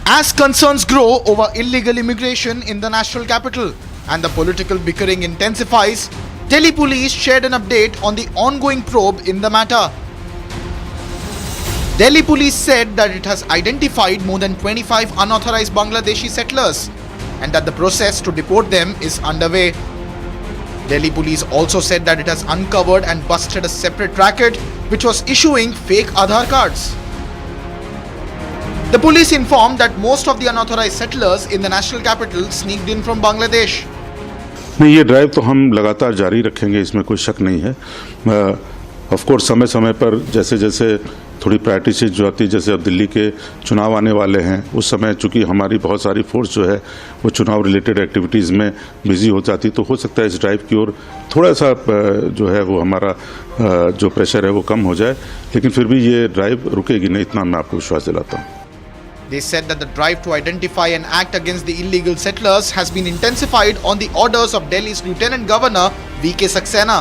As concerns grow over illegal immigration in the national capital and the political bickering intensifies, Delhi police shared an update on the ongoing probe in the matter. Delhi police said that it has identified more than 25 unauthorized Bangladeshi settlers and that the process to deport them is underway. Delhi police also said that it has uncovered and busted a separate racket which was issuing fake Aadhaar cards. The police informed that most of the unauthorized settlers in the national capital sneaked in from Bangladesh. नहीं, ये drive तो हम लगातार जारी रखेंगे, इसमें कोई शक नहीं है। ऑफ कोर्स समय समय पर जैसे जैसे थोड़ी प्रैक्टिस जो आती है, जैसे अब दिल्ली के चुनाव आने वाले हैं, उस समय चूंकि हमारी बहुत सारी फोर्स जो है वो चुनाव रिलेटेड एक्टिविटीज़ में बिजी हो जाती, तो हो सकता है इस ड्राइव की ओर थोड़ा सा जो है वो हमारा जो प्रेशर है वो कम हो जाए, लेकिन फिर भी ये ड्राइव रुकेगी नहीं, इतना मैं आपको विश्वास दिलाता हूँ। They said that the drive to identify and act against the illegal settlers has been intensified on the orders of Delhi's Lieutenant Governor V.K. Saxena.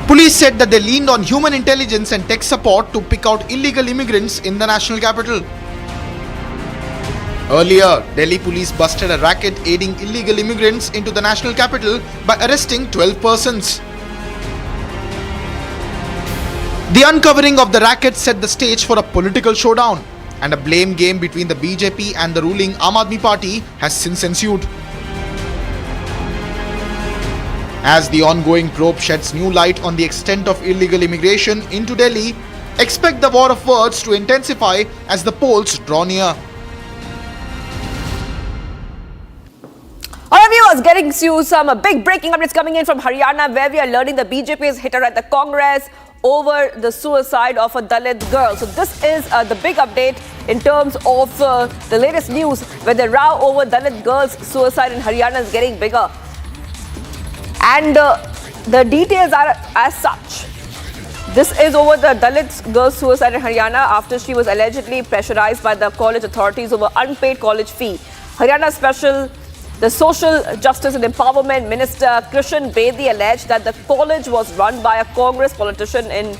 Police said that they leaned on human intelligence and tech support to pick out illegal immigrants in the national capital. Earlier, Delhi police busted a racket aiding illegal immigrants into the national capital by arresting 12 persons. The uncovering of the racket set the stage for a political showdown, and a blame game between the BJP and the ruling Aam Aadmi Party has since ensued. As the ongoing probe sheds new light on the extent of illegal immigration into Delhi, expect the war of words to intensify as the polls draw near. All right, viewers, getting you some big breaking updates coming in from Haryana, where we are learning the BJP is hit at the Congress over the suicide of a Dalit girl. So this is the big update in terms of the latest news, where the row over Dalit girl's suicide in Haryana is getting bigger. And the details are as such. This is over the Dalit girl's suicide in Haryana after she was allegedly pressurized by the college authorities over unpaid college fee. Haryana the Social Justice and Empowerment Minister Krishan Bedi alleged that the college was run by a Congress politician in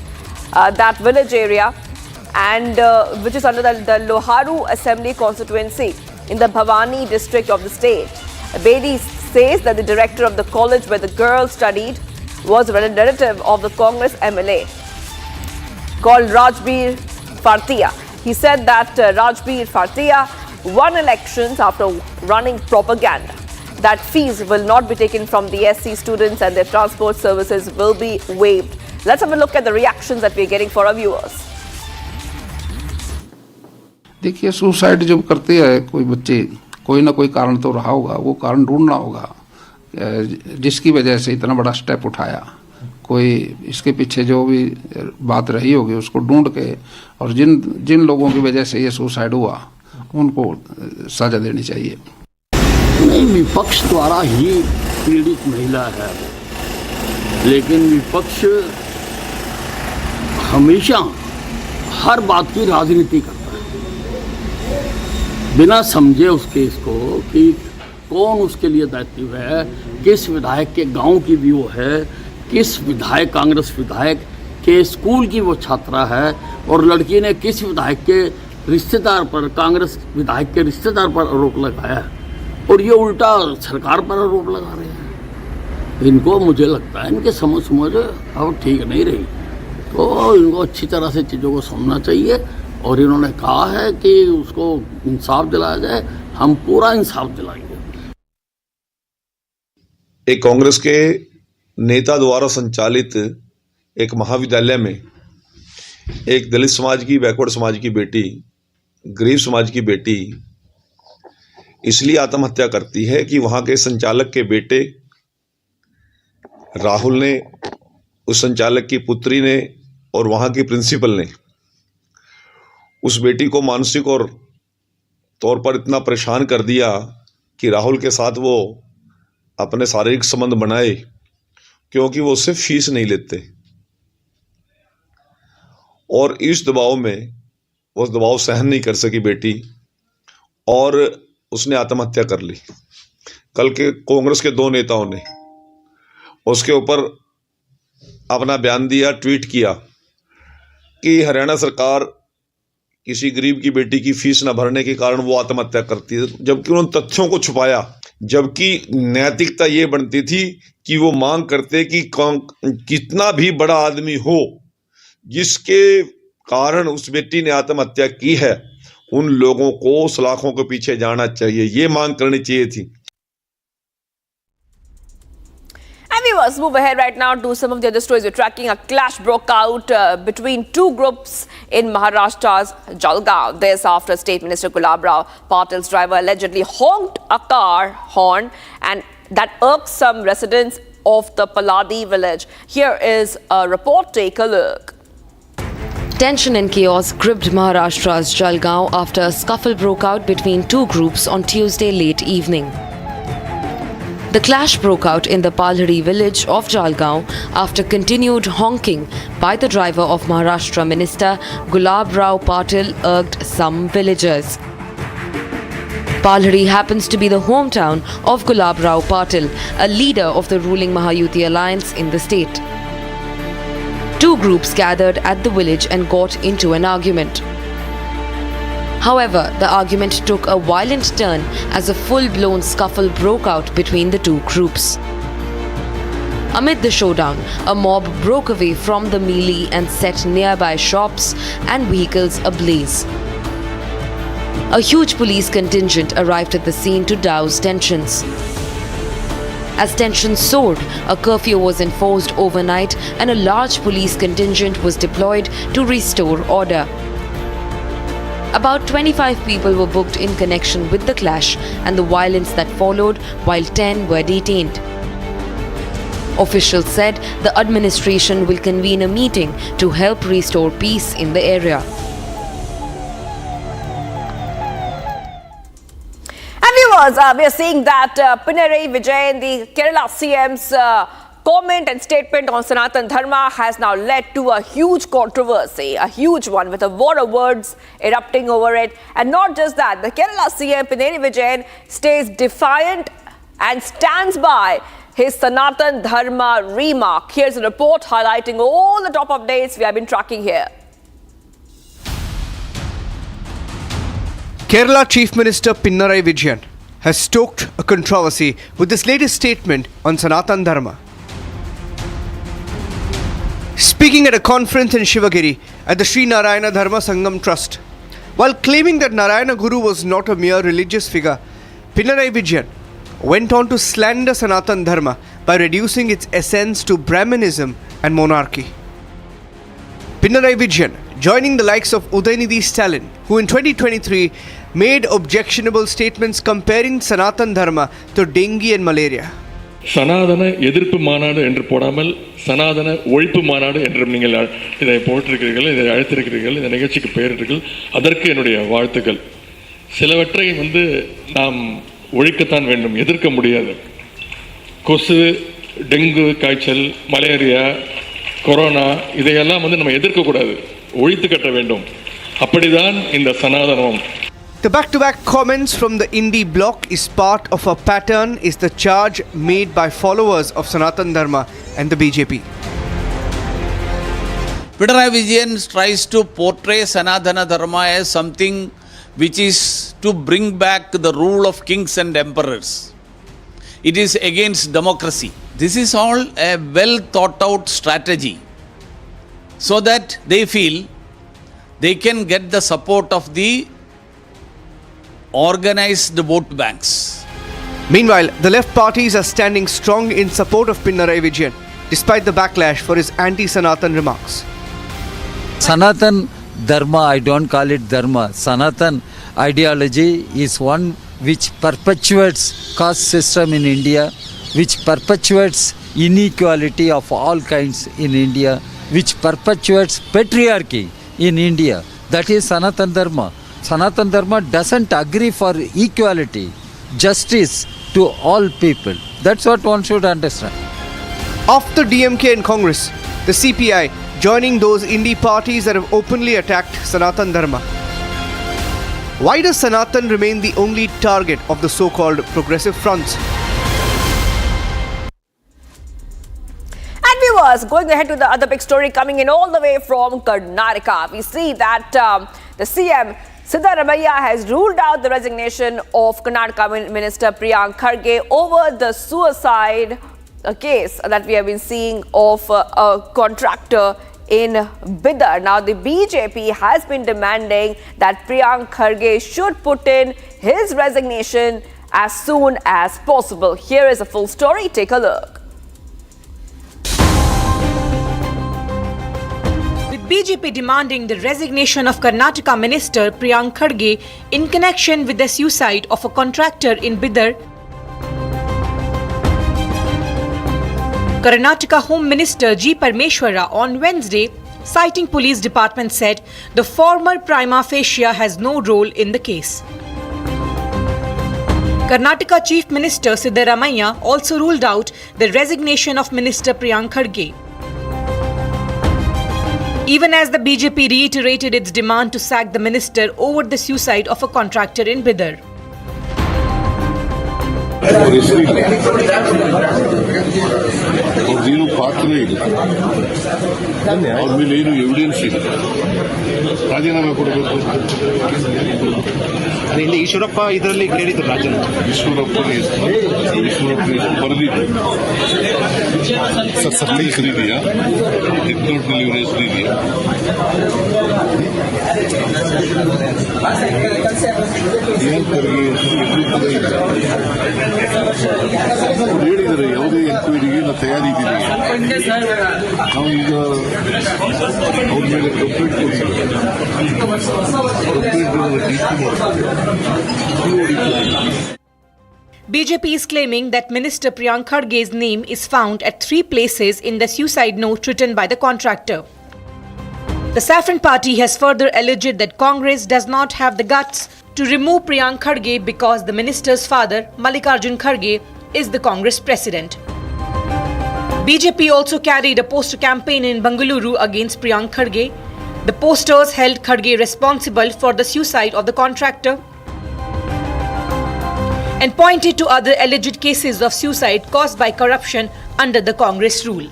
that village area, and which is under the Loharu Assembly constituency in the Bhavani district of the state. Bedi says that the director of the college where the girl studied was a relative of the Congress MLA called Rajbir Fartia. He said that Rajbir Fartia won elections after running propaganda that fees will not be taken from the SC students and their transport services will be waived. Let's have a look at the reactions that we're getting for our viewers. देखिए, suicide जब करते हैं कोई बच्चे, कोई ना कोई कारण तो रहा होगा, वो कारण ढूंढना होगा जिसकी वजह से इतना बड़ा स्टेप उठाया। कोई इसके पीछे जो भी बात रही होगी उसको ढूंढ के, और जिन लोगों की वजह से ये सुसाइड हुआ उनको सजा देनी चाहिए। नहीं, विपक्ष द्वारा ही पीड़ित महिला है, लेकिन विपक्ष हमेशा हर बात की राजनीति करता है, बिना समझे उस केस को कि कौन उसके लिए दायित्व है, किस विधायक के गांव की भी वो है, किस विधायक कांग्रेस विधायक के स्कूल की वो छात्रा है, और लड़की ने किस विधायक के रिश्तेदार पर, कांग्रेस विधायक के रिश्तेदार पर आरोप लगाया है, और ये उल्टा सरकार पर आरोप लगा रहे हैं। इनको, मुझे लगता है इनके समझ अब ठीक नहीं रही, तो इनको अच्छी तरह से चीज़ों को समझना चाहिए, और इन्होंने कहा है कि उसको इंसाफ दिलाया जाए, हम पूरा इंसाफ दिलाएंगे। एक कांग्रेस के नेता द्वारा संचालित एक महाविद्यालय में एक दलित समाज की, बैकवर्ड समाज की बेटी, गरीब समाज की बेटी इसलिए आत्महत्या करती है कि वहां के संचालक के बेटे राहुल ने, उस संचालक की पुत्री ने और वहां की प्रिंसिपल ने उस बेटी को मानसिक और तौर पर इतना परेशान कर दिया कि राहुल के साथ वो अपने शारीरिक संबंध बनाए, क्योंकि वो उससे फीस नहीं लेते, और इस दबाव में वो दबाव सहन नहीं कर सकी बेटी, और उसने आत्महत्या कर ली। कल के कांग्रेस के दो नेताओं ने उसके ऊपर अपना बयान दिया, ट्वीट किया कि हरियाणा सरकार किसी गरीब की बेटी की फीस न भरने के कारण वो आत्महत्या करती है, जबकि उन्होंने तथ्यों को छुपाया। जबकि नैतिकता ये बनती थी कि वो मांग करते कि कितना भी बड़ा आदमी हो जिसके कारण उस बेटी ने आत्महत्या की है, उन लोगों को सलाखों के पीछे जाना चाहिए, ये मांग करनी चाहिए थी। And we must move ahead right now to some of the other stories we're tracking. A clash broke out between two groups in Maharashtra's Jalgaon. This after State Minister Gulabrao Patil's driver allegedly honked a car horn, and that irked some residents of the Paladi village. Here is a report. Take a look. Tension and chaos gripped Maharashtra's Jalgaon after a scuffle broke out between two groups on Tuesday late evening. The clash broke out in the Palhari village of Jalgaon after continued honking by the driver of Maharashtra Minister Gulabrao Patil irked some villagers. Palhari happens to be the hometown of Gulabrao Patil, a leader of the ruling Mahayuti alliance in the state. Two groups gathered at the village and got into an argument. However, the argument took a violent turn as a full-blown scuffle broke out between the two groups. Amid the showdown, a mob broke away from the melee and set nearby shops and vehicles ablaze. A huge police contingent arrived at the scene to douse tensions. As tensions soared, a curfew was enforced overnight and a large police contingent was deployed to restore order. About 25 people were booked in connection with the clash and the violence that followed, while 10 were detained. Officials said the administration will convene a meeting to help restore peace in the area. And viewers, we are seeing that Pinarayi Vijayan, the Kerala CM's comment and statement on Sanatan Dharma has now led to a huge controversy, a huge one, with a war of words erupting over it. And not just that, the Kerala CM Pinarayi Vijayan stays defiant and stands by his Sanatan Dharma remark. Here's a report highlighting all the top updates we have been tracking here. Kerala Chief Minister Pinarayi Vijayan has stoked a controversy with this latest statement on Sanatan Dharma. Speaking at a conference in Shivagiri at the Sri Narayana Dharma Sangam Trust, while claiming that Narayana Guru was not a mere religious figure, Pinarayi Vijayan went on to slander Sanatan Dharma by reducing its essence to Brahmanism and monarchy. Pinarayi Vijayan joining the likes of Udayanidhi Stalin, who in 2023 made objectionable statements comparing Sanatan Dharma to dengue and malaria. சனாதன எதிர்ப்பு மாநாடு என்று போடாமல் சனாதன ஒழிப்பு மாநாடு என்றும் நீங்கள் இதை போட்டிருக்கிறீர்கள், இதை அழைத்திருக்கிறீர்கள், இந்த நிகழ்ச்சிக்கு பெயரிட்டீர்கள். அதற்கு என்னுடைய வாழ்த்துக்கள். சிலவற்றை நாம் ஒழிக்கத்தான் வேண்டும், எதிர்க்க முடியாது. கொசு, டெங்கு காய்ச்சல், மலேரியா, கொரோனா இதையெல்லாம் நம்ம எதிர்க்கக்கூடாது, ஒழித்து கட்ட வேண்டும். அப்படிதான் இந்த சனாதனம். The back-to-back comments from the indie bloc is part of a pattern, is the charge made by followers of Sanatan Dharma and the BJP. Pinarayi Vijayan tries to portray Sanatana Dharma as something which is to bring back the rule of kings and emperors. It is against democracy. This is all a well thought out strategy so that they feel they can get the support of the organized vote banks. Meanwhile, the left parties are standing strong in support of Pinarayi Vijayan, despite the backlash for his anti-Sanatan remarks. Sanatan Dharma, I don't call it Dharma. Sanatan ideology is one which perpetuates caste system in India, which perpetuates inequality of all kinds in India, which perpetuates patriarchy in India. That is Sanatan Dharma. Sanatan Dharma doesn't agree for equality, justice to all people. That's what one should understand. After DMK and Congress, the CPI joining those indie parties that have openly attacked Sanatan Dharma. Why does Sanatan remain the only target of the so-called progressive fronts? And viewers, going ahead to the other big story coming in all the way from Karnataka, we see that The CM Siddaramaiah has ruled out the resignation of Karnataka Minister Priyank Kharge over the suicide case that we have been seeing of a contractor in Bidar. Now, the BJP has been demanding that Priyank Kharge should put in his resignation as soon as possible. Here is a full story. Take a look. With BJP demanding the resignation of Karnataka Minister Priyank Kharge in connection with the suicide of a contractor in Bidar, Karnataka Home Minister G. Parmeshwara on Wednesday, citing police department, said the former prima facie has no role in the case. Karnataka Chief Minister Siddaramaiah also ruled out the resignation of Minister Priyank Kharge. Even as the BJP reiterated its demand to sack the minister over the suicide of a contractor in Bidar. ಅವ್ರದ್ದೇನು ಪಾತ್ರ ಇಲ್ಲ, ಅವ್ರ ಮೇಲೆ ಏನು evidence ಇಲ್ಲ, ರಾಜೀನಾಮೆ ಕೊಡಬೇಕು. ಇಲ್ಲಿ ಈಶ್ವರಪ್ಪ ಇದರಲ್ಲಿ ಕೇಳಿದ್ರು ರಾಜೀನಾಮೆ. ಈಶ್ವರಪ್ಪನ ಬರೆದಿದ್ದು ಹೆಸರಿದೆಯಾ, ಹೆಡ್ನೋಟ್ನಲ್ಲಿ ಇವರ ಹೆಸರಿದೆಯಾ? ಹೇಳಿದರೆ ಯಾವುದೇ ಎನ್ಕ್ವೈರಿಗೆ ನಾವು ತಯಾರಿದ್ದೀವಿ. ನಾವು ಈಗ ಅವ್ರ ಮೇಲೆ complaint BJP is claiming that Minister Priyank Kharge's name is found at 3 places in the suicide note written by the contractor. The Saffron Party has further alleged that Congress does not have the guts to remove Priyank Kharge because the minister's father, Mallikarjun Kharge, is the Congress president. BJP also carried a poster campaign in Bengaluru against Priyank Kharge. The posters held Kharge responsible for the suicide of the contractor and pointed to other alleged cases of suicide caused by corruption under the Congress rule.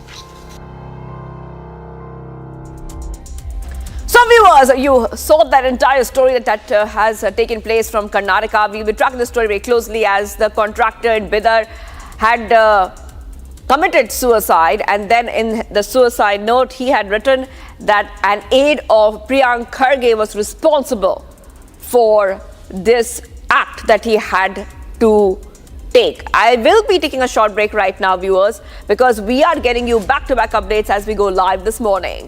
So viewers, you saw that entire story that has taken place from Karnataka. We'll be tracking the story very closely as the contractor in Bidar had committed suicide, and then in the suicide note he had written that an aide of Priyank Kharge was responsible for this act that he had to take. I will be taking a short break right now, viewers, because we are getting you back-to-back updates as we go live this morning.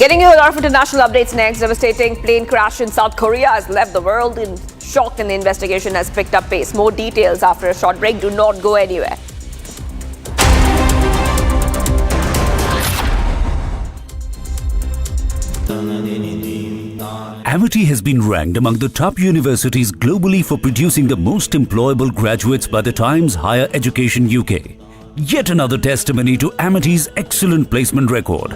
Getting you a lot of international updates next. Devastating plane crash in South Korea has left the world in shock, and the investigation has picked up pace. More details after a short break. Do not go anywhere. Amity has been ranked among the top universities globally for producing the most employable graduates by the Times Higher Education UK. Yet another testimony to Amity's excellent placement record.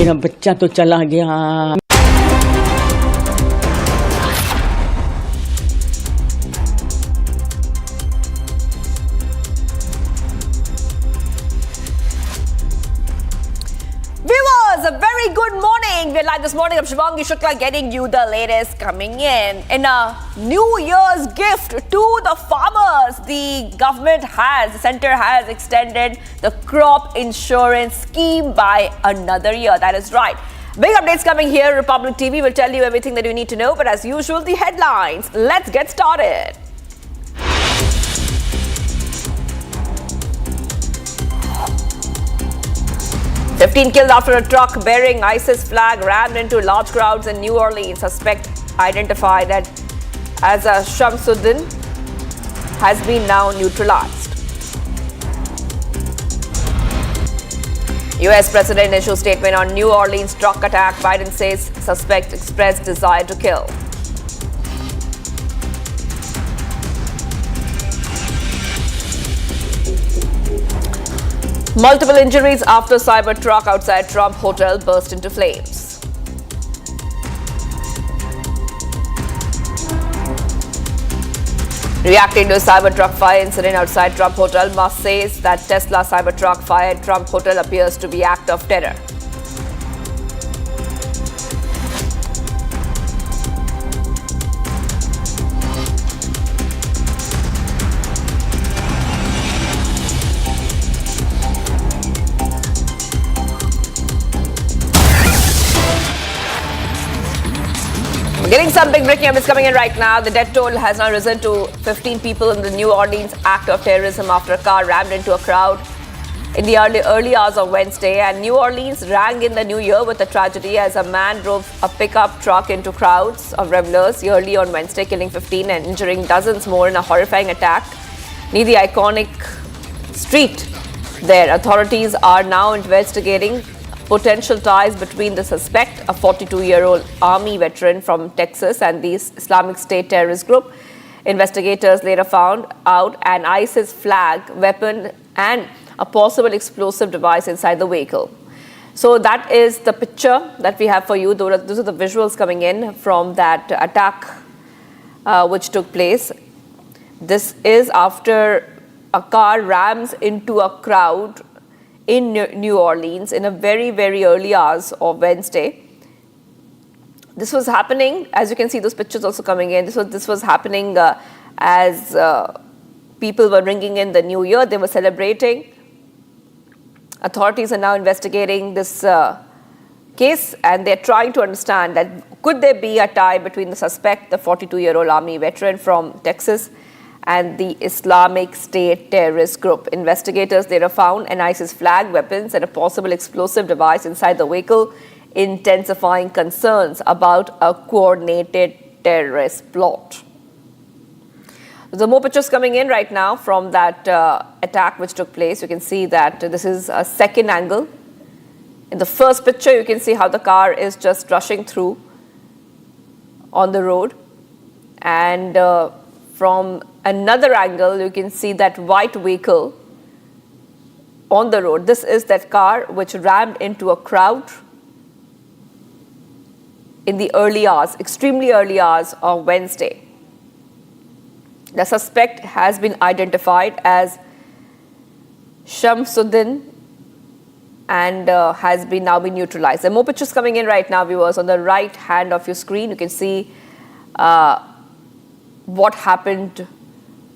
मेरा बच्चा तो चला गया। Viewers, a very good morning. We're live this morning. I'm Shivangi Shukla getting you the latest coming in. In a New Year's gift to the farmers, the center has extended the crop insurance scheme by another year. That is right. Big updates coming here. Republic TV will tell you everything that you need to know. But as usual, the headlines. Let's get started. "15 killed after a truck bearing ISIS flag rammed into large crowds in New Orleans. Suspect identified as Shamsuddin has been now neutralized." US President issues statement on New Orleans truck attack. Biden says suspect expressed desire to kill. Multiple injuries after cyber truck outside Trump Hotel burst into flames. Reacting to a cyber truck fire incident outside Trump Hotel, Musk says that Tesla cyber truck fire at Trump Hotel appears to be act of terror. Getting some big breaking updates coming in right now. The death toll has now risen to 15 people in the New Orleans act of terrorism after a car rammed into a crowd in the early hours of Wednesday. And New Orleans rang in the new year with a tragedy as a man drove a pickup truck into crowds of revelers early on Wednesday, killing 15 and injuring dozens more in a horrifying attack near the iconic street there. Authorities are now investigating potential ties between the suspect, a 42-year-old Army veteran from Texas, and the Islamic State terrorist group. Investigators later found out an ISIS flag, weapon, and a possible explosive device inside the vehicle. So that is the picture that we have for you. Those are the visuals coming in from that attack which took place. This is after a car rams into a crowd in New Orleans in a very, very early hours of Wednesday. This was happening, as you can see, those pictures also coming in. This was happening as people were ringing in the new year. They were celebrating. Authorities are now investigating this case, and they're trying to understand that could there be a tie between the suspect, the 42-year-old Army veteran from Texas, and the Islamic State terrorist group. Investigators later found an ISIS flag, weapons, and a possible explosive device inside the vehicle, intensifying concerns about a coordinated terrorist plot. There are more pictures coming in right now from that attack which took place. You can see that this is a second angle. In the first picture, you can see how the car is just rushing through on the road. And from another angle, you can see that white vehicle on the road. This is that car which rammed into a crowd in the early hours, extremely early hours of Wednesday. The suspect has been identified as Shamsuddin and has now been neutralized. There are more pictures coming in right now, viewers. On the right hand of your screen, you can see what happened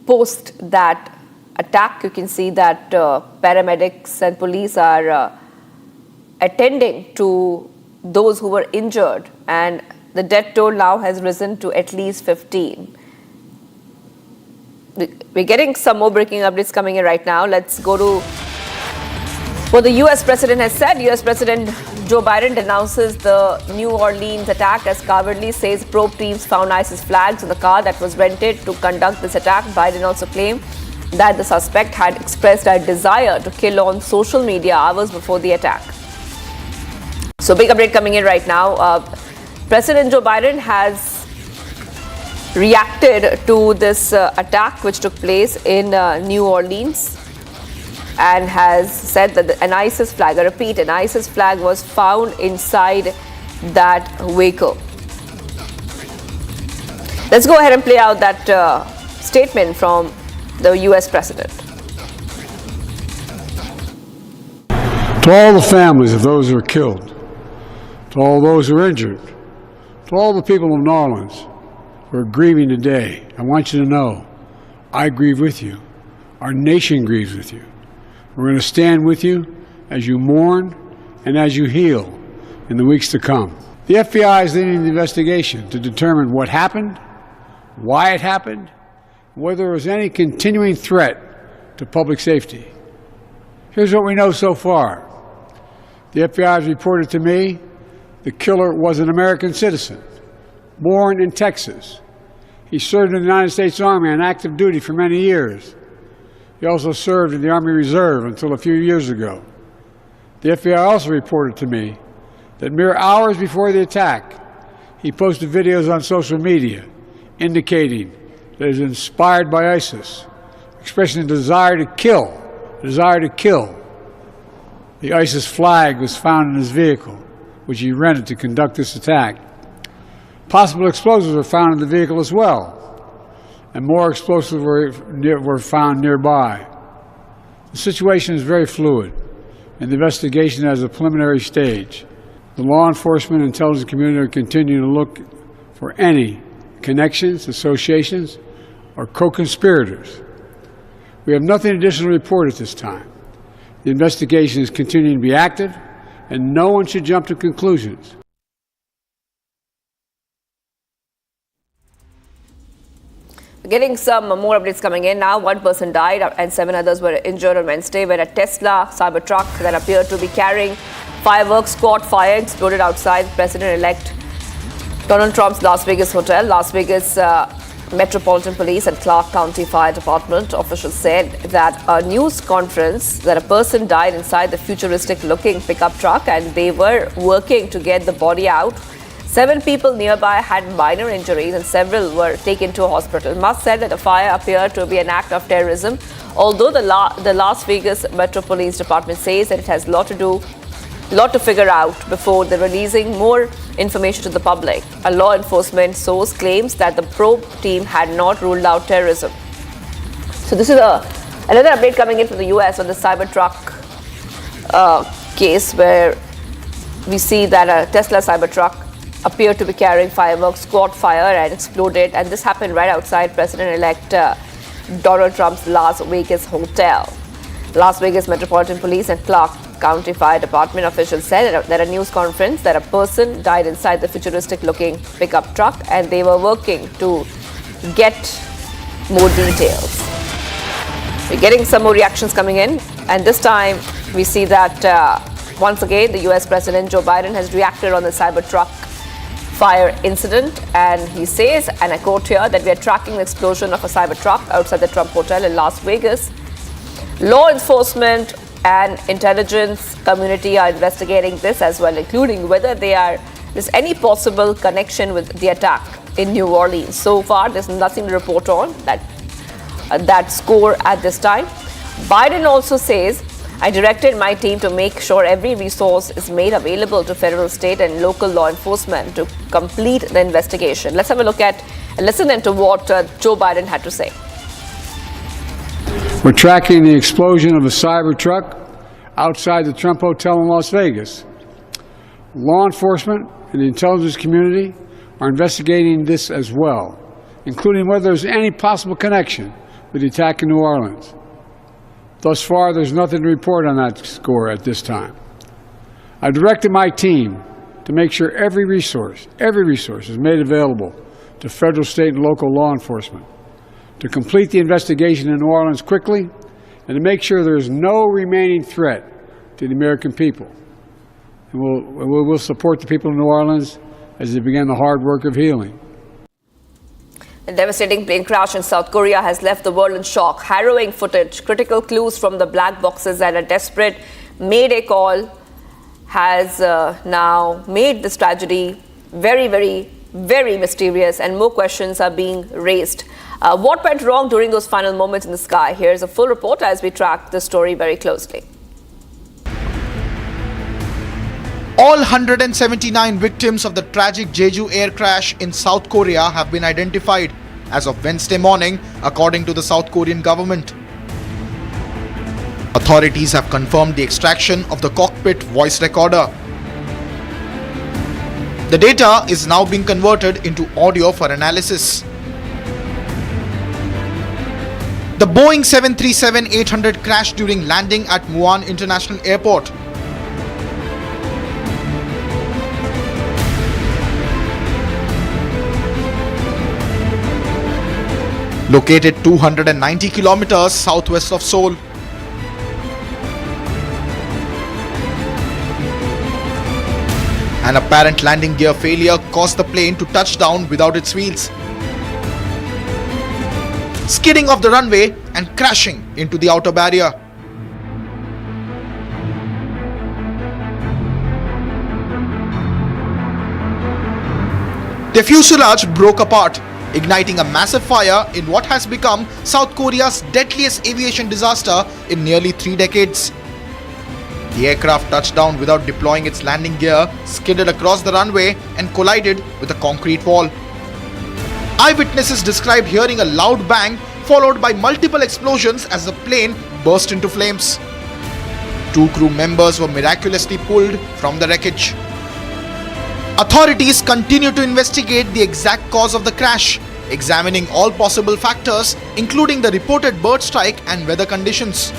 post that attack. You can see that paramedics and police are attending to those who were injured, and the death toll now has risen to at least 15. We're getting some more breaking updates coming in right now. Let's go to what the US President has said. US President Joe Biden denounces the New Orleans attack as cowardly, says probe teams found ISIS flags in the car that was rented to conduct this attack. Biden also claimed that the suspect had expressed a desire to kill on social media hours before the attack. So big update coming in right now. President Joe Biden has reacted to this attack which took place in New Orleans. and has said that an ISIS flag, I repeat, an ISIS flag was found inside that vehicle. Let's go ahead and play out that statement from the US president. To all the families of those who were killed, to all those who were injured, to all the people of New Orleans who are grieving today, I want you to know, I grieve with you. Our nation grieves with you. We're going to stand with you as you mourn and as you heal in the weeks to come. The FBI is leading the investigation to determine what happened, why it happened, whether there was any continuing threat to public safety. Here's what we know so far. The FBI has reported to me the killer was an American citizen, born in Texas. He served in the United States Army on active duty for many years. He also served in the Army Reserve until a few years ago. The FBI also reported to me that mere hours before the attack, he posted videos on social media indicating that he was inspired by ISIS, expressing a desire to kill, The ISIS flag was found in his vehicle, which he rented to conduct this attack. Possible explosives were found in the vehicle as well, and more explosives were found nearby. The situation is very fluid, and the investigation has a preliminary stage. The law enforcement and intelligence community are continuing to look for any connections, associations, or co-conspirators. We have nothing additional to report at this time. The investigation is continuing to be active, and no one should jump to conclusions. We're getting some more updates coming in now. One person died and 7 others were injured on Wednesday when a Tesla Cybertruck that appeared to be carrying fireworks caught fire, exploded outside President-elect Donald Trump's Las Vegas hotel. Las Vegas Metropolitan Police and Clark County Fire Department officials said that a news conference that a person died inside the futuristic-looking pickup truck and they were working to get the body out. 7 people nearby had minor injuries and several were taken to a hospital. Musk said that the fire appeared to be an act of terrorism, although the Las Vegas Metro Police Department says that it has a lot to figure out before they're releasing more information to the public. A law enforcement source claims that the probe team had not ruled out terrorism. So this is another update coming in from the US on the Cybertruck case, where we see that a Tesla Cybertruck appeared to be carrying fireworks, caught fire and exploded, and this happened right outside President-elect Donald Trump's Las Vegas hotel. Las Vegas Metropolitan Police and Clark County Fire Department officials said at a news conference that a person died inside the futuristic-looking pickup truck and they were working to get more details. We're getting some more reactions coming in, and this time we see that once again the US President Joe Biden has reacted on the Cybertruck fire incident, and he says, and I quote here, that we are tracking the explosion of a Cybertruck outside the Trump Hotel in Las Vegas. Law enforcement and intelligence community are investigating this as well, including whether there's any possible connection with the attack in New Orleans. So far, there's nothing to report on that score at this time. Biden also says, I directed my team to make sure every resource is made available to federal, state, and local law enforcement to complete the investigation. Let's have a look at and listen then to what Joe Biden had to say. We're tracking the explosion of a Cybertruck outside the Trump Hotel in Las Vegas. Law enforcement and the intelligence community are investigating this as well, including whether there's any possible connection with the attack in New Orleans. Thus far, there's nothing to report on that score at this time. I've directed my team to make sure every resource is made available to federal, state, and local law enforcement to complete the investigation in New Orleans quickly and to make sure there is no remaining threat to the American people. And we'll support the people of New Orleans as they begin the hard work of healing. A devastating plane crash in South Korea has left the world in shock. Harrowing footage, critical clues from the black boxes, and a desperate mayday call has now made this tragedy very, very very mysterious and more questions are being raised. What went wrong during those final moments in the sky? Here's a full report as we track the story very closely. All 179 victims of the tragic Jeju air crash in South Korea have been identified as of Wednesday morning, according to the South Korean government. Authorities have confirmed the extraction of the cockpit voice recorder. The data is now being converted into audio for analysis. The Boeing 737-800 crashed during landing at Muan International Airport. Located 290 kilometers southwest of Seoul. An apparent landing gear failure caused the plane to touch down without its wheels, skidding off the runway and crashing into the outer barrier. The fuselage broke apart, igniting a massive fire in what has become South Korea's deadliest aviation disaster in nearly 3 decades. The aircraft touched down without deploying its landing gear, skidded across the runway and collided with a concrete wall. Eyewitnesses described hearing a loud bang followed by multiple explosions as the plane burst into flames. 2 crew members were miraculously pulled from the wreckage. Authorities continue to investigate the exact cause of the crash, examining all possible factors, including the reported bird strike and weather conditions.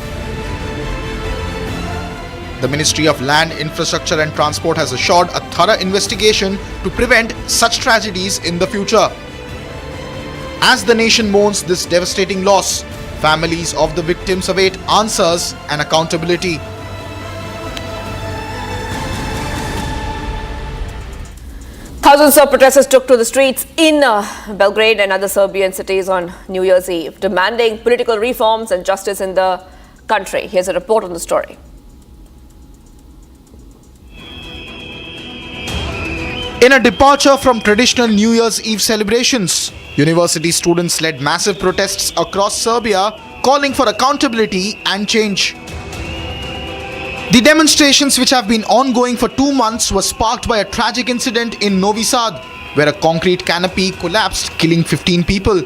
The Ministry of Land, Infrastructure and Transport has assured a thorough investigation to prevent such tragedies in the future. As the nation mourns this devastating loss, families of the victims await answers and accountability. Thousands of protesters took to the streets in Belgrade and other Serbian cities on New Year's Eve, demanding political reforms and justice in the country. Here's a report on the story. In a departure from traditional New Year's Eve celebrations, university students led massive protests across Serbia, calling for accountability and change. The demonstrations, which have been ongoing for 2 months, were sparked by a tragic incident in Novi Sad, where a concrete canopy collapsed, killing 15 people.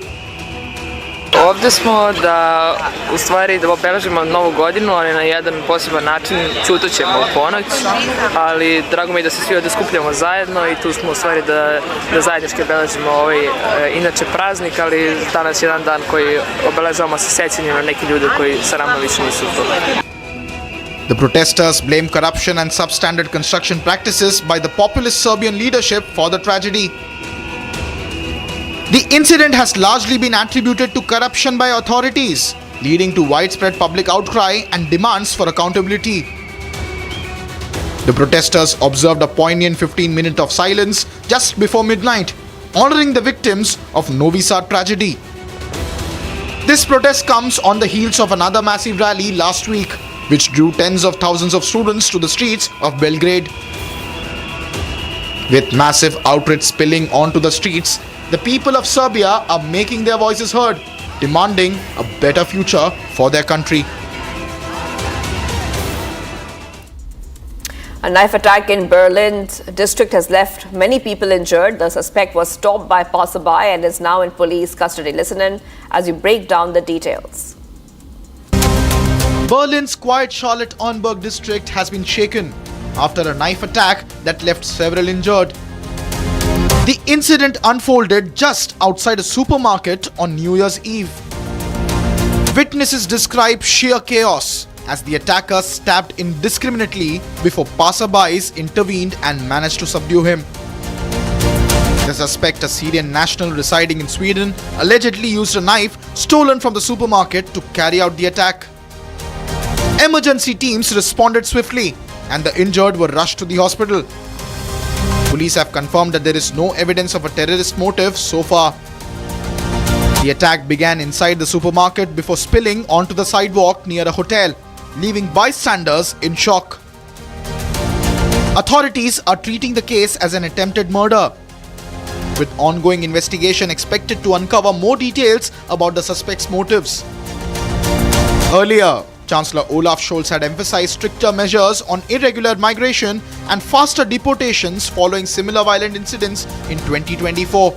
Ovdje smo da u stvari da obeležimo novu godinu, ali na jedan poseban način. Ćutat ćemo u ponoć, ali drago mi je da se svi ovdje skupljamo zajedno i tu smo u stvari da zajednički obeležimo ovaj inače praznik, ali danas je jedan dan koji obeležavamo sa sećanjem na neki ljudi koji sa nama više nisu tu. The protesters blame corruption and substandard construction practices by the populist Serbian leadership for the tragedy. The incident has largely been attributed to corruption by authorities, leading to widespread public outcry and demands for accountability. The protesters observed a poignant 15-minute of silence just before midnight, honoring the victims of Novi Sad tragedy. This protest comes on the heels of another massive rally last week, which drew tens of thousands of students to the streets of Belgrade. With massive outrage spilling onto the streets, the people of Serbia are making their voices heard, demanding a better future for their country. A knife attack in Berlin's district has left many people injured. The suspect was stopped by passerby and is now in police custody. Listen in as we break down the details. Berlin's quiet Charlotte-Ornberg district has been shaken after a knife attack that left several injured. The incident unfolded just outside a supermarket on New Year's Eve. Witnesses describe sheer chaos as the attacker stabbed indiscriminately before passerbys intervened and managed to subdue him. The suspect, a Syrian national residing in Sweden, allegedly used a knife stolen from the supermarket to carry out the attack. Emergency teams responded swiftly and the injured were rushed to the hospital. Police have confirmed that there is no evidence of a terrorist motive so far. The attack began inside the supermarket before spilling onto the sidewalk near a hotel, leaving bystanders in shock. Authorities are treating the case as an attempted murder. with ongoing investigation expected to uncover more details about the suspect's motives. Earlier, Chancellor Olaf Scholz had emphasized stricter measures on irregular migration and faster deportations following similar violent incidents in 2024.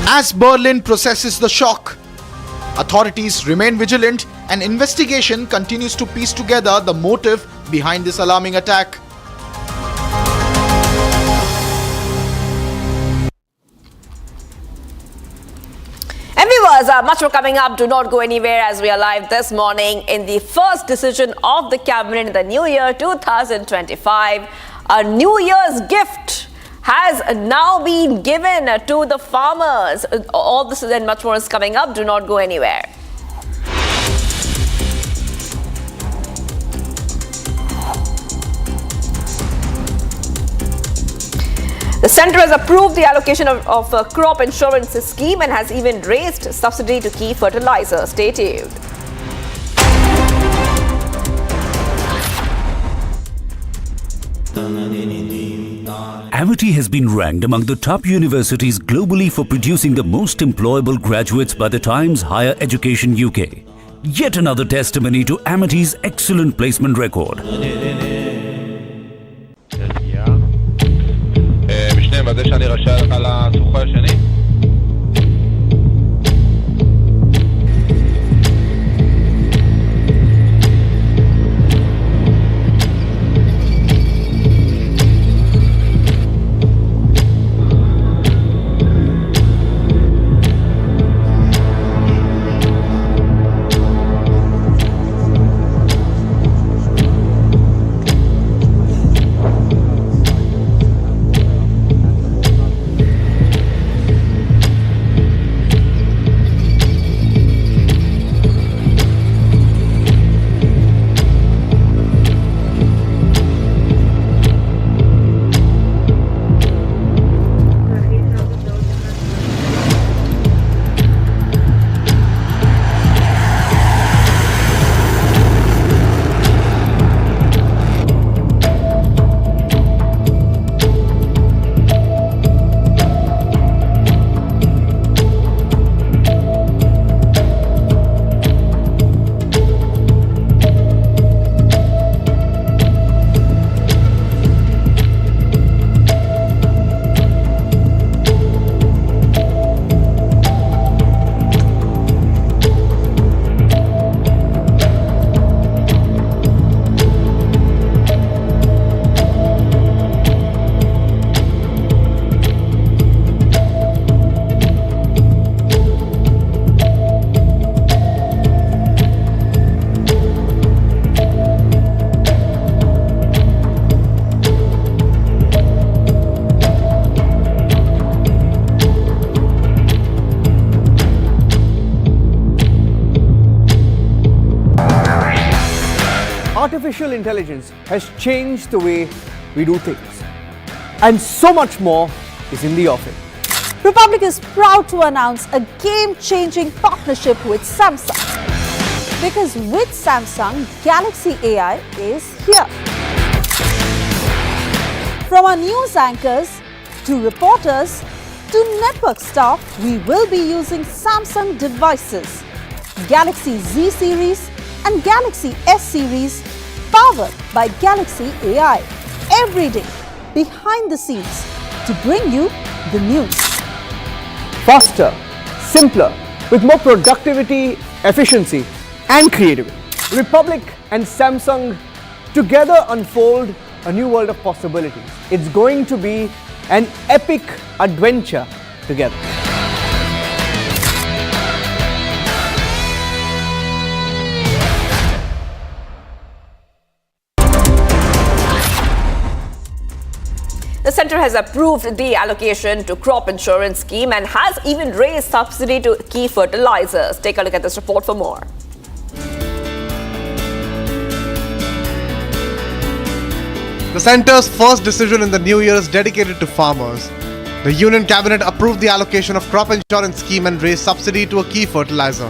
As Berlin processes the shock, authorities remain vigilant and investigation continues to piece together the motive behind this alarming attack. And viewers, much more coming up. Do not go anywhere as we are live this morning in the first decision of the cabinet in the new year 2025. A New Year's gift has now been given to the farmers. All this and much more is coming up. Do not go anywhere. The centre has approved the allocation of a crop insurance scheme and has even raised subsidy to key fertilizers. Stay tuned. Amity has been ranked among the top universities globally for producing the most employable graduates by the Times Higher Education UK. Yet another testimony to Amity's excellent placement record. מוודא שאני רשאי לך לסוחר השני. Artificial intelligence has changed the way we do things. And so much more is in the offing. Republic is proud to announce a game-changing partnership with Samsung. Because with Samsung, Galaxy AI is here. From our news anchors to reporters to network staff, we will be using Samsung devices. Galaxy Z series and Galaxy S series powered by Galaxy AI every day behind the scenes to bring you the news. Faster, simpler, with more productivity, efficiency and creativity. Republic and Samsung together unfold a new world of possibilities. It's going to be an epic adventure together. The centre has approved the allocation to crop insurance scheme and has even raised subsidy to key fertilizers. Take a look at this report for more. The centre's first decision in the new year is dedicated to farmers. The Union Cabinet approved the allocation of crop insurance scheme and raised subsidy to a key fertilizer.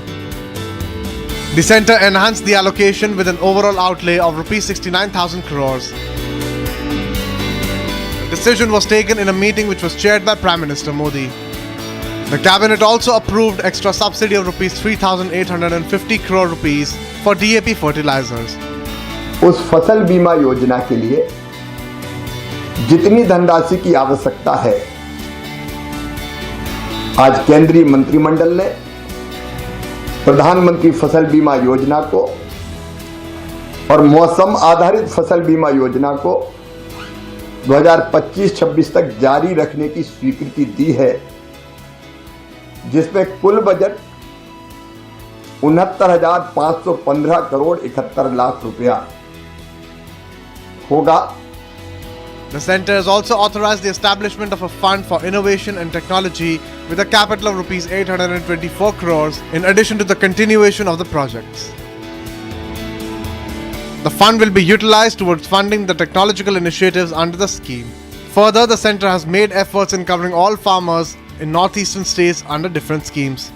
The centre enhanced the allocation with an overall outlay of Rs 69,000 crores. decision was taken in a meeting which was chaired by Prime Minister Modi. The cabinet also approved extra subsidy of rupees 3,850 crore rupees for DAP fertilizers. उस फसल बीमा योजना के लिए जितनी धनराशि की आवश्यकता है, आज केंद्रीय मंत्रिमंडल ने प्रधानमंत्री फसल बीमा योजना को और मौसम आधारित फसल बीमा योजना को 2025-26 तक जारी रखने की स्वीकृति दी है, जिसमें कुल बजट 69,515 करोड़ 71 लाख रुपया होगा. The centre has also authorized the establishment of a fund for innovation and technology with a capital of rupees 824 crores in addition to the continuation of the projects. The fund will be utilized towards funding the technological initiatives under the scheme. Further, the centre has made efforts in covering all farmers in northeastern states under different schemes.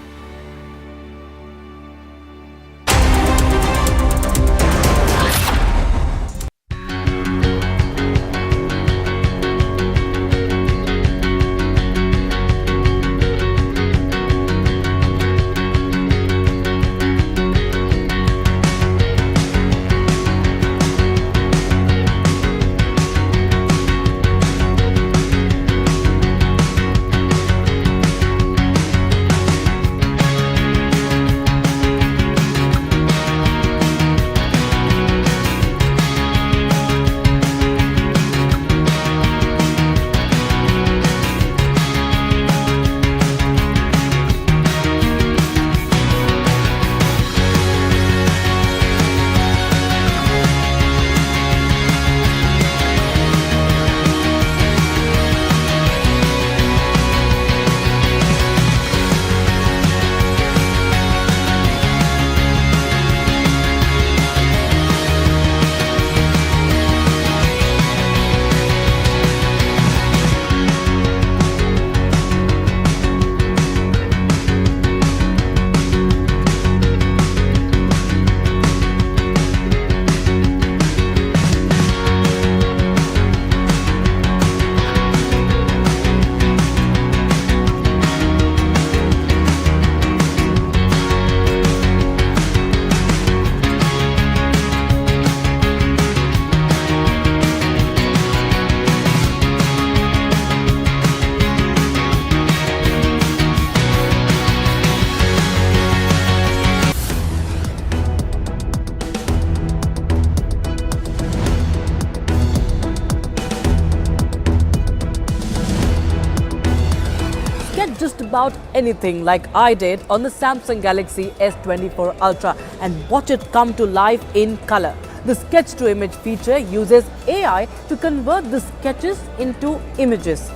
Just about anything like I did on the Samsung Galaxy S24 Ultra and watch it come to life in color. The sketch to image feature uses AI to convert the sketches into images.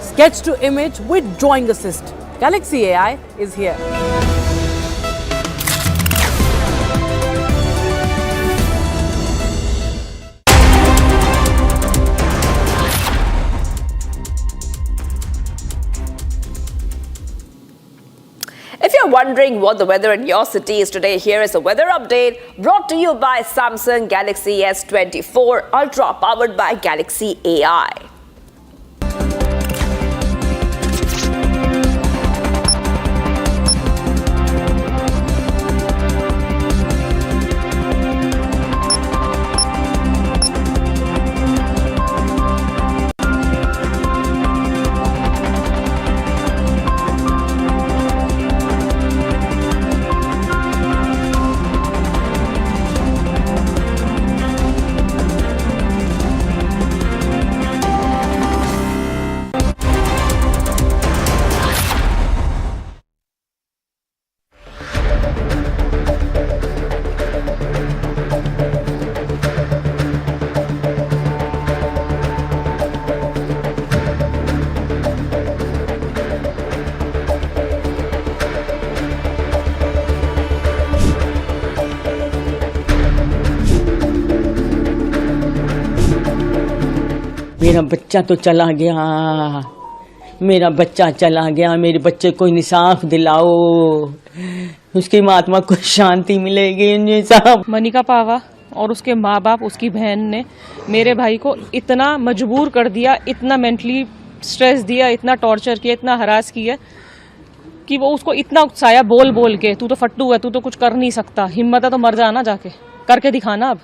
Sketch to image with drawing assist. Galaxy AI is here. If you're wondering what the weather in your city is today, here is a weather update brought to you by Samsung Galaxy S24 Ultra, powered by Galaxy AI. मेरा बच्चा तो चला गया, मेरा बच्चा चला गया, मेरे बच्चे को इंसाफ दिलाओ, उसकी आत्मा को शांति मिलेगी। साहब मनिका पावा और उसके माँ बाप, उसकी बहन ने मेरे भाई को इतना मजबूर कर दिया, इतना मेंटली स्ट्रेस दिया, इतना टॉर्चर किया, इतना हरास किया कि वो उसको इतना उकसाया बोल बोल के, तू तो फट्टू है, तू तो कुछ कर नहीं सकता, हिम्मत है तो मर जाना, जाके करके दिखाना। अब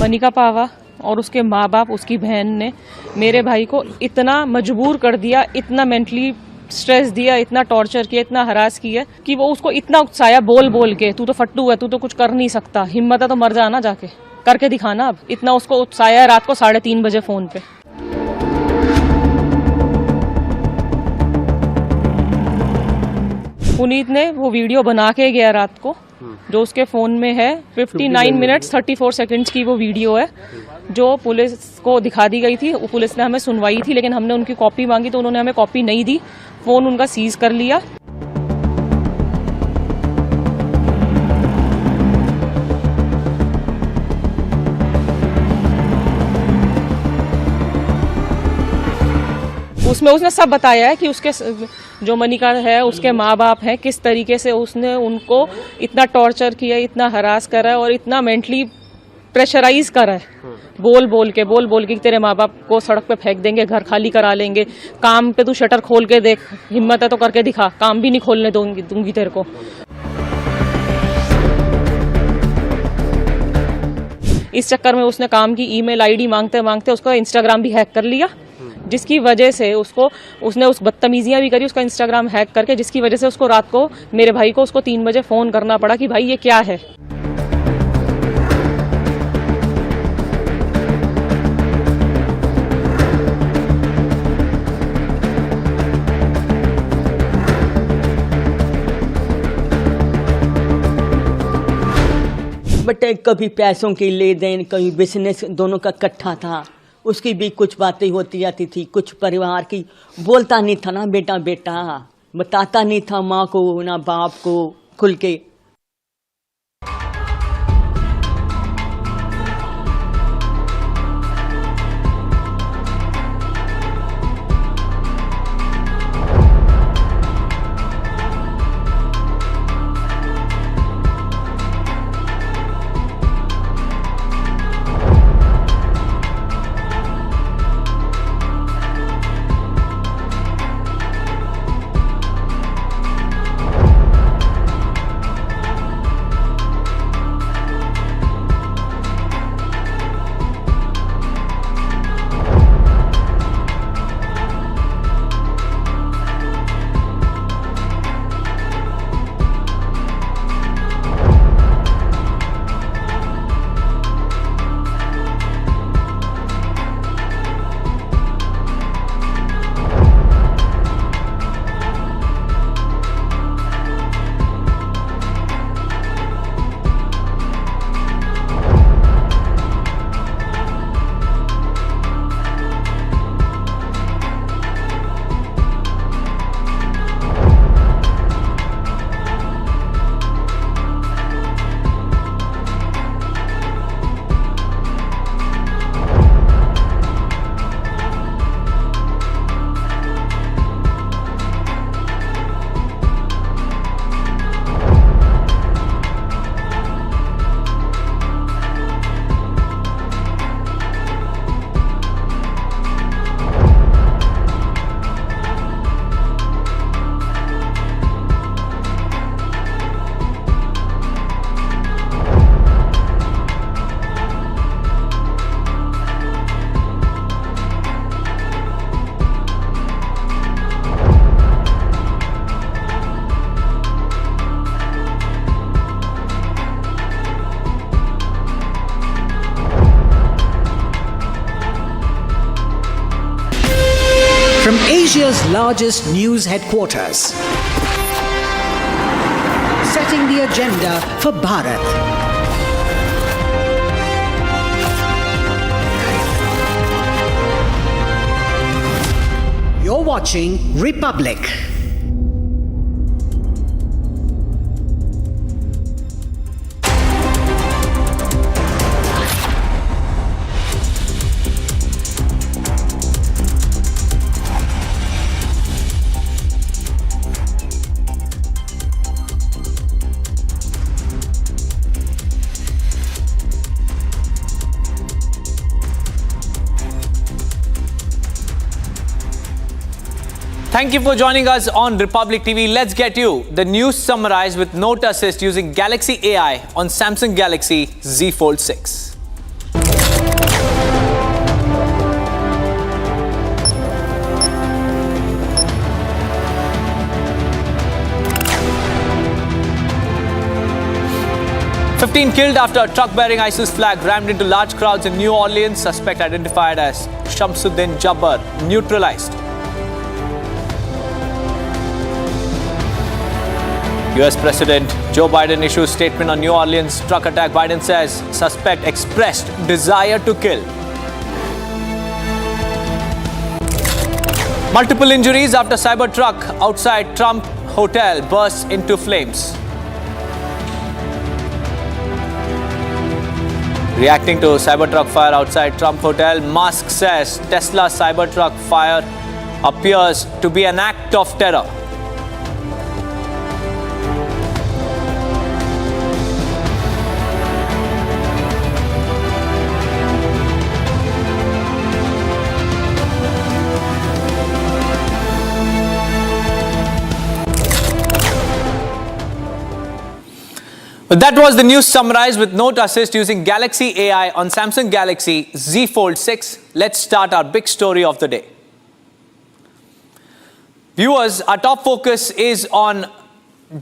मनिका पावा और उसके माँ बाप, उसकी बहन ने मेरे भाई को इतना मजबूर कर दिया, इतना मेंटली स्ट्रेस दिया, इतना टॉर्चर किया, इतना हरास किया कि वो उसको इतना उकसाया बोल बोल के, तू तो फट्टू है, तू तो कुछ कर नहीं सकता, हिम्मत है तो मर जाना, जाके करके दिखाना। अब इतना उसको उकसाया रात को 3:30 बजे फोन पे। पुनीत ने वो वीडियो बना के गया रात को, जो उसके फोन में है। 59 मिनट्स 34 सेकंड्स की वो वीडियो है, जो पुलिस को दिखा दी गई थी। पुलिस ने हमें सुनवाई थी, लेकिन हमने उनकी कॉपी मांगी तो उन्होंने हमें कॉपी नहीं दी, फोन उनका सीज कर लिया। उसमें उसने सब बताया है कि उसके जो मनिका है, उसके माँ बाप हैं, किस तरीके से उसने उनको इतना टॉर्चर किया, इतना हरास करा है और इतना मेंटली प्रेशराइज करा है, बोल बोल के तेरे माँ बाप को सड़क पे फेंक देंगे, घर खाली करा लेंगे, काम पे तू शटर खोल के देख, हिम्मत है तो करके दिखा, काम भी नहीं खोलने दूंगी तेरे को। इस चक्कर में उसने काम की ईमेल आईडी मांगते मांगते उसका इंस्टाग्राम भी हैक कर लिया, जिसकी वजह से उसने उस बदतमीजियां भी करी उसका इंस्टाग्राम हैक करके, जिसकी वजह से उसको रात को मेरे भाई को 3 बजे फोन करना पड़ा कि भाई ये क्या है। बट कभी पैसों की ले देन, कभी बिजनेस, दोनों का इकट्ठा था। उसकी भी कुछ बातें होती जाती थी, कुछ परिवार की बोलता नहीं था ना, बेटा बताता नहीं था माँ को ना बाप को खुल के। From Asia's largest news headquarters, setting the agenda for Bharat. You're watching Republic. Thank you for joining us on Republic TV. Let's get you the news summarized with Note Assist using Galaxy AI on Samsung Galaxy Z Fold 6. "15 killed after a truck bearing ISIS flag rammed into large crowds in New Orleans. Suspect identified as Shamsuddin Jabbar neutralized." US President Joe Biden issues statement on New Orleans truck attack. Biden says suspect expressed desire to kill. Multiple injuries after Cybertruck outside Trump Hotel bursts into flames. Reacting to Cybertruck fire outside Trump Hotel, Musk says Tesla Cybertruck fire appears to be an act of terror. That was the news summarized with Note Assist using Galaxy AI on Samsung Galaxy Z Fold 6. Let's start our big story of the day. Viewers, our top focus is on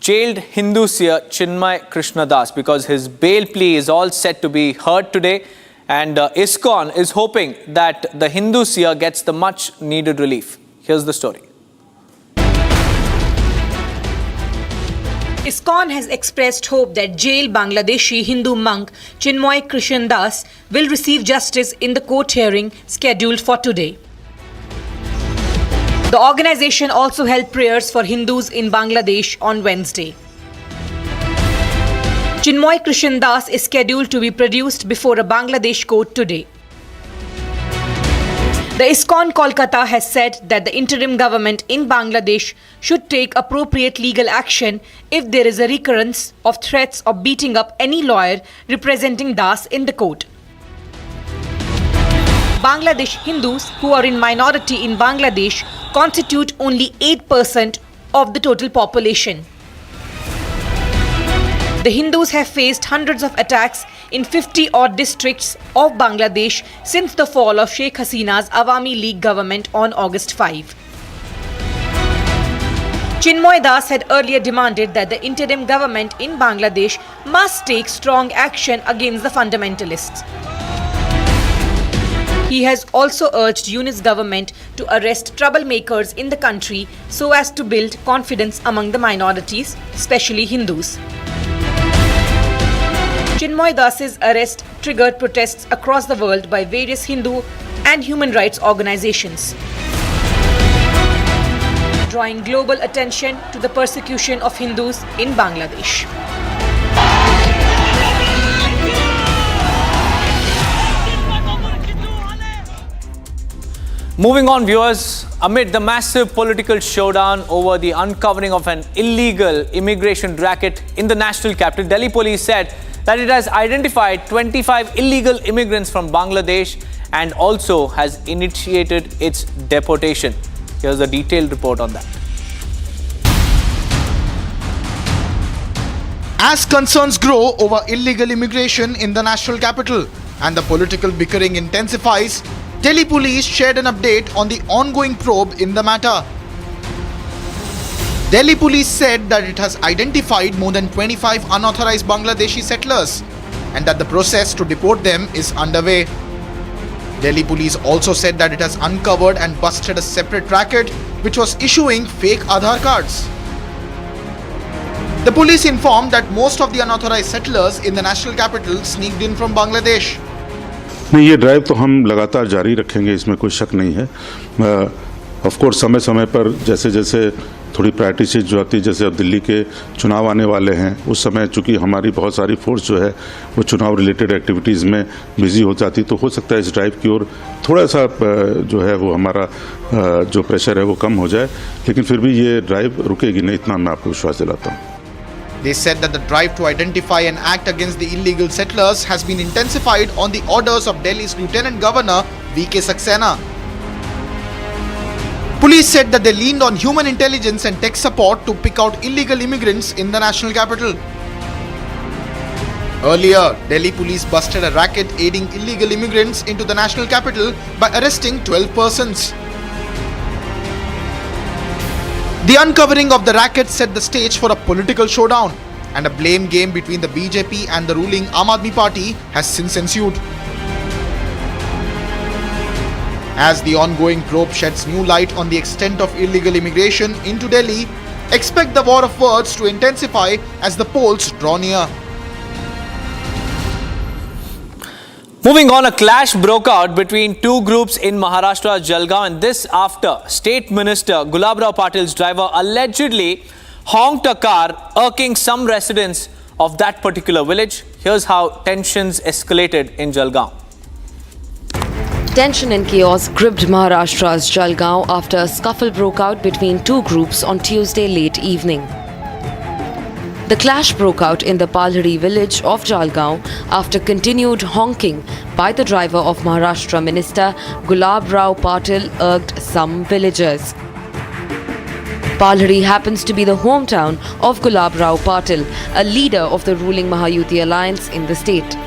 jailed Hindu seer Chinmoy Krishnadas because his bail plea is all set to be heard today, and ISKCON is hoping that the Hindu seer gets the much needed relief. Here's the story. ISKCON has expressed hope that jailed Bangladeshi Hindu monk Chinmoy Krishnadas will receive justice in the court hearing scheduled for today. The organization also held prayers for Hindus in Bangladesh on Wednesday. Chinmoy Krishnadas is scheduled to be produced before a Bangladesh court today. The ISKCON Kolkata has said that the interim government in Bangladesh should take appropriate legal action if there is a recurrence of threats of beating up any lawyer representing Das in the court. Bangladesh Hindus, who are in minority in Bangladesh, constitute only 8% of the total population. The Hindus have faced hundreds of attacks in 50-odd districts of Bangladesh since the fall of Sheikh Hasina's Awami League government on August 5. Chinmoy Das had earlier demanded that the interim government in Bangladesh must take strong action against the fundamentalists. He has also urged UNIS government to arrest troublemakers in the country so as to build confidence among the minorities, especially Hindus. Chinmoy Das's arrest triggered protests across the world by various Hindu and human rights organizations, drawing global attention to the persecution of Hindus in Bangladesh. Moving on, viewers, amid the massive political showdown over the uncovering of an illegal immigration racket in the national capital, Delhi police said that it has identified 25 illegal immigrants from Bangladesh and also has initiated its deportation. Here's a detailed report on that. As concerns grow over illegal immigration in the national capital and the political bickering intensifies, Delhi police shared an update on the ongoing probe in the matter. Delhi police said that it has identified more than 25 unauthorized Bangladeshi settlers and that the process to deport them is underway. Delhi police also said that it has uncovered and busted a separate racket which was issuing fake Aadhaar cards. The police informed that most of the unauthorized settlers in the national capital sneaked in from Bangladesh. नहीं, ये drive तो हम लगातार जारी रखेंगे, इसमें कोई शक नहीं है। ऑफ कोर्स समय समय पर जैसे जैसे थोड़ी प्रैक्टिस जो आती है, जैसे अब दिल्ली के चुनाव आने वाले हैं, उस समय चूंकि हमारी बहुत सारी फोर्स जो है वो चुनाव रिलेटेड एक्टिविटीज़ में बिजी हो जाती, तो हो सकता है इस ड्राइव की ओर थोड़ा सा जो है वो हमारा जो प्रेशर है वो कम हो जाए, लेकिन फिर भी ये ड्राइव रुकेगी नहीं, इतना मैं आपको विश्वास दिलाता हूँ। They said that the drive to identify and act against the illegal settlers has been intensified on the orders of Delhi's Lieutenant Governor V.K. Saxena. Police said that they leaned on human intelligence and tech support to pick out illegal immigrants in the national capital. Earlier, Delhi police busted a racket aiding illegal immigrants into the national capital by arresting 12 persons. The uncovering of the racket set the stage for a political showdown, and a blame game between the BJP and the ruling Aam Aadmi Party has since ensued. As the ongoing probe sheds new light on the extent of illegal immigration into Delhi, expect the war of words to intensify as the polls draw near. Moving on, a clash broke out between two groups in Maharashtra's Jalgaon, and this after State Minister Gulabrao Patil's driver allegedly honked a car, irking some residents of that particular village. Here's how tensions escalated in Jalgaon. Tension and chaos gripped Maharashtra's Jalgaon after a scuffle broke out between two groups on Tuesday late evening. The clash broke out in the Palhari village of Jalgaon after continued honking by the driver of Maharashtra Minister Gulabrao Patil irked some villagers. Palhari happens to be the hometown of Gulabrao Patil, a leader of the ruling Mahayuti alliance in the state.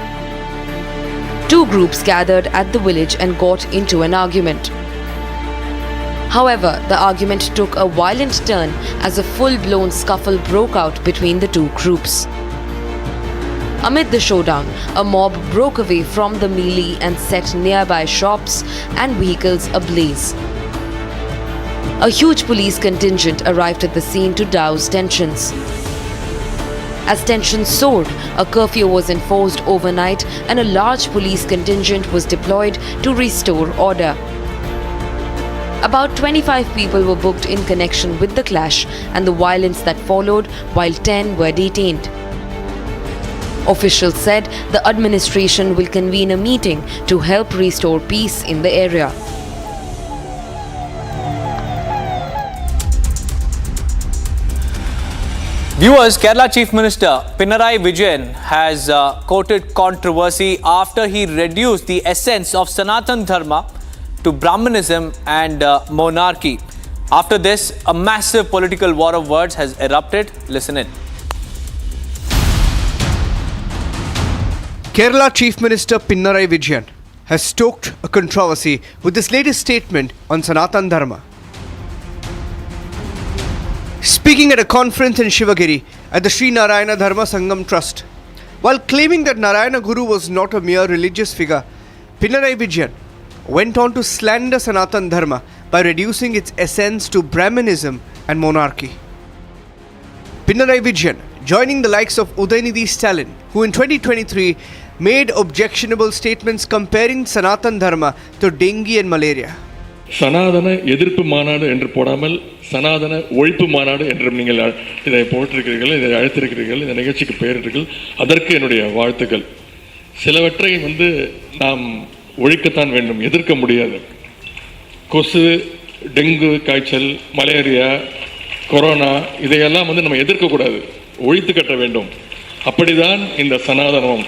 Two groups gathered at the village and got into an argument. However, the argument took a violent turn as a full-blown scuffle broke out between the two groups. Amid the showdown, a mob broke away from the melee and set nearby shops and vehicles ablaze. A huge police contingent arrived at the scene to douse tensions. As tensions soared, a curfew was enforced overnight and a large police contingent was deployed to restore order. About 25 people were booked in connection with the clash and the violence that followed, while 10 were detained. Officials said the administration will convene a meeting to help restore peace in the area. Viewers, Kerala Chief Minister Pinarayi Vijayan has courted controversy after he reduced the essence of Sanatan Dharma to Brahmanism and monarchy. After this, a massive political war of words has erupted. Listen in. Kerala Chief Minister Pinarayi Vijayan has stoked a controversy with this latest statement on Sanatan Dharma. Speaking at a conference in Shivagiri at the Sri Narayana Dharma Sangam Trust, while claiming that Narayana Guru was not a mere religious figure, Pinarayi Vijayan went on to slander Sanatan Dharma by reducing its essence to Brahmanism and monarchy. Pinarayi Vijayan joining the likes of Udayanidhi Stalin, who in 2023 made objectionable statements comparing Sanatan Dharma to dengue and malaria. சனாதன எதிர்ப்பு மாநாடு என்று போடாமல் சனாதன ஒழிப்பு மாநாடு என்றும் நீங்கள் இதை போட்டிருக்கிறீர்கள், இதை அழைத்திருக்கிறீர்கள், இந்த நிகழ்ச்சிக்கு பெயரிட்டீர்கள். அதற்கு என்னுடைய வாழ்த்துக்கள். சிலவற்றை நாம் ஒழிக்கத்தான் வேண்டும், எதிர்க்க முடியாது. கொசு, டெங்கு காய்ச்சல், மலேரியா, கொரோனா இதையெல்லாம் நம்ம எதிர்க்கக்கூடாது, ஒழித்து கட்ட வேண்டும். அப்படிதான் இந்த சனாதனம்.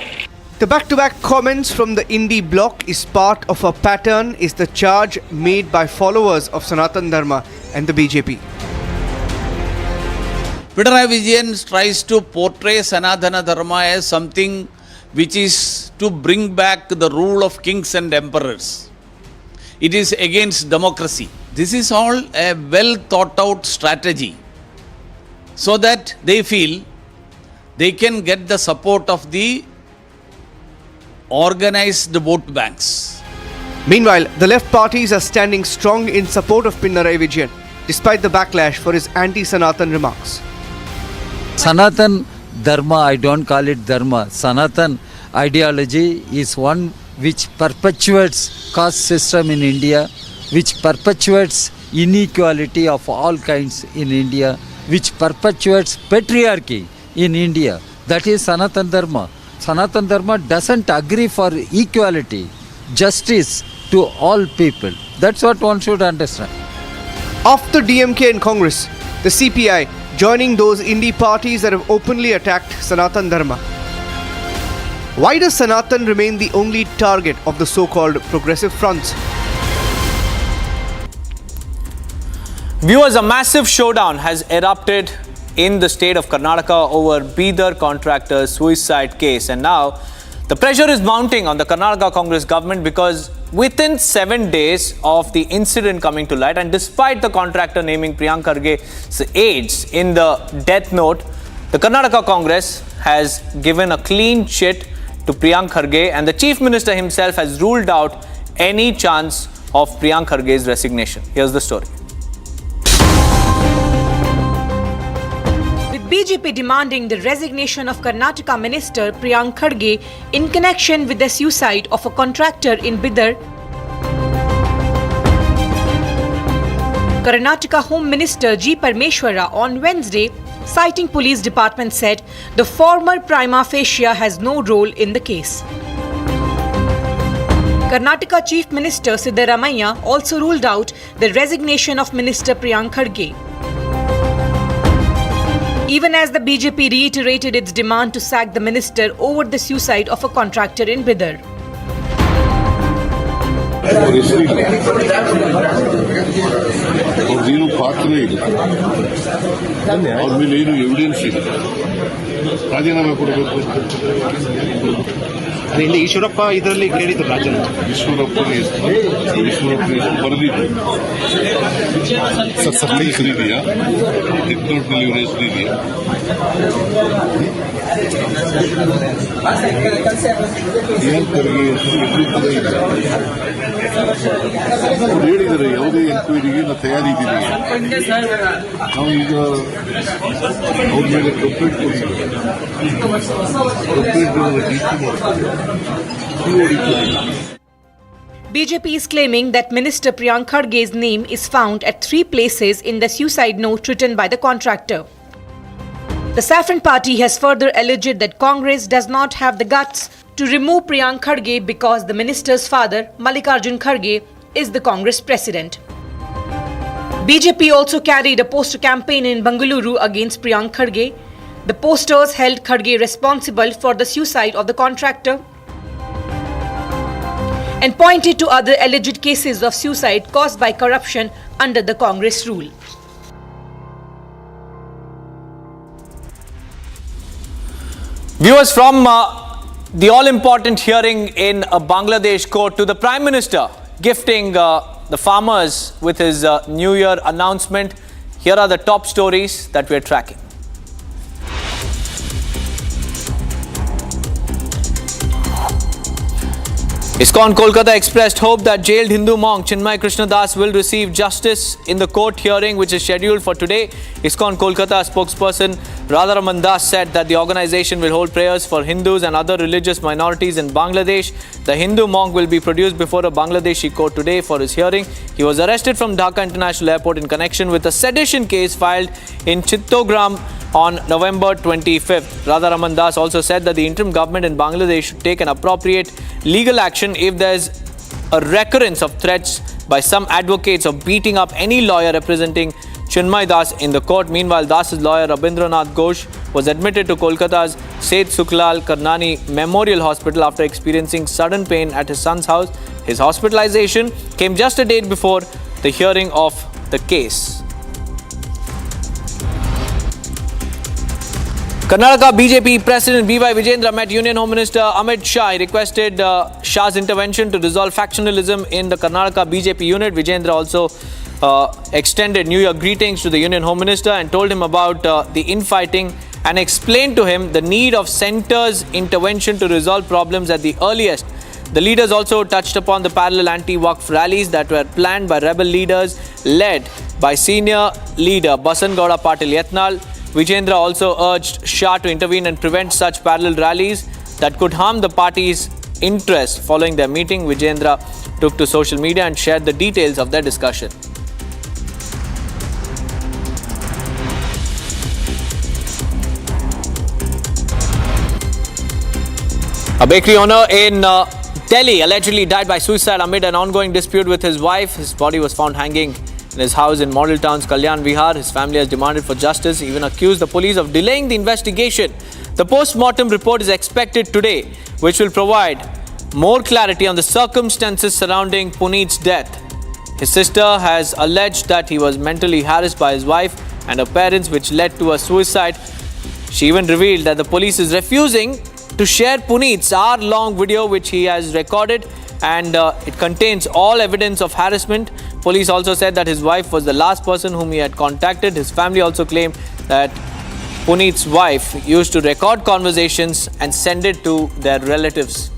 The back-to-back comments from the indie bloc is part of a pattern, is the charge made by followers of Sanatan Dharma and the BJP. Pinarayi Vijayan tries to portray Sanatana Dharma as something which is to bring back the rule of kings and emperors. It is against democracy. This is all a well thought out strategy so that they feel they can get the support of the organized vote banks. Meanwhile, the left parties are standing strong in support of Pinarayi Vijayan, despite the backlash for his anti-Sanatan remarks. Sanatan Dharma, I don't call it Dharma. Sanatan ideology is one which perpetuates caste system in India, which perpetuates inequality of all kinds in India, which perpetuates patriarchy in India. That is Sanatan Dharma. Sanatan Dharma doesn't agree for equality, justice to all people. That's what one should understand. After DMK and Congress, the CPI joining those indie parties that have openly attacked Sanatan Dharma. Why does Sanatan remain the only target of the so-called progressive fronts? Viewers, a massive showdown has erupted in the state of Karnataka over Bidar contractor's suicide case. And now the pressure is mounting on the Karnataka Congress government because within 7 days of the incident coming to light, and despite the contractor naming Priyank Kharge's aides in the death note, the Karnataka Congress has given a clean chit to Priyank Kharge, and the Chief Minister himself has ruled out any chance of Priyank Kharge's resignation. Here's the story. With BJP demanding the resignation of Karnataka Minister Priyank Kharge in connection with the suicide of a contractor in Bidar, Karnataka Home Minister G. Parmeshwara on Wednesday, citing police department, said the former prima facie has no role in the case. Karnataka Chief Minister Siddaramaiah also ruled out the resignation of Minister Priyank Kharge. Even as the BJP reiterated its demand to sack the minister over the suicide of a contractor in Bidar. ಅವ್ರದ್ದೇನು ಪಾತ್ರ ಇಲ್ಲ, ಅವ್ರ ಮೇಲೆ ಏನು evidence ಇಲ್ಲ, ರಾಜೀನಾಮೆ ಕೊಡಬೇಕು. ಇಲ್ಲಿ ಈಶ್ವರಪ್ಪ ಇದರಲ್ಲಿ ಕೇಳಿದ್ರು ರಾಜೀನಾಮೆ. ಈಶ್ವರಪ್ಪನ ಬರೆದಿದ್ದು ಹೆಸರು ಇದೆಯಾ, ಹೆಗ್ನೋಟ್ನಲ್ಲಿ ಇವರ ಹೆಸರು ಇದೆಯಾ? ಪ್ರಿಯಾಂಕ್ ಖರ್ಗೆ ಹೆಸರು ಕೂಡ ಇಲ್ಲ. ಅವ್ರು ಹೇಳಿದ್ದಾರೆ ಯಾವುದೇ ಎನ್ಕ್ವೈರಿಗೆ ನಾವು ತಯಾರಿದ್ದೀವಿ. ನಾವು ಈಗ ಅವ್ರ ಮೇಲೆ ಕಂಪ್ಲೇಂಟ್ ಕೊಟ್ಟಿದ್ದೇವೆ. BJP is claiming that Minister Priyank Kharge's name is found at 3 places in the suicide note written by the contractor. The Saffron Party has further alleged that Congress does not have the guts to remove Priyank Kharge because the minister's father, Mallikarjun Kharge, is the Congress president. BJP also carried a poster campaign in Bengaluru against Priyank Kharge. The posters held Kharge responsible for the suicide of the contractor and pointed to other alleged cases of suicide caused by corruption under the Congress rule. Viewers, from the all-important hearing in a Bangladesh court to the Prime Minister gifting the farmers with his New Year announcement, here are the top stories that we are tracking. ISKCON Kolkata expressed hope that jailed Hindu monk Chinmoy Das will receive justice in the court hearing which is scheduled for today. ISKCON Kolkata spokesperson Radharaman Das said that the organization will hold prayers for Hindus and other religious minorities in Bangladesh. The Hindu monk will be produced before a Bangladeshi court today for his hearing. He was arrested from Dhaka International Airport in connection with a sedition case filed in Chittogram on November 25th. Radharaman Das also said that the interim government in Bangladesh should take an appropriate legal action if there is a recurrence of threats by some advocates of beating up any lawyer representing Chinmoy Das in the court. Meanwhile, Das's lawyer Rabindranath Ghosh was admitted to Kolkata's Seth Suklal Karnani Memorial Hospital after experiencing sudden pain at his son's house. His hospitalization came just a day before the hearing of the case. Karnataka BJP President B.Y. Vijendra met Union Home Minister Amit Shah. He requested Shah's intervention to resolve factionalism in the Karnataka BJP unit. Vijendra also extended New Year greetings to the Union Home Minister and told him about the infighting and explained to him the need of centre's intervention to resolve problems at the earliest. The leaders also touched upon the parallel anti-Waqf rallies that were planned by rebel leaders led by senior leader Basangowda Patil Yatnal. Vijendra also urged Shah to intervene and prevent such parallel rallies that could harm the party's interests. Following their meeting, Vijendra took to social media and shared the details of their discussion. A bakery owner in Delhi allegedly died by suicide amid an ongoing dispute with his wife. His body was found hanging in his house in Model Town's Kalyan Vihar. His family has demanded for justice, even accused the police of delaying the investigation. The post-mortem report is expected today, which will provide more clarity on the circumstances surrounding Puneet's death. His sister has alleged that he was mentally harassed by his wife and her parents, which led to a suicide. She even revealed that the police is refusing to share Puneet's hour-long video which he has recorded, and it contains all evidence of harassment. Police also said that his wife was the last person whom he had contacted. His family also claimed that Puneet's wife used to record conversations and send it to their relatives.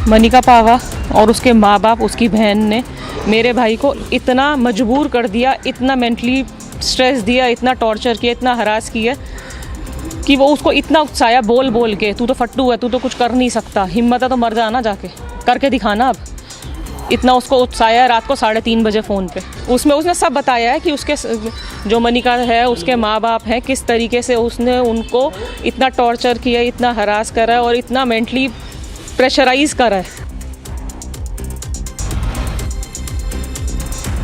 Manika पावा और उसके माँ बाप, उसकी बहन ने मेरे भाई को इतना मजबूर कर दिया, इतना मेंटली स्ट्रेस दिया, इतना टॉर्चर किया, इतना हरास किया कि वो उसको इतना उकसाया बोल बोल के, तू तो फट्टू है, तू तो कुछ कर नहीं सकता, हिम्मत है तो मर जाना, जाके करके दिखाना। अब इतना उसको उकसाया रात को 3:30 बजे फ़ोन पे। उसमें उसने सब बताया है कि उसके जो मनिका है, उसके माँ बाप हैं, किस तरीके से उसने उनको इतना टॉर्चर किया, इतना हरास करा है और इतना मेंटली प्रेशराइज करा है।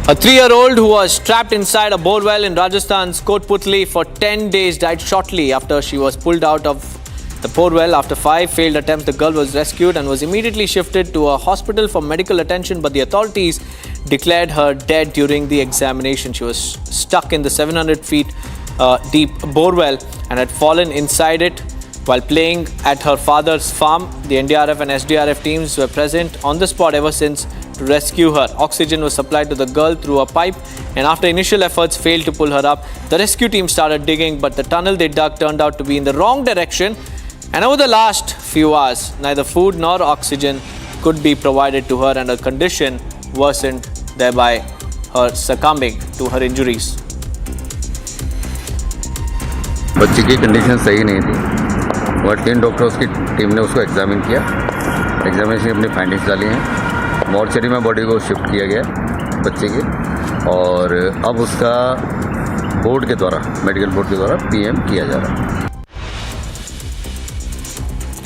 A 3-year-old who was trapped inside a borewell in Rajasthan's Kotputli for 10 days died shortly after she was pulled out of the borewell. After 5 failed attempts, the girl was rescued and was immediately shifted to a hospital for medical attention, but the authorities declared her dead during the examination. She was stuck in the 700 feet deep borewell and had fallen inside it while playing at her father's farm. The NDRF and SDRF teams were present on the spot ever since to rescue her. Oxygen was supplied to the girl through a pipe, and after initial efforts failed to pull her up, the rescue team started digging, but the tunnel they dug turned out to be in the wrong direction, and over the last few hours, neither food nor oxygen could be provided to her, and her condition worsened, thereby her succumbing to her injuries. बच्ची की condition सही नहीं थी और 3 doctors की team ने उसको examine किया, एग्जामिनेशन अपनी फाइंडिंग्स डाली हैं। मॉर्चरी में बॉडी को शिफ्ट किया गया बच्चे की, और अब उसका बोर्ड के द्वारा, मेडिकल बोर्ड के द्वारा पीएम किया जा रहा है।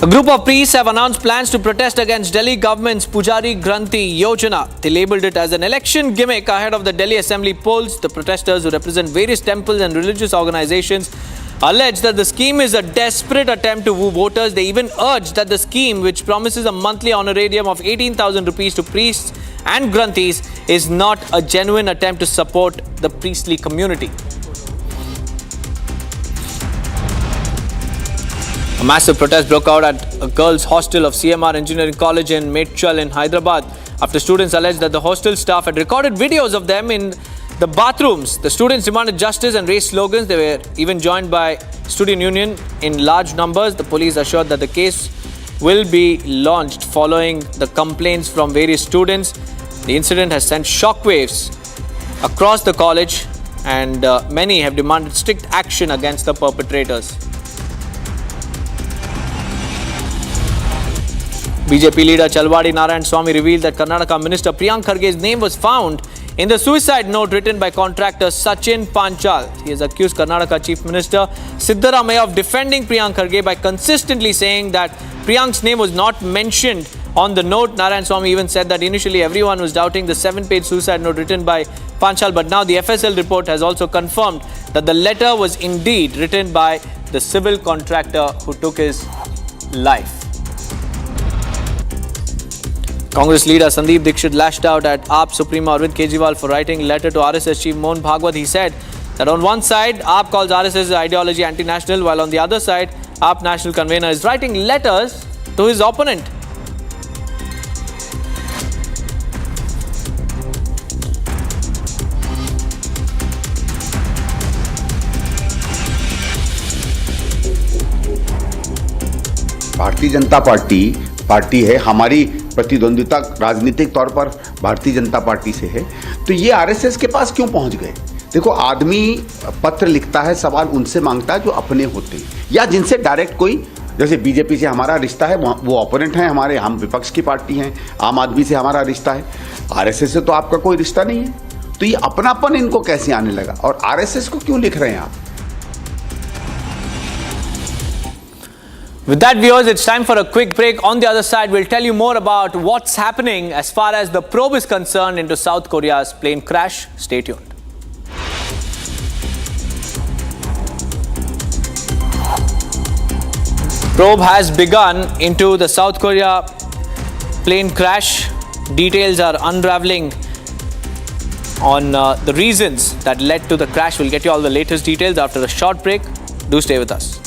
A group of priests have announced plans to protest against Delhi government's Pujari Granthi Yojana. They labelled it as an election gimmick ahead of the Delhi Assembly polls. The protesters, who represent various temples and religious organizations, allege that the scheme is a desperate attempt to woo voters. They even urge that the scheme, which promises a monthly honorarium of 18,000 rupees to priests and Granthis, is not a genuine attempt to support the priestly community. A massive protest broke out at a girls' hostel of CMR Engineering College in Medchal in Hyderabad after students alleged that the hostel staff had recorded videos of them in the bathrooms. The students demanded justice and raised slogans. They were even joined by student union in large numbers. The police assured that the case will be launched following the complaints from various students. The incident has sent shockwaves across the college, and many have demanded strict action against the perpetrators. BJP leader Chalwadi Narayan Swami revealed that Karnataka Minister Priyank Kharge's name was found in the suicide note written by contractor Sachin Panchal. He has accused Karnataka Chief Minister Siddaramaiah of defending Priyank Kharge by consistently saying that Priyank's name was not mentioned on the note. Narayan Swami even said that initially everyone was doubting the 7-page suicide note written by Panchal, but now the FSL report has also confirmed that the letter was indeed written by the civil contractor who took his life. Congress leader Sandeep Dixit lashed out at AAP Supremo Arvind Kejriwal for writing a letter to RSS chief Mohan Bhagwat. He said that on one side, AAP calls RSS ideology anti-national, while on the other side, AAP national convener is writing letters to his opponent. Bharatiya Janata party है, हमारी प्रतिद्वंदिता राजनीतिक तौर पर Bharatiya Janata party से है, तो ये RSS के पास क्यों पहुंच गए? देखो, आदमी पत्र लिखता है, सवाल उनसे मांगता है जो अपने होते हैं या जिनसे डायरेक्ट कोई, जैसे बीजेपी से हमारा रिश्ता है, वो ओपोनेंट हैं हमारे, हम विपक्ष की पार्टी हैं। आम आदमी से हमारा रिश्ता है, आरएसएस से तो आपका कोई रिश्ता नहीं है। तो ये अपनापन इनको कैसे आने लगा और आरएसएस को क्यों लिख रहे हैं आप? With that, viewers, it's time for a quick break. On the other side, we'll tell you more about what's happening as far as the probe is concerned into South Korea's plane crash. Stay tuned. Probe has begun into the South Korea plane crash. Details are unraveling on the reasons that led to the crash. We'll get you all the latest details after a short break. Do stay with us.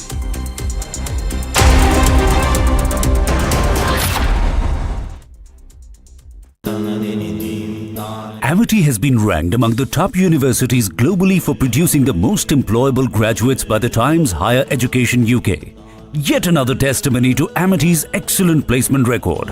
Amity has been ranked among the top universities globally for producing the most employable graduates by the Times Higher Education UK. Yet another testimony to Amity's excellent placement record.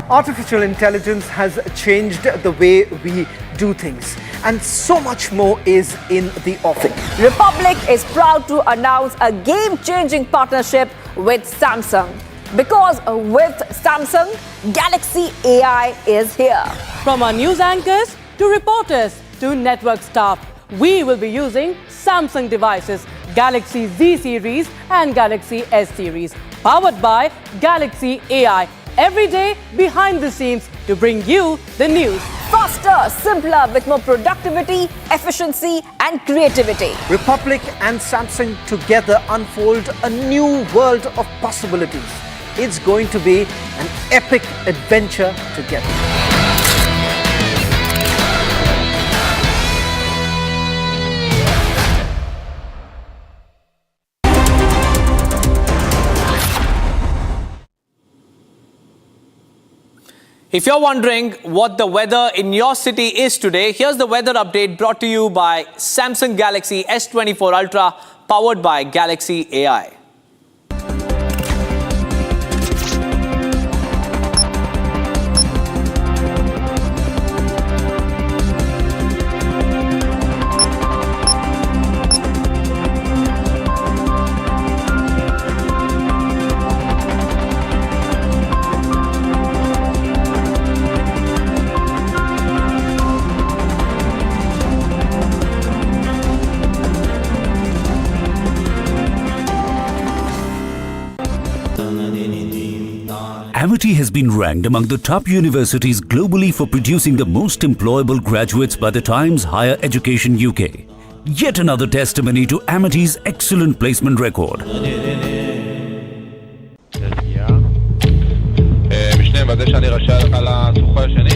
Artificial intelligence has changed the way we do things, and so much more is in the offing. Republic is proud to announce a game-changing partnership with Samsung. Because with Samsung, Galaxy AI is here. From our news anchors to reporters to network staff, we will be using Samsung devices, Galaxy Z series and Galaxy S series, powered by Galaxy AI. Every day behind the scenes to bring you the news. Faster, simpler, with more productivity, efficiency and creativity. Republic and Samsung together unfold a new world of possibilities. It's going to be an epic adventure together. If you're wondering what the weather in your city is today, here's the weather update brought to you by Samsung Galaxy S24 Ultra, powered by Galaxy AI. Amity has been ranked among the top universities globally for producing the most employable graduates by the Times Higher Education UK. Yet another testimony to Amity's excellent placement record. משנה, בזה שאני רשאי לך לשוחה השני?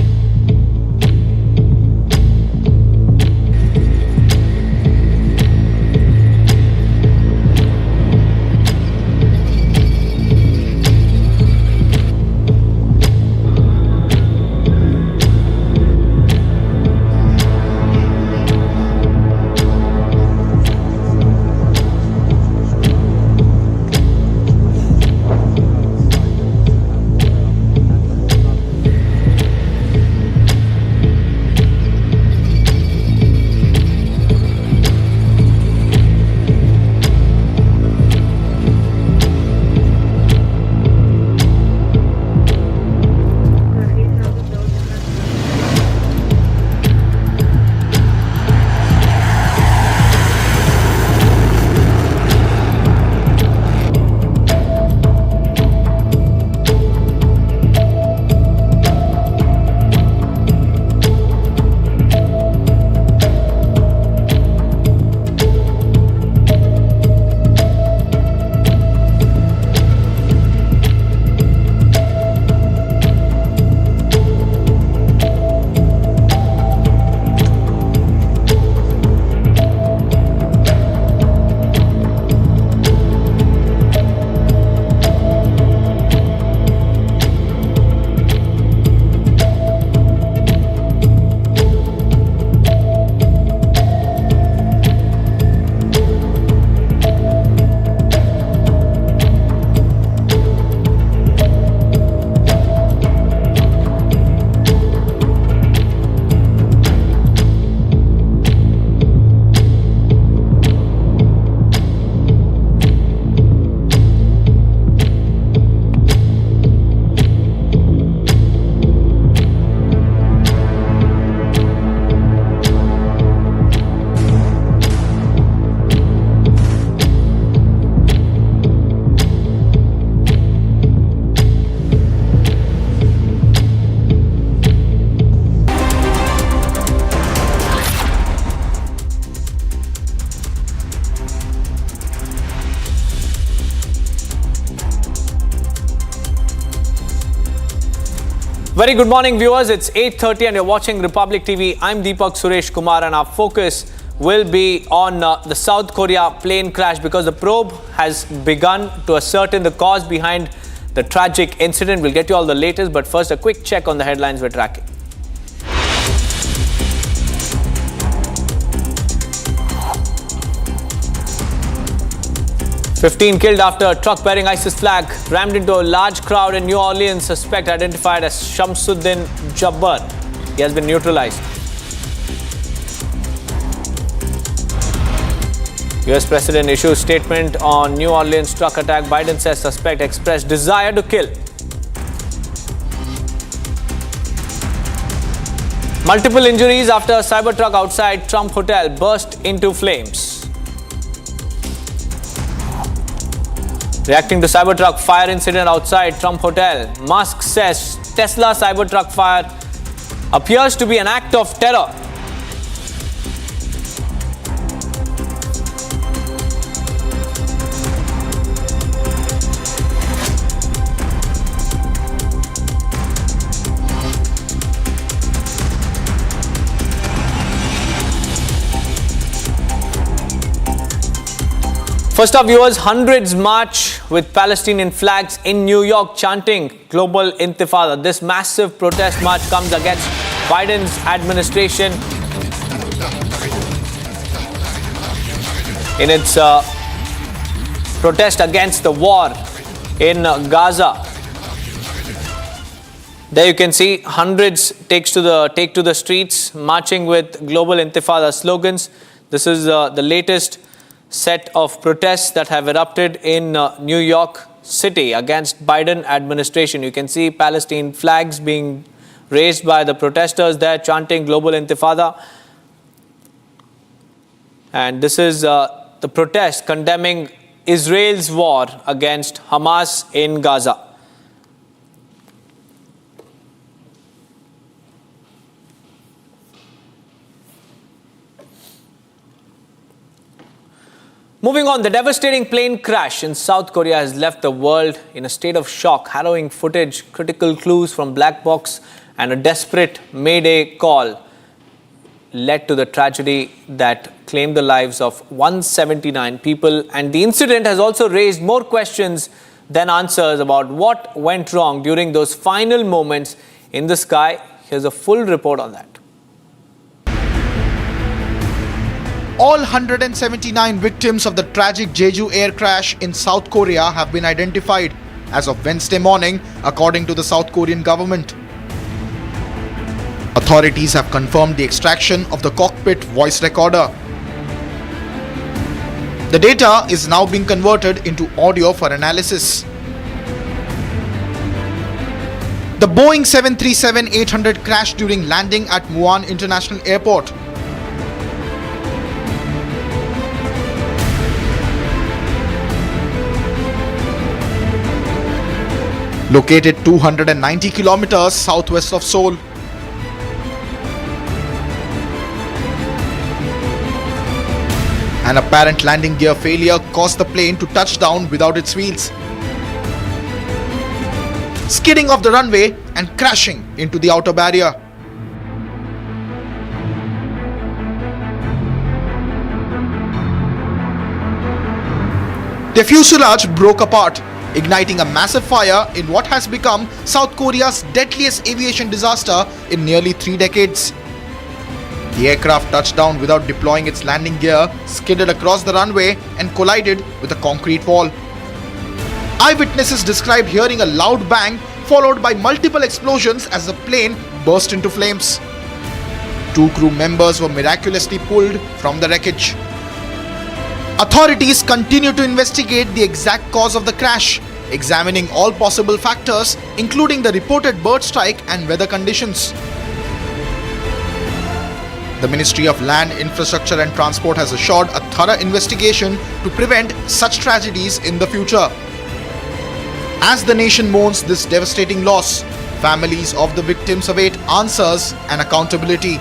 Very good morning, viewers. It's 8:30 and you're watching Republic TV. I'm Deepak Suresh Kumar and our focus will be on the South Korea plane crash because the probe has begun to ascertain the cause behind the tragic incident. We'll get you all the latest, but first a quick check on the headlines we're tracking. "15 killed after a truck bearing ISIS flag rammed into a large crowd in New Orleans. Suspect identified as Shamsuddin Jabbar. He has been neutralized." US President issues statement on New Orleans truck attack. Biden says suspect expressed desire to kill. Multiple injuries after a cyber truck outside Trump Hotel burst into flames. Reacting to Cybertruck fire incident outside Trump Hotel, Musk says Tesla Cybertruck fire appears to be an act of terror. First up, viewers, hundreds march with Palestinian flags in New York chanting Global Intifada. This massive protest march comes against Biden's administration in its protest against the war in Gaza. There you can see hundreds take to the streets marching with Global Intifada slogans. This is the latest set of protests that have erupted in New York City against Biden administration. You can see Palestine flags being raised by the protesters there chanting Global Intifada. And this is the protest condemning Israel's war against Hamas in Gaza. Moving on, the devastating plane crash in South Korea has left the world in a state of shock. Harrowing footage, critical clues from black box and a desperate mayday call led to the tragedy that claimed the lives of 179 people. And the incident has also raised more questions than answers about what went wrong during those final moments in the sky. Here's a full report on that. All 179 victims of the tragic Jeju air crash in South Korea have been identified as of Wednesday morning, according to the South Korean government. Authorities have confirmed the extraction of the cockpit voice recorder. The data is now being converted into audio for analysis. The Boeing 737-800 crashed during landing at Muan International Airport. Located 290 kilometers southwest of Seoul. An apparent landing gear failure caused the plane to touch down without its wheels, skidding off the runway and crashing into the outer barrier. The fuselage broke apart, igniting a massive fire in what has become South Korea's deadliest aviation disaster in nearly 3 decades. The aircraft touched down without deploying its landing gear, skidded across the runway and collided with a concrete wall. Eyewitnesses described hearing a loud bang followed by multiple explosions as the plane burst into flames. 2 crew members were miraculously pulled from the wreckage. Authorities continue to investigate the exact cause of the crash, examining all possible factors, including the reported bird strike and weather conditions. The Ministry of Land, Infrastructure and Transport has assured a thorough investigation to prevent such tragedies in the future. As the nation mourns this devastating loss, families of the victims await answers and accountability.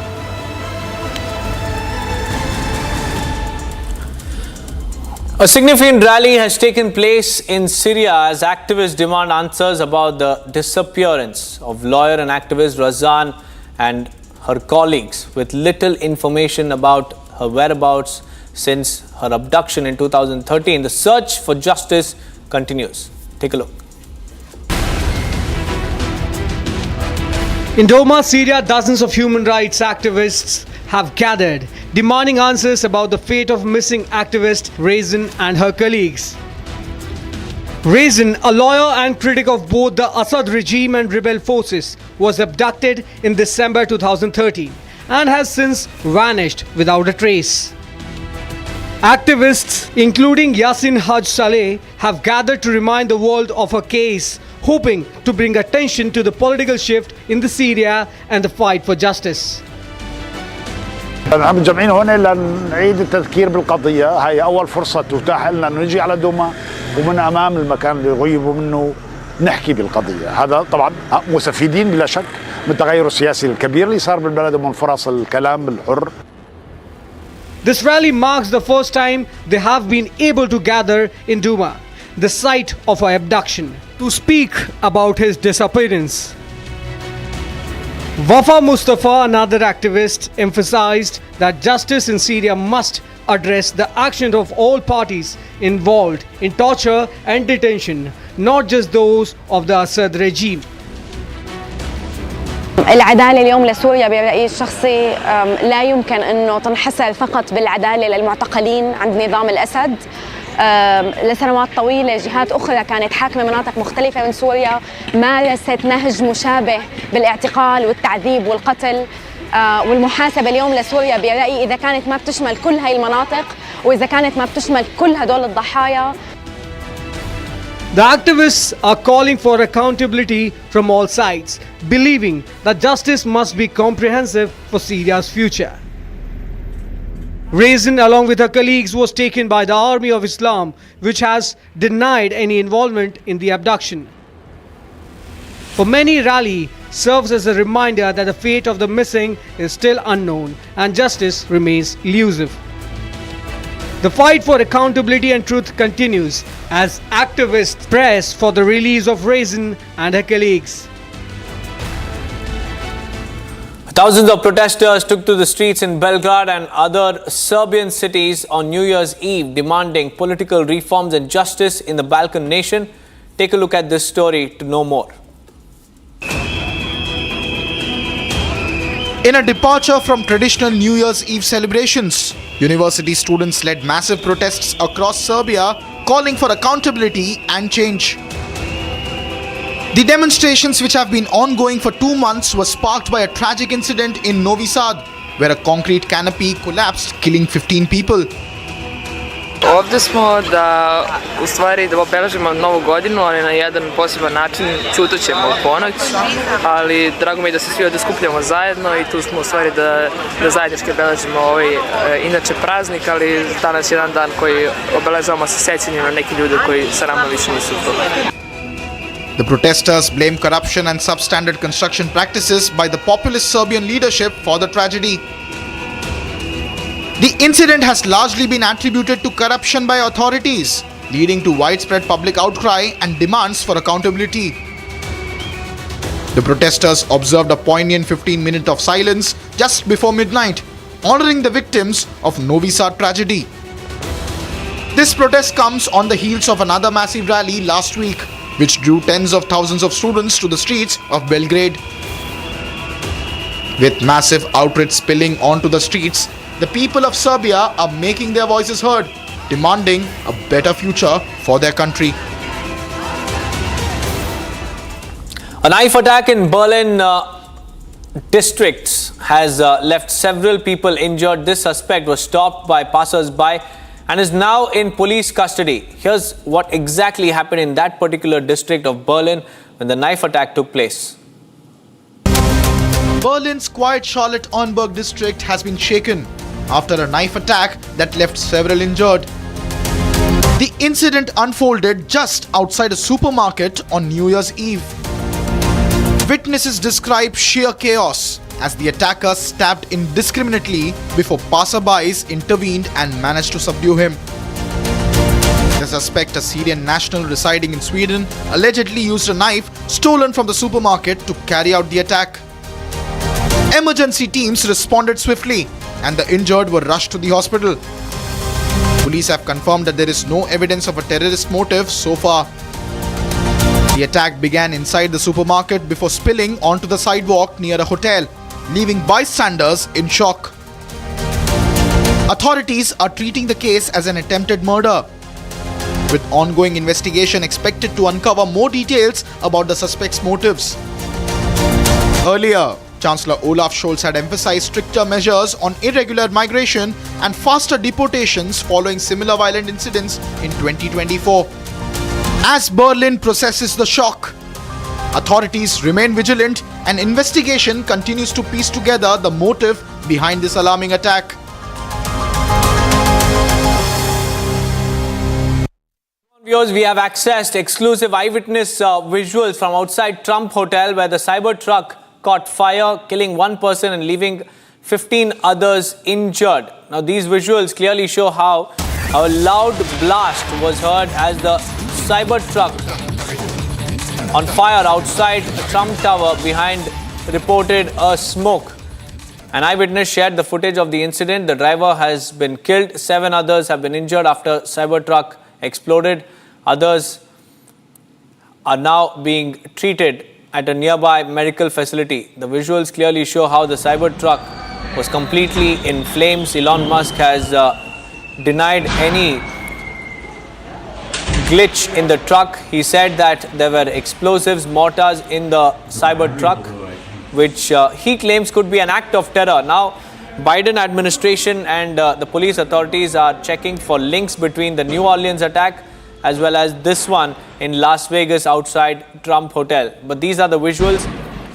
A significant rally has taken place in Syria as activists demand answers about the disappearance of lawyer and activist Razan and her colleagues, with little information about her whereabouts since her abduction in 2013. The search for justice continues. Take a look. In Douma, Syria, dozens of human rights activists have gathered, demanding answers about the fate of missing activist Razan and her colleagues. Razan, a lawyer and critic of both the Assad regime and rebel forces, was abducted in December 2013 and has since vanished without a trace. Activists, including Yasin Haj Saleh, have gathered to remind the world of her case, hoping to bring attention to the political shift in the Syria and the fight for justice. نحن متجمعين هون لنعيد التذكير بالقضية. هاي أول فرصة تتاح لنا أن نجي على دوما ومن أمام المكان اللي غيبوا منه نحكي بالقضية. هذا طبعا مستفيدين بلا شك من التغير السياسي الكبير اللي صار بالبلد ومن فرص الكلام الحر. This rally marks the first time they have been able to gather in Douma, the site of her abduction, to speak about his disappearance. Wafa Mustafa, another activist, emphasized that justice in Syria must address the actions of all parties involved in torture and detention, not just those of the Assad regime. العدالة اليوم لسوريا برأيي الشخصي لا يمكن أنه تنحصر فقط بالعدالة للمعتقلين عند نظام الأسد. لسنوات طويلة جهات أخرى كانت حاكمة مناطق مختلفة من سوريا مارست نهج مشابه بالاعتقال والتعذيب والقتل والمحاسبة اليوم لسوريا برأيي إذا كانت ما بتشمل كل هاي المناطق وإذا كانت ما بتشمل كل هدول الضحايا. The activists are calling for accountability from all sides, believing that justice must be comprehensive for Syria's future. Razan, along with her colleagues, was taken by the Army of Islam, which has denied any involvement in the abduction. For many, rally serves as a reminder that the fate of the missing is still unknown and justice remains elusive. The fight for accountability and truth continues as activists press for the release of Razan and her colleagues. Thousands of protesters took to the streets in Belgrade and other Serbian cities on New Year's Eve, demanding political reforms and justice in the Balkan nation. Take a look at this story to know more. In a departure from traditional New Year's Eve celebrations, university students led massive protests across Serbia, calling for accountability and change. The demonstrations, which have been ongoing for 2 months, were sparked by a tragic incident in Novi Sad, where a concrete canopy collapsed, killing 15 people. Ovdje smo da u stvari da obeležimo novu godinu, ali na jedan poseban način. Čutat ćemo u ponoć, ali drago mi je da se svi ovdje skupljamo zajedno i tu smo u stvari da zajednički obeležimo ovaj inače praznik, ali danas je jedan dan koji obeležavamo sa sećanjem na neki ljudi koji sa nama više nisu tu. The protesters blame corruption and substandard construction practices by the populist Serbian leadership for the tragedy. The incident has largely been attributed to corruption by authorities, leading to widespread public outcry and demands for accountability. The protesters observed a poignant 15-minute of silence just before midnight, honoring the victims of Novi Sad tragedy. This protest comes on the heels of another massive rally last week, which drew tens of thousands of students to the streets of Belgrade. With massive outrage spilling onto the streets, the people of Serbia are making their voices heard, demanding a better future for their country. A knife attack in Berlin districts has left several people injured. This suspect was stopped by passers-by and is now in police custody. Here's what exactly happened in that particular district of Berlin when the knife attack took place. Berlin's quiet Charlotte-Ornberg district has been shaken after a knife attack that left several injured. The incident unfolded just outside a supermarket on New Year's Eve. Witnesses describe sheer chaos as the attacker stabbed indiscriminately before passerbys intervened and managed to subdue him. suspect, a Syrian national residing in Sweden, allegedly used a knife stolen from the supermarket to carry out the attack. Emergency teams responded swiftly and the injured were rushed to the hospital. Police have confirmed that there is no evidence of a terrorist motive so far. The attack began inside the supermarket before spilling onto the sidewalk near a hotel, leaving bystanders in shock. Authorities are treating the case as an attempted murder, with ongoing investigation expected to uncover more details about the suspect's motives. Earlier, Chancellor Olaf Scholz had emphasized stricter measures on irregular migration and faster deportations following similar violent incidents in 2024. As Berlin processes the shock, authorities remain vigilant and investigation continues to piece together the motive behind this alarming attack. Viewers, we have accessed exclusive eyewitness visuals from outside Trump Hotel where the cyber truck caught fire, killing one person and leaving 15 others injured. Now, these visuals clearly show how a loud blast was heard as the cyber truck on fire outside Trump Tower behind reported a smoke. An eyewitness shared the footage of the incident. The driver has been killed. 7 others have been injured after cyber truck exploded. Others are now being treated at a nearby medical facility. The visuals clearly show how the cyber truck was completely in flames. Elon Musk has denied any glitch in the truck. He said that there were explosives, mortars in the cyber truck, which he claims could be an act of terror. Now, Biden administration and the police authorities are checking for links between the New Orleans attack as well as this one in Las Vegas outside Trump Hotel. But these are the visuals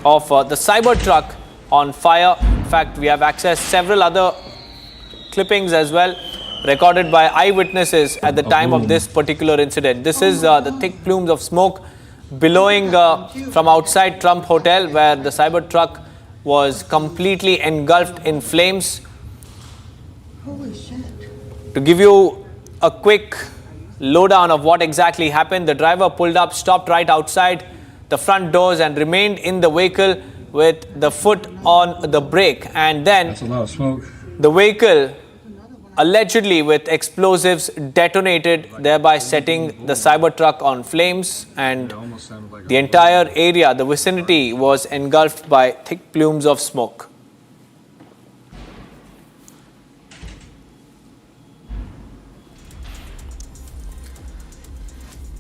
of the cyber truck on fire. In fact, we have accessed several other clippings as well, recorded by eyewitnesses at the time of this particular incident. This is the thick plumes of smoke billowing from outside Trump Hotel where the cyber truck was completely engulfed in flames. To give you a quick lowdown of what exactly happened, the driver pulled up, stopped right outside the front doors and remained in the vehicle with the foot on the brake. And then the vehicle, allegedly with explosives, detonated, thereby setting the cyber truck on flames, and the entire area, the vicinity, was engulfed by thick plumes of smoke.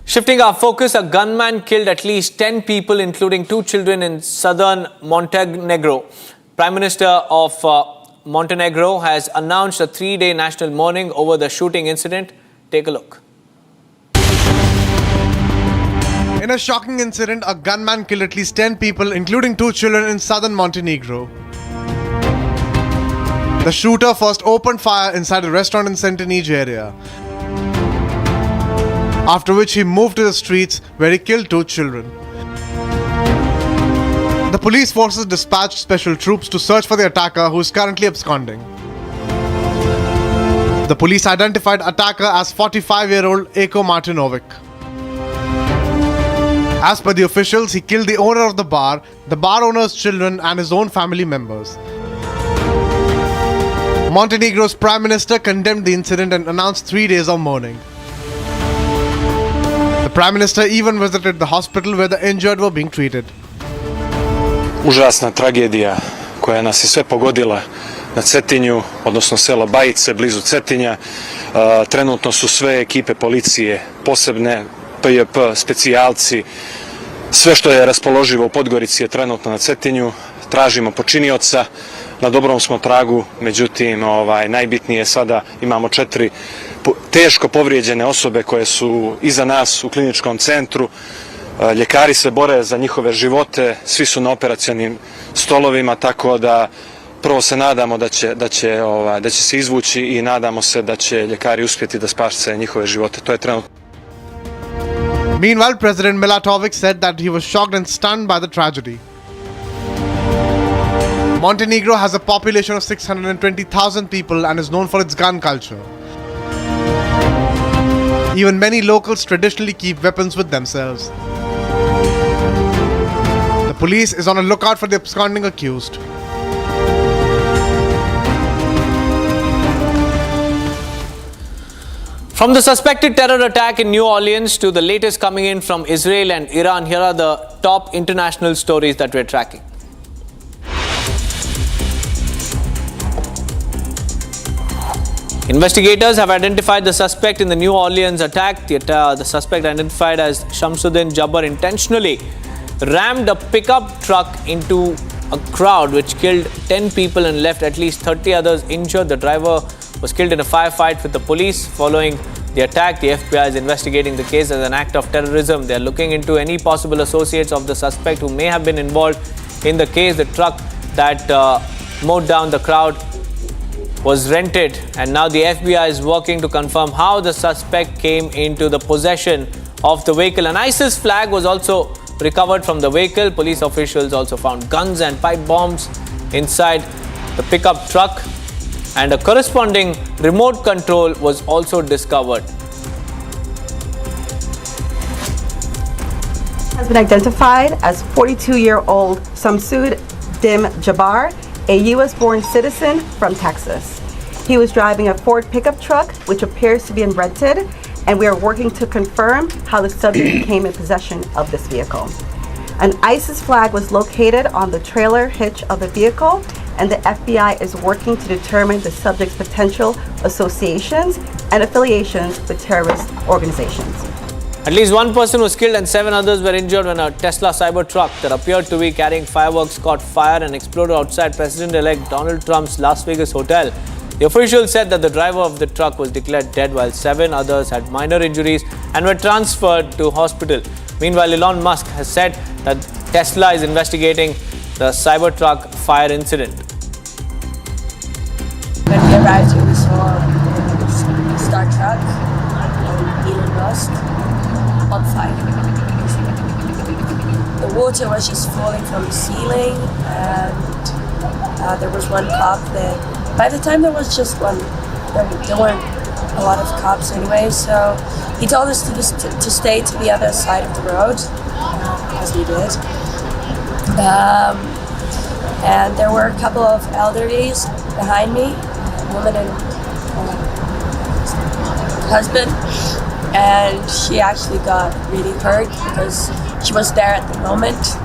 Shifting our focus, a gunman killed at least 10 people, including 2 children in southern Montenegro. Prime Minister of Montenegro has announced a 3-day national mourning over the shooting incident. Take a look. In a shocking incident, a gunman killed at least 10 people, including 2 children in southern Montenegro. The shooter first opened fire inside a restaurant in Centenige area, after which he moved to the streets where he killed 2 children. The police forces dispatched special troops to search for the attacker, who is currently absconding. The police identified attacker as 45-year-old Eko Martinovic. As per the officials, he killed the owner of the bar owner's children and his own family members. Montenegro's Prime Minister condemned the incident and announced 3 days of mourning. The Prime Minister even visited the hospital where the injured were being treated. Užasna tragedija koja nas je sve pogodila na Cetinju, odnosno selo Bajice blizu Cetinja. Trenutno su sve ekipe policije, posebne PJP, specijalci, sve što je raspoloživo u Podgorici je trenutno na Cetinju. Tražimo počinioca, na dobrom smo tragu, međutim najbitnije sada imamo 4 teško povrijeđene osobe koje su iza nas u kliničkom centru. Ljekari se bore za njihove živote, svi su na operacionim stolovima, tako da prvo se nadamo da će se izvući i nadamo se da će ljekari uspjeti da spase njihove živote. To je trenutno. Meanwhile, President Milatovic said that he was shocked and stunned by the tragedy. Montenegro has a population of 620,000 people and is known for its gun culture. Even many locals traditionally keep weapons with themselves. The police is on a lookout for the absconding accused. From the suspected terror attack in New Orleans to the latest coming in from Israel and Iran, here are the top international stories that we're tracking. Investigators have identified the suspect in the New Orleans attack. The suspect, identified as Shamsuddin Jabbar, intentionally rammed a pickup truck into a crowd which killed 10 people and left at least 30 others injured. The driver was killed in a firefight with the police. Following the attack, the FBI is investigating the case as an act of terrorism. They are looking into any possible associates of the suspect who may have been involved in the case. The truck that mowed down the crowd was rented, and now the FBI is working to confirm how the suspect came into the possession of the vehicle. An ISIS flag was also recovered from the vehicle. Police officials also found guns and pipe bombs inside the pickup truck, and a corresponding remote control was also discovered. Has been identified as 42-year-old Samsud Dim Jabbar, a U.S.-born citizen from Texas. He was driving a Ford pickup truck, which appears to be rented, and we are working to confirm how the subject came in possession of this vehicle. An ISIS flag was located on the trailer hitch of the vehicle, and the FBI is working to determine the subject's potential associations and affiliations with terrorist organizations. At least one person was killed and 7 others were injured when a Tesla Cybertruck that appeared to be carrying fireworks caught fire and exploded outside President-elect Donald Trump's Las Vegas hotel. The officials said that the driver of the truck was declared dead, while 7 others had minor injuries and were transferred to hospital. Meanwhile, Elon Musk has said that Tesla is investigating the Cybertruck fire incident. When we arrived here, we saw a Star Trek, Elon Musk, on fire. The water was just falling from the ceiling, and there was one cop that, by the time there was just one, there weren't a lot of cops anyway, so he told us to stay to the other side of the road, as we did. And there were a couple of elderlies behind me, a woman and husband, and she actually got really hurt because she was there at the moment.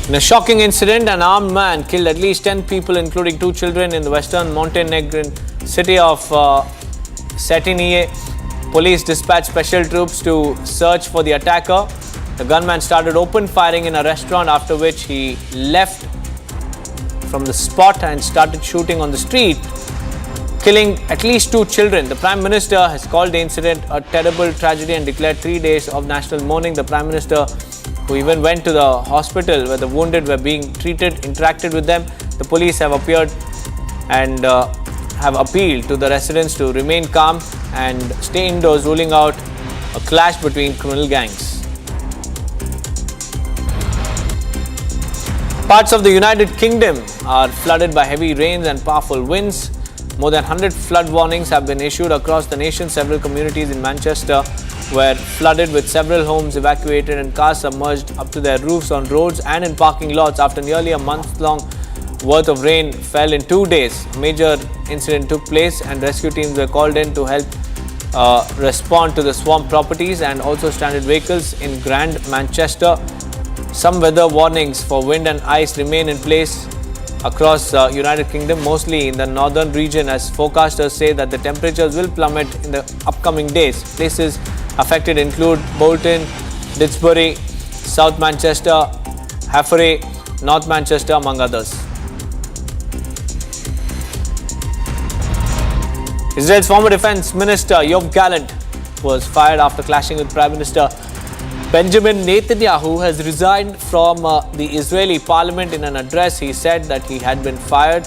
In a shocking incident, an armed man killed at least 10 people, including 2 children, in the western Montenegrin city of Cetinje. Police dispatched special troops to search for the attacker. The gunman started open firing in a restaurant, after which he left from the spot and started shooting on the street, killing at least 2 children. The Prime Minister has called the incident a terrible tragedy and declared 3 days of national mourning. The Prime Minister, who even went to the hospital where the wounded were being treated, interacted with them. The police have appeared and have appealed to the residents to remain calm and stay indoors, ruling out a clash between criminal gangs. Parts of the United Kingdom are flooded by heavy rains and powerful winds. More than 100 flood warnings have been issued across the nation. Several communities in Manchester were flooded, with several homes evacuated and cars submerged up to their roofs on roads and in parking lots after nearly a month-long worth of rain fell in 2 days. A major incident took place and rescue teams were called in to help respond to the swamped properties and also stranded vehicles in Grand Manchester. Some weather warnings for wind and ice remain in place across United Kingdom, mostly in the northern region, as forecasters say that the temperatures will plummet in the upcoming days. Places affected include Bolton, Didsbury, South Manchester, Haffrey, North Manchester, among others. Israel's former defense minister Yoav Gallant was fired after clashing with Prime Minister Benjamin Netanyahu. Has resigned from the Israeli parliament. In an address, he said that he had been fired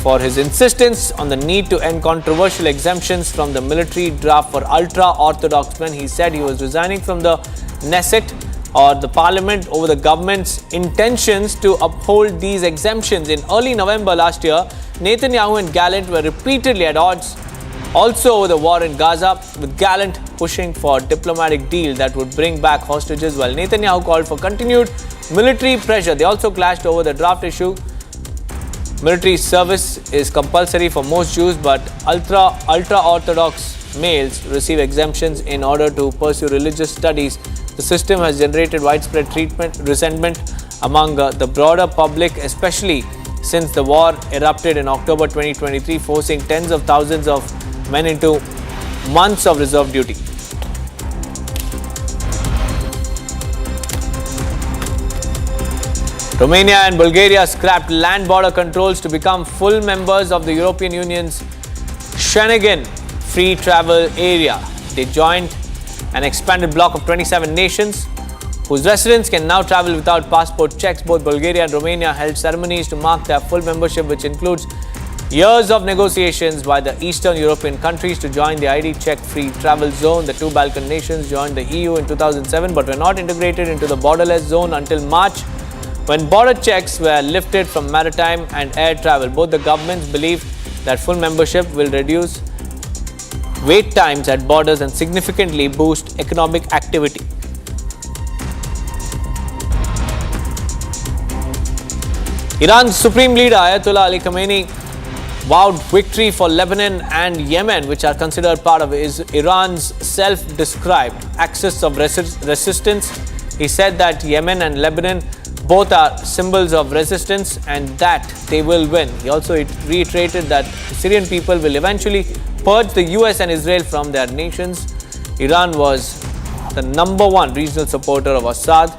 for his insistence on the need to end controversial exemptions from the military draft for ultra-Orthodox men. He said he was resigning from the Knesset, or the parliament, over the government's intentions to uphold these exemptions. In early November last year, Netanyahu and Gallant were repeatedly at odds Also over the war in Gaza, with Gallant pushing for a diplomatic deal that would bring back hostages, while Netanyahu called for continued military pressure. They also clashed over the draft issue. Military service is compulsory for most Jews, but ultra-Orthodox males receive exemptions in order to pursue religious studies. The system has generated widespread resentment among the broader public, especially since the war erupted in October 2023, forcing tens of thousands of men into months of reserve duty. Romania and Bulgaria scrapped land border controls to become full members of the European Union's Schengen free travel area. They joined an expanded bloc of 27 nations whose residents can now travel without passport checks. Both Bulgaria and Romania held ceremonies to mark their full membership, which includes years of negotiations by the Eastern European countries to join the ID check-free travel zone. The two Balkan nations joined the EU in 2007 but were not integrated into the borderless zone until March, when border checks were lifted from maritime and air travel. Both the governments believe that full membership will reduce wait times at borders and significantly boost economic activity. Iran's Supreme Leader Ayatollah Ali Khamenei vowed victory for Lebanon and Yemen, which are considered part of Iran's self-described axis of resistance. He said that Yemen and Lebanon both are symbols of resistance and that they will win. He also reiterated that the Syrian people will eventually purge the US and Israel from their nations. Iran was the #1 regional supporter of Assad,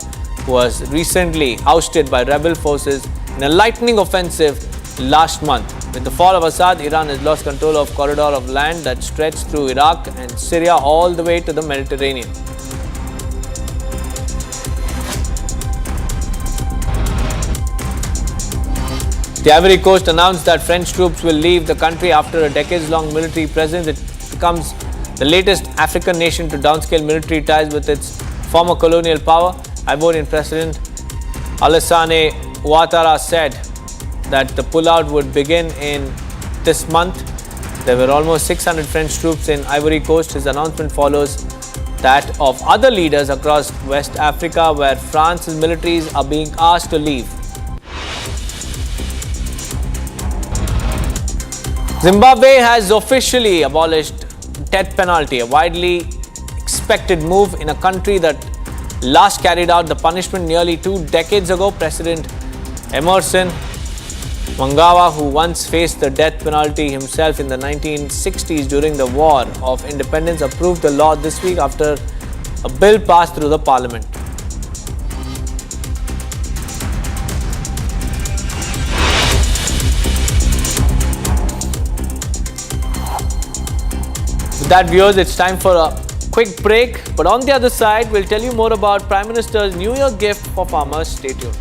who was recently ousted by rebel forces in a lightning offensive last month. With the fall of Assad, Iran has lost control of a corridor of land that stretched through Iraq and Syria all the way to the Mediterranean. The Ivory Coast announced that French troops will leave the country after a decades-long military presence. It becomes the latest African nation to downscale military ties with its former colonial power. Ivorian President Alassane Ouattara said that the pullout would begin in this month. There were almost 600 French troops in Ivory Coast. His announcement follows that of other leaders across West Africa, where France's militaries are being asked to leave. Zimbabwe has officially abolished death penalty, a widely expected move in a country that last carried out the punishment nearly 2 decades ago. President Emerson Mnangagwa, who once faced the death penalty himself in the 1960s during the War of Independence, approved the law this week after a bill passed through the parliament. With that, viewers, it's time for a quick break. But on the other side, we'll tell you more about Prime Minister's New Year gift for farmers. Stay tuned.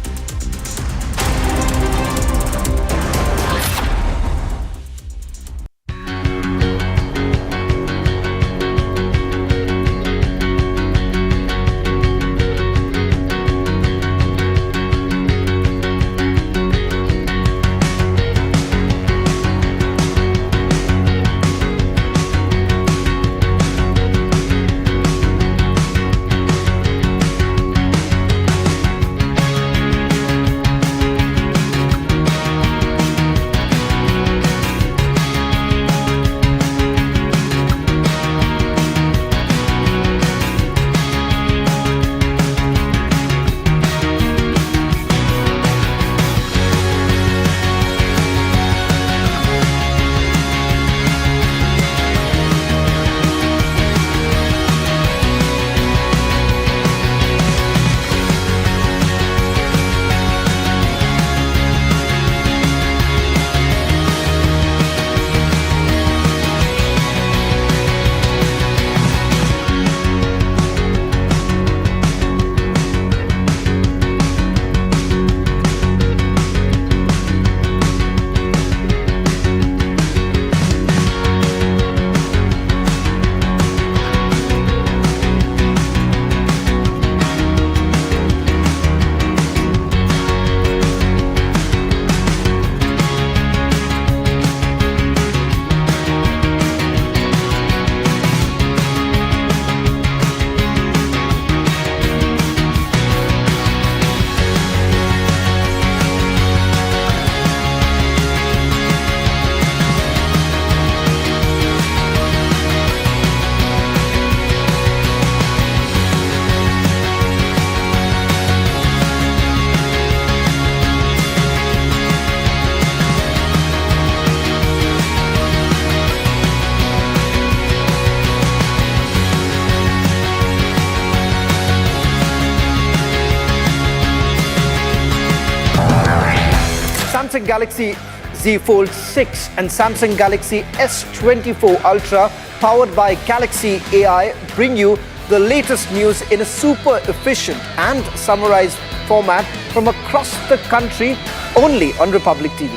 Samsung Galaxy Z Fold 6 and Samsung Galaxy S24 Ultra powered by Galaxy AI bring you the latest news in a super efficient and summarized format from across the country only on Republic TV.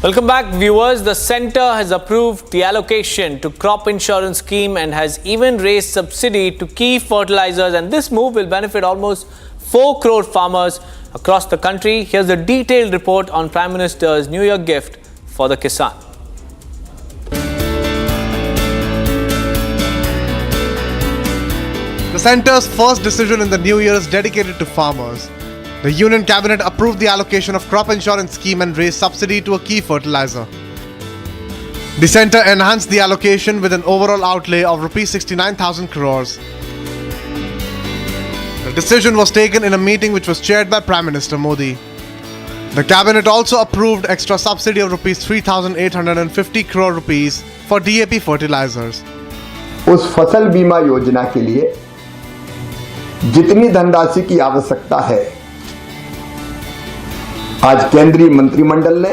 Welcome back, viewers. The centre has approved the allocation to crop insurance scheme and has even raised subsidy to key fertilizers, and this move will benefit almost 4 crore farmers across the country. Here's the detailed report on Prime Minister's New Year gift for the Kisan. The centre's first decision in the new year is dedicated to farmers. The Union Cabinet approved the allocation of crop insurance scheme and raised subsidy to a key fertilizer. The centre enhanced the allocation with an overall outlay of Rs 69,000 crores. The decision was taken in a meeting which was chaired by Prime Minister Modi. The Cabinet also approved extra subsidy of Rs 3,850 crore rupees for DAP fertilizers. उस फसल बीमा योजना के लिए जितनी धनराशि की आवश्यकता है, आज केंद्रीय मंत्रिमंडल ने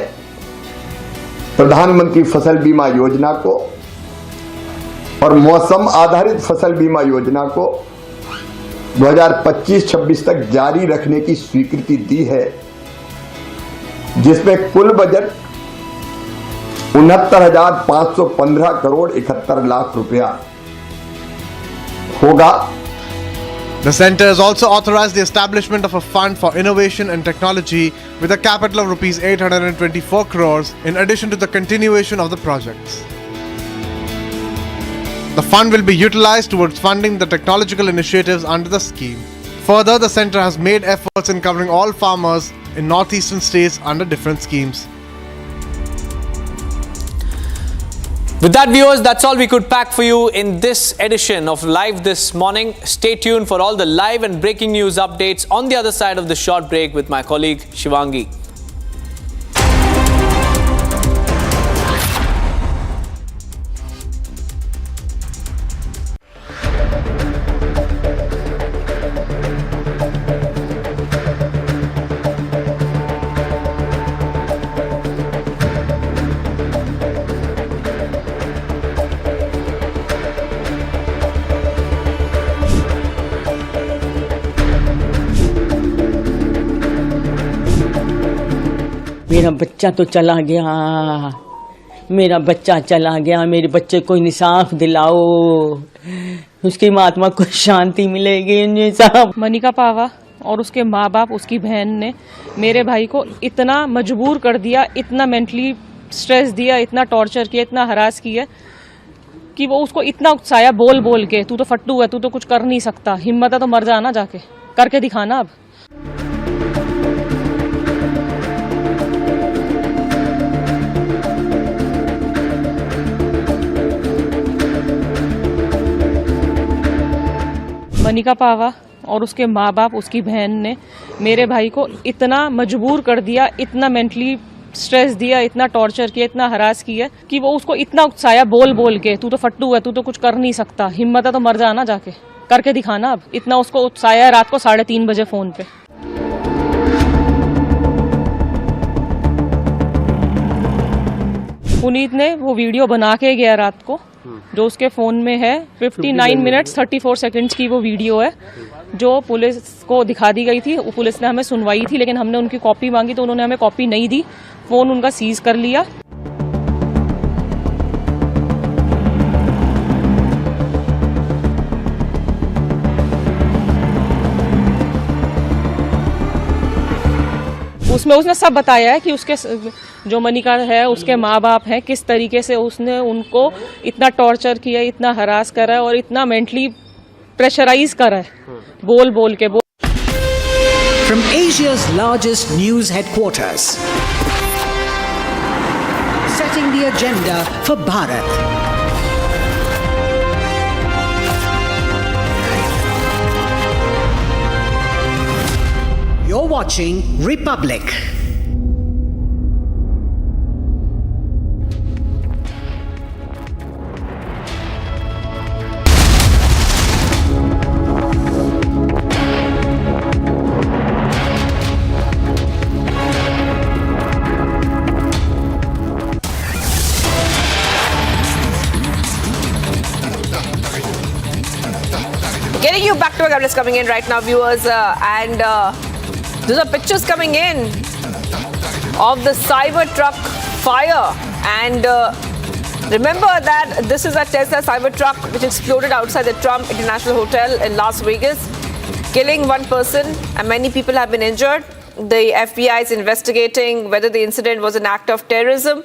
प्रधानमंत्री फसल बीमा योजना को और मौसम आधारित फसल बीमा योजना को 2025-26 तक जारी रखने की स्वीकृति दी है, जिसमें कुल बजट 69,515 करोड़ 71 लाख रुपया होगा. The centre has also authorized the establishment of a fund for innovation and technology with a capital of Rs 824 crores in addition to the continuation of the projects. The fund will be utilized towards funding the technological initiatives under the scheme. Further, the centre has made efforts in covering all farmers in northeastern states under different schemes. With that, viewers, that's all we could pack for you in this edition of Live This Morning. Stay tuned for all the live and breaking news updates on the other side of the short break with my colleague Shivangi. मेरा बच्चा तो चला गया, मेरा बच्चा चला गया, मेरे बच्चे को इंसाफ दिलाओ, उसकी आत्मा को शांति मिलेगी इंसाफ. मनिका पावा और उसके माँ बाप, उसकी बहन ने मेरे भाई को इतना मजबूर कर दिया, इतना मेंटली स्ट्रेस दिया, इतना टॉर्चर किया, इतना हरास किया कि वो उसको इतना उकसाया बोल बोल के, तू तो फट्टू है, तू तो कुछ कर नहीं सकता, हिम्मत है तो मर जाना, जाके करके दिखाना. अब मनिका पावा और उसके माँ बाप, उसकी बहन ने मेरे भाई को इतना मजबूर कर दिया, इतना मेंटली स्ट्रेस दिया, इतना टॉर्चर किया, इतना हरास किया कि वो उसको इतना उकसाया बोल बोल के, तू तो फट्टू है, तू तो कुछ कर नहीं सकता, हिम्मत है तो मर जाना, जाके करके दिखाना. अब इतना उसको उकसाया रात को 3:30 बजे फोन पे. पुनीत ने वो वीडियो बना के गया रात को, जो उसके फ़ोन में है. 59 मिनट्स 34 सेकंड्स की वो वीडियो है, जो पुलिस को दिखा दी गई थी. पुलिस ने हमें सुनवाई थी, लेकिन हमने उनकी कॉपी मांगी तो उन्होंने हमें कॉपी नहीं दी. फ़ोन उनका सीज कर लिया. उसमें उसने सब बताया है कि उसके जो मनिका है, उसके माँ बाप हैं, किस तरीके से उसने उनको इतना टॉर्चर किया, इतना हरास करा है और इतना मेंटली प्रेशराइज करा है बोल बोल के. From Asia's largest news headquarters, setting the agenda for Bharat. You're watching Republic. Getting you back to work updates coming in right now, viewers, and those are pictures coming in of the Cybertruck fire. And remember that this is a Tesla Cybertruck which exploded outside the Trump International Hotel in Las Vegas, killing one person, and many people have been injured. The FBI is investigating whether the incident was an act of terrorism.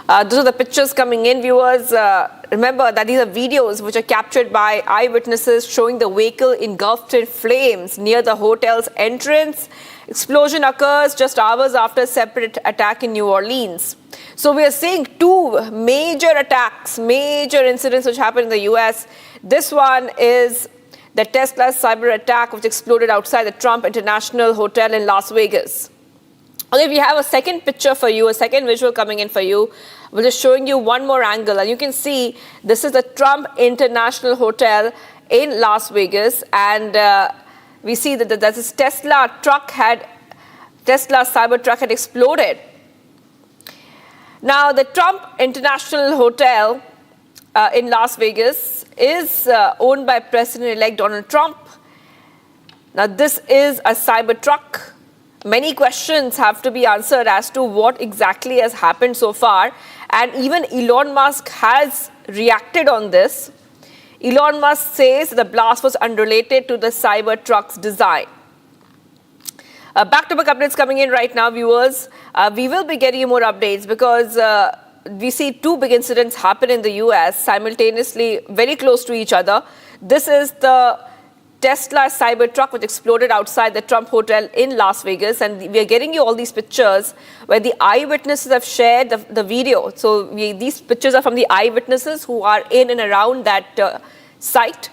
Those are the pictures coming in, viewers. Remember that these are videos which are captured by eyewitnesses showing the vehicle engulfed in flames near the hotel's entrance. Explosion occurs just hours after a separate attack in New Orleans. So we are seeing two major attacks, major incidents which happened in the US. This one is the Tesla cyber attack which exploded outside the Trump International Hotel in Las Vegas. Okay, we have a second picture for you, a second visual coming in for you. We're just showing you one more angle. And you can see this is the Trump International Hotel in Las Vegas. And we see that this Tesla Cybertruck had exploded. Now, the Trump International Hotel in Las Vegas is owned by President-elect Donald Trump. Now, this is a Cybertruck. Many questions have to be answered as to what exactly has happened so far. And even Elon Musk has reacted on this. Elon Musk says the blast was unrelated to the Cybertruck's design. Back-to-back updates coming in right now, viewers. We will be getting you more updates because we see two big incidents happen in the US simultaneously, very close to each other. This is the Tesla Cybertruck which exploded outside the Trump Hotel in Las Vegas, and we are getting you all these pictures where the eyewitnesses have shared the video. So these pictures are from the eyewitnesses who are in and around that site,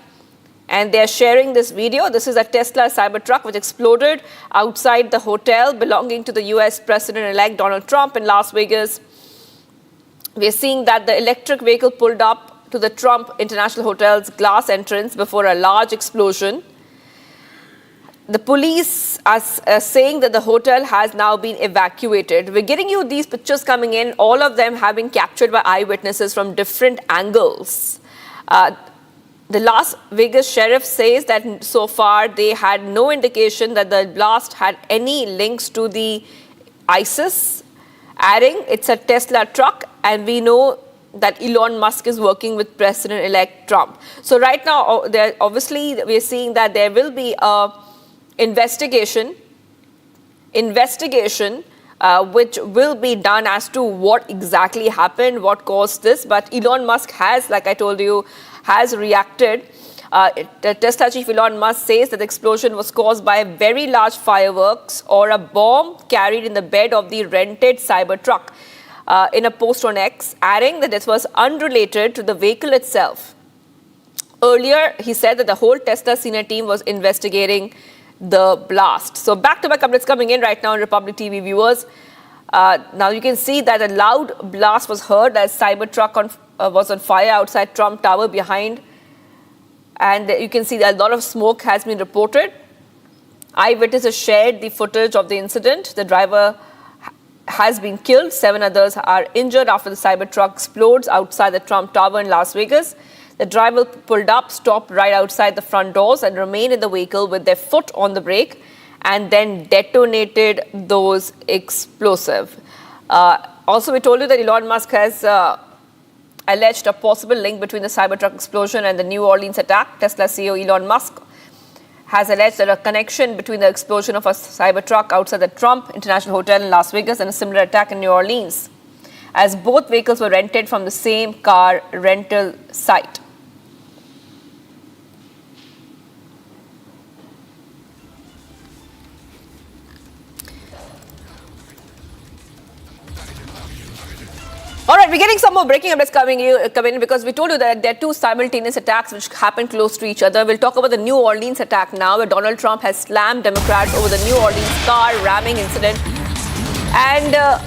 and they are sharing this video. This is a Tesla Cybertruck which exploded outside the hotel belonging to the US President-elect Donald Trump in Las Vegas. We are seeing that the electric vehicle pulled up to the Trump International Hotel's glass entrance before a large explosion. The police are saying that the hotel has now been evacuated. We're getting you these pictures coming in. All of them have been captured by eyewitnesses from different angles. The Las Vegas sheriff says that so far they had no indication that the blast had any links to the ISIS, adding it's a Tesla truck, and we know that Elon Musk is working with President-elect Trump. So right now, obviously, we are seeing that there will be a investigation which will be done as to what exactly happened, what caused this. But Elon Musk has, like I told you, has reacted. The Tesla chief Elon Musk says that the explosion was caused by very large fireworks or a bomb carried in the bed of the rented Cybertruck. In a post on X, adding that this was unrelated to the vehicle itself. Earlier, he said that the whole Tesla senior team was investigating the blast. So back-to-back updates coming in right now on Republic TV, viewers. Now you can see that a loud blast was heard as Cybertruck was on fire outside Trump Tower behind. And you can see that a lot of smoke has been reported. Eyewitnesses shared the footage of the incident. The driver has been killed. 7 others are injured after the Cybertruck explodes outside the Trump Tower in Las Vegas. The driver pulled up, stopped right outside the front doors and remained in the vehicle with their foot on the brake and then detonated those explosives. Also, we told you that Elon Musk has alleged a possible link between the Cybertruck explosion and the New Orleans attack. Tesla CEO Elon Musk has alleged that a connection between the explosion of a Cybertruck outside the Trump International Hotel in Las Vegas and a similar attack in New Orleans, as both vehicles were rented from the same car rental site. All right, we're getting some more breaking updates coming in because we told you that there are two simultaneous attacks which happened close to each other. We'll talk about the New Orleans attack now, where Donald Trump has slammed Democrats over the New Orleans car ramming incident. And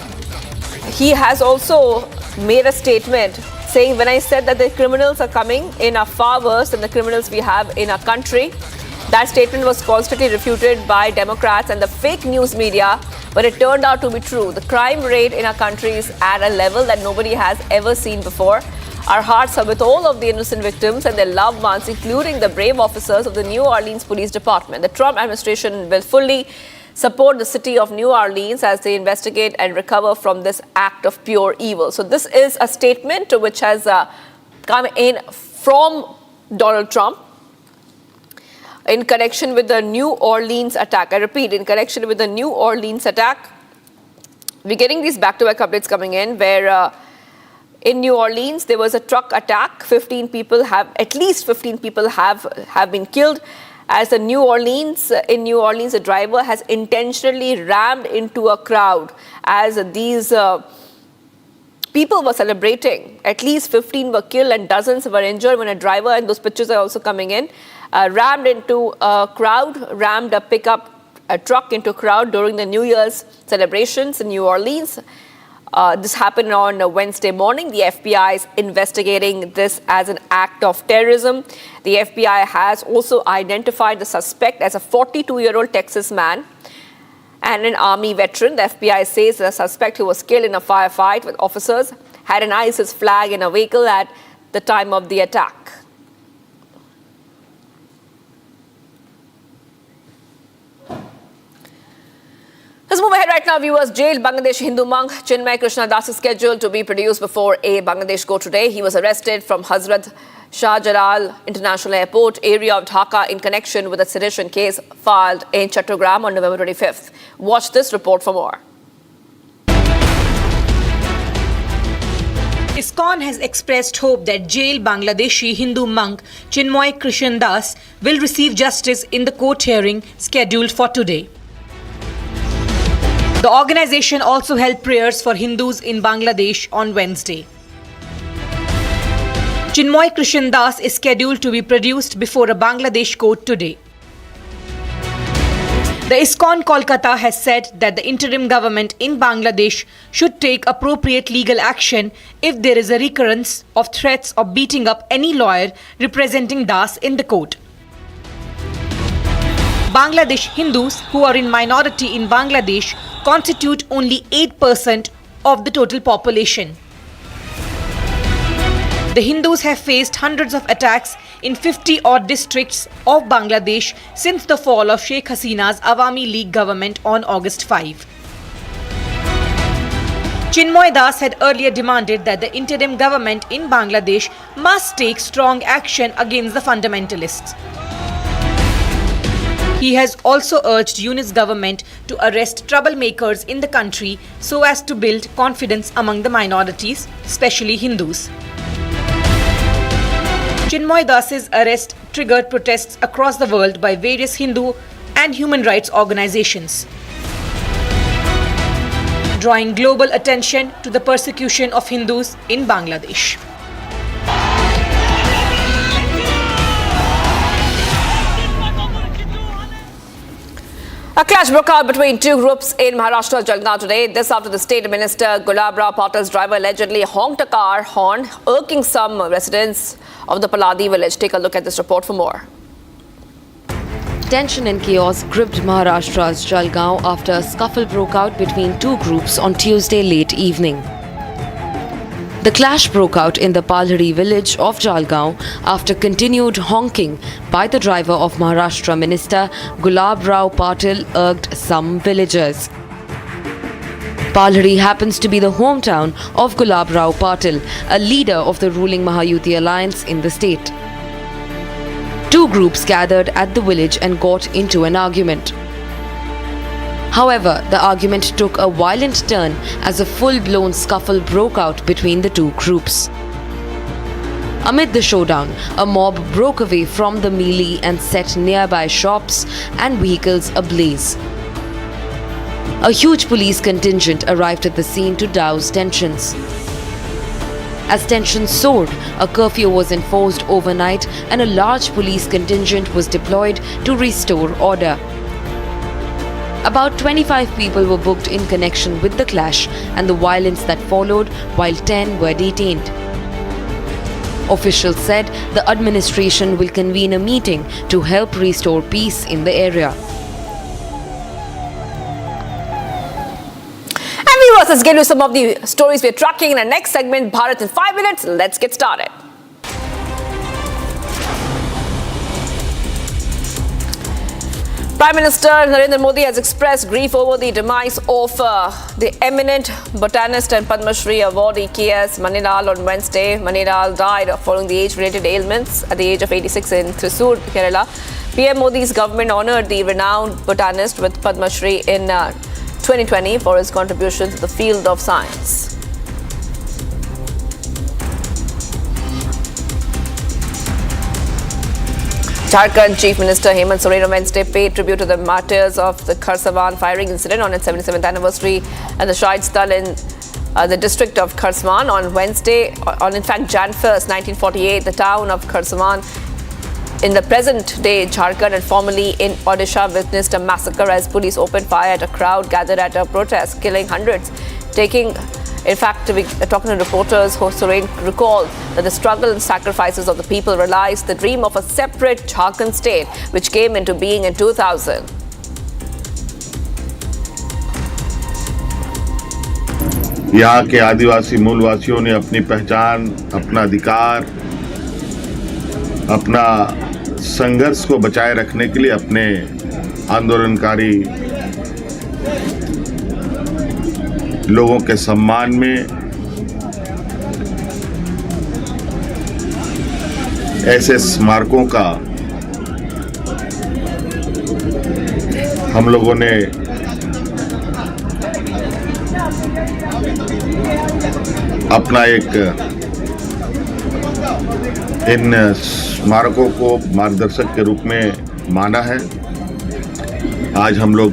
he has also made a statement saying, when I said that the criminals are coming in are far worse than the criminals we have in our country. That statement was constantly refuted by Democrats and the fake news media, but it turned out to be true. The crime rate in our country is at a level that nobody has ever seen before. Our hearts are with all of the innocent victims and their loved ones, including the brave officers of the New Orleans Police Department. The Trump administration will fully support the city of New Orleans as they investigate and recover from this act of pure evil. So this is a statement which has come in from Donald Trump in connection with the New Orleans attack. I repeat, in connection with the New Orleans attack. We're getting these back-to-back updates coming in where in New Orleans there was a truck attack. At least 15 people have been killed. As in New Orleans, a driver has intentionally rammed into a crowd as these people were celebrating. At least 15 were killed and dozens were injured when a driver, and those pictures are also coming in, rammed into a crowd, rammed a truck into a crowd during the New Year's celebrations in New Orleans. This happened on Wednesday morning. The FBI is investigating this as an act of terrorism. The FBI has also identified the suspect as a 42-year-old Texas man and an Army veteran. The FBI says the suspect, who was killed in a firefight with officers, had an ISIS flag in a vehicle at the time of the attack. Let's move ahead right now, viewers. Jailed Bangladeshi Hindu monk Chinmoy Das is scheduled to be produced before a Bangladesh court today. He was arrested from Hazrat Shah Jalal International Airport area of Dhaka in connection with a sedition case filed in Chattogram on November 25th. Watch this report for more. ISKCON has expressed hope that jailed Bangladeshi Hindu monk Chinmoy Das will receive justice in the court hearing scheduled for today. The organization also held prayers for Hindus in Bangladesh on Wednesday. Chinmoy Das is scheduled to be produced before a Bangladesh court today. The ISKCON Kolkata has said that the interim government in Bangladesh should take appropriate legal action if there is a recurrence of threats of beating up any lawyer representing Das in the court. Bangladesh Hindus, who are in minority in Bangladesh, constitute only 8% of the total population. The Hindus have faced hundreds of attacks in 50-odd districts of Bangladesh since the fall of Sheikh Hasina's Awami League government on August 5. Chinmoy Das had earlier demanded that the interim government in Bangladesh must take strong action against the fundamentalists. He has also urged Yunus government to arrest troublemakers in the country so as to build confidence among the minorities, especially Hindus. Chinmoy Das's arrest triggered protests across the world by various Hindu and human rights organizations, drawing global attention to the persecution of Hindus in Bangladesh. A clash broke out between two groups in Maharashtra's Jalgaon today. This after the State Minister Gulab Rao Patil's driver allegedly honked a car horn, irking some residents of the Paladi village. Take a look at this report for more. Tension and chaos gripped Maharashtra's Jalgaon after a scuffle broke out between two groups on Tuesday late evening. The clash broke out in the Palhari village of Jalgaon after continued honking by the driver of Maharashtra Minister Gulab Rao Patil irked some villagers. Palhari happens to be the hometown of Gulab Rao Patil, a leader of the ruling Mahayuti alliance in the state. Two groups gathered at the village and got into an argument. However, the argument took a violent turn as a full-blown scuffle broke out between the two groups. Amid the showdown, a mob broke away from the melee and set nearby shops and vehicles ablaze. A huge police contingent arrived at the scene to douse tensions. As tensions soared, a curfew was enforced overnight and a large police contingent was deployed to restore order. About 25 people were booked in connection with the clash and the violence that followed, while 10 were detained. Officials said the administration will convene a meeting to help restore peace in the area. First, let's get you some of the stories we're tracking in our next segment, Bharat in 5 minutes. Let's get started. Prime Minister Narendra Modi has expressed grief over the demise of the eminent botanist and Padma Shri awardee K.S. Manilal on Wednesday. Manilal died following the age-related ailments at the age of 86 in Thrissur, Kerala. PM Modi's government honoured the renowned botanist with Padma Shri in 2020 for his contribution to the field of science. Jharkhand Chief Minister Hemant Soren on Wednesday paid tribute to the martyrs of the Kharsavan firing incident on its 77th anniversary and the Shahid Sthal in the district of Kharsavan on Wednesday. On in fact Jan 1st, 1948, the town of Kharsavan in the present-day Jharkhand and formerly in Odisha witnessed a massacre as police opened fire at a crowd gathered at a protest, killing hundreds. Talking to reporters, Soren recalled that the struggle and sacrifices of the people realized the dream of a separate Jharkhand state, which came into being in 2000. यहाँ के आदिवासी मूलवासियों ने अपनी पहचान, अपना अधिकार, अपना संघर्ष को बचाए रखने के लिए अपने आंदोलनकारी लोगों के सम्मान में ऐसे स्मारकों का हम लोगों ने अपना एक इन स्मारकों को मार्गदर्शक के रूप में माना है। आज हम लोग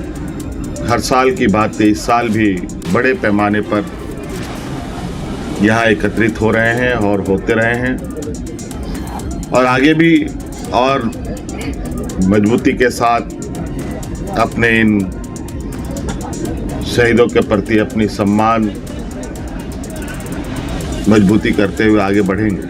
हर साल की बात इस साल भी बड़े पैमाने पर यहाँ एकत्रित हो रहे हैं और होते रहे हैं और आगे भी और मजबूती के साथ अपने इन शहीदों के प्रति अपनी सम्मान मजबूती करते हुए आगे बढ़ेंगे।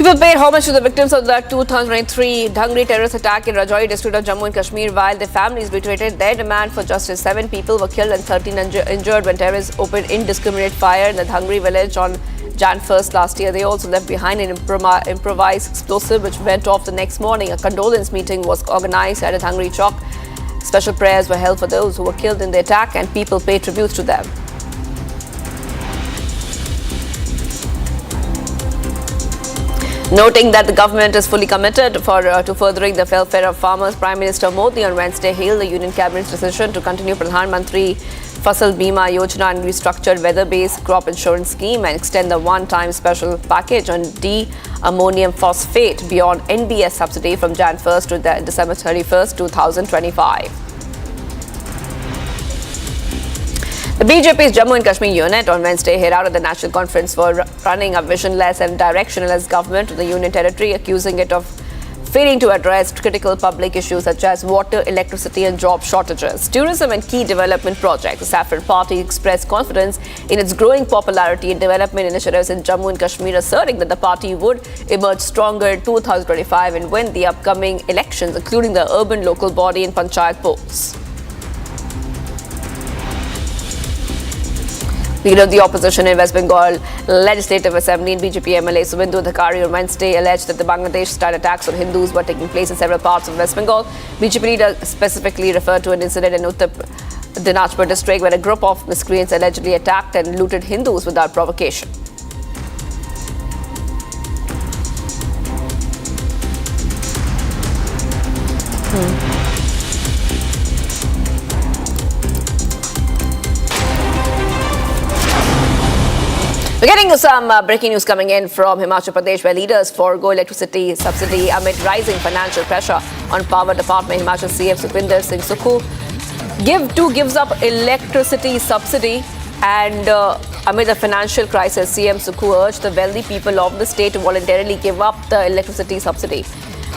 People paid homage to the victims of the 2023 Dhangri terrorist attack in Rajouri district of Jammu and Kashmir while their families reiterated their demand for justice. 7 people were killed and 13 injured when terrorists opened indiscriminate fire in the Dhangri village on Jan 1st last year. They also left behind an improvised explosive which went off the next morning. A condolence meeting was organized at a Dhangri Chowk. Special prayers were held for those who were killed in the attack and people paid tribute to them. Noting that the government is fully committed to furthering the welfare of farmers, Prime Minister Modi on Wednesday hailed the Union Cabinet's decision to continue Pradhan Mantri Fasal Bima Yojana and restructured weather-based crop insurance scheme and extend the one-time special package on D-ammonium phosphate beyond NBS subsidy from Jan 1st to December 31st, 2025. The BJP's Jammu and Kashmir unit on Wednesday held out at the National Conference for running a visionless and directionless government to the Union territory, accusing it of failing to address critical public issues such as water, electricity and job shortages, tourism and key development projects. The Saffron Party expressed confidence in its growing popularity in development initiatives in Jammu and Kashmir, asserting that the party would emerge stronger in 2025 and win the upcoming elections, including the urban local body and panchayat polls. Leader of the opposition in West Bengal Legislative Assembly and BJP MLA Subindu Adhikari on Wednesday alleged that the Bangladesh-style attacks on Hindus were taking place in several parts of West Bengal. BJP leader specifically referred to an incident in Uttar Dinajpur district where a group of miscreants allegedly attacked and looted Hindus without provocation. We're getting some breaking news coming in from Himachal Pradesh, where leaders forego electricity subsidy amid rising financial pressure on power department. Himachal CM Sukhwinder Singh Sukhu gives up electricity subsidy, and amid the financial crisis, CM Sukhu urged the wealthy people of the state to voluntarily give up the electricity subsidy.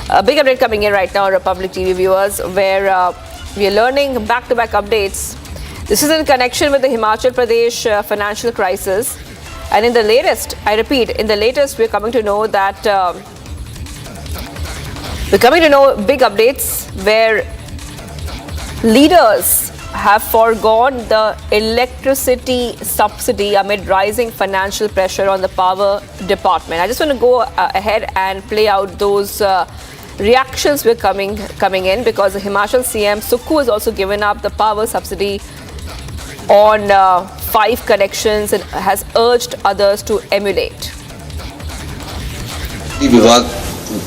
A big update coming in right now, Republic TV viewers, where we are learning back-to-back updates. This is in connection with the Himachal Pradesh financial crisis. And in the latest, I repeat, in the latest, we're coming to know that big updates where leaders have foregone the electricity subsidy amid rising financial pressure on the power department. I just want to go ahead and play out those reactions we're coming in, because the Himachal CM Sukhu has also given up the power subsidy on 5 connections and has urged others to emulate. विभाग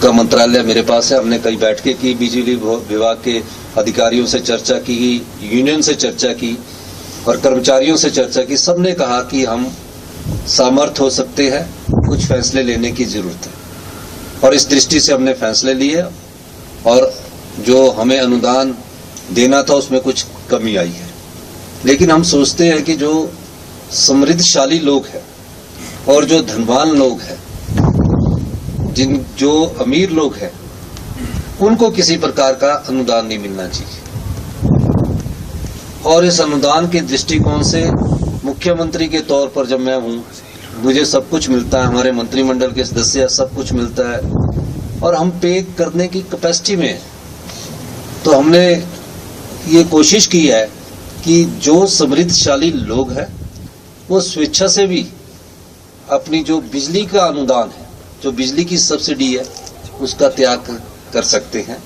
का मंत्रालय मेरे पास है, हमने कई बैठकें की, बिजली विभाग के अधिकारियों से चर्चा की, यूनियन से चर्चा की और कर्मचारियों से चर्चा की। सबने कहा कि हम सामर्थ हो सकते हैं, कुछ फैसले लेने की जरूरत है और इस दृष्टि से हमने फैसले लिए और जो हमें अनुदान देना था उसमें कुछ कमी आई है। लेकिन हम सोचते हैं कि जो समृद्धशाली लोग हैं और जो धनवान लोग हैं, जो अमीर लोग हैं, उनको किसी प्रकार का अनुदान नहीं मिलना चाहिए। और इस अनुदान के दृष्टिकोण से मुख्यमंत्री के तौर पर जब मैं हूं, मुझे सब कुछ मिलता है, हमारे मंत्रिमंडल के सदस्य सब कुछ मिलता है और हम पे करने की कैपेसिटी में है। तो हमने ये कोशिश की है कि जो समृद्धशाली लोग हैं वो स्वेच्छा से भी अपनी जो बिजली का अनुदान है, जो बिजली की सब्सिडी है, उसका त्याग कर सकते हैं।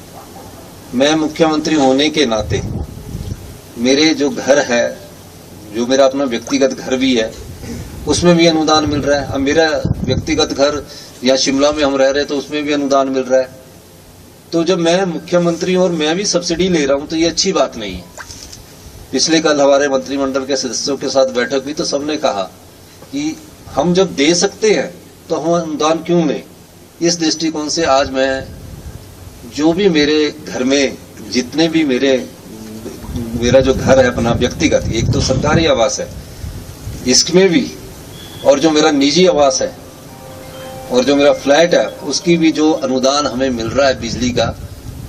मैं मुख्यमंत्री होने के नाते मेरे जो घर है, जो मेरा अपना व्यक्तिगत घर भी है, उसमें भी अनुदान मिल रहा है। अब मेरा व्यक्तिगत घर या शिमला में हम रह रहे तो उसमें भी अनुदान मिल रहा है। तो जब मैं मुख्यमंत्री और मैं भी सब्सिडी ले रहा हूं तो ये अच्छी बात नहीं है। पिछले कल हमारे मंत्रिमंडल के सदस्यों के साथ बैठक हुई तो सबने कहा कि हम जब दे सकते हैं तो हम अनुदान क्यों लें। इस दृष्टिकोण से आज मैं जो भी मेरे घर में जितने भी मेरा जो घर है अपना व्यक्तिगत, एक तो सरकारी आवास है, इसमें भी और जो मेरा निजी आवास है और जो मेरा फ्लैट है, उसकी भी जो अनुदान हमें मिल रहा है बिजली का,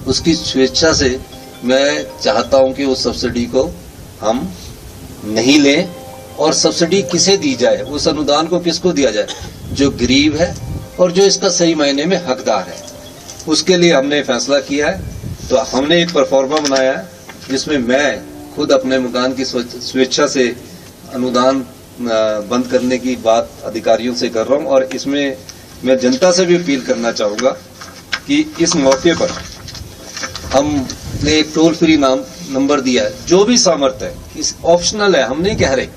उसकी स्वेच्छा से मैं चाहता हूं कि उस सब्सिडी को हम नहीं लें और सब्सिडी किसे दी जाए, उस अनुदान को किसको दिया जाए, जो गरीब है और जो इसका सही मायने में हकदार है। उसके लिए हमने फैसला किया है। तो हमने एक परफॉर्मा बनाया है जिसमें मैं खुद अपने मकान की स्वेच्छा से अनुदान बंद करने की बात अधिकारियों से कर रहा हूं और इसमें मैं जनता से भी अपील करना चाहूंगा कि इस मौके पर हमने एक टोल फ्री नंबर दिया है। जो भी सामर्थ्य है, इस ऑप्शनल है, हम नहीं कह रहे,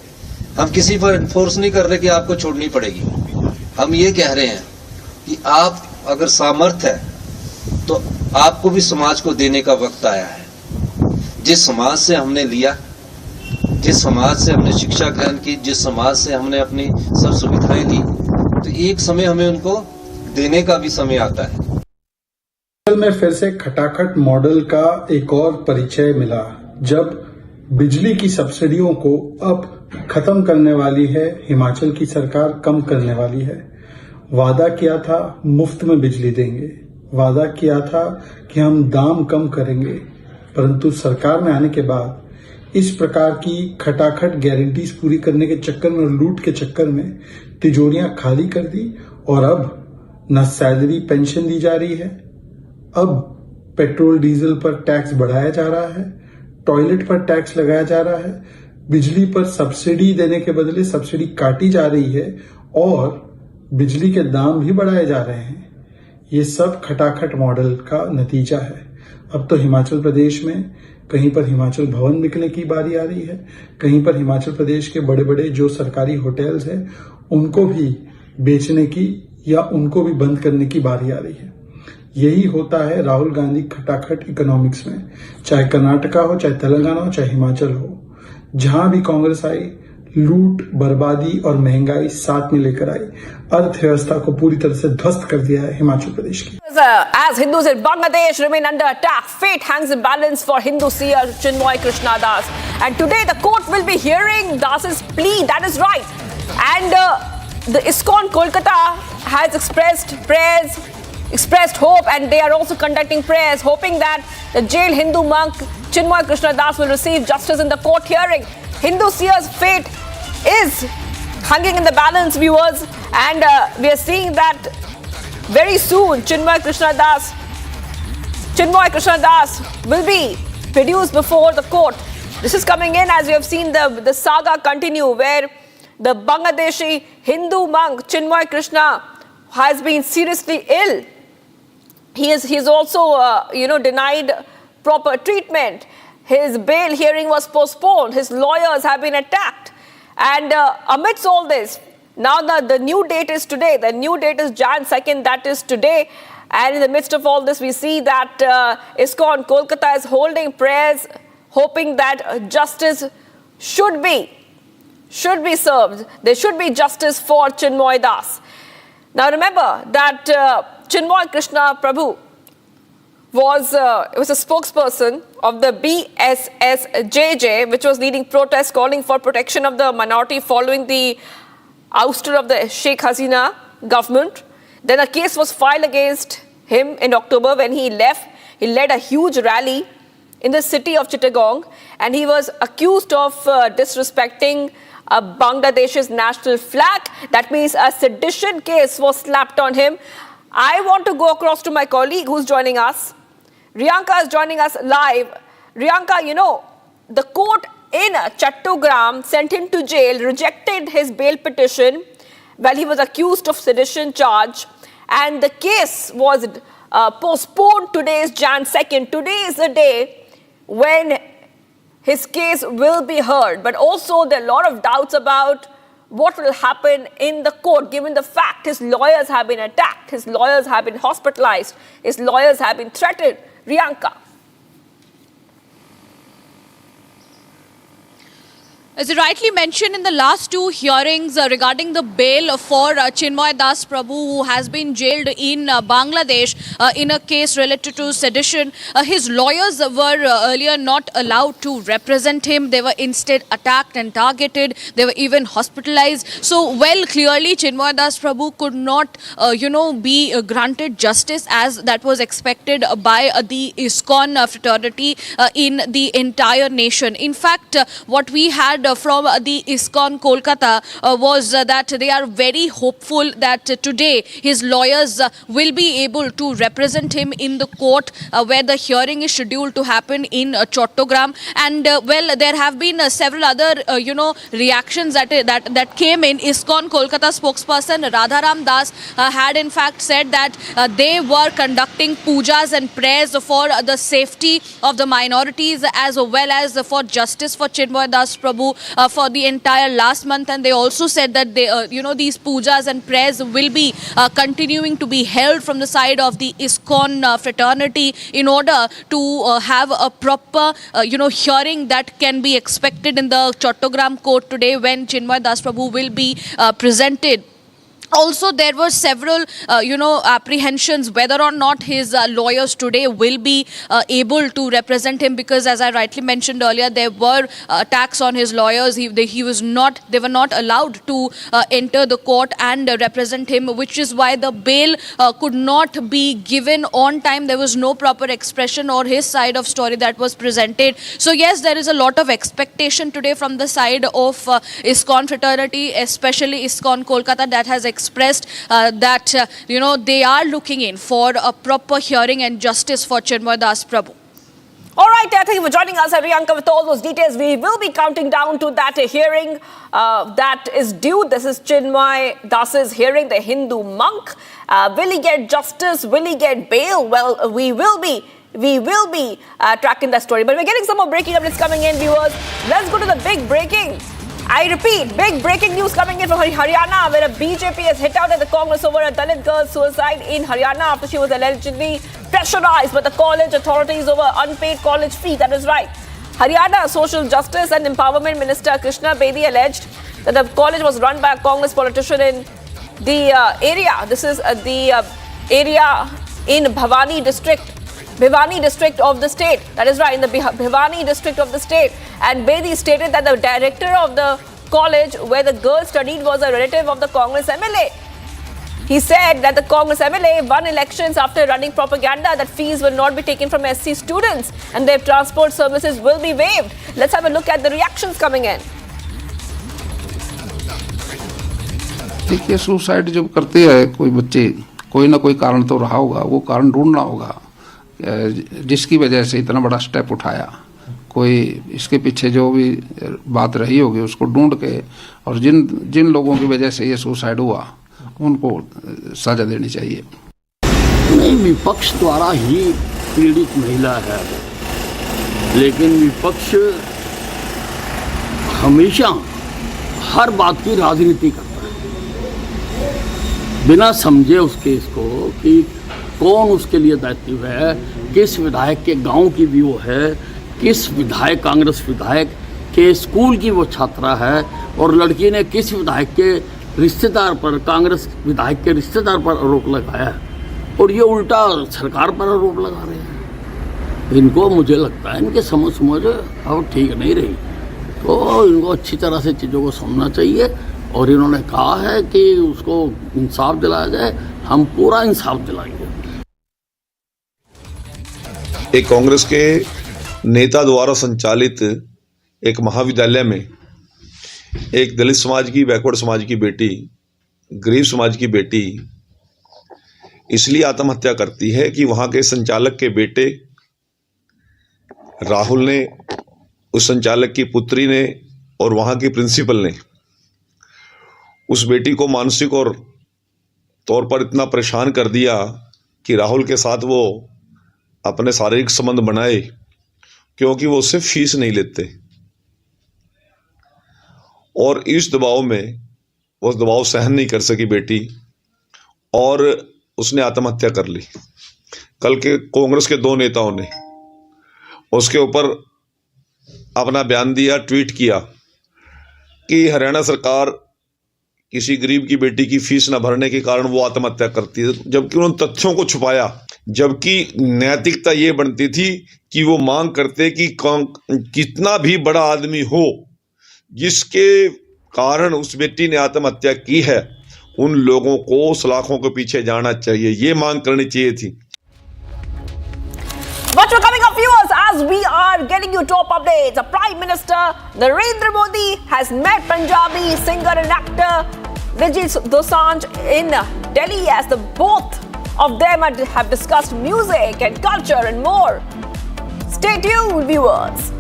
हम किसी पर इन्फोर्स नहीं कर रहे कि आपको छोड़नी पड़ेगी। हम ये कह रहे हैं कि आप अगर सामर्थ्य है तो आपको भी समाज को देने का वक्त आया है। जिस समाज से हमने लिया, जिस समाज से हमने शिक्षा ग्रहण की, जिस समाज से हमने अपनी सब सुविधाएं ली, तो एक समय हमें उनको देने का भी समय आता है। में फिर से खटाखट मॉडल का एक और परिचय मिला, जब बिजली की सब्सिडियों को अब खत्म करने वाली है हिमाचल की सरकार, कम करने वाली है। वादा किया था मुफ्त में बिजली देंगे, वादा किया था कि हम दाम कम करेंगे, परंतु सरकार में आने के बाद इस प्रकार की खटाखट गारंटीज पूरी करने के चक्कर में और लूट के चक्कर में तिजोरियां खाली कर दी और अब न सैलरी पेंशन दी जा रही है, अब पेट्रोल डीजल पर टैक्स बढ़ाया जा रहा है, टॉयलेट पर टैक्स लगाया जा रहा है, बिजली पर सब्सिडी देने के बदले सब्सिडी काटी जा रही है और बिजली के दाम भी बढ़ाए जा रहे हैं। ये सब खटाखट मॉडल का नतीजा है। अब तो हिमाचल प्रदेश में कहीं पर हिमाचल भवन निकलने की बारी आ रही है, कहीं पर हिमाचल प्रदेश के बड़े बड़े जो सरकारी होटल्स हैं उनको भी बेचने की या उनको भी बंद करने की बारी आ रही है। यही होता है राहुल गांधी खटाखट इकोनॉमिक्स में, चाहे कर्नाटका हो, चाहे तेलंगाना हो, चाहे हिमाचल हो। जहां भी कांग्रेस आई, लूट, बर्बादी और महंगाई साथ में लेकर आई, अर्थव्यवस्था को पूरी तरह से ध्वस्त कर दिया है हिमाचल प्रदेश की। As Hindus in Bangladesh remain under attack, fate hangs in balance for Hindu seer Chinmoy Das. And today the court will be hearing Das's plea. That is right. And the ISKCON Kolkata has expressed hope, and they are also conducting prayers, hoping that the jailed Hindu monk Chinmoy Das will receive justice in the court hearing. Hindu seer's fate is hanging in the balance, viewers, and we are seeing that very soon Chinmoy Das will be produced before the court. This is coming in as we have seen the saga continue, where the Bangladeshi Hindu monk Chinmoy Krishna has been seriously ill. He is also denied proper treatment. His bail hearing was postponed. His lawyers have been attacked. And amidst all this, now the new date is today. The new date is Jan 2nd, that is today. And in the midst of all this, we see that ISKCON Kolkata is holding prayers, hoping that justice should be served. There should be justice for Chinmoy Das. Now remember that Chinmoy Krishna Prabhu was a spokesperson of the BSSJJ, which was leading protests calling for protection of the minority following the ouster of the Sheikh Hasina government. Then a case was filed against him in October when he left. He led a huge rally in the city of Chittagong, and he was accused of disrespecting Bangladesh's national flag. That means a sedition case was slapped on him. I want to go across to my colleague who's joining us. Riyanka is joining us live. Riyanka, the court in Chattogram sent him to jail, rejected his bail petition while he was accused of sedition charge, and the case was postponed. Today is Jan 2nd. Today is the day when his case will be heard. But also there are a lot of doubts about what will happen in the court, given the fact his lawyers have been attacked, his lawyers have been hospitalized, his lawyers have been threatened. Riyanka. As you rightly mentioned, in the last two hearings regarding the bail for Chinmoy Das Prabhu, who has been jailed in Bangladesh in a case related to sedition, his lawyers were earlier not allowed to represent him. They were instead attacked and targeted. They were even hospitalized. So, clearly Chinmoy Das Prabhu could not, be granted justice as that was expected by the ISKCON fraternity in the entire nation. In fact, what we had from the ISKCON Kolkata was that they are very hopeful that today his lawyers will be able to represent him in the court where the hearing is scheduled to happen in Chattogram. And there have been several other reactions that came in. ISKCON Kolkata spokesperson Radharam Das had in fact said that they were conducting pujas and prayers for the safety of the minorities as well as for justice for Chinmoy Das Prabhu for the entire last month. And they also said that they, these pujas and prayers will be continuing to be held from the side of the ISKCON fraternity in order to have a proper, hearing that can be expected in the Chattogram court today when Chinmoy Das Prabhu will be presented. Also, there were several, apprehensions whether or not his lawyers today will be able to represent him, because, as I rightly mentioned earlier, there were attacks on his lawyers. They were not allowed to enter the court and represent him, which is why the bail could not be given on time. There was no proper expression or his side of story that was presented. So, yes, there is a lot of expectation today from the side of ISKCON fraternity, especially ISKCON Kolkata, that has expressed that they are looking in for a proper hearing and justice for Chinmoy Das Prabhu. All right, thank you for joining us, Riyanka, with all those details. We will be counting down to that hearing that is due. This is Chinmoy Das's hearing, the Hindu monk. Will he get justice? Will he get bail? Well, we will be tracking that story. But we're getting some more breaking updates coming in, viewers. Let's go to the big breaking. I repeat, big breaking news coming in from Haryana, where a BJP has hit out at the Congress over a Dalit girl's suicide in Haryana after she was allegedly pressurized by the college authorities over unpaid college fee. That is right. Haryana Social Justice and Empowerment Minister Krishna Bedi alleged that the college was run by a Congress politician in the area. This is the area in Bhiwani district of the state. That is right, in the Bhiwani district of the state. And Bedi stated that the director of the college where the girl studied was a relative of the Congress MLA. He said that the Congress MLA won elections after running propaganda that fees will not be taken from SC students and their transport services will be waived. Let's have a look at the reactions coming in. देखिए, suicide जब करते हैं कोई बच्चे, कोई ना कोई कारण तो रहा होगा, वो कारण ढूंढना होगा जिसकी वजह से इतना बड़ा स्टेप उठाया। कोई इसके पीछे जो भी बात रही होगी उसको ढूंढ के, और जिन लोगों की वजह से ये सुसाइड हुआ उनको सजा देनी चाहिए। नहीं, विपक्ष द्वारा ही पीड़ित महिला है, लेकिन विपक्ष हमेशा हर बात की राजनीति करता है बिना समझे उस केस को कि कौन उसके लिए दायित्व है, किस विधायक के गांव की भी वो है, किस विधायक कांग्रेस विधायक के स्कूल की वो छात्रा है, और लड़की ने किस विधायक के रिश्तेदार पर, कांग्रेस विधायक के रिश्तेदार पर आरोप लगाया है, और ये उल्टा सरकार पर आरोप लगा रहे हैं। इनको मुझे लगता है इनके समझ अब ठीक नहीं रही, तो इनको अच्छी तरह से चीज़ों को समझना चाहिए, और इन्होंने कहा है कि उसको इंसाफ दिलाया जाए, हम पूरा इंसाफ दिलाएंगे। एक कांग्रेस के नेता द्वारा संचालित एक महाविद्यालय में एक दलित समाज की, बैकवर्ड समाज की बेटी, गरीब समाज की बेटी इसलिए आत्महत्या करती है कि वहां के संचालक के बेटे राहुल ने, उस संचालक की पुत्री ने और वहां की प्रिंसिपल ने उस बेटी को मानसिक और तौर पर इतना परेशान कर दिया कि राहुल के साथ वो अपने शारीरिक संबंध बनाए, क्योंकि वो उससे फीस नहीं लेते, और इस दबाव में वो दबाव सहन नहीं कर सकी बेटी और उसने आत्महत्या कर ली। कल के कांग्रेस के 2 नेताओं ने उसके ऊपर अपना बयान दिया, ट्वीट किया कि हरियाणा सरकार किसी गरीब की बेटी की फीस न भरने के कारण वो आत्महत्या करती है, जबकि उन्होंने तथ्यों को छुपाया। जबकि नैतिकता ये बनती थी कि वो मांग करते कि कितना भी बड़ा आदमी हो जिसके कारण उस बेटी ने आत्महत्या की है, उन लोगों को सलाखों के पीछे जाना चाहिए, ये मांग करनी चाहिए थी। Much for coming up, viewers, as we are getting you top updates. The Prime Minister Narendra Modi has met Punjabi singer and actor Diljit Dosanjh in Delhi, as the both of them have discussed music and culture and more. Stay tuned, viewers.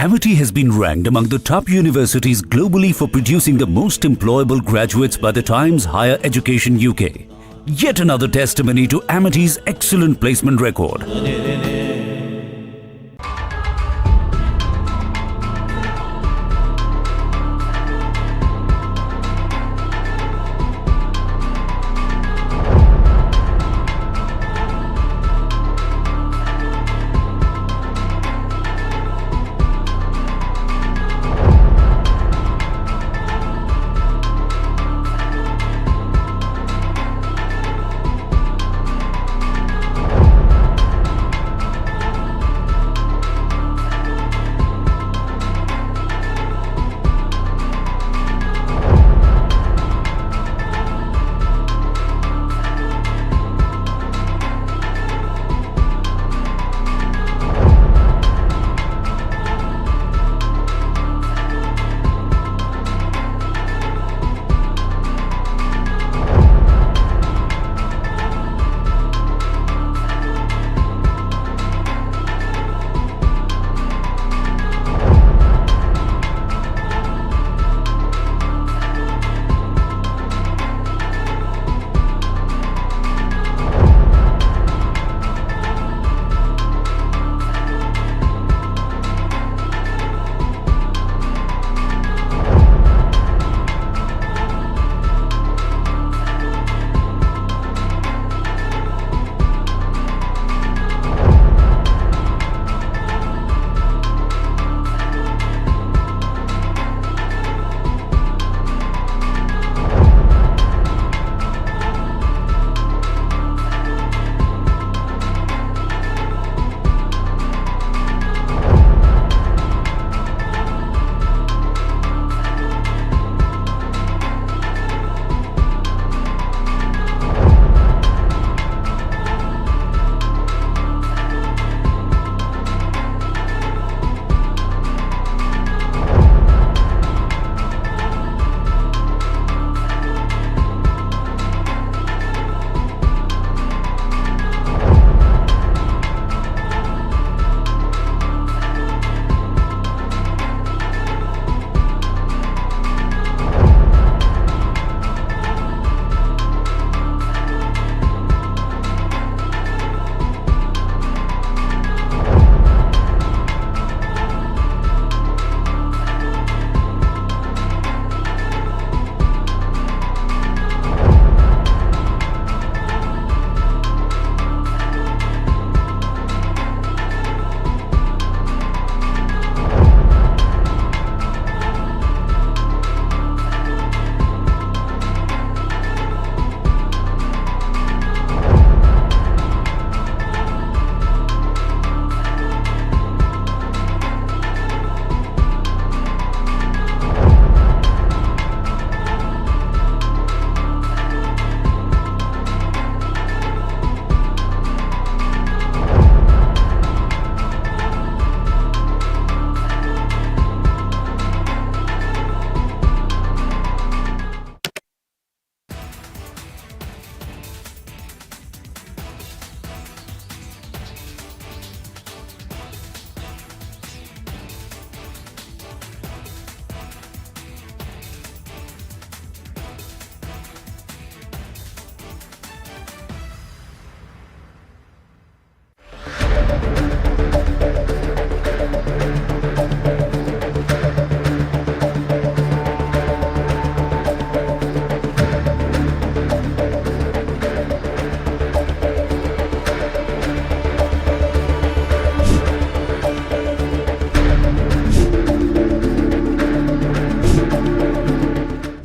Amity has been ranked among the top universities globally for producing the most employable graduates by the Times Higher Education UK. Yet another testimony to Amity's excellent placement record.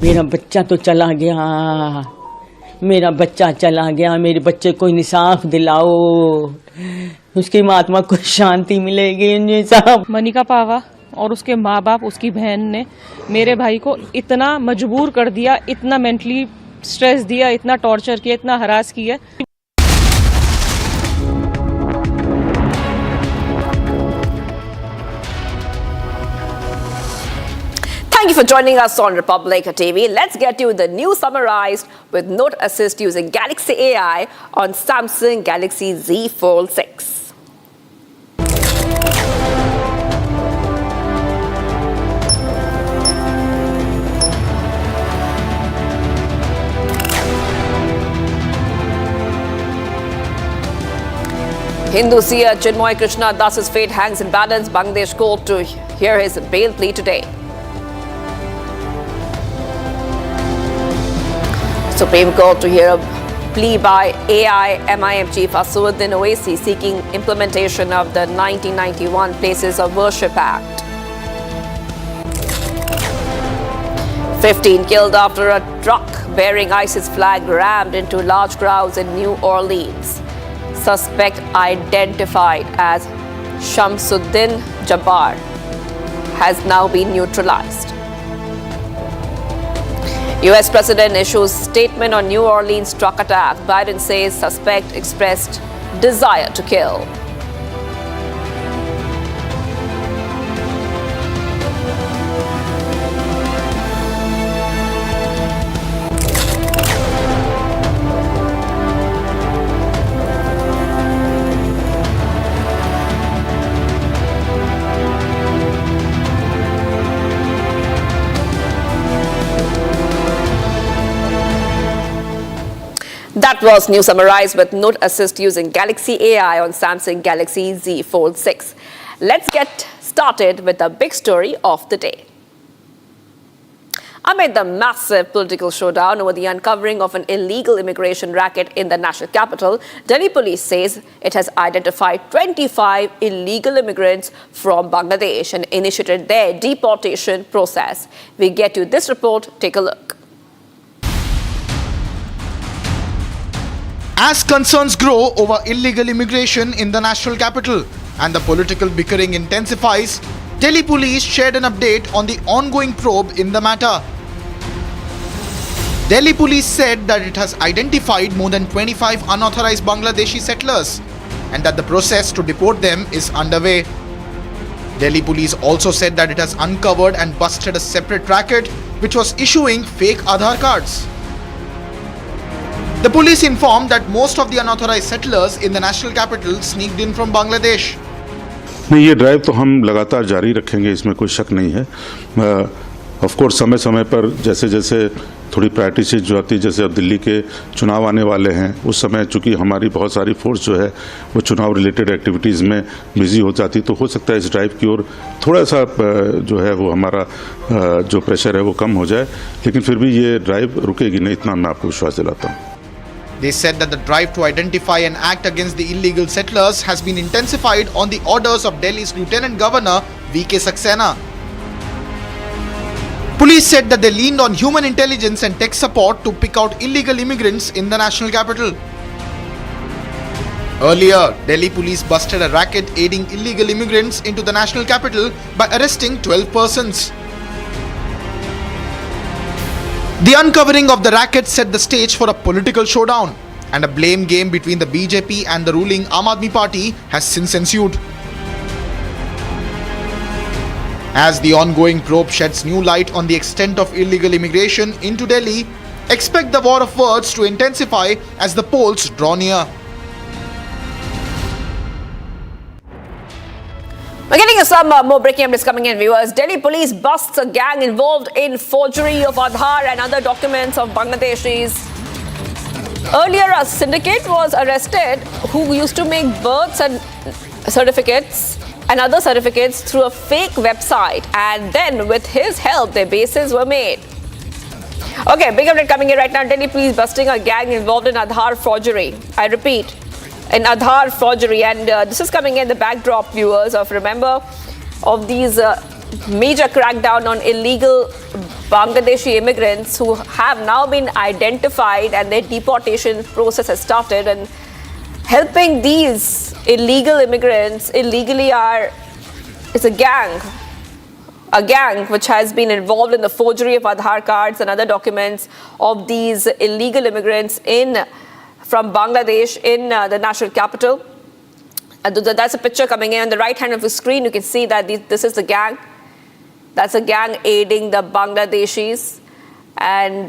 मेरा बच्चा तो चला गया, मेरा बच्चा चला गया, मेरे बच्चे को इंसाफ दिलाओ, उसकी आत्मा को शांति मिलेगी साहब। मनिका पावा और उसके माँ बाप, उसकी बहन ने मेरे भाई को इतना मजबूर कर दिया, इतना मेंटली स्ट्रेस दिया, इतना टॉर्चर किया, इतना हरास किया। Thank you for joining us on Republic TV. Let's get you the news summarized with Note Assist using Galaxy AI on Samsung Galaxy Z Fold 6. Hindu seer Chinmoy Krishna Das's fate hangs in balance. Bangladesh court to hear his bail plea today. Supreme Court to hear a plea by AIMIM Chief Aswaddin Owaisi seeking implementation of the 1991 Places of Worship Act. 15 killed after a truck bearing ISIS flag rammed into large crowds in New Orleans. Suspect identified as Shamsuddin Jabbar has now been neutralized. US President issues statement on New Orleans truck attack. Biden says suspect expressed desire to kill. That was News Summarized with Note Assist using Galaxy AI on Samsung Galaxy Z Fold 6. Let's get started with the big story of the day. Amid the massive political showdown over the uncovering of an illegal immigration racket in the national capital, Delhi police says it has identified 25 illegal immigrants from Bangladesh and initiated their deportation process. We get you this report. Take a look. As concerns grow over illegal immigration in the national capital and the political bickering intensifies, Delhi police shared an update on the ongoing probe in the matter. Delhi police said that it has identified more than 25 unauthorized Bangladeshi settlers and that the process to deport them is underway. Delhi police also said that it has uncovered and busted a separate racket which was issuing fake Aadhaar cards. The police informed that most of the unauthorized settlers in the national capital sneaked in from Bangladesh. नहीं, ये drive तो हम लगातार जारी रखेंगे, इसमें कोई शक नहीं है। ऑफ कोर्स समय समय पर जैसे जैसे थोड़ी प्रायोरिटी चेंज जो आती है, जैसे अब दिल्ली के चुनाव आने वाले हैं, उस समय चूंकि हमारी बहुत सारी फोर्स जो है वो चुनाव रिलेटेड एक्टिविटीज़ में बिजी हो जाती, तो हो सकता है इस ड्राइव की ओर थोड़ा सा जो है वो हमारा जो प्रेशर है वो कम हो जाए, लेकिन फिर भी ये ड्राइव रुकेगी नहीं, इतना मैं आपको विश्वास दिलाता हूँ। They said that the drive to identify and act against the illegal settlers has been intensified on the orders of Delhi's Lieutenant Governor V.K. Saxena. Police said that they leaned on human intelligence and tech support to pick out illegal immigrants in the national capital. Earlier, Delhi police busted a racket aiding illegal immigrants into the national capital by arresting 12 persons. The uncovering of the racket set the stage for a political showdown, and a blame game between the BJP and the ruling Aam Aadmi Party has since ensued. As the ongoing probe sheds new light on the extent of illegal immigration into Delhi, expect the war of words to intensify as the polls draw near. We're getting some more breaking updates coming in, viewers. Delhi police busts a gang involved in forgery of Aadhaar and other documents of Bangladeshis. Earlier, a syndicate was arrested who used to make birth certificates and other certificates through a fake website, and then with his help, their bases were made. Okay, big update coming in right now. Delhi police busting a gang involved in Aadhaar forgery. I repeat, in Aadhaar forgery, and this is coming in the backdrop, viewers, of remember of these major crackdown on illegal Bangladeshi immigrants who have now been identified and their deportation process has started. And helping these illegal immigrants illegally is a gang which has been involved in the forgery of Aadhaar cards and other documents of these illegal immigrants from Bangladesh in the national capital. That's a picture coming in on the right hand of the screen. You can see that this is the gang. That's a gang aiding the Bangladeshis. And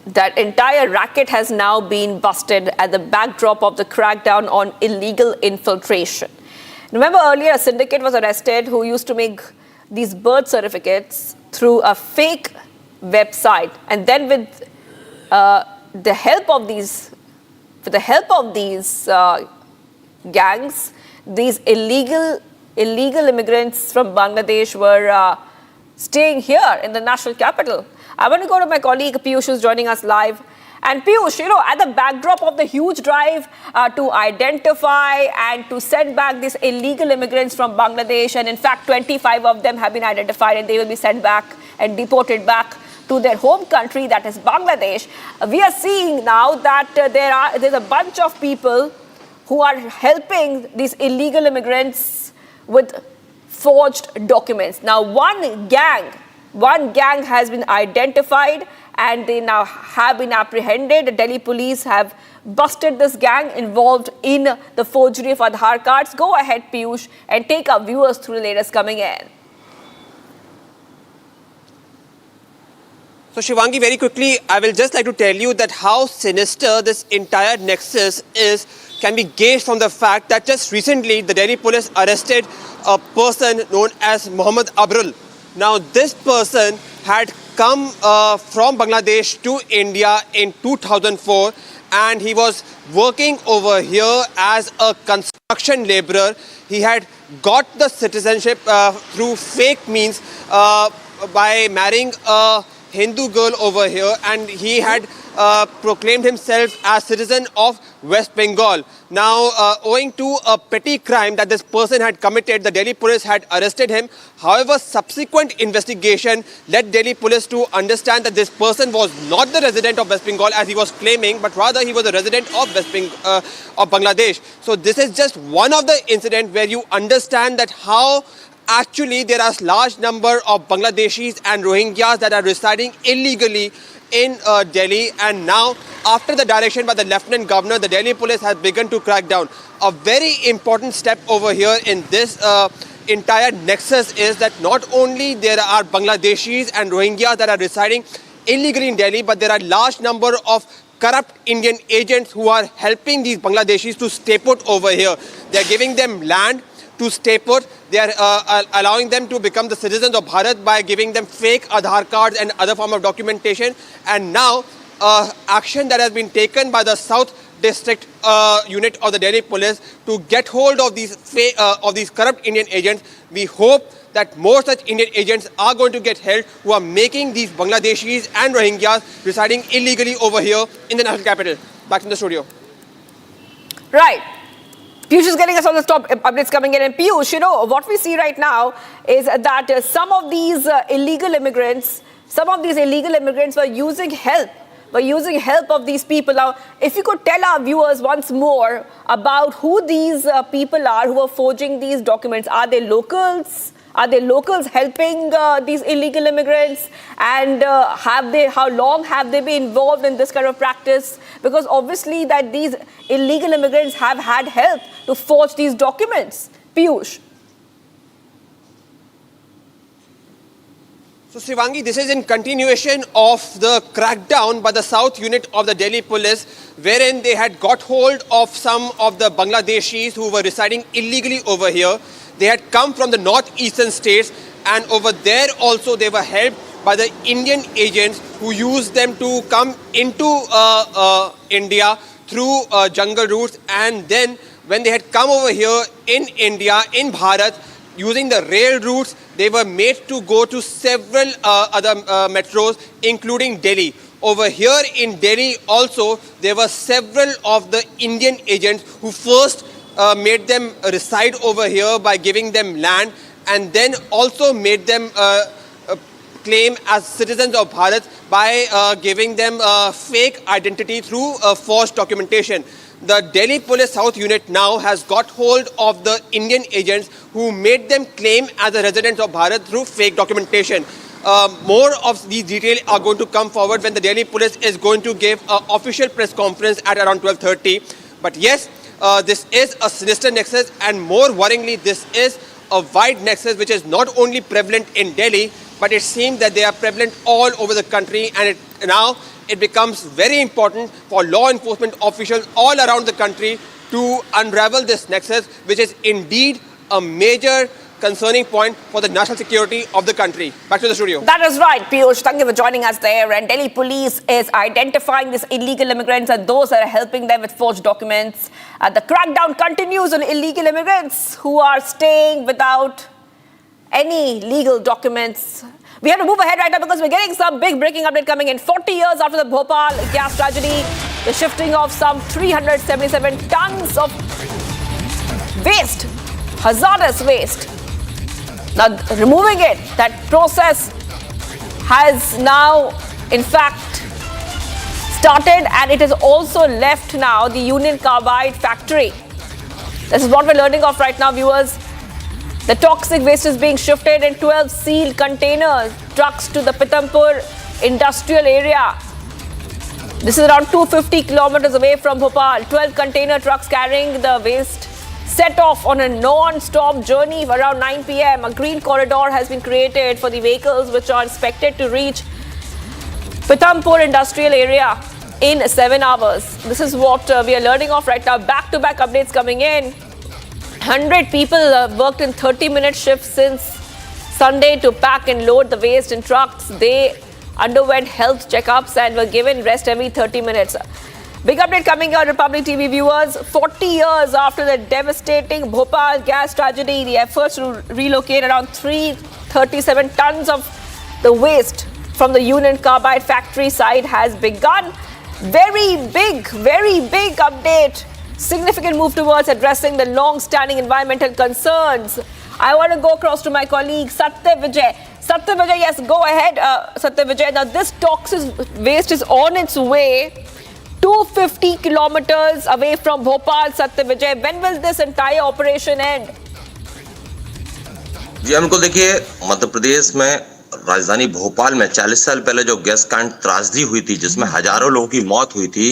that entire racket has now been busted at the backdrop of the crackdown on illegal infiltration. Remember earlier a syndicate was arrested who used to make these birth certificates through a fake website. And then with the help of these gangs, these illegal immigrants from Bangladesh were staying here in the national capital. I want to go to my colleague Piyush, who's joining us live. And Piyush, at the backdrop of the huge drive to identify and to send back these illegal immigrants from Bangladesh, and in fact 25 of them have been identified and they will be sent back and deported back to their home country, that is Bangladesh. We are seeing now that there's a bunch of people who are helping these illegal immigrants with forged documents. Now, one gang has been identified and they now have been apprehended. The Delhi police have busted this gang involved in the forgery of Aadhaar cards. Go ahead, Piyush, and take our viewers through the latest coming in. So Shivangi, very quickly, I will just like to tell you that how sinister this entire nexus can be gauged from the fact that just recently the Delhi police arrested a person known as Mohammed Abrul. Now this person had come from Bangladesh to India in 2004 and he was working over here as a construction laborer. He had got the citizenship through fake means by marrying a Hindu girl over here, and he had proclaimed himself as citizen of West Bengal. Now, owing to a petty crime that this person had committed, the Delhi police had arrested him. However, subsequent investigation led Delhi police to understand that this person was not the resident of West Bengal as he was claiming, but rather he was a resident of Bangladesh. So this is just one of the incidents where you understand that how actually there are a large number of Bangladeshis and Rohingyas that are residing illegally in Delhi, and now after the direction by the Lieutenant Governor, the Delhi police has begun to crack down. A very important step over here in this entire nexus is that not only there are Bangladeshis and Rohingyas that are residing illegally in Delhi, but there are a large number of corrupt Indian agents who are helping these Bangladeshis to stay put over here. They are giving them land to stay put. They are allowing them to become the citizens of Bharat by giving them fake Aadhaar cards and other form of documentation. And now, action that has been taken by the South District unit of the Delhi Police to get hold of these corrupt Indian agents. We hope that more such Indian agents are going to get held who are making these Bangladeshis and Rohingyas residing illegally over here in the national capital. Back in the studio. Right. Piyush is getting us on the top updates coming in. And Piyush, what we see right now is that some of these illegal immigrants were using help of these people. Now, if you could tell our viewers once more about who these people are who are forging these documents. Are they locals? Are they locals helping these illegal immigrants? And how long have they been involved in this kind of practice? Because obviously that these illegal immigrants have had help to forge these documents. Piyush. So Shivangi, this is in continuation of the crackdown by the South unit of the Delhi Police, wherein they had got hold of some of the Bangladeshis who were residing illegally over here. They had come from the northeastern states, and over there also they were helped by the Indian agents who used them to come into India through jungle routes. And then when they had come over here in India, in Bharat, using the rail routes, they were made to go to several other metros, including Delhi. Over here in Delhi also, there were several of the Indian agents who first made them reside over here by giving them land, and then also made them claim as citizens of Bharat by giving them fake identity through forged documentation. The Delhi Police South Unit now has got hold of the Indian agents who made them claim as a resident of Bharat through fake documentation. More of these details are going to come forward when the Delhi Police is going to give an official press conference at around 12:30. But yes, this is a sinister nexus, and more worryingly, this is a wide nexus which is not only prevalent in Delhi, but it seems that they are prevalent all over the country, and now it becomes very important for law enforcement officials all around the country to unravel this nexus, which is indeed a major concerning point for the national security of the country. Back to the studio. That is right, Piyush. Thank you for joining us there. And Delhi police is identifying these illegal immigrants and those that are helping them with forged documents. The crackdown continues on illegal immigrants who are staying without any legal documents. We have to move ahead right now because we're getting some big breaking update coming in. 40 years after the Bhopal gas tragedy, the shifting of some 377 tons of waste, hazardous waste. Now, removing it, that process has now, in fact, started, and it has also left now the Union Carbide factory. This is what we're learning of right now, viewers. The toxic waste is being shifted in 12 sealed container trucks to the Pithampur industrial area. This is around 250 kilometers away from Bhopal. 12 container trucks carrying the waste set off on a non-stop journey around 9 p.m. A green corridor has been created for the vehicles which are expected to reach Pithampur industrial area in 7 hours. This is what we are learning of right now. Back-to-back updates coming in. 100 people worked in 30-minute shifts since Sunday to pack and load the waste in trucks. They underwent health checkups and were given rest every 30 minutes. Big update coming out, Republic TV viewers. 40 years after the devastating Bhopal gas tragedy, the efforts to relocate around 337 tons of the waste from the Union Carbide factory site has begun. Very big update. Significant move towards addressing the long-standing environmental concerns. I want to go across to my colleague Satya Vijay. Satya Vijay, yes, go ahead, Satya Vijay. Now, this toxic waste is on its way 250 kilometers away from Bhopal, Satya Vijay. When will this entire operation end? जी हमको देखिए, मध्य प्रदेश में राजधानी भोपाल में 40 साल पहले जो gas कांड त्रासदी हुई थी, जिसमें हजारों लोगों की मौत हुई थी,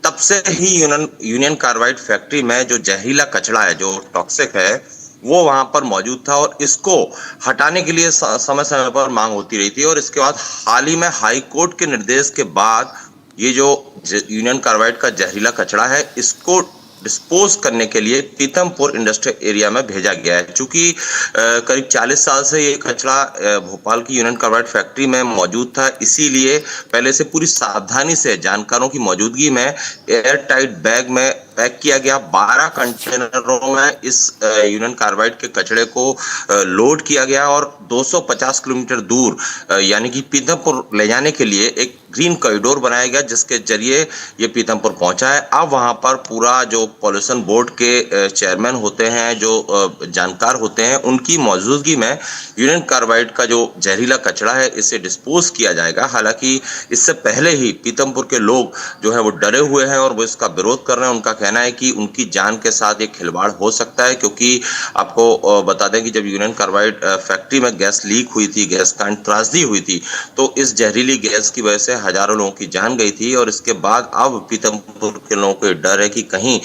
तब से ही यूनियन कार्बाइड फैक्ट्री में जो जहरीला कचरा है, जो टॉक्सिक है, वो वहां पर मौजूद था और इसको हटाने के लिए समय समय पर मांग होती रही थी। और इसके बाद हाल ही में हाई कोर्ट के निर्देश के बाद ये जो यूनियन कार्बाइड का जहरीला कचरा है, इसको डिस्पोज करने के लिए पीथमपुर इंडस्ट्रियल एरिया में भेजा गया है। चूंकि करीब 40 साल से ये कचरा भोपाल की यूनियन कार्बाइड फैक्ट्री में मौजूद था, इसीलिए पहले से पूरी सावधानी से जानकारों की मौजूदगी में एयर टाइट बैग में पैक किया गया। 12 कंटेनरों में इस यूनियन कार्बाइड के कचरे को लोड किया गया और 250 किलोमीटर दूर यानी कि पीथमपुर ले जाने के लिए एक ग्रीन कॉरिडोर बनाया गया, जिसके जरिए ये पीथमपुर पहुंचा है। अब वहां पर पूरा जो पॉल्यूशन बोर्ड के चेयरमैन होते हैं, जो जानकार होते हैं, उनकी मौजूदगी में यूनियन कार्बाइड का जो जहरीला कचरा है, इसे डिस्पोज किया जाएगा। हालांकि इससे पहले ही पीथमपुर के लोग जो है वो डरे हुए हैं और वो इसका विरोध कर रहे हैं। उनका कहना है कि उनकी जान के साथ एक खिलवाड़ हो सकता है, क्योंकि आपको बता दें कि जब यूनियन कार्बाइड फैक्ट्री में गैस लीक हुई थी, गैस कांड त्रासदी हुई थी, तो इस जहरीली गैस की वजह से हजारों लोगों की जान गई थी। और इसके बाद अब पीथमपुर के लोगों को डर है कि कहीं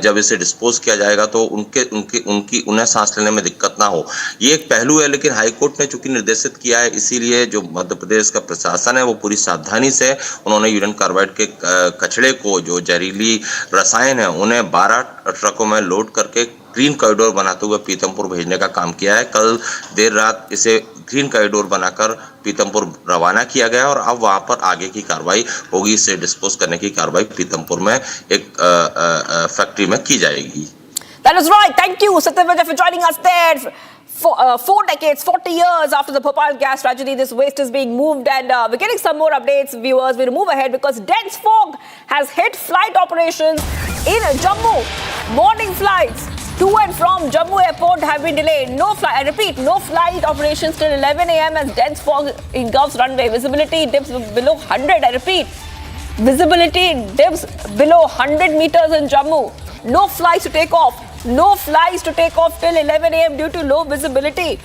जब इसे डिस्पोज किया जाएगा तो उन्हें सांस लेने में दिक्कत ना हो। ये एक पहलू है, लेकिन हाईकोर्ट ने चूंकि निर्देशित किया है, इसीलिए जो मध्य प्रदेश का प्रशासन है वो पूरी सावधानी से उन्होंने यूनियन कार्बाइड के कचरे को, जो जहरीली रसायन है, उन्हें 12 ट्रकों में लोड करके ग्रीन कॉरिडोर बनाते हुए पीथमपुर भेजने का काम किया है। कल देर रात इसे ग्रीन कॉरिडोर बनाकर पीथमपुर रवाना किया गया और अब वहां पर आगे की कार्रवाई होगी। इसे डिस्पोज करने की कार्रवाई पीथमपुर में एक फैक्ट्री में की जाएगी। That is right. Thank you, Satya Vijay, for joining us there. 4 decades, 40 years after the Bhopal gas tragedy, this waste is being moved, and we're getting some more updates, viewers. We'll move ahead because dense fog has hit flight operations in Jammu. Morning flights to and from Jammu airport have been delayed. No flight, I repeat, no flight operations till 11 a.m. as dense fog engulfs runway. Visibility dips below 100. I repeat, visibility dips below 100 meters in Jammu. No flights to take off. No flights to take off till 11 a.m. due to low visibility.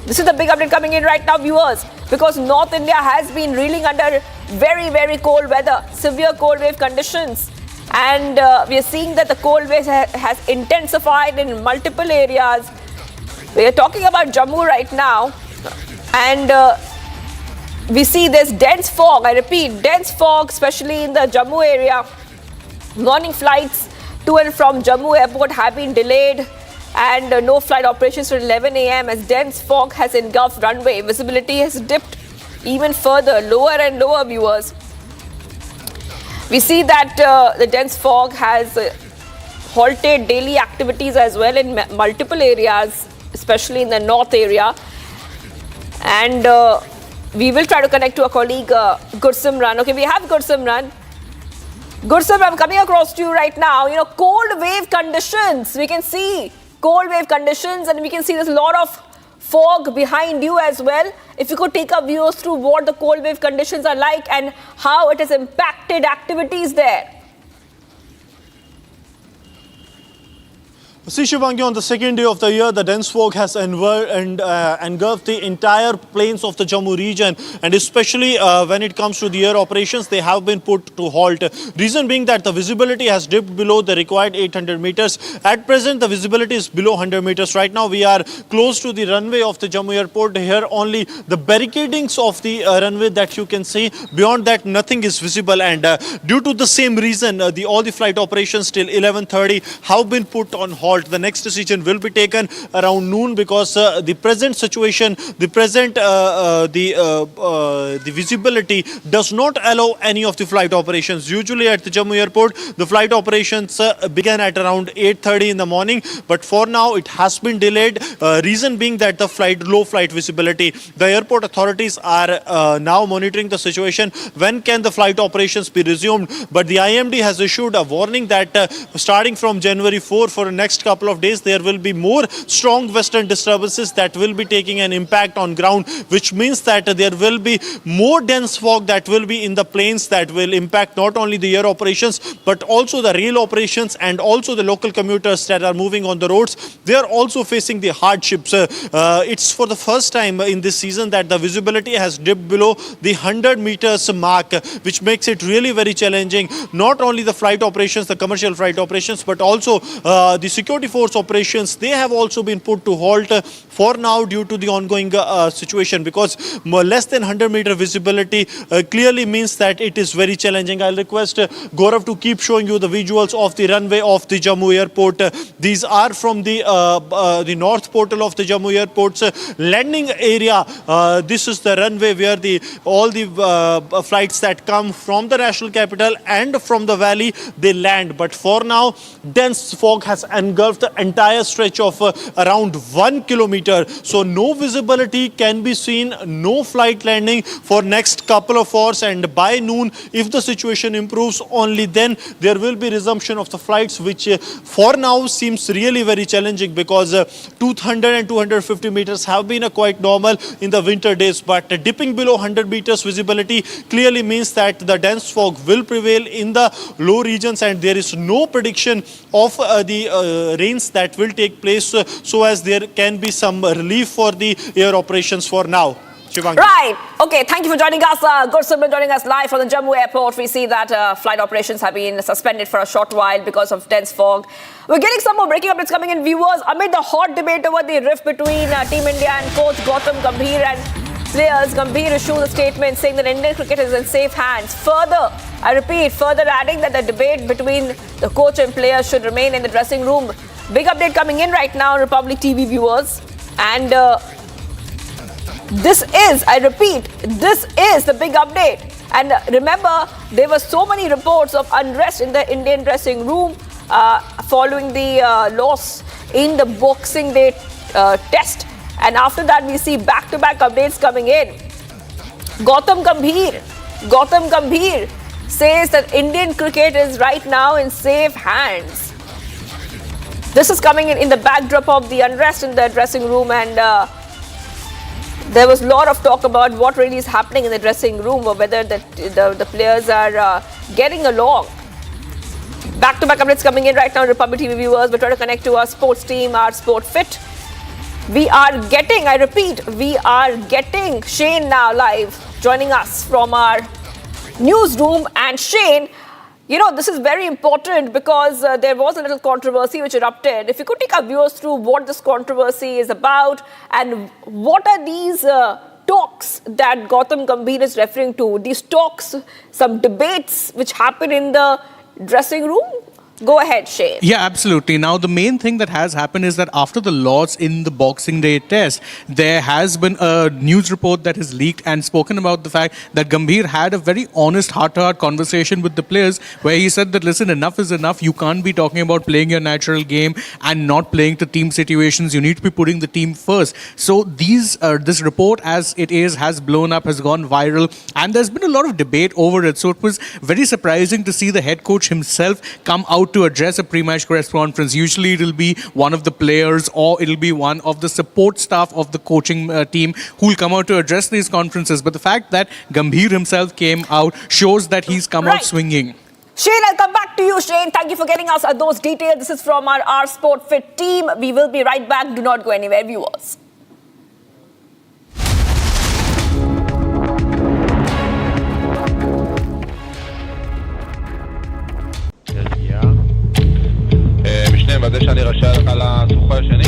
This is the big update coming in right now, viewers, because North India has been reeling under very, very cold weather, severe cold wave conditions. And we are seeing that the cold wave has intensified in multiple areas. We are talking about Jammu right now. And we see this dense fog. I repeat, dense fog, especially in the Jammu area. Morning flights to and from Jammu airport have been delayed. And no flight operations till 11 a.m. as dense fog has engulfed runway. Visibility has dipped even further, lower and lower, viewers. We see that the dense fog has halted daily activities as well in multiple areas, especially in the north area. And we will try to connect to our colleague Gursimran. Okay, we have Gursimran. Gursimran, I'm coming across to you right now. You know, cold wave conditions. We can see cold wave conditions, and we can see there's a lot of fog behind you as well. If you could take our viewers through what the cold wave conditions are like and how it has impacted activities there. See, Shivangi, on the second day of the year, the dense fog has engulfed the entire plains of the Jammu region, and especially when it comes to the air operations, they have been put to halt. Reason being that the visibility has dipped below the required 800 meters. At present, the visibility is below 100 meters. Right now, we are close to the runway of the Jammu airport. Here, only the barricadings of the runway that you can see. Beyond that, nothing is visible, and due to the same reason, all the flight operations till 11:30 have been put on hold. The next decision will be taken around noon, because the present situation, the visibility does not allow any of the flight operations. Usually at the Jammu airport, the flight operations began at around 8:30 in the morning, but for now it has been delayed. Reason being that the low flight visibility. The airport authorities are now monitoring the situation. When can the flight operations be resumed? But the IMD has issued a warning that starting from January 4 for the next couple of days, there will be more strong western disturbances that will be taking an impact on ground, which means that there will be more dense fog that will be in the plains that will impact not only the air operations but also the rail operations, and also the local commuters that are moving on the roads. They are also facing the hardships. It's for the first time in this season that the visibility has dipped below the 100 meters mark, which makes it really very challenging. Not only the flight operations, the commercial flight operations, but also the security force operations, they have also been put to halt for now due to the ongoing situation, because less than 100-meter visibility clearly means that it is very challenging. I'll request Gaurav to keep showing you the visuals of the runway of the Jammu airport. These are from the north portal of the Jammu airport's landing area. This is the runway where all the flights that come from the national capital and from the valley, they land. But for now, dense fog has engulfed the entire stretch of around 1 kilometer. So no visibility can be seen, no flight landing for next couple of hours, and by noon, if the situation improves, only then there will be resumption of the flights, which for now seems really very challenging, because 200 and 250 meters have been quite normal in the winter days, but dipping below 100 meters visibility clearly means that the dense fog will prevail in the low regions, and there is no prediction of the rains that will take place, so as there can be some relief for the air operations for now. Shivangi. Right. Okay, thank you for joining us. Gursimran joining us live from the Jammu airport. We see that flight operations have been suspended for a short while because of dense fog. We're getting some more breaking updates coming in, viewers. Amid the hot debate over the rift between Team India and coach Gautam Gambhir and players, Gambhir issued a statement saying that Indian cricket is in safe hands. Further, I repeat, further adding that the debate between the coach and players should remain in the dressing room. Big update coming in right now, Republic TV viewers. And this is, I repeat, this is the big update. And remember, there were so many reports of unrest in the Indian dressing room following the loss in the Boxing Day test. And after that, we see back-to-back updates coming in. Gautam Gambhir says that Indian cricket is right now in safe hands. This is coming in the backdrop of the unrest in the dressing room, and there was a lot of talk about what really is happening in the dressing room, or whether the players are getting along. Back-to-back updates coming in right now, Republic TV viewers. We're trying to connect to our sports team, our Sport Fit. We are getting Shane now live, joining us from our newsroom. And Shane, you know, this is very important because there was a little controversy which erupted. If you could take our viewers through what this controversy is about and what are these talks that Gautam Gambhir is referring to. These talks, some debates which happen in the dressing room. Go ahead, Shane. Yeah, absolutely. Now, the main thing that has happened is that after the loss in the Boxing Day test, there has been a news report that has leaked and spoken about the fact that Gambhir had a very honest heart-to-heart conversation with the players where he said that, listen, enough is enough. You can't be talking about playing your natural game and not playing to team situations. You need to be putting the team first. So this report, as it is, has blown up, has gone viral, and there's been a lot of debate over it. So it was very surprising to see the head coach himself come out to address a pre-match press conference. Usually it'll be one of the players or it'll be one of the support staff of the coaching team who will come out to address these conferences. But the fact that Gambhir himself came out shows that he's come out swinging. Shane, I'll come back to you, Shane. Thank you for getting us those details. This is from our Sport Fit team. We will be right back. Do not go anywhere, viewers. משנה, בזה שאני רשאי לך על הסוכה השני?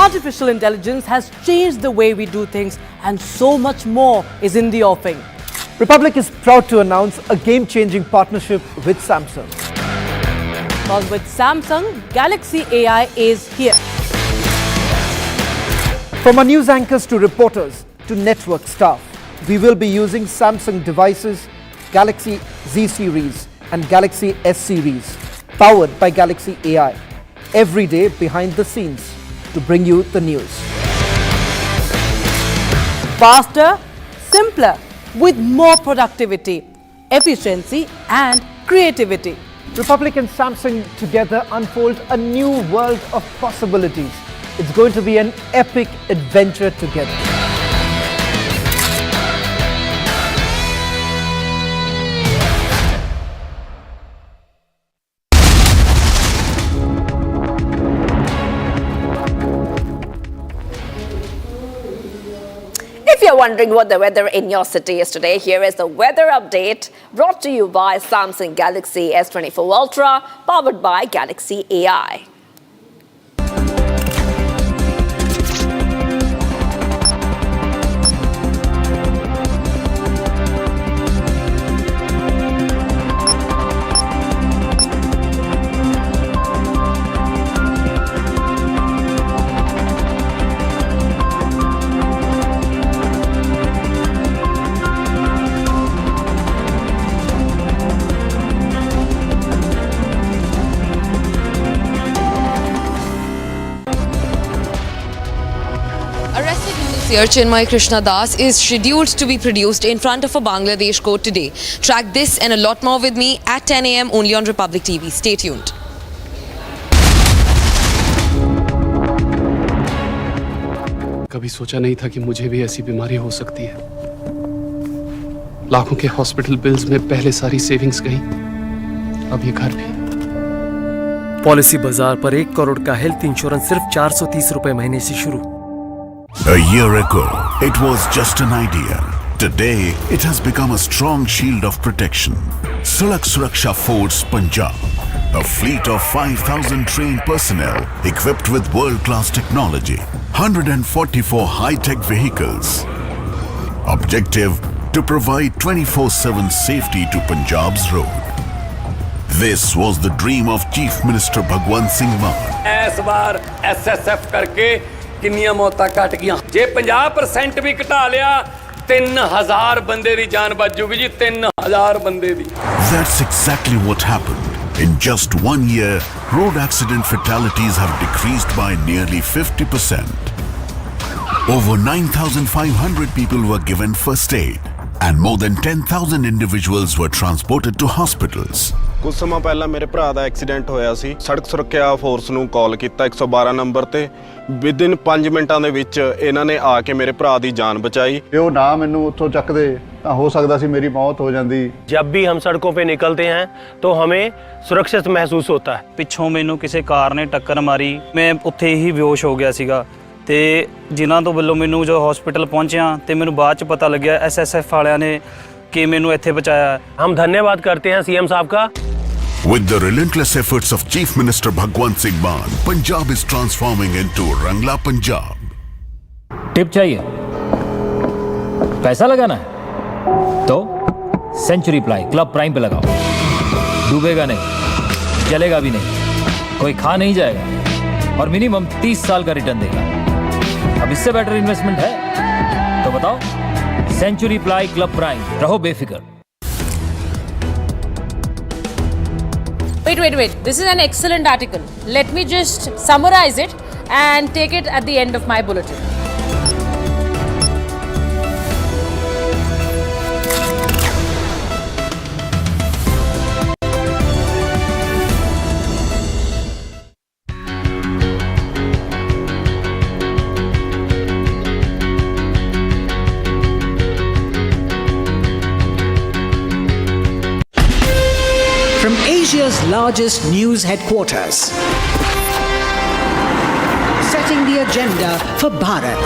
Artificial intelligence has changed the way we do things, and so much more is in the offing. Republic is proud to announce a game-changing partnership with Samsung. Because with Samsung, Galaxy AI is here. From our news anchors to reporters to network staff, we will be using Samsung devices, Galaxy Z series and Galaxy S series, powered by Galaxy AI, every day behind the scenes to bring you the news. Faster, simpler, with more productivity, efficiency and creativity. Republic and Samsung together unfold a new world of possibilities. It's going to be an epic adventure together. If you're wondering what the weather in your city is today, here is the weather update brought to you by Samsung Galaxy S24 Ultra, powered by Galaxy AI. year, Chinmoy Krishna Das is scheduled to be produced in front of a Bangladesh court today. Track this and a lot more with me at 10 a.m. only on Republic TV. Stay tuned. कभी सोचा नहीं था कि मुझे भी ऐसी बीमारी हो सकती है। लाखों के हॉस्पिटल बिल्स में पहले सारी सेविंग्स गई, अब ये घर भी। पॉलिसी बाजार पर 1 करोड़ का हेल्थ इंश्योरेंस सिर्फ 430 रुपए महीने से शुरू। A year ago, it was just an idea. Today, it has become a strong shield of protection. Sadak Suraksha Force Punjab, a fleet of 5,000 trained personnel equipped with world-class technology, 144 high-tech vehicles. Objective: to provide 24/7 safety to Punjab's road. This was the dream of Chief Minister Bhagwant Singh Maan. इस बार SSF करके किन्नियां मौतां घट गईयां। जे 50% भी घटा लिया 3000 बंदे दी जान बच जूगी जी, 3000 बंदे दी। That's exactly what happened. In just 1 year, road accident fatalities have decreased by nearly 50%. Over 9,500 people were given first aid, and more than 10,000 individuals were transported to hospitals. ਕੁਝ ਸਮਾਂ ਪਹਿਲਾਂ ਮੇਰੇ ਭਰਾ ਦਾ ਐਕਸੀਡੈਂਟ ਹੋਇਆ ਸੀ। ਸੜਕ ਸੁਰੱਖਿਆ ਫੋਰਸ ਨੂੰ ਕਾਲ ਕੀਤਾ 112 ਨੰਬਰ ਤੇ। ਵਿਦਿਨ 5 ਮਿੰਟਾਂ ਦੇ ਵਿੱਚ ਇਹਨਾਂ ਨੇ ਆ ਕੇ ਮੇਰੇ ਭਰਾ ਦੀ ਜਾਨ ਬਚਾਈ। ਜੇ ਉਹ ਨਾ ਮੈਨੂੰ ਉੱਥੋਂ ਚੱਕਦੇ ਤਾਂ ਹੋ ਸਕਦਾ ਸੀ ਮੇਰੀ ਮੌਤ ਹੋ ਜਾਂਦੀ। जब भी हम सड़कों पे निकलते हैं तो हमें सुरक्षित महसूस होता है। ਪਿੱਛੋਂ ਮੈਨੂੰ ਕਿਸੇ ਕਾਰ ਨੇ ਟੱਕਰ ਮਾਰੀ, ਮੈਂ ਉੱਥੇ ਹੀ ਬੇਹੋਸ਼ ਹੋ ਗਿਆ ਸੀਗਾ ਤੇ ਜਿਨ੍ਹਾਂ ਤੋਂ ਵੱਲੋਂ ਮੈਨੂੰ ਜੋ ਹਸਪੀਟਲ ਪਹੁੰਚਿਆ ਤੇ ਮੈਨੂੰ ਬਾਅਦ ਚ ਪਤਾ ਲੱਗਿਆ SSF ਵਾਲਿਆਂ ਨੇ ਕਿ ਮੈਨੂੰ ਇੱਥੇ ਬਚਾਇਆ। हम धन्यवाद करते हैं CM साहब का। With the relentless efforts of Chief Minister Bhagwant Singh Maan, Punjab is transforming into Rangla Punjab. Tip चाहिए, पैसा लगाना है तो सेंचुरी प्लाई क्लब प्राइम पे लगाओ। डूबेगा नहीं, जलेगा भी नहीं, कोई खा नहीं जाएगा और मिनिमम 30 साल का रिटर्न देगा। अब इससे बेटर इन्वेस्टमेंट है तो बताओ। सेंचुरी प्लाई क्लब प्राइम, रहो बेफिक्र। Wait. This is an excellent article. Let me just summarize it and take it at the end of my bulletin. From Asia's largest news headquarters, setting the agenda for Bharat.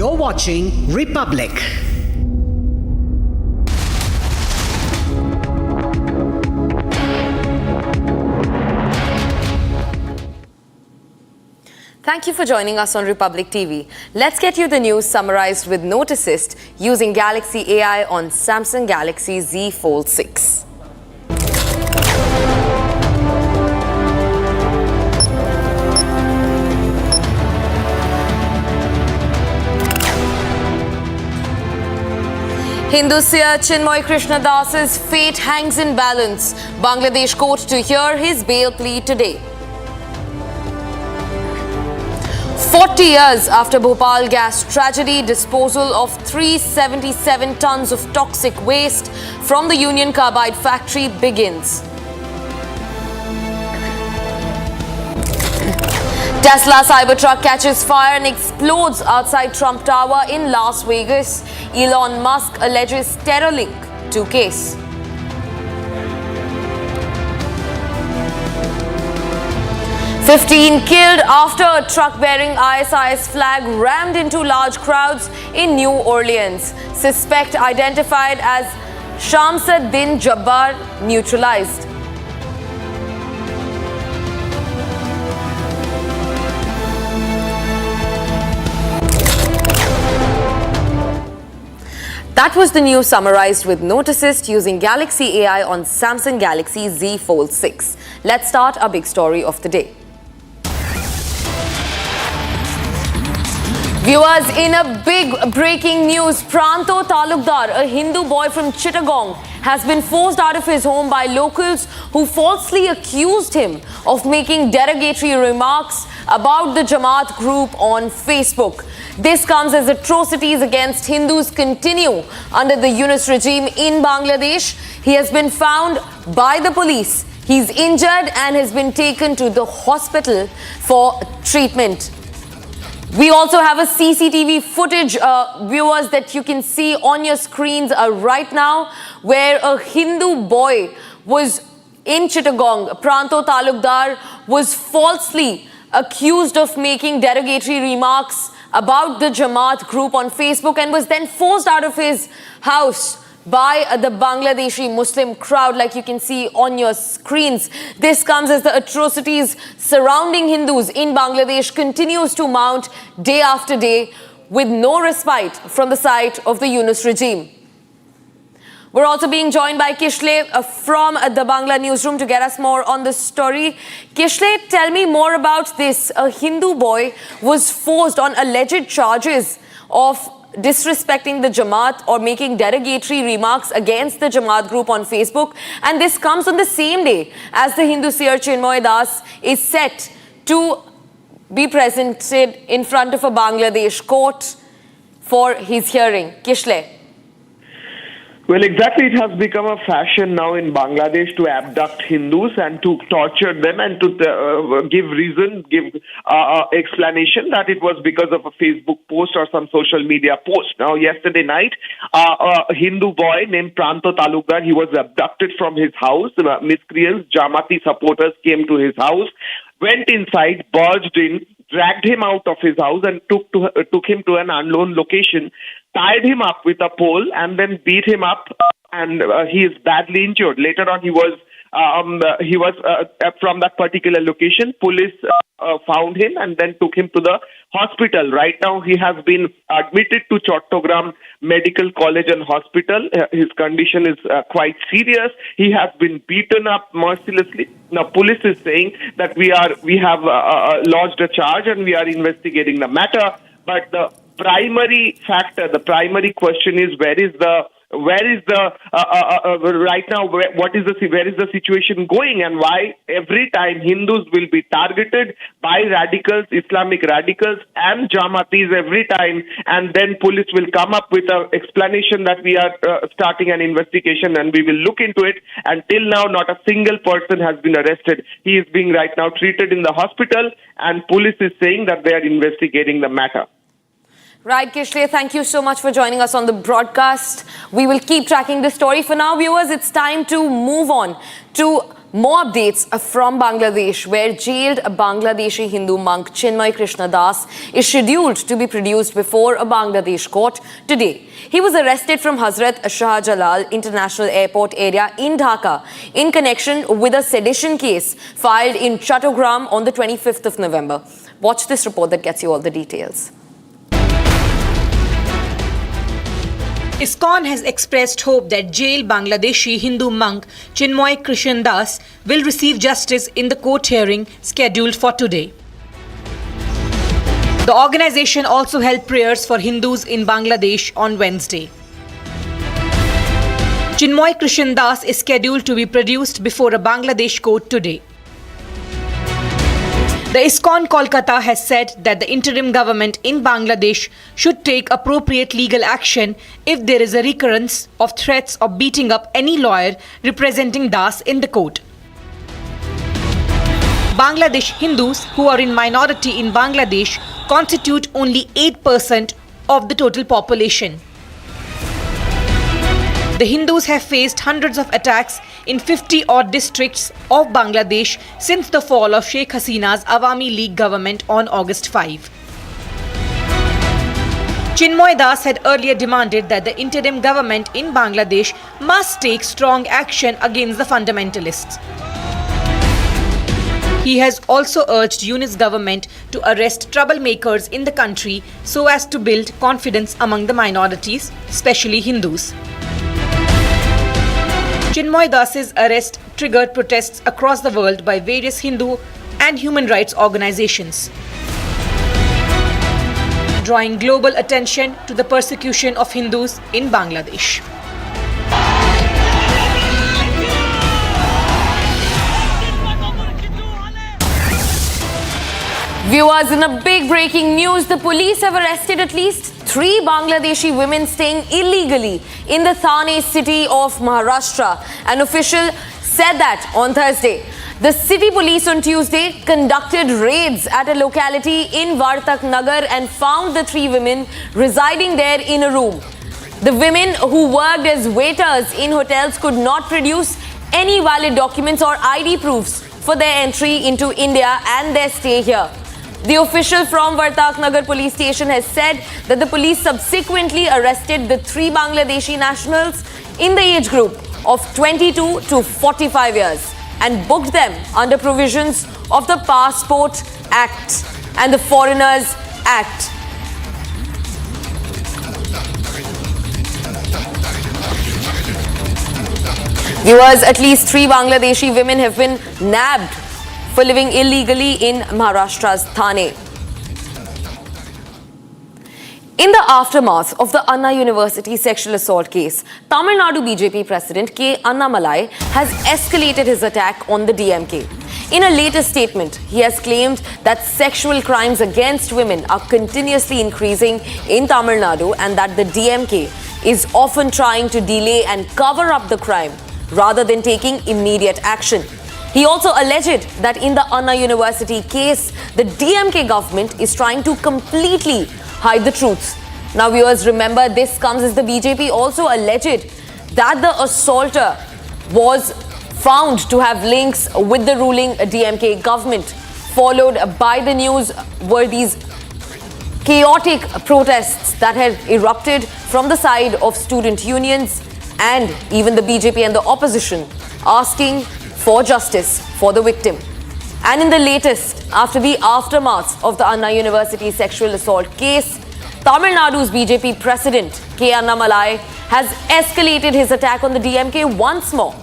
You're watching Republic. Thank you for joining us on Republic TV. Let's get you the news summarized with Note Assist using Galaxy AI on Samsung Galaxy Z Fold 6. Hindu seer Chinmoy Krishna Das's fate hangs in balance. Bangladesh court to hear his bail plea today. 40 years after Bhopal gas tragedy, disposal of 377 tons of toxic waste from the Union Carbide factory begins. Tesla Cybertruck catches fire and explodes outside Trump Tower in Las Vegas. Elon Musk alleges terror link to case. "15 killed after a truck bearing ISIS flag rammed into large crowds in New Orleans. Suspect identified as Shamsuddin Jabbar neutralized." That was the news summarized with Note Assist using Galaxy AI on Samsung Galaxy Z Fold 6. Let's start our big story of the day. Viewers, in a big breaking news, Pranto Talukdar, a Hindu boy from Chittagong, has been forced out of his home by locals who falsely accused him of making derogatory remarks about the Jamaat group on Facebook. This comes as atrocities against Hindus continue under the Unrest regime in Bangladesh. He has been found by the police. He's injured and has been taken to the hospital for treatment. We also have a CCTV footage, viewers, that you can see on your screens right now, where a Hindu boy was in Chittagong. Pranto Talukdar was falsely accused of making derogatory remarks about the Jamaat group on Facebook and was then forced out of his house by the Bangladeshi Muslim crowd, like you can see on your screens. This comes as the atrocities surrounding Hindus in Bangladesh continues to mount day after day with no respite from the side of the Unrest regime. We're also being joined by Kishle from the Bangla newsroom to get us more on this story. Kishle, tell me more about this. A Hindu boy was forced on alleged charges of disrespecting the Jamaat or making derogatory remarks against the Jamaat group on Facebook. And this comes on the same day as the Hindu seer Chinmoy Das is set to be presented in front of a Bangladesh court for his hearing. Kishle. Well, exactly. It has become a fashion now in Bangladesh to abduct Hindus and to torture them and to give explanation that it was because of a Facebook post or some social media post. Now, yesterday night, a Hindu boy named Pranto Talukdar, he was abducted from his house. Miscreants, Jamati supporters came to his house, went inside, barged in, dragged him out of his house and took him to an unknown location, tied him up with a pole and then beat him up, and he is badly injured. Later on, he was from that particular location. Police found him and then took him to the hospital. Right now, he has been admitted to Chattogram Medical College and Hospital. His condition is quite serious. He has been beaten up mercilessly. Now, police is saying that we have lodged a charge and we are investigating the matter. But the primary factor, the primary question is where is the right now, where is the situation going, and why every time Hindus will be targeted by radicals, Islamic radicals and Jamatis every time, and then police will come up with an explanation that we are starting an investigation and we will look into it. Until now, not a single person has been arrested. He is being right now treated in the hospital, and police is saying that they are investigating the matter. Right, Kishle, thank you so much for joining us on the broadcast. We will keep tracking this story. For now, viewers, it's time to move on to more updates from Bangladesh, where jailed Bangladeshi Hindu monk Chinmoy Krishna Das is scheduled to be produced before a Bangladesh court today. He was arrested from Hazrat Shah Jalal International Airport area in Dhaka in connection with a sedition case filed in Chattogram on the 25th of November. Watch this report that gets you all the details. ISKCON has expressed hope that jailed Bangladeshi Hindu monk Chinmoy Krishna Das will receive justice in the court hearing scheduled for today. The organization also held prayers for Hindus in Bangladesh on Wednesday. Chinmoy Krishna Das is scheduled to be produced before a Bangladesh court today. The ISKCON Kolkata has said that the interim government in Bangladesh should take appropriate legal action if there is a recurrence of threats of beating up any lawyer representing Das in the court. Bangladesh Hindus, who are in minority in Bangladesh, constitute only 8% of the total population. The Hindus have faced hundreds of attacks in 50-odd districts of Bangladesh since the fall of Sheikh Hasina's Awami League government on August 5. Chinmoy Das had earlier demanded that the interim government in Bangladesh must take strong action against the fundamentalists. He has also urged Union's government to arrest troublemakers in the country so as to build confidence among the minorities, especially Hindus. Chinmoy Das's arrest triggered protests across the world by various Hindu and human rights organizations, drawing global attention to the persecution of Hindus in Bangladesh. Viewers, in a big breaking news, the police have arrested at least 3 Bangladeshi women staying illegally in the Thane city of Maharashtra. An official said that on Thursday. The city police on Tuesday conducted raids at a locality in Vartak Nagar and found the 3 women residing there in a room. The women who worked as waiters in hotels could not produce any valid documents or ID proofs for their entry into India and their stay here. The official from Vartak Nagar police station has said that the police subsequently arrested the 3 Bangladeshi nationals in the age group of 22 to 45 years and booked them under provisions of the Passport Act and the Foreigners Act. Viewers, at least 3 Bangladeshi women have been nabbed for living illegally in Maharashtra's Thane. In the aftermath of the Anna University sexual assault case, Tamil Nadu BJP President K. Annamalai has escalated his attack on the DMK. In a latest statement, he has claimed that sexual crimes against women are continuously increasing in Tamil Nadu and that the DMK is often trying to delay and cover up the crime rather than taking immediate action. He also alleged that in the Anna University case, the DMK government is trying to completely hide the truth. Now, viewers, remember, this comes as the BJP also alleged that the assaulter was found to have links with the ruling DMK government. Followed by the news were these chaotic protests that had erupted from the side of student unions and even the BJP and the opposition asking for justice for the victim. And in the latest, after the aftermath of the Anna University sexual assault case, Tamil Nadu's BJP president K. Annamalai has escalated his attack on the DMK once more.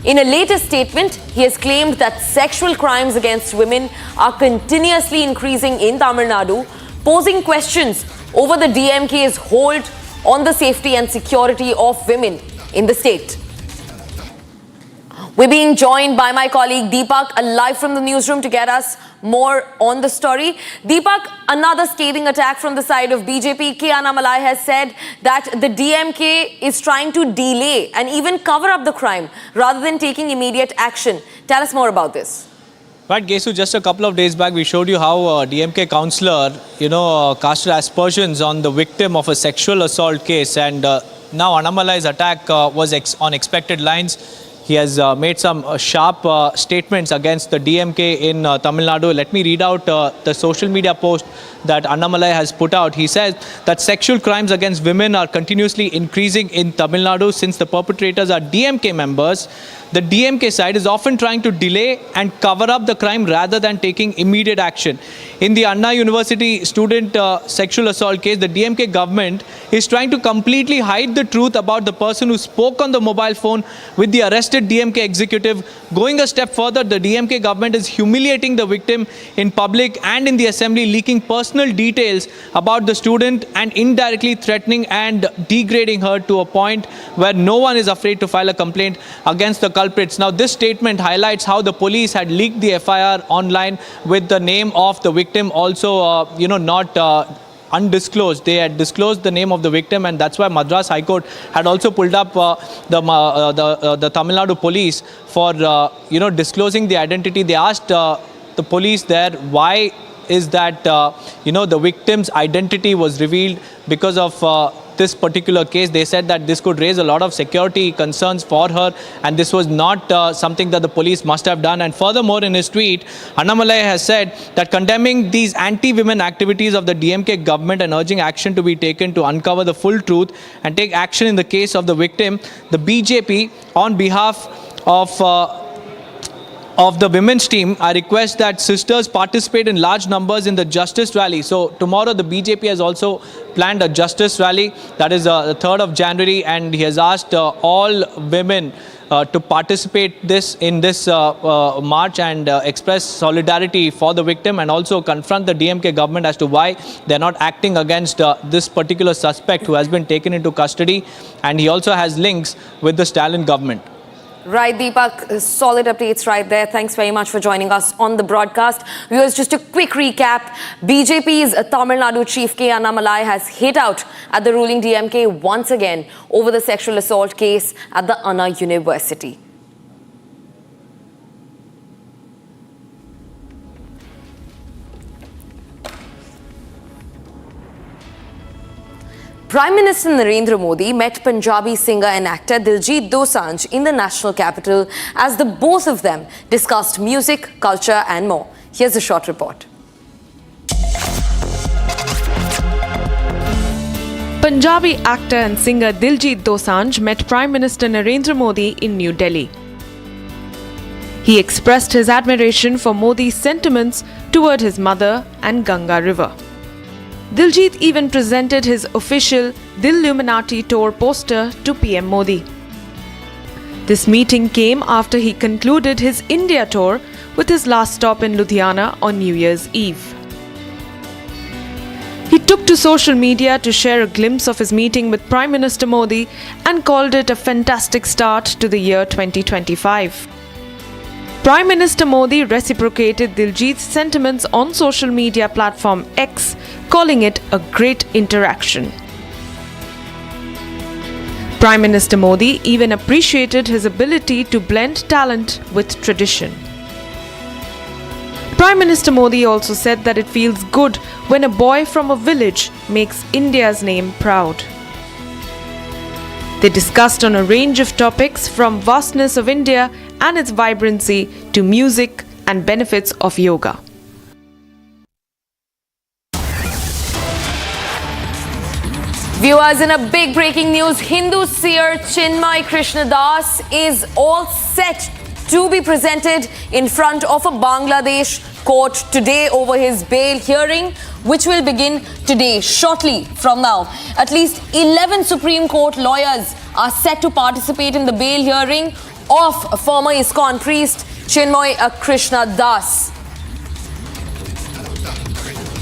In a latest statement, he has claimed that sexual crimes against women are continuously increasing in Tamil Nadu, posing questions over the DMK's hold on the safety and security of women in the state. We're being joined by my colleague Deepak, live from the newsroom, to get us more on the story. Deepak, another scathing attack from the side of BJP. K. Annamalai has said that the DMK is trying to delay and even cover up the crime rather than taking immediate action. Tell us more about this. Right, Gesu, just a couple of days back, we showed you how DMK councillor, casted aspersions on the victim of a sexual assault case. And now Annamalai's attack was on expected lines. He has made some sharp statements against the DMK in Tamil Nadu. Let me read out the social media post that Annamalai has put out. He says that sexual crimes against women are continuously increasing in Tamil Nadu since the perpetrators are DMK members. The DMK side is often trying to delay and cover up the crime rather than taking immediate action. In the Anna University student sexual assault case, the DMK government is trying to completely hide the truth about the person who spoke on the mobile phone with the arrested DMK executive. Going a step further, the DMK government is humiliating the victim in public and in the assembly, leaking personal details about the student and indirectly threatening and degrading her to a point where no one is afraid to file a complaint against the culprits. Now, this statement highlights how the police had leaked the FIR online with the name of the victim also, not undisclosed. They had disclosed the name of the victim, and that's why Madras High Court had also pulled up the Tamil Nadu police for disclosing the identity. They asked the police there why is that the victim's identity was revealed because of this particular case. They said that this could raise a lot of security concerns for her, and this was not something that the police must have done. And furthermore, in his tweet, Annamalai has said that condemning these anti-women activities of the DMK government and urging action to be taken to uncover the full truth and take action in the case of the victim, the BJP, on behalf of the women's team, I request that sisters participate in large numbers in the Justice Rally. So tomorrow the BJP has also planned a Justice Rally, that is the 3rd of January, and he has asked all women to participate in this march and express solidarity for the victim and also confront the DMK government as to why they're not acting against this particular suspect who has been taken into custody, and he also has links with the Stalin government. Right, Deepak, solid updates right there. Thanks very much for joining us on the broadcast. Viewers, just a quick recap. BJP's Tamil Nadu chief K. Annamalai has hit out at the ruling DMK once again over the sexual assault case at the Anna University. Prime Minister Narendra Modi met Punjabi singer and actor Diljit Dosanjh in the national capital as the both of them discussed music, culture and more. Here's a short report. Punjabi actor and singer Diljit Dosanjh met Prime Minister Narendra Modi in New Delhi. He expressed his admiration for Modi's sentiments toward his mother and Ganga River. Diljit even presented his official Dilluminati tour poster to PM Modi. This meeting came after he concluded his India tour with his last stop in Ludhiana on New Year's Eve. He took to social media to share a glimpse of his meeting with Prime Minister Modi and called it a fantastic start to the year 2025. Prime Minister Modi reciprocated Diljit's sentiments on social media platform X, calling it a great interaction. Prime Minister Modi even appreciated his ability to blend talent with tradition. Prime Minister Modi also said that it feels good when a boy from a village makes India's name proud. They discussed on a range of topics from vastness of India and its vibrancy to music and benefits of yoga. Viewers, in a big breaking news, Hindu seer Chinmoy Krishnadas is all set to be presented in front of a Bangladesh court today over his bail hearing, which will begin today, shortly from now. At least 11 Supreme Court lawyers are set to participate in the bail hearing of former ISKCON priest Chinmoy Krishnadas.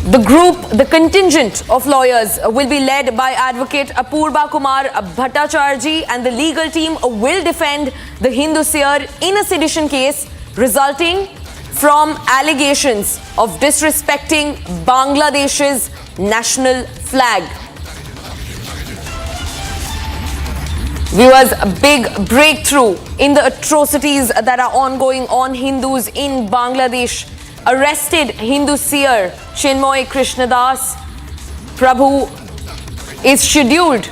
The contingent of lawyers will be led by Advocate Apurva Kumar Bhattacharjee, and the legal team will defend the Hindu seer in a sedition case resulting from allegations of disrespecting Bangladesh's national flag. Viewers, a big breakthrough in the atrocities that are ongoing on Hindus in Bangladesh. Arrested Hindu seer Chinmoy Krishnadas Prabhu is scheduled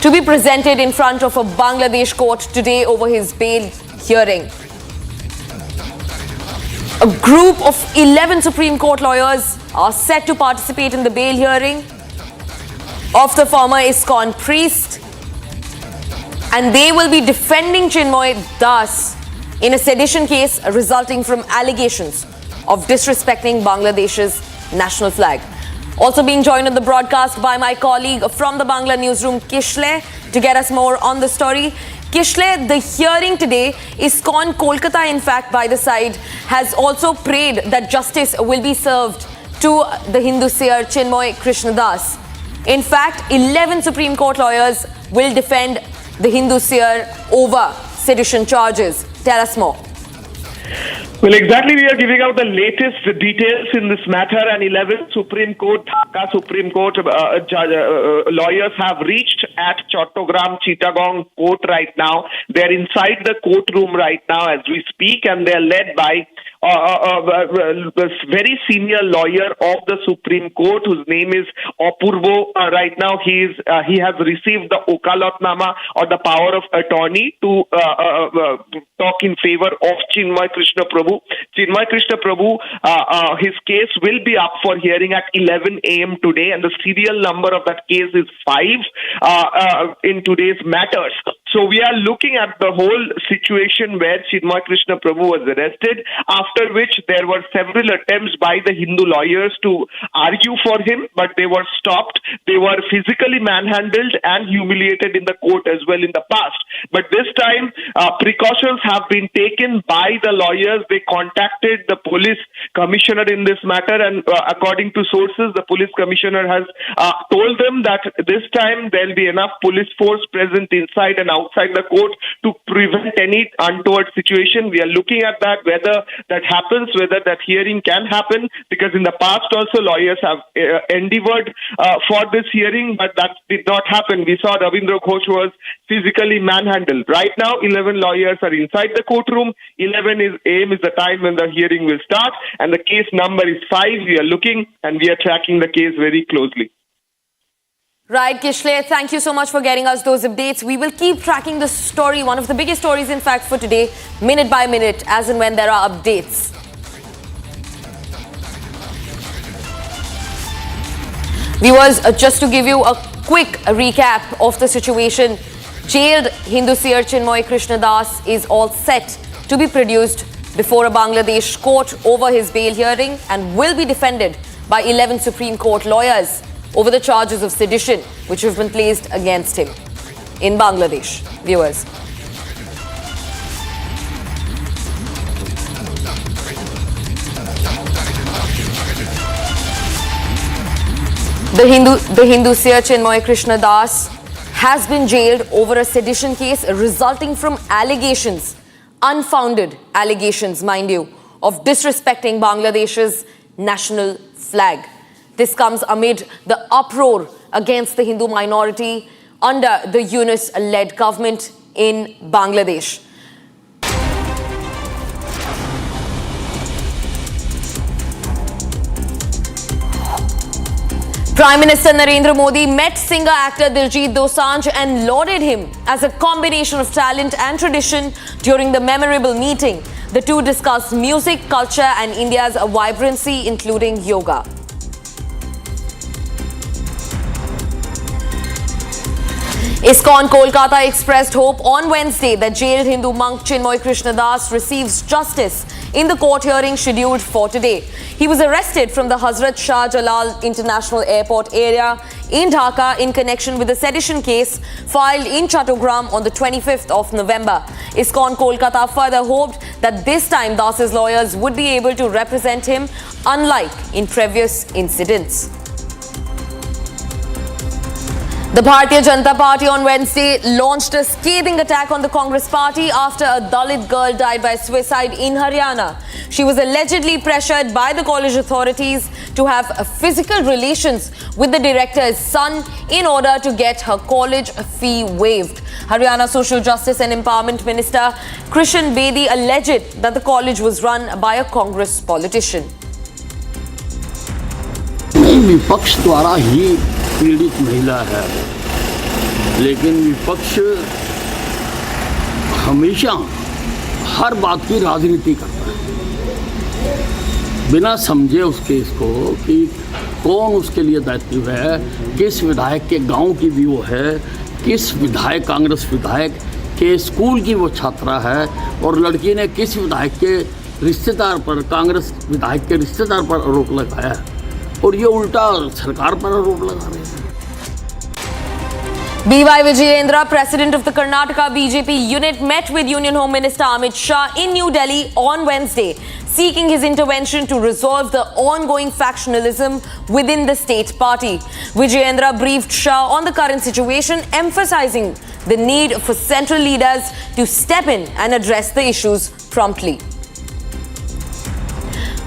to be presented in front of a Bangladesh court today over his bail hearing. A group of 11 Supreme Court lawyers are set to participate in the bail hearing of the former ISKCON priest, and they will be defending Chinmoy Das in a sedition case resulting from allegations of disrespecting Bangladesh's national flag. Also being joined on the broadcast by my colleague from the Bangla newsroom, Kishle, to get us more on the story. Kishle, the hearing today, ISKCON Kolkata, in fact, by the side, has also prayed that justice will be served to the Hindu seer Chinmoy Krishnadas. In fact, 11 Supreme Court lawyers will defend the Hindu seer over sedition charges. Tell us more. Well, exactly. We are giving out the latest details in this matter, and 11 Supreme Court, Dhaka Supreme Court lawyers have reached at Chattogram Chittagong court right now. They're inside the courtroom right now as we speak, and they're led by a very senior lawyer of the Supreme Court, whose name is Apurvo. Right now, he has received the Okalatnama, or the power of attorney, to talk in favor of Chinmoy Krishna Prabhu. Chinmoy Krishna Prabhu, his case will be up for hearing at 11 a.m. today, and the serial number of that case is 5 in today's matters. So we are looking at the whole situation where Chinmoy Krishna Prabhu was arrested, after which there were several attempts by the Hindu lawyers to argue for him, but they were stopped. They were physically manhandled and humiliated in the court as well in the past. But this time, precautions have been taken by the lawyers. They contacted the police commissioner in this matter, and according to sources, the police commissioner has told them that this time there will be enough police force present inside and outside the court to prevent any untoward situation. We are looking at that, whether that happens, whether that hearing can happen, because in the past also lawyers have endeavored for this hearing, but that did not happen. We saw Ravindra Ghosh was physically manhandled. Right now, 11 lawyers are inside the courtroom. 11 is the time when the hearing will start, and the case number is 5. We are looking and we are tracking the case very closely. Right, Kishle, thank you so much for getting us those updates. We will keep tracking the story, one of the biggest stories, in fact, for today, minute by minute, as and when there are updates. Viewers, just to give you a quick recap of the situation, jailed Hindu seer Chinmoy Krishnadas is all set to be produced before a Bangladesh court over his bail hearing and will be defended by 11 Supreme Court lawyers over the charges of sedition which have been placed against him in Bangladesh. Viewers. The Hindu seer Chinmoy Krishnadas has been jailed over a sedition case resulting from allegations, unfounded allegations, mind you, of disrespecting Bangladesh's national flag. This comes amid the uproar against the Hindu minority under the Unrest-led government in Bangladesh. Prime Minister Narendra Modi met singer-actor Diljit Dosanjh and lauded him as a combination of talent and tradition during the memorable meeting. The two discussed music, culture and India's vibrancy, including yoga. ISKCON Kolkata expressed hope on Wednesday that jailed Hindu monk Chinmoy Krishnadas receives justice in the court hearing scheduled for today. He was arrested from the Hazrat Shah Jalal International Airport area in Dhaka in connection with a sedition case filed in Chattogram on the 25th of November. ISKCON Kolkata further hoped that this time Das's lawyers would be able to represent him, unlike in previous incidents. The Bharatiya Janata Party on Wednesday launched a scathing attack on the Congress party after a Dalit girl died by suicide in Haryana. She was allegedly pressured by the college authorities to have physical relations with the director's son in order to get her college fee waived. Haryana Social Justice and Empowerment Minister Krishan Bedi alleged that the college was run by a Congress politician. विपक्ष द्वारा ही पीड़ित महिला है, लेकिन विपक्ष हमेशा हर बात की राजनीति करता है बिना समझे उस केस को कि कौन उसके लिए दायित्व है, किस विधायक के गांव की भी वो है, किस विधायक कांग्रेस विधायक के स्कूल की वो छात्रा है और लड़की ने किस विधायक के रिश्तेदार पर, कांग्रेस विधायक के रिश्तेदार पर आरोप लगाया है और ये उल्टा सरकार पर आरोप लगा रहे हैं. B.Y. Vijayendra, president of the Karnataka BJP unit, met with Union Home Minister Amit Shah in New Delhi on Wednesday, seeking his intervention to resolve the ongoing factionalism within the state party. Vijayendra briefed Shah on the current situation, emphasizing the need for central leaders to step in and address the issues promptly.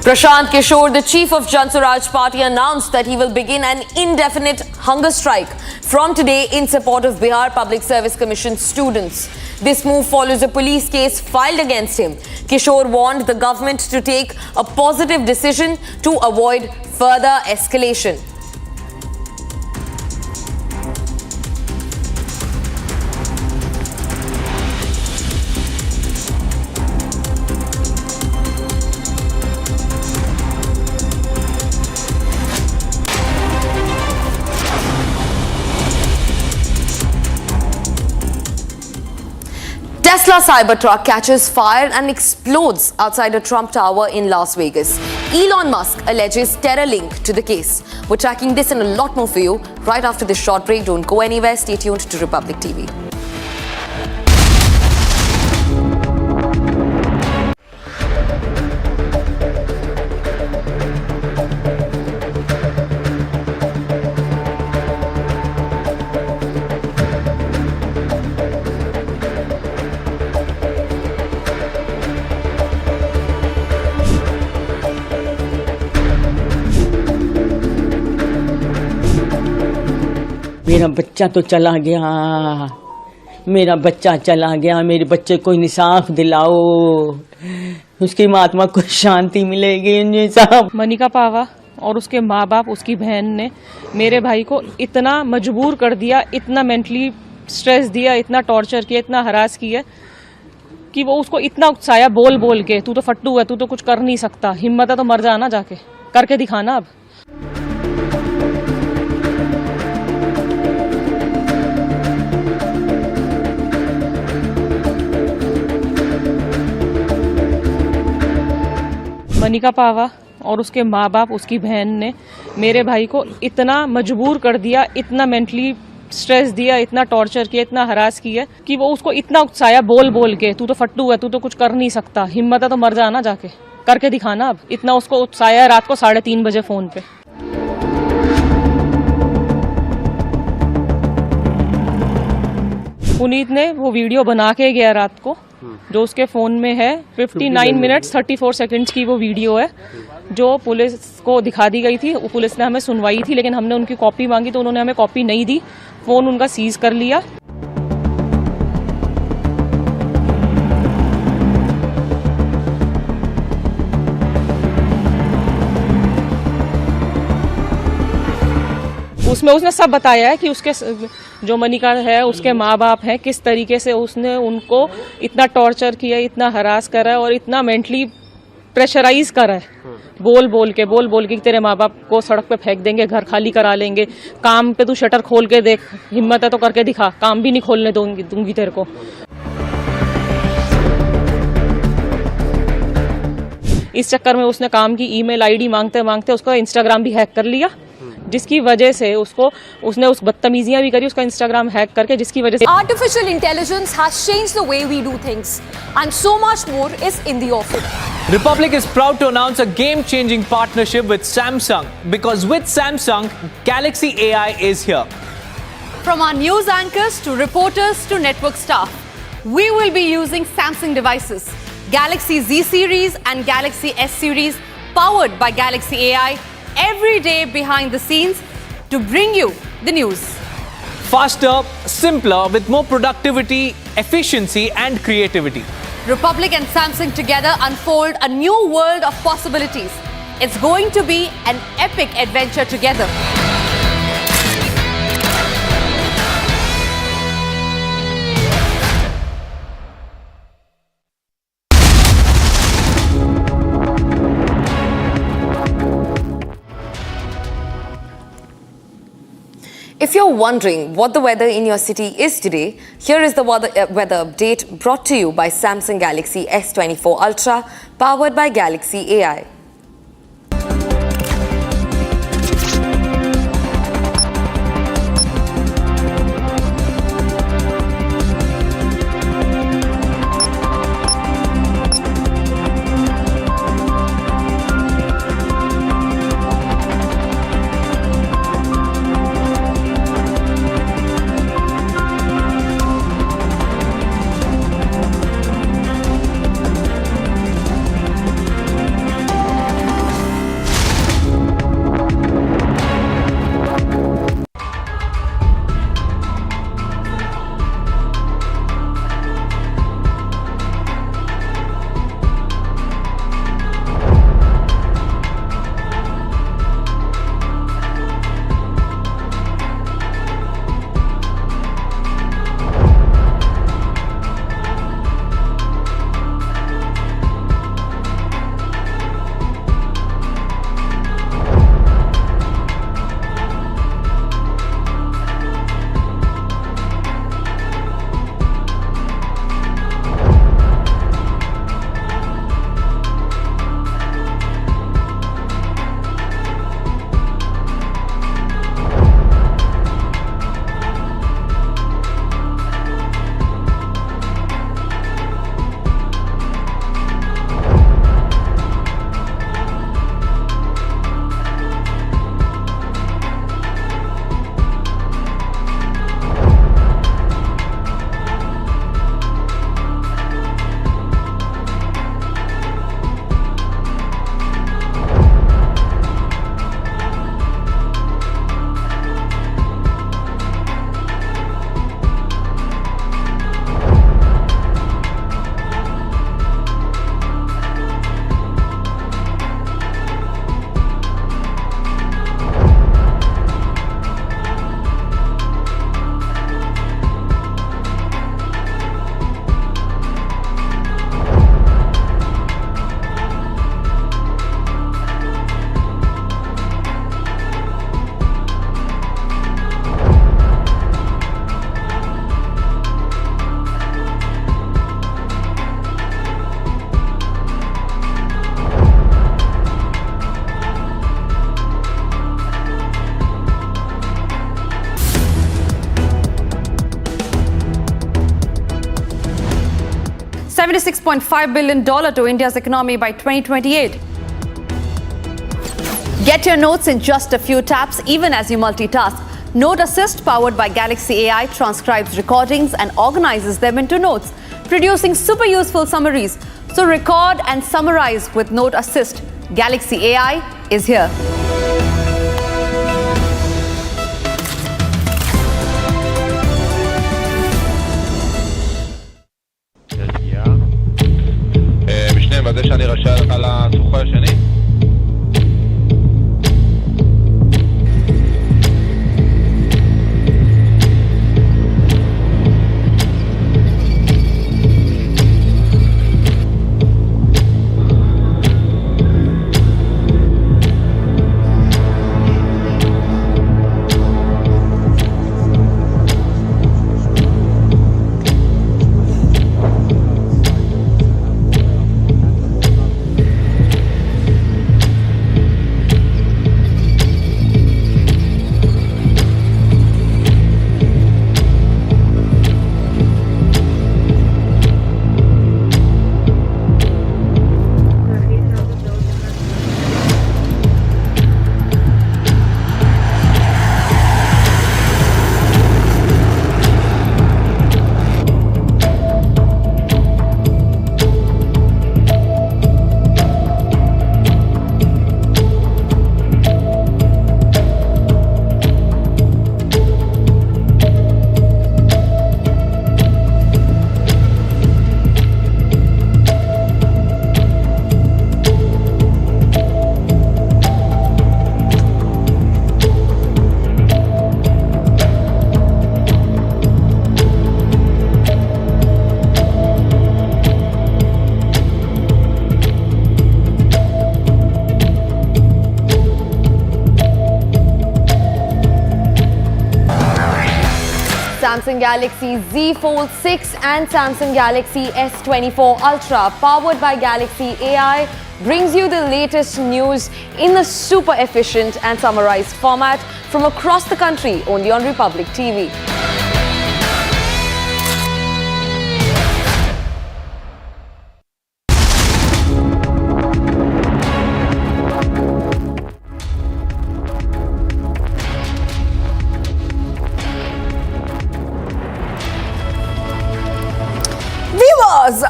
Prashant Kishore, the chief of Jan Swaraj Party, announced that he will begin an indefinite hunger strike from today in support of Bihar Public Service Commission students. This move follows a police case filed against him. Kishore warned the government to take a positive decision to avoid further escalation. Tesla Cybertruck catches fire and explodes outside a Trump Tower in Las Vegas. Elon Musk alleges terror link to the case. We're tracking this and a lot more for you right after this short break. Don't go anywhere. Stay tuned to Republic TV. मेरा बच्चा तो चला गया, मेरा बच्चा चला गया, मेरे बच्चे को इंसाफ दिलाओ, उसकी आत्मा को शांति मिलेगी साहब। मनिका पावा और उसके माँ बाप, उसकी बहन ने मेरे भाई को इतना मजबूर कर दिया, इतना मेंटली स्ट्रेस दिया, इतना टॉर्चर किया, इतना हरास किया कि वो उसको इतना उकसाया बोल बोल के, तू तो फट्टू है, तू तो कुछ कर नहीं सकता, हिम्मत है तो मर जाना, जाके करके दिखाना। अब मनिका पावा और उसके माँ बाप, उसकी बहन ने मेरे भाई को इतना मजबूर कर दिया, इतना मेंटली स्ट्रेस दिया, इतना टॉर्चर किया, इतना हरास किया कि वो उसको इतना उकसाया बोल बोल के, तू तो फट्टू है, तू तो कुछ कर नहीं सकता, हिम्मत है तो मर जाना, जाके करके दिखाना। अब इतना उसको उकसाया रात को 3:30 बजे फोन पे। पुनीत ने वो वीडियो बना के गया रात को, जो उसके फोन में है। 59 मिनट्स 34 सेकंड्स की वो वीडियो है, जो पुलिस को दिखा दी गई थी। पुलिस ने हमें सुनवाई थी, लेकिन हमने उनकी कॉपी मांगी तो उन्होंने हमें कॉपी नहीं दी, फोन उनका सीज कर लिया। उसमें उसने सब बताया है कि उसके जो मनिका है, उसके माँ बाप हैं, किस तरीके से उसने उनको इतना टॉर्चर किया, इतना हरास करा और इतना मेंटली प्रेशराइज करा है, बोल बोल के कि तेरे माँ बाप को सड़क पे फेंक देंगे, घर खाली करा लेंगे, काम पे तू शटर खोल के देख, हिम्मत है तो करके दिखा, काम भी नहीं खोलने दूंगी तेरे को। इस चक्कर में उसने काम की ईमेल आईडी मांगते मांगते उसका इंस्टाग्राम भी हैक कर लिया, जिसकी वजह से उसने उस बदतमीजियां भी करी, उसका इंस्टाग्राम हैक करके, जिसकी वजह से Artificial intelligence has changed the way we do things, and so much more is in the offing. Republic is proud to announce a game-changing partnership with Samsung, because with Samsung, Galaxy AI is here. From our news anchors to reporters to network staff, we will be using Samsung devices, Galaxy Z series and Galaxy S series, powered by Galaxy AI, every day behind the scenes to bring you the news. Faster, simpler, with more productivity, efficiency and creativity. Republic and Samsung together unfold a new world of possibilities. It's going to be an epic adventure together. If you're wondering what the weather in your city is today, here is the weather update brought to you by Samsung Galaxy S24 Ultra, powered by Galaxy AI. $76.5 billion to India's economy by 2028. Get your notes in just a few taps, even as you multitask. Note Assist, powered by Galaxy AI, transcribes recordings and organizes them into notes, producing super useful summaries. So record and summarize with Note Assist. Galaxy AI is here. משנה, בזה שאני רשאי לך לסוחר השני? Samsung Galaxy Z Fold 6 and Samsung Galaxy S24 Ultra, powered by Galaxy AI, brings you the latest news in a super efficient and summarized format from across the country, only on Republic TV.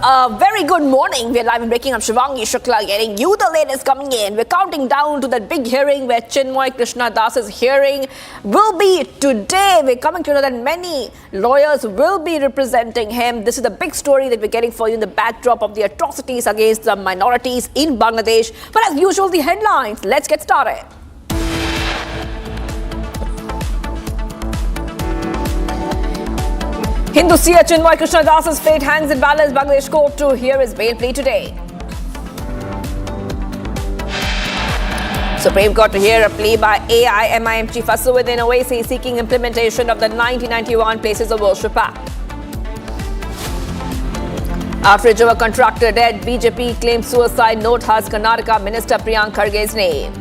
A very good morning. We're live and breaking. I'm Shivangi Shukla, getting you the latest coming in. We're counting down to that big hearing where Chinmoy Krishna Das's hearing will be today. We're coming to know that many lawyers will be representing him. This is the big story that we're getting for you in the backdrop of the atrocities against the minorities in Bangladesh. But as usual, the headlines. Let's get started. Hindu seer Chinmoy Krishna Das's fate hangs in balance. Bangladesh court to hear his bail plea today. Supreme Court to hear a plea by AIMIM Chief Asuddin Owaisi seeking implementation of the 1991 Places of Worship Act. After a Java contractor dead, BJP claims suicide note has Karnataka Minister Priyank Kharge's name.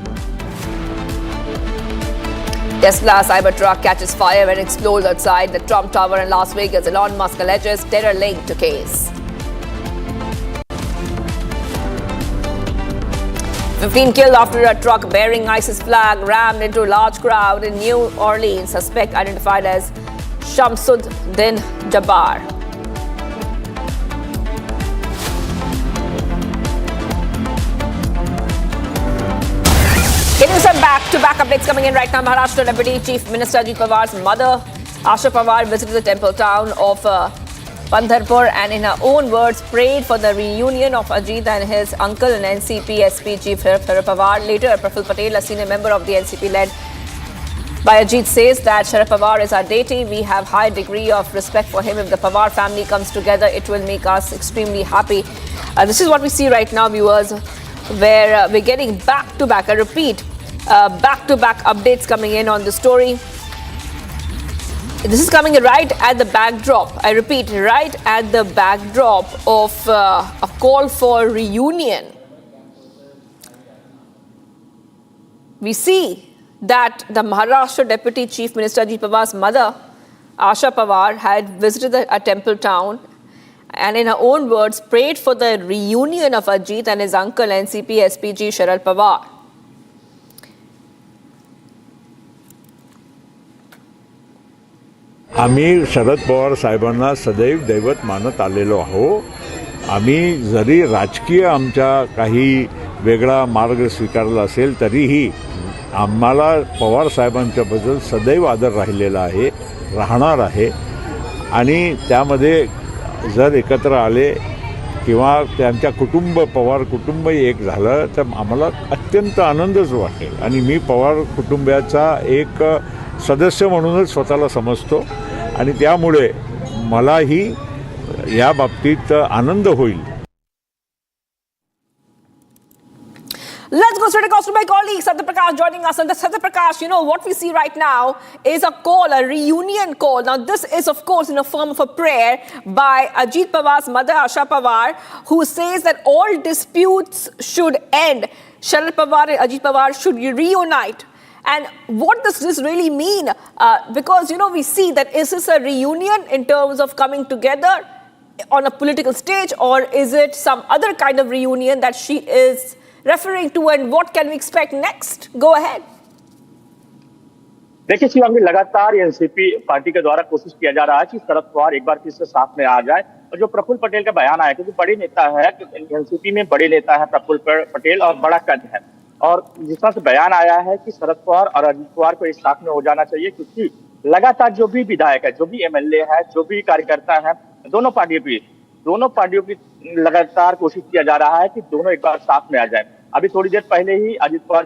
Tesla Cybertruck catches fire and explodes outside the Trump Tower in Las Vegas. Elon Musk alleges terror linked to case. 15 killed after a truck bearing ISIS flag rammed into a large crowd in New Orleans. Suspect identified as Shamsuddin Jabbar. Getting some back-to-back updates coming in right now. Maharashtra Deputy Chief Minister Ajit Pawar's mother, Asha Pawar, visited the temple town of Pandharpur and in her own words prayed for the reunion of Ajit and his uncle and NCP SP Chief Sharad Pawar. Later, Praful Patel, a senior member of the NCP led by Ajit, says that Sharad Pawar is our deity. We have high degree of respect for him. If the Pawar family comes together, it will make us extremely happy. This is what we see right now, viewers, where we're getting back-to-back, I repeat, back-to-back updates coming in on the story. This is coming right at the backdrop, I repeat, right at the backdrop of a call for reunion. We see that the Maharashtra Deputy Chief Minister Ajit Pawar's mother, Asha Pawar, had visited a temple town and in her own words, prayed for the reunion of Ajit and his uncle NCP SPG Sharad Pawar. आम्ही शरद पवार साहेबांना सदैव दैवत मानत आलेलो आहो. आम्ही जरी राजकीय आमच्या काही वेगळा मार्ग स्वीकारला असेल तरीही आम्हाला पवार साहेबांच्याबद्दल सदैव आदर राहिलेला आहे, राहणार आहे. आणि त्यामध्ये जर एकत्र आले किंवा त्यांच्या पवार कुटुंब एक झालं तर आम्हाला अत्यंत आनंदच वाटेल. आणि मी पवार कुटुंबाचा एक सदस्य म्हणूनच स्वतःला समजतो आणि त्यामुळे मलाही या बाबतीत आनंद होईल. Let's go straight across to my colleague Satya Prakash joining us. And Satya Prakash, you know, what we see right now is a call, a reunion call. Now, this is, of course, in a form of a prayer by Ajit Pawar's mother, Asha Pawar, who says that all disputes should end. Sharad Pawar and Ajit Pawar should reunite. And what does this really mean? Because, you know, we see that is this a reunion in terms of coming together on a political stage, or is it some other kind of reunion that she is referring to, and what can we expect next? Go ahead. देखिए शिवांगी, लगातार NCP party के द्वारा कोशिश किया जा रहा है कि शरद पवार एक बार फिर से साथ में आ जाए. और जो प्रफुल्ल पटेल का बयान आया, क्योंकि बड़े नेता है, एनसीपी में बड़े नेता है प्रफुल्ल पटेल और बड़ा कद है, और जिस तरह से बयान आया है कि शरद पवार और अजित पवार को एक साथ में हो जाना चाहिए, क्योंकि लगातार जो भी विधायक है, जो भी एमएलए है, जो भी कार्यकर्ता है, दोनों पार्टियों की लगातार कोशिश किया जा रहा है कि दोनों एक बार साथ में आ जाए. अभी थोड़ी देर पहले ही अजित पवार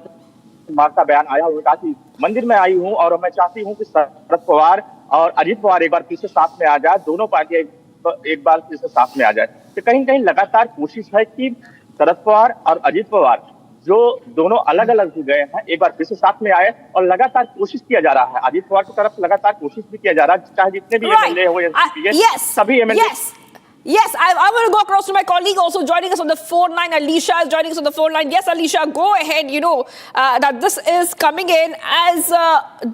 मां का बयान आया, उन्होंने कहा कि मंदिर में आई हूं और मैं चाहती हूं कि शरद पवार और अजित पवार एक बार फिर से साथ में आ जाए, दोनों पार्टियां एक बार फिर से साथ में आ जाए. तो कहीं न कहीं लगातार कोशिश है कि शरद पवार और अजित पवार जो दोनों अलग अलग हो गए हैं, एक बार फिर से साथ में आए. और लगातार कोशिश किया जा रहा है, अजित पवार की तरफ लगातार कोशिश भी किया जा रहा है, चाहे जितने भी एमएलए हो, सभी MLA. Yes, I want to go across to my colleague also joining us on the phone line. Alicia is joining us on the phone line. Yes, Alicia, go ahead. You know that this is coming in as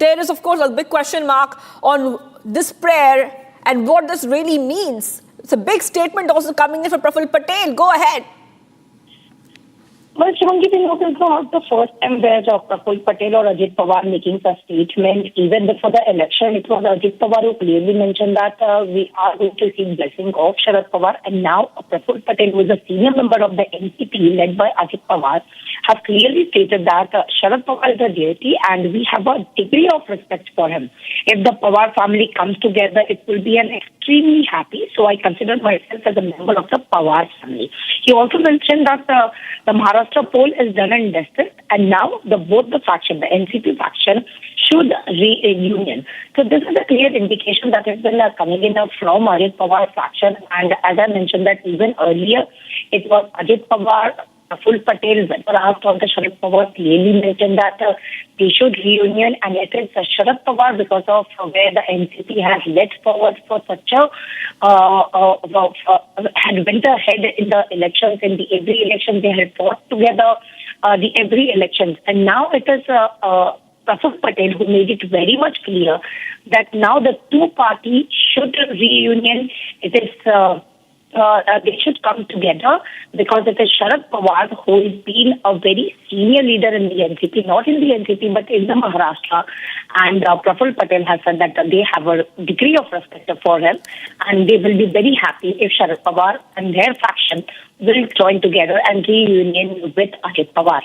there is, of course, a big question mark on this prayer and what this really means. It's a big statement also coming in from Praful Patel. Go ahead. Well, Shivangi, this is not the first time where Praful Patel or Ajit Pawar making a statement. Even before the election, it was Ajit Pawar who clearly mentioned that we are going to see blessing of Sharad Pawar. And now Praful Patel, who is a senior member of the NCP led by Ajit Pawar, have clearly stated that Sharad Pawar is a deity and we have a degree of respect for him. If the Pawar family comes together, it will be an extremely happy. So I consider myself as a member of the Pawar family. He also mentioned that the Maharashtra poll is done and dusted, and now both the faction, the NCP faction, should reunion. So this is a clear indication that has been coming in from Ajit Pawar faction. And as I mentioned that even earlier, it was Ajit Pawar, Praful Patel, when asked on the Sharad Pawar, clearly mentioned that they should reunion, and it is Sharad Pawar because of where the NCP has led forward for such a had went ahead in the elections. In the every election they had fought together, the every elections, and now it is Praful Patel who made it very much clear that now the two parties should reunion. It is they should come together because it is Sharad Pawar who has been a very senior leader in the NCP, not in the NCP but in the Maharashtra, and Praful Patel has said that they have a degree of respect for him and they will be very happy if Sharad Pawar and their faction will join together and reunion with Ajit Pawar.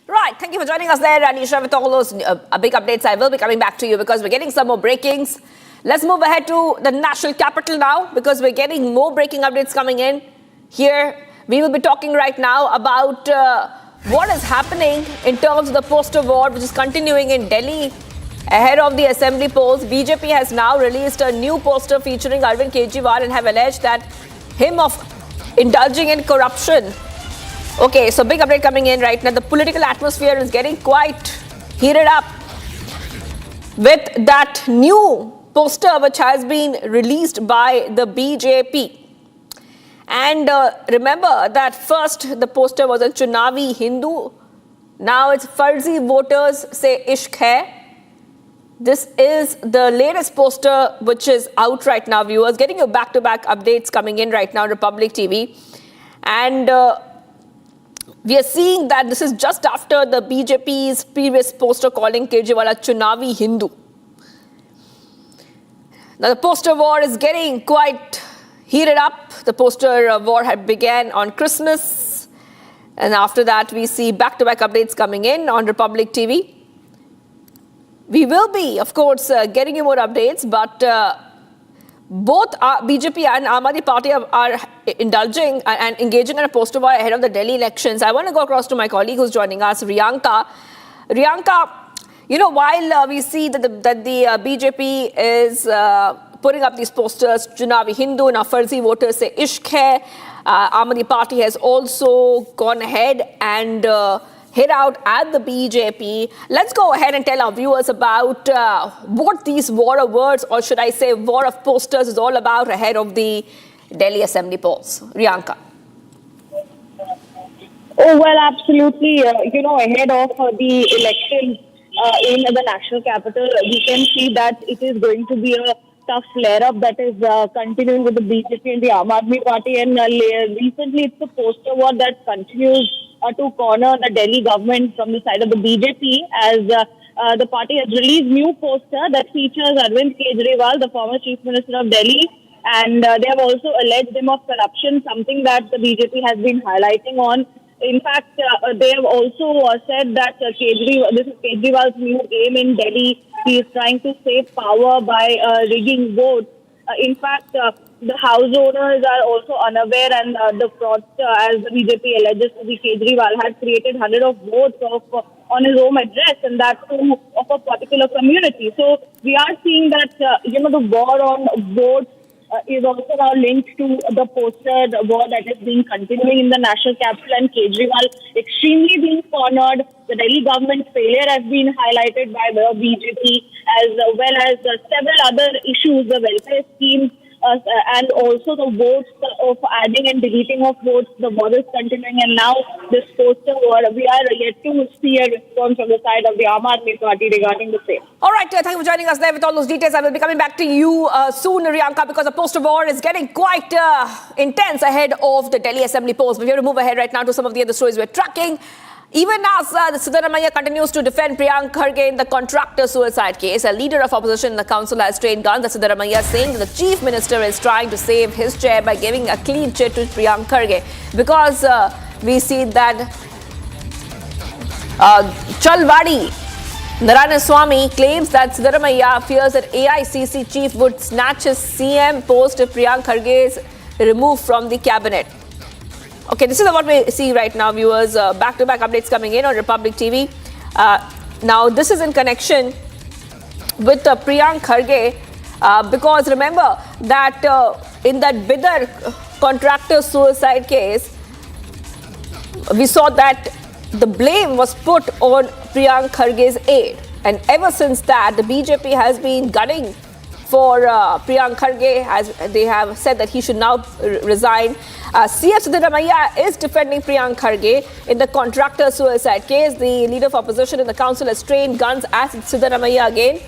Right, thank you for joining us there, Anisha, with all those big updates. I will be coming back to you because we're getting some more breakings. Let's move ahead to the national capital now because we're getting more breaking updates coming in. Here, we will be talking right now about what is happening in terms of the poster war, which is continuing in Delhi. Ahead of the assembly polls, BJP has now released a new poster featuring Arvind Kejriwal and have alleged that him of indulging in corruption. Okay, so big update coming in right now. The political atmosphere is getting quite heated up with that new poster which has been released by the BJP. And remember that first the poster was a Chunavi Hindu. Now it's Farzi voters say Ishq hai. This is the latest poster which is out right now, viewers. Getting you back-to-back updates coming in right now, Republic TV. And we are seeing that this is just after the BJP's previous poster calling Kejriwal a Chunavi Hindu. Now the poster war is getting quite heated up. The poster war had began on Christmas. And after that, we see back-to-back updates coming in on Republic TV. We will be, of course, getting you more updates, but both BJP and Aam Aadmi Party are indulging and engaging in a poster war ahead of the Delhi elections. I want to go across to my colleague who's joining us, Riyanka. Riyanka, you know, while we see that the BJP is putting up these posters, Chunavi Hindu, now Farzi voters say Ishq hai, Aam Aadmi Party has also gone ahead and hit out at the BJP. Let's go ahead and tell our viewers about what these war of words, or should I say war of posters, is all about ahead of the Delhi Assembly polls. Riyanka. Oh, well, absolutely. Ahead of the election in the national capital, we can see that it is going to be a tough flare-up that is continuing with the BJP and the Aam Aadmi Party. And recently, it's a poster war that continues to corner the Delhi government from the side of the BJP, as the party has released new poster that features Arvind Kejriwal, the former Chief Minister of Delhi, and they have also alleged him of corruption, something that the BJP has been highlighting on. In fact, they have also said that this is Kejriwal's new game in Delhi. He is trying to save power by rigging votes. In fact, the house owners are also unaware, and the fraudster, as the BJP alleges to be Kejriwal, had created hundreds of votes on his home address, and that too of a particular community. So we are seeing that the war on votes is also now linked to the poster war that is being continuing in the national capital, and Kejriwal extremely being cornered. The Delhi government's failure has been highlighted by the BJP, as well as several other issues, the welfare schemes, and also the votes of adding and deleting of votes. The war is continuing, and now this poster war, we are yet to see a response from the side of the Aam Aadmi Party regarding the same. All right, thank you for joining us there with all those details. I will be coming back to you soon, Riyanka, because the poster war is getting quite intense ahead of the Delhi Assembly polls. But we have to move ahead right now to some of the other stories we're tracking. Even as Siddaramaiah continues to defend Priyank Kharge in the contractor suicide case, a leader of opposition in the council has trained guns at Siddaramaiah, saying that the chief minister is trying to save his chair by giving a clean chit to Priyank Kharge. Because we see that Chalwadi Narayanaswamy claims that Siddaramaiah fears that AICC chief would snatch his CM post if Priyank Kharge is removed from the cabinet. Okay, this is what we see right now, viewers. Back-to-back updates coming in on Republic TV. Now, this is in connection with Priyank Kharge, because remember that in that bidder contractor suicide case, we saw that the blame was put on Priyank Kharge's aide. And ever since that, the BJP has been gunning for Priyank Kharge, as they have said that he should now resign. CF Siddaramaiah is defending Priyank Kharge in the contractor suicide case. The leader of opposition in the council has trained guns at Siddaramaiah again,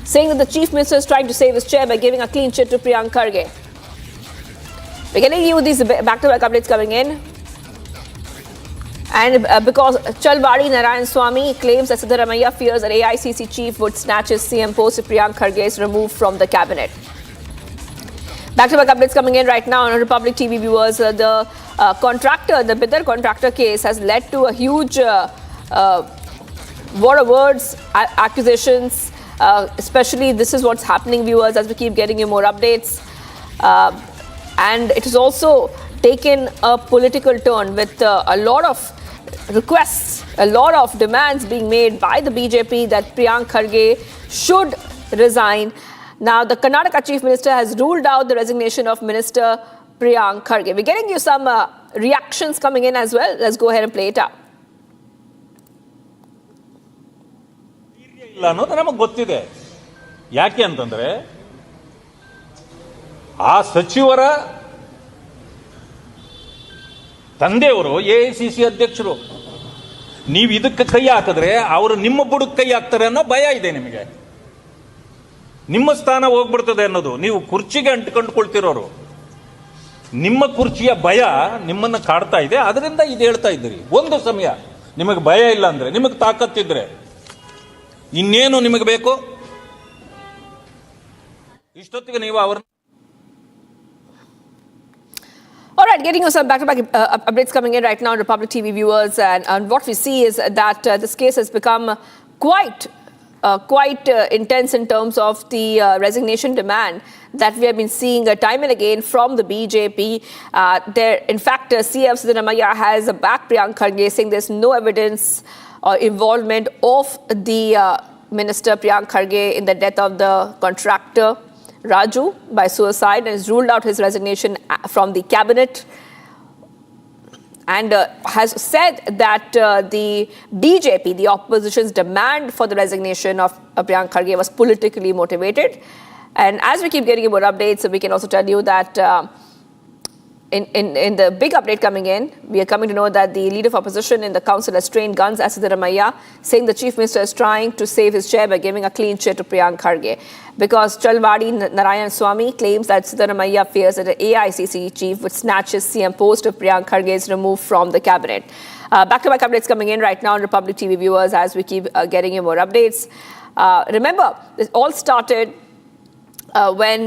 saying that the chief minister is trying to save his chair by giving a clean chit to Priyank Kharge. We're getting you these back-to-back updates coming in. And because Chalwadi Narayanaswamy claims that Siddaramaiah fears that AICC chief would snatch his CM post if Priyank Kharge is removed from the cabinet. Back-to-back updates coming in right now on Republic TV, viewers. The bidder contractor case has led to a huge war of words, accusations. Especially this is what's happening, viewers, as we keep getting you more updates. And it has also taken a political turn with a lot of requests, a lot of demands being made by the BJP that Priyank Kharge should resign. Now, the Karnataka Chief Minister has ruled out the resignation of Minister Priyank Kharge. We're getting you some reactions coming in as well. Let's go ahead and play it out. ಇಲ್ಲ ಅನ್ನೋದು ನಮಗೆ ಗೊತ್ತಿದೆ. ಯಾಕೆ ಅಂತಂದ್ರೆ ಆ ಸಚಿವರ ತಂದೆಯವರು AICC ಅಧ್ಯಕ್ಷರು. ನೀವು ಇದಕ್ಕೆ ಕೈ ಹಾಕಿದ್ರೆ ಅವರು ನಿಮ್ಮ ಬುಡಕ್ಕೆ ಕೈ ಹಾಕ್ತಾರೆ ಅನ್ನೋ ಭಯ ಇದೆ ನಿಮಗೆ. ನಿಮ್ಮ ಸ್ಥಾನ ಹೋಗ್ಬಿಡ್ತದೆ ಅನ್ನೋದು. ನೀವು ಕುರ್ಚಿಗೆ ಅಂಟ್ಕೊಂಡ್ಕೊಳ್ತಿರೋರು, ನಿಮ್ಮ ಕುರ್ಚಿಯ ಭಯ ನಿಮ್ಮನ್ನು ಕಾಡ್ತಾ ಇದೆ, ಅದರಿಂದ ಇದು ಹೇಳ್ತಾ ಇದ್ದೀರಿ. ಒಂದು ಸಮಯ ನಿಮಗೆ ಭಯ ಇಲ್ಲ ಅಂದ್ರೆ, ನಿಮಗೆ ತಾಕತ್ತಿದ್ರೆ ಇನ್ನೇನು ನಿಮಗೆ ಬೇಕು? ಇಷ್ಟೊತ್ತಿಗೆ ನೀವು ಅವರ All right, getting you some back-to-back updates coming in right now, Republic TV viewers, and what we see is that this case has become quite intense in terms of the resignation demand that we have been seeing time and again from the BJP. In fact, CF Siddaramaiah has backed Priyank Kharge, saying there's no evidence or involvement of the Minister Priyank Kharge in the death of the contractor Raju by suicide, and has ruled out his resignation from the cabinet, and has said that the BJP, the opposition's demand for the resignation of Priyank Kharge was politically motivated. And as we keep getting more updates, we can also tell you that in the big update coming in, we are coming to know that the leader of opposition in the council has trained guns at Siddaramaiah, saying the chief minister is trying to save his chair by giving a clean chair to Priyank Kharge. Because Chalwadi Narayan Swamy claims that Siddaramaiah fears that the AICC chief would snatch his CM post if Priyank Kharge is removed from the cabinet. Back-to-back updates coming in right now on Republic TV viewers as we keep getting you more updates. Remember, this all started when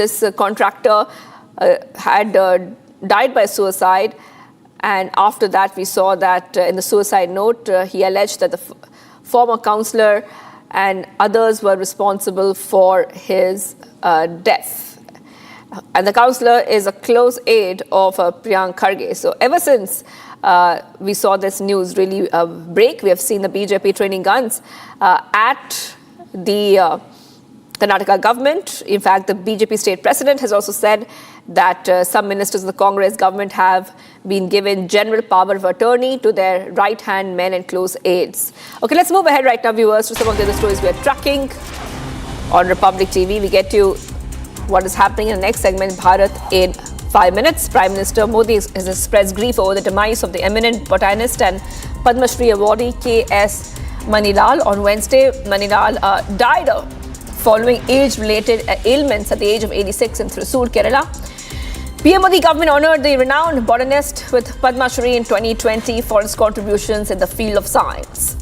this contractor had died by suicide, and after that we saw that in the suicide note he alleged that the former councillor and others were responsible for his death. And the councillor is a close aide of Priyank Kharge. So ever since we saw this news really break, we have seen the BJP training guns at the Karnataka government. In fact, the BJP state president has also said that some ministers of the Congress government have been given general power of attorney to their right-hand men and close aides. Okay, let's move ahead right now, viewers, to some of the other stories we are tracking on Republic TV. We get to what is happening in the next segment, Bharat in 5 minutes. Prime Minister Modi has expressed grief over the demise of the eminent botanist and Padma Shri awardee K.S. Manilal. On Wednesday, Manilal died following age-related ailments at the age of 86 in Thrissur, Kerala. PM Modi government honoured the renowned botanist with Padma Shri in 2020 for his contributions in the field of science.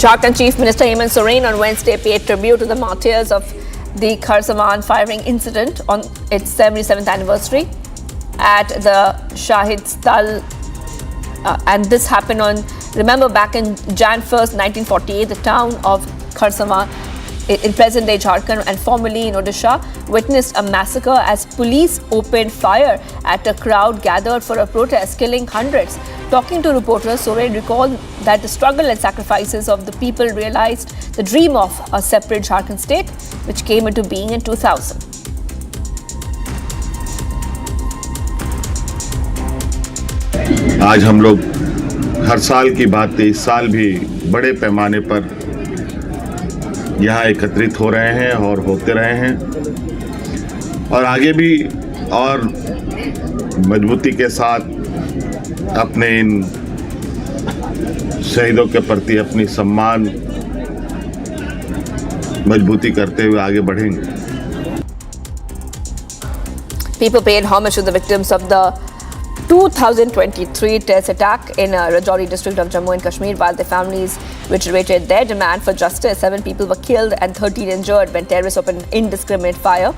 Jharkhand Chief Minister Hemant Soren on Wednesday paid tribute to the martyrs of the Kharsavan firing incident on its 77th anniversary at the Shahid Sthal. And this happened on, remember, back in Jan 1st, 1948, the town of Kharsavan in present-day Jharkhand and formerly in Odisha witnessed a massacre as police opened fire at a crowd gathered for a protest, killing hundreds. Talking to reporters, Soren recalled that the struggle and sacrifices of the people realized the dream of a separate Jharkhand state, which came into being in 2000. आज हम लोग हर साल की बात है, इस साल भी बड़े पैमाने पर यहाँ एकत्रित हो रहे हैं और होते रहे हैं, और आगे भी और मजबूती के साथ अपने इन शहीदों के प्रति अपनी सम्मान मजबूती करते हुए आगे बढ़ेंगे. People paid homage to the victims of the 2023 terrorist attack in Rajouri district of Jammu and Kashmir, while the families reiterated their demand for justice. 7 people were killed and 13 injured when terrorists opened indiscriminate fire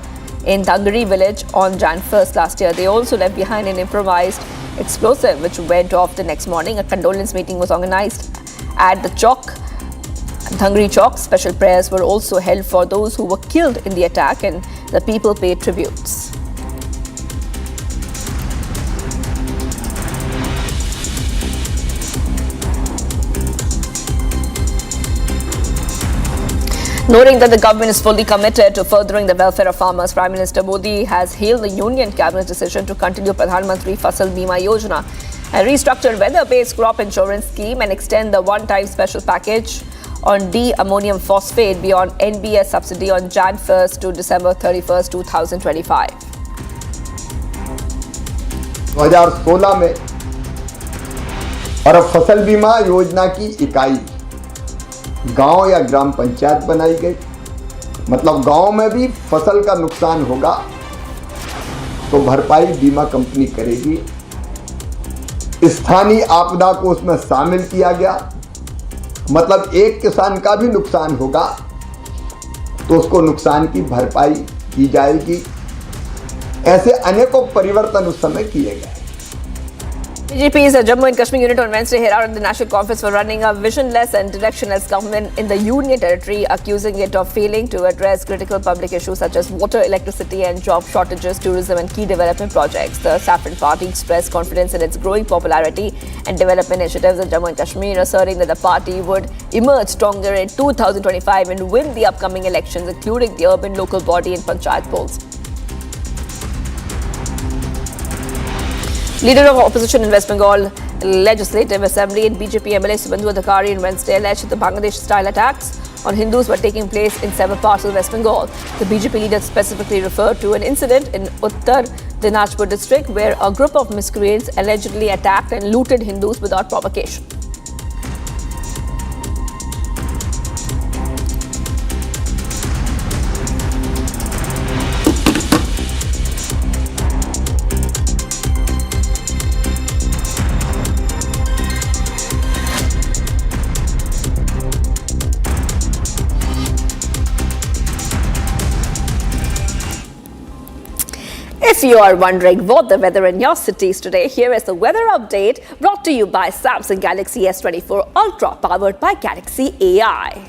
in Dhangri village on Jan 1st last year. They also left behind an improvised explosive which went off the next morning. A condolence meeting was organized at the Dhangri Chowk. Special prayers were also held for those who were killed in the attack, and the people paid tributes. Noting that the government is fully committed to furthering the welfare of farmers, Prime Minister Modi has hailed the Union Cabinet's decision to continue Pradhan Mantri Fasal Bima Yojana and restructure weather-based crop insurance scheme and extend the one-time special package on D-ammonium phosphate beyond NBS subsidy on Jan 1st to December 31st, 2025. 2016 में और अब फसल बीमा योजना की इकाई गांव या ग्राम पंचायत बनाई गई। मतलब गांव में भी फसल का नुकसान होगा तो भरपाई बीमा कंपनी करेगी। स्थानीय आपदा को उसमें शामिल किया गया। मतलब एक किसान का भी नुकसान होगा तो उसको नुकसान की भरपाई की जाएगी। ऐसे अनेकों परिवर्तन उस समय किए गए। BJP's Jammu and Kashmir unit on Wednesday held out at the National Conference for running a visionless and directionless government in the Union Territory, accusing it of failing to address critical public issues such as water, electricity and job shortages, tourism and key development projects. The Saffron Party expressed confidence in its growing popularity and development initiatives in Jammu and Kashmir, asserting that the party would emerge stronger in 2025 and win the upcoming elections, including the urban, local body and panchayat polls. Leader of opposition in West Bengal Legislative Assembly and BJP MLA Subandhu Adhikari on Wednesday alleged that the Bangladesh-style attacks on Hindus were taking place in several parts of West Bengal. The BJP leader specifically referred to an incident in Uttar Dinajpur district where a group of miscreants allegedly attacked and looted Hindus without provocation. If you are wondering what the weather in your cities today, here is the weather update brought to you by Samsung Galaxy S24 Ultra, powered by Galaxy AI.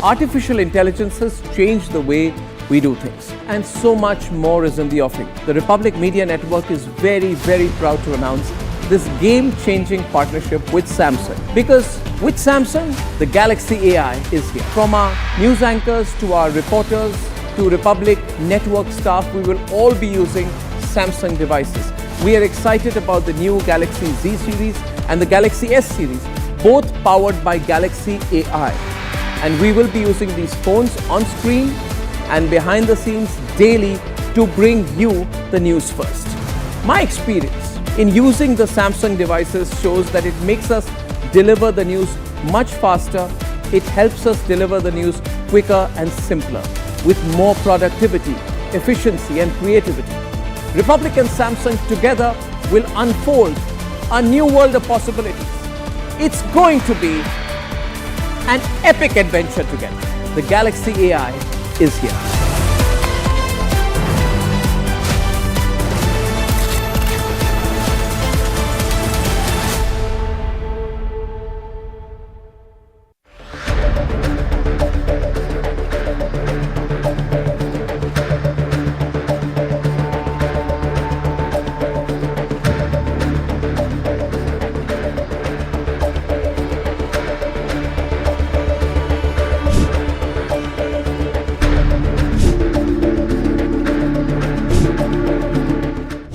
Artificial intelligence has changed the way we do things, and so much more is in the offing. The Republic Media Network is very, very proud to announce this game-changing partnership with Samsung. Because with Samsung, the Galaxy AI is here. From our news anchors to our reporters to Republic Network staff, we will all be using Samsung devices. We are excited about the new Galaxy Z series and the Galaxy S series, both powered by Galaxy AI. And we will be using these phones on screen and behind the scenes daily to bring you the news first. My experience in using the Samsung devices shows that it makes us deliver the news much faster It helps us deliver the news quicker and simpler, with more productivity, efficiency and creativity. Republic and Samsung together will unfold a new world of possibilities. It's going to be an epic adventure together. The Galaxy AI is here.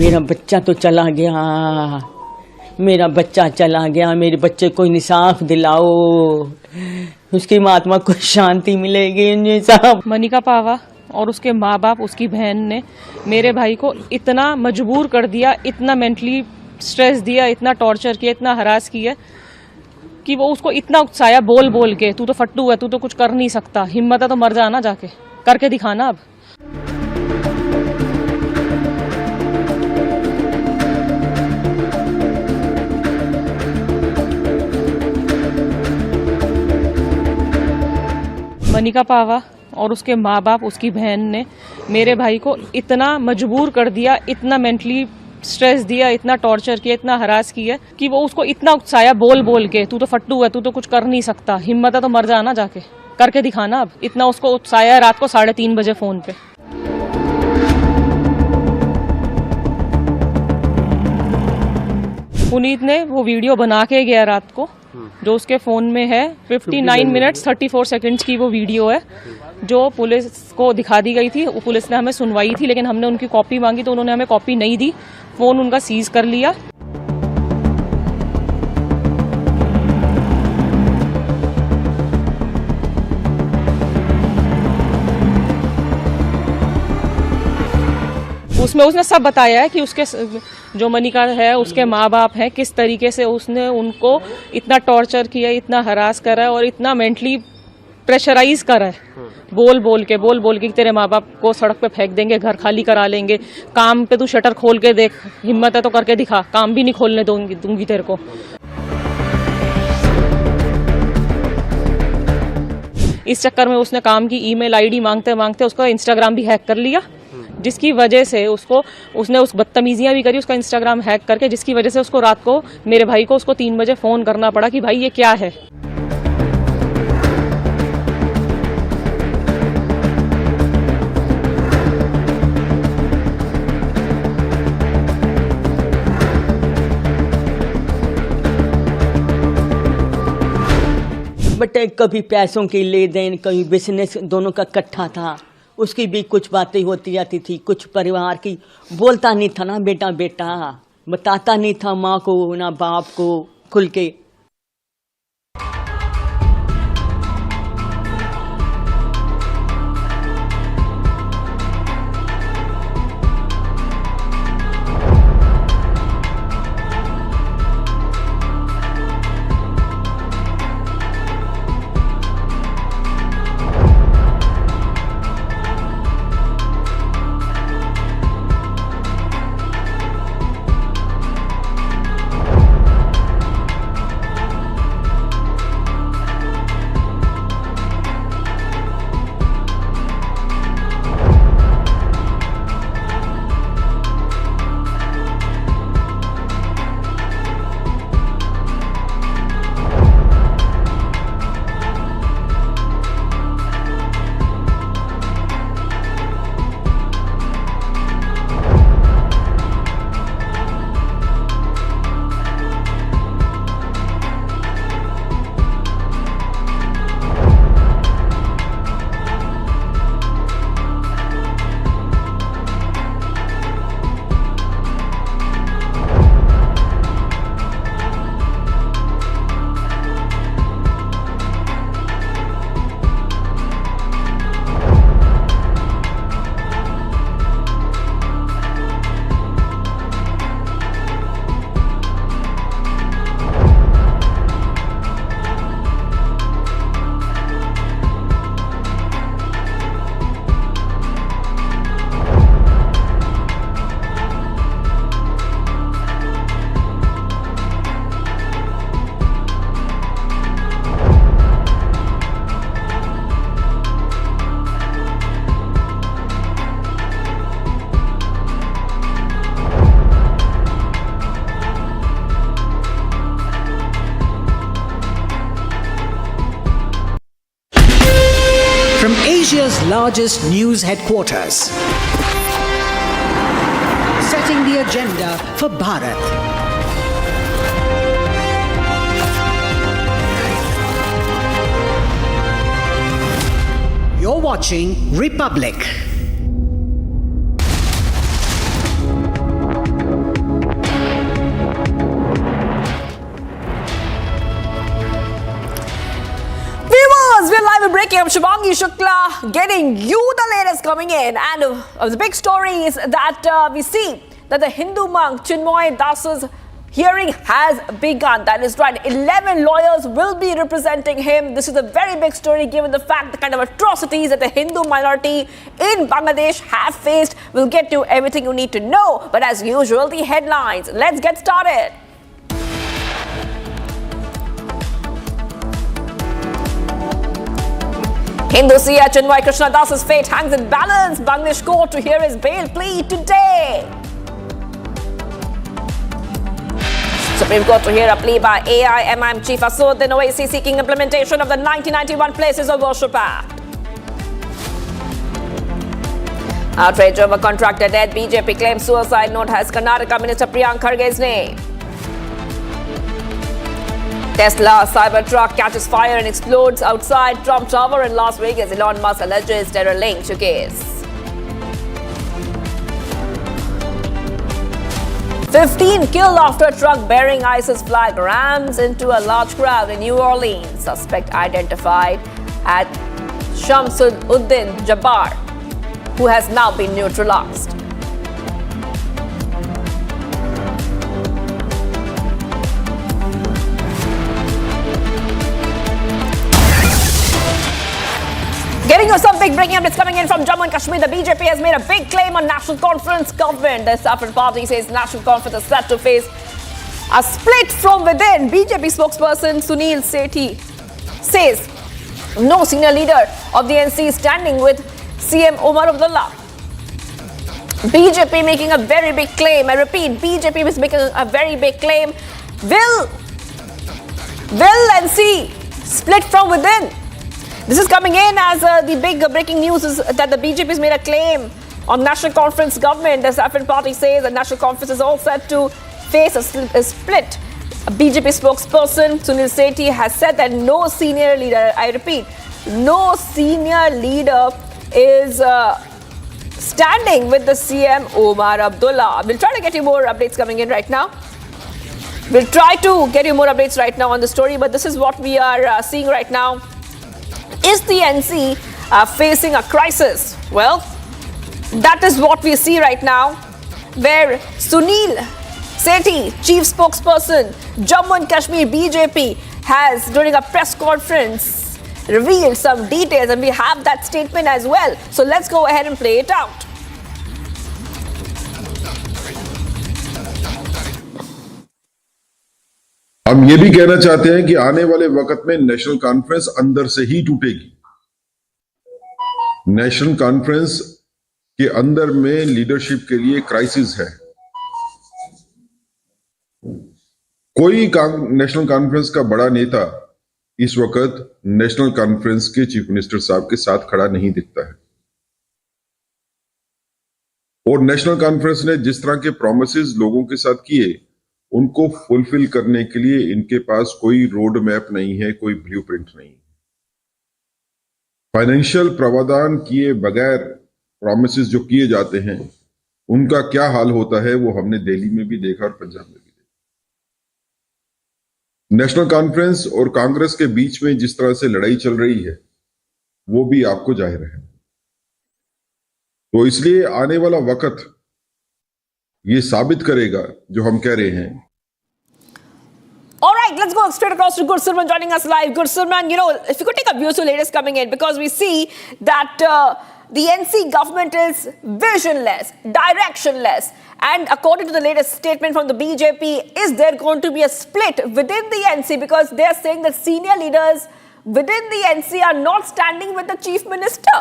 मेरा बच्चा तो चला गया, मेरा बच्चा चला गया, मेरे बच्चे को इंसाफ दिलाओ, उसकी महात्मा को शांति मिलेगी। साहब मनिका पावा और उसके माँ बाप, उसकी बहन ने मेरे भाई को इतना मजबूर कर दिया, इतना मेंटली स्ट्रेस दिया, इतना टॉर्चर किया, इतना हरास किया कि वो उसको इतना उकसाया बोल बोल के, तू तो फट्टू है, तू तो कुछ कर नहीं सकता, हिम्मत है तो मर जाना, जाके करके दिखाना। अब मनिका पावा और उसके माँ बाप, उसकी बहन ने मेरे भाई को इतना मजबूर कर दिया, इतना मेंटली स्ट्रेस दिया, इतना टॉर्चर किया, इतना हरास किया कि वो उसको इतना उकसाया बोल बोल के, तू तो फट्टू है, तू तो कुछ कर नहीं सकता, हिम्मत है तो मर जाना, जाके करके दिखाना। अब इतना उसको उकसाया रात को 3:30 बजे फोन पे। पुनीत ने वो वीडियो बना के गया रात को, जो उसके फोन में है। 59 मिनट्स 34 सेकंड्स की वो वीडियो है, जो पुलिस को दिखा दी गई थी। पुलिस ने हमें सुनवाई थी, लेकिन हमने उनकी कॉपी मांगी तो उन्होंने हमें कॉपी नहीं दी, फोन उनका सीज कर लिया। उसमें उसने सब बताया है कि उसके जो मनिका है, उसके माँ बाप हैं, किस तरीके से उसने उनको इतना टॉर्चर किया, इतना हरास करा है और इतना मेंटली प्रेशराइज करा है, बोल बोल के कि तेरे माँ बाप को सड़क पे फेंक देंगे, घर खाली करा लेंगे, काम पे तू शटर खोल के देख, हिम्मत है तो करके दिखा, काम भी नहीं खोलने दूंगी तेरे को। इस चक्कर में उसने काम की ईमेल आईडी मांगते मांगते उसका इंस्टाग्राम भी हैक कर लिया, जिसकी वजह से उसने उस बदतमीजियां भी करी उसका इंस्टाग्राम हैक करके, जिसकी वजह से उसको रात को मेरे भाई को उसको 3 बजे फोन करना पड़ा कि भाई ये क्या है। बट कभी पैसों की ले देन, कभी बिजनेस, दोनों का इकट्ठा था। उसकी भी कुछ बातें होती जाती थी, कुछ परिवार की बोलता नहीं था ना, बेटा बेटा बताता नहीं था माँ को ना बाप को खुल के। largest news headquarters. Setting the agenda for Bharat. You're watching Republic. We're live with breaking. I'm Shivangi Shukla getting you the latest coming in. And the big story is that we see that the Hindu monk Chinmoy Das's hearing has begun. That is right. 11 lawyers will be representing him. This is a very big story given the fact the kind of atrocities that the Hindu minority in Bangladesh have faced. We'll get to everything you need to know. But as usual, the headlines. Let's get started. Hindu seer Chinmoy Krishna Das's fate hangs in balance. Bangladesh court to hear his bail plea today. Supreme Court to hear a plea by AIMM Chief Asud in OAC seeking implementation of the 1991 Places of Worship Act. Outrage over contractor death. BJP claims suicide note has Karnataka Minister Priyank Kharge's name. Tesla Cybertruck catches fire and explodes outside Trump Tower in Las Vegas. Elon Musk alleges terror link to case. 15 killed after truck bearing ISIS flag rams into a large crowd in New Orleans. Suspect identified as Shamsuddin Jabbar, who has now been neutralized. Getting you some big breaking updates coming in from Jammu and Kashmir. The BJP has made a big claim on National Conference government. The Saffron Party says National Conference is set to face a split from within. BJP spokesperson Sunil Sethi says no senior leader of the NC is standing with CM Omar Abdullah. BJP making a very big claim. I repeat, BJP is making a very big claim. Will NC split from within? This is coming in as the big breaking news is that the BJP has made a claim on National Conference government. The Saffron Party says the National Conference is all set to face a split. A BJP spokesperson Sunil Sethi has said that no senior leader, I repeat, no senior leader is standing with the CM Omar Abdullah. We'll try to get you more updates coming in right now. We'll try to get you more updates right now on the story, but this is what we are seeing right now. Is the NC facing a crisis? Well, that is what we see right now, where Sunil Sethi, chief spokesperson, Jammu and Kashmir BJP, has, during a press conference, revealed some details, and we have that statement as well. So let's go ahead and play it out. हम ये भी कहना चाहते हैं कि आने वाले वक्त में नेशनल कॉन्फ्रेंस अंदर से ही टूटेगी। नेशनल कॉन्फ्रेंस के अंदर में लीडरशिप के लिए क्राइसिस है। कोई नेशनल कॉन्फ्रेंस का बड़ा नेता इस वक्त नेशनल कॉन्फ्रेंस के चीफ मिनिस्टर साहब के साथ खड़ा नहीं दिखता है। और नेशनल कॉन्फ्रेंस ने जिस तरह के प्रॉमिसेस लोगों के साथ किए, उनको फुलफिल करने के लिए इनके पास कोई रोड मैप नहीं है, कोई ब्लूप्रिंट नहीं। फाइनेंशियल प्रावधान किए बगैर प्रॉमिसेस जो किए जाते हैं, उनका क्या हाल होता है वो हमने दिल्ली में भी देखा और पंजाब में भी देखा। नेशनल कॉन्फ्रेंस और कांग्रेस के बीच में जिस तरह से लड़ाई चल रही है, वो भी आपको जाहिर है। तो इसलिए आने वाला वक्त ये साबित करेगा जो हम कह रहे हैं। All right, let's go straight across to Gursurman joining us live. Gursurman, if you could take a view to the latest coming in, because we see that the NC government is visionless, directionless, and according to the latest statement from the BJP, is there going to be a split within the NC, because they are saying that senior leaders within the NC are not standing with the chief minister?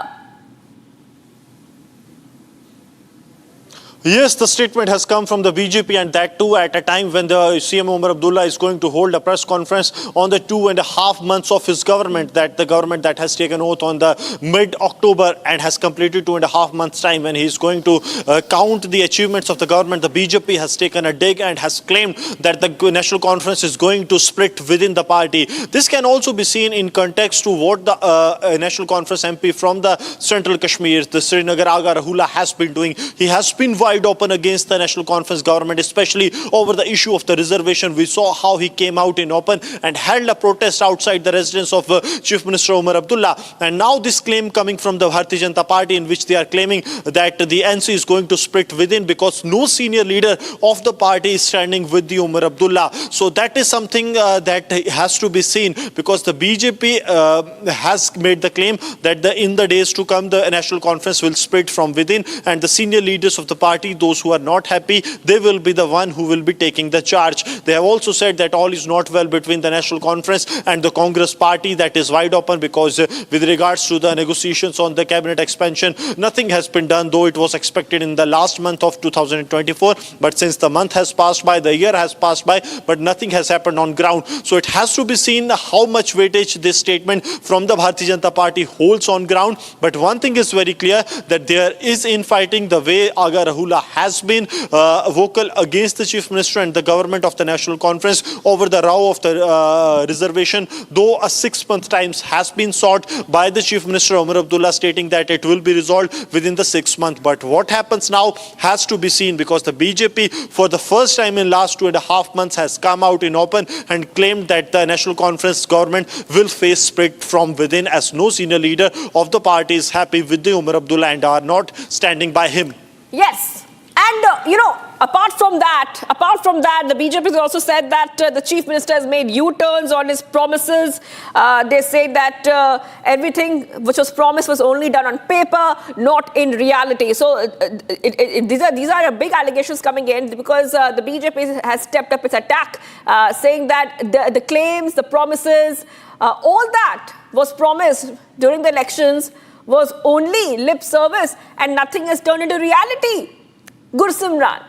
Yes, the statement has come from the BJP, and that too at a time when the CM Umar Abdullah is going to hold a press conference on the 2.5 months of his government, that the government that has taken oath on the mid-October and has completed 2.5 months time, when he is going to count the achievements of the government. The BJP has taken a dig and has claimed that the National Conference is going to split within the party. This can also be seen in context to what the National Conference MP from the Central Kashmir, the Srinagar Aga Rahula, has been doing. He has been wide open against the National Conference government, especially over the issue of the reservation. We saw how he came out in open and held a protest outside the residence of Chief Minister Umar Abdullah. And now this claim coming from the Bharatiya Janata Party, in which they are claiming that the NC is going to split within because no senior leader of the party is standing with the Umar Abdullah. So that is something that has to be seen, because the BJP has made the claim that in the days to come, the National Conference will split from within, and the senior leaders of the party, those who are not happy, they will be the one who will be taking the charge. They have also said that all is not well between the National Conference and the Congress party. That is wide open, because with regards to the negotiations on the cabinet expansion, nothing has been done, though it was expected in the last month of 2024. But since the month has passed by, the year has passed by, but nothing has happened on ground. So it has to be seen how much weightage this statement from the Bharatiya Janata Party holds on ground. But one thing is very clear, that there is infighting. The way Aga Rahula has been vocal against the Chief Minister and the government of the National Conference over the row of the reservation, though a 6-month time has been sought by the Chief Minister Umar Abdullah, stating that it will be resolved within the 6 months. But what happens now has to be seen, because the BJP for the first time in last 2.5 months has come out in open and claimed that the National Conference government will face split from within, as no senior leader of the party is happy with the Umar Abdullah and are not standing by him. Yes. And, apart from that, the BJP has also said that the Chief Minister has made U-turns on his promises. They say that everything which was promised was only done on paper, not in reality. So these are big allegations coming in, because the BJP has stepped up its attack, saying that the claims, the promises, all that was promised during the elections was only lip service, and nothing has turned into reality. Gursimran.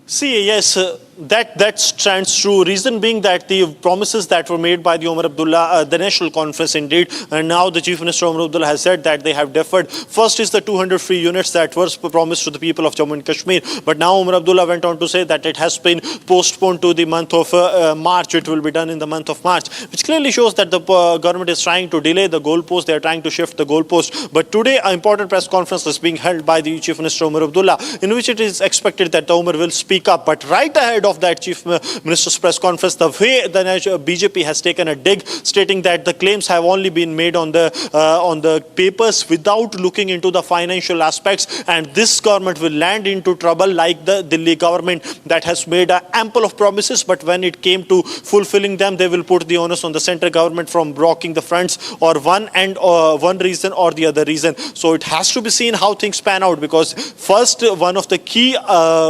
See, yes, that stands true. Reason being that the promises that were made by the Umar Abdullah, the National Conference indeed, and now the Chief Minister Umar Abdullah has said that they have deferred. First is the 200 free units that were promised to the people of Jammu and Kashmir. But now Umar Abdullah went on to say that it has been postponed to the month of March. It will be done in the month of March, which clearly shows that the government is trying to delay the goalpost. They are trying to shift the goalpost. But today, an important press conference is being held by the Chief Minister Umar Abdullah, in which it is expected that the Umar will speak up. But right ahead of that Chief Minister's press conference, the way the BJP has taken a dig, stating that the claims have only been made on the papers without looking into the financial aspects, and this government will land into trouble like the Delhi government that has made ample of promises, but when it came to fulfilling them, they will put the onus on the central government from blocking the fronts, or one reason or the other reason. So it has to be seen how things pan out, because first, one of the key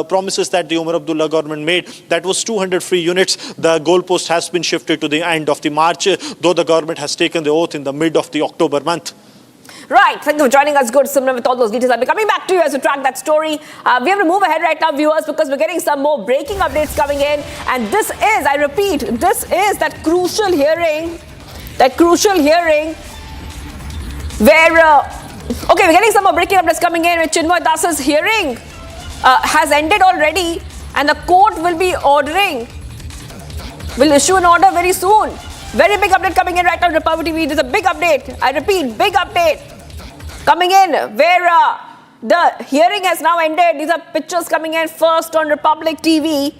promises that the Umar Abdullah government made, that was 200 free units. The goalpost has been shifted to the end of the March, though the government has taken the oath in the mid of the October month. Right. Thank you for joining us, Gursimran, with all those details. I'll be coming back to you as we track that story. We have to move ahead right now, viewers, because we're getting some more breaking updates coming in. And this is, I repeat, this is that crucial hearing where, we're getting some more breaking updates coming in, where Chinmoy Das's hearing has ended already, and the court will issue an order very soon. Very big update coming in right now on Republic TV. There's a big update. I repeat, big update coming in, where the hearing has now ended. These are pictures coming in first on Republic TV.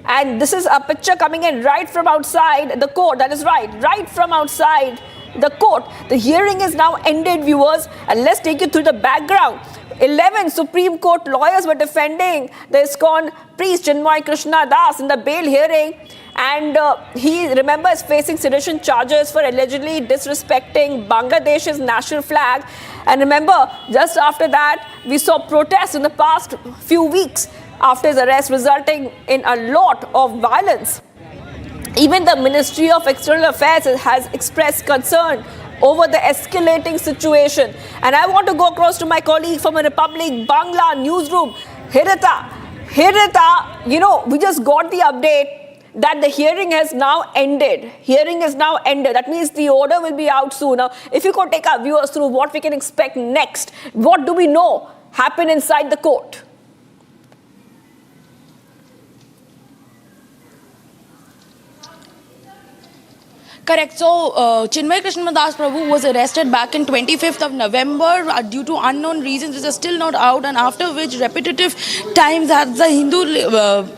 And this is a picture coming in right from outside the court. That is right from outside the court. The hearing is now ended, viewers. And let's take you through the background. 11 Supreme Court lawyers were defending the ISKCON priest Chinmoy Krishna Das in the bail hearing. And he, remember, is facing sedition charges for allegedly disrespecting Bangladesh's national flag. And remember, just after that, we saw protests in the past few weeks after his arrest, resulting in a lot of violence. Even the Ministry of External Affairs has expressed concern over the escalating situation. And I want to go across to my colleague from a Republic Bangla newsroom, Hirita. Hirita, you know, we just got the update that the hearing has now ended. Hearing is now ended. That means the order will be out sooner. If you could take our viewers through what we can expect next, what do we know happened inside the court? Correct. So, Chinmoy Das Prabhu was arrested back in 25th of November due to unknown reasons which are still not out, and after which repetitive times that the Hindu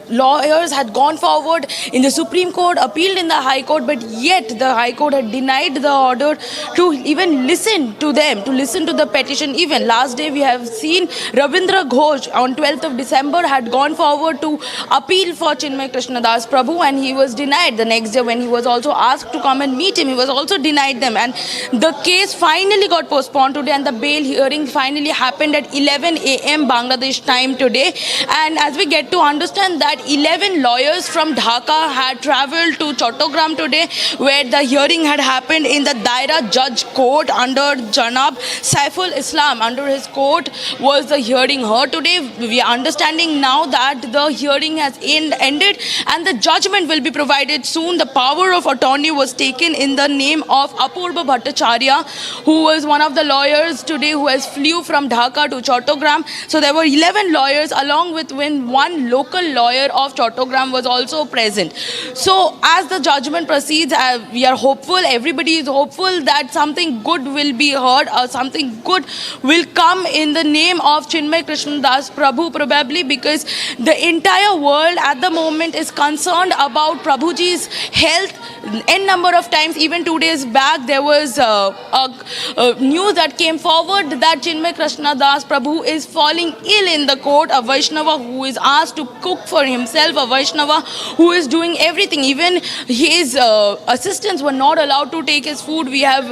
lawyers had gone forward in the Supreme Court, appealed in the High Court, but yet the High Court had denied the order to even listen to them, to listen to the petition. Even last day we have seen Ravindra Ghosh on 12th of December had gone forward to appeal for Chinmoy Das Prabhu, and he was denied. The next day when he was also asked to come and meet him, he was also denied them, and the case finally got postponed today, and the bail hearing finally happened at 11 a.m. Bangladesh time today. And as we get to understand that 11 lawyers from Dhaka had travelled to Chattogram today, where the hearing had happened in the Daira Judge Court under Janab Saiful Islam. Under his court was the hearing heard today. We are understanding now that the hearing has ended and the judgment will be provided soon. The power of attorney was taken in the name of Apurva Bhattacharya, who was one of the lawyers today who has flew from Dhaka to Chattogram. So there were 11 lawyers, along with one local lawyer of Chattogram was also present. So as the judgment proceeds, we are hopeful, everybody is hopeful that something good will be heard or something good will come in the name of Chinmoy Das Prabhu, probably because the entire world at the moment is concerned about Prabhuji's health. N number of times, even 2 days back, there was news that came forward that Chinmoy Das Prabhu is falling ill in the court. A Vaishnava who is asked to cook for himself, a Vaishnava who is doing everything. Even his assistants were not allowed to take his food. We have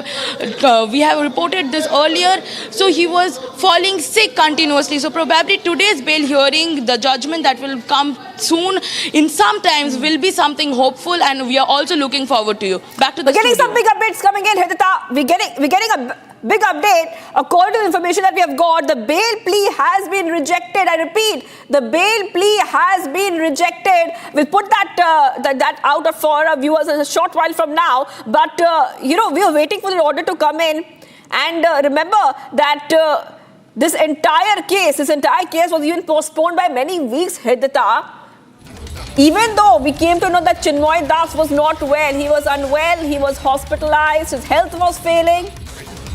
reported this earlier. So he was falling sick continuously. So probably today's bail hearing, the judgment that will come soon in some times will be something hopeful, and we are also looking forward to you. Back to the We're getting studio. some big updates coming in, Hidita. We're getting a big update. According to the information that we have got, the bail plea has been rejected. I repeat, the bail plea has been rejected. We'll put that out for our viewers in a short while from now. But, you know, we are waiting for the order to come in. And remember that this entire case was even postponed by many weeks, Hidita. Even though we came to know that Chinmoy Das was not well, he was unwell, he was hospitalized, his health was failing.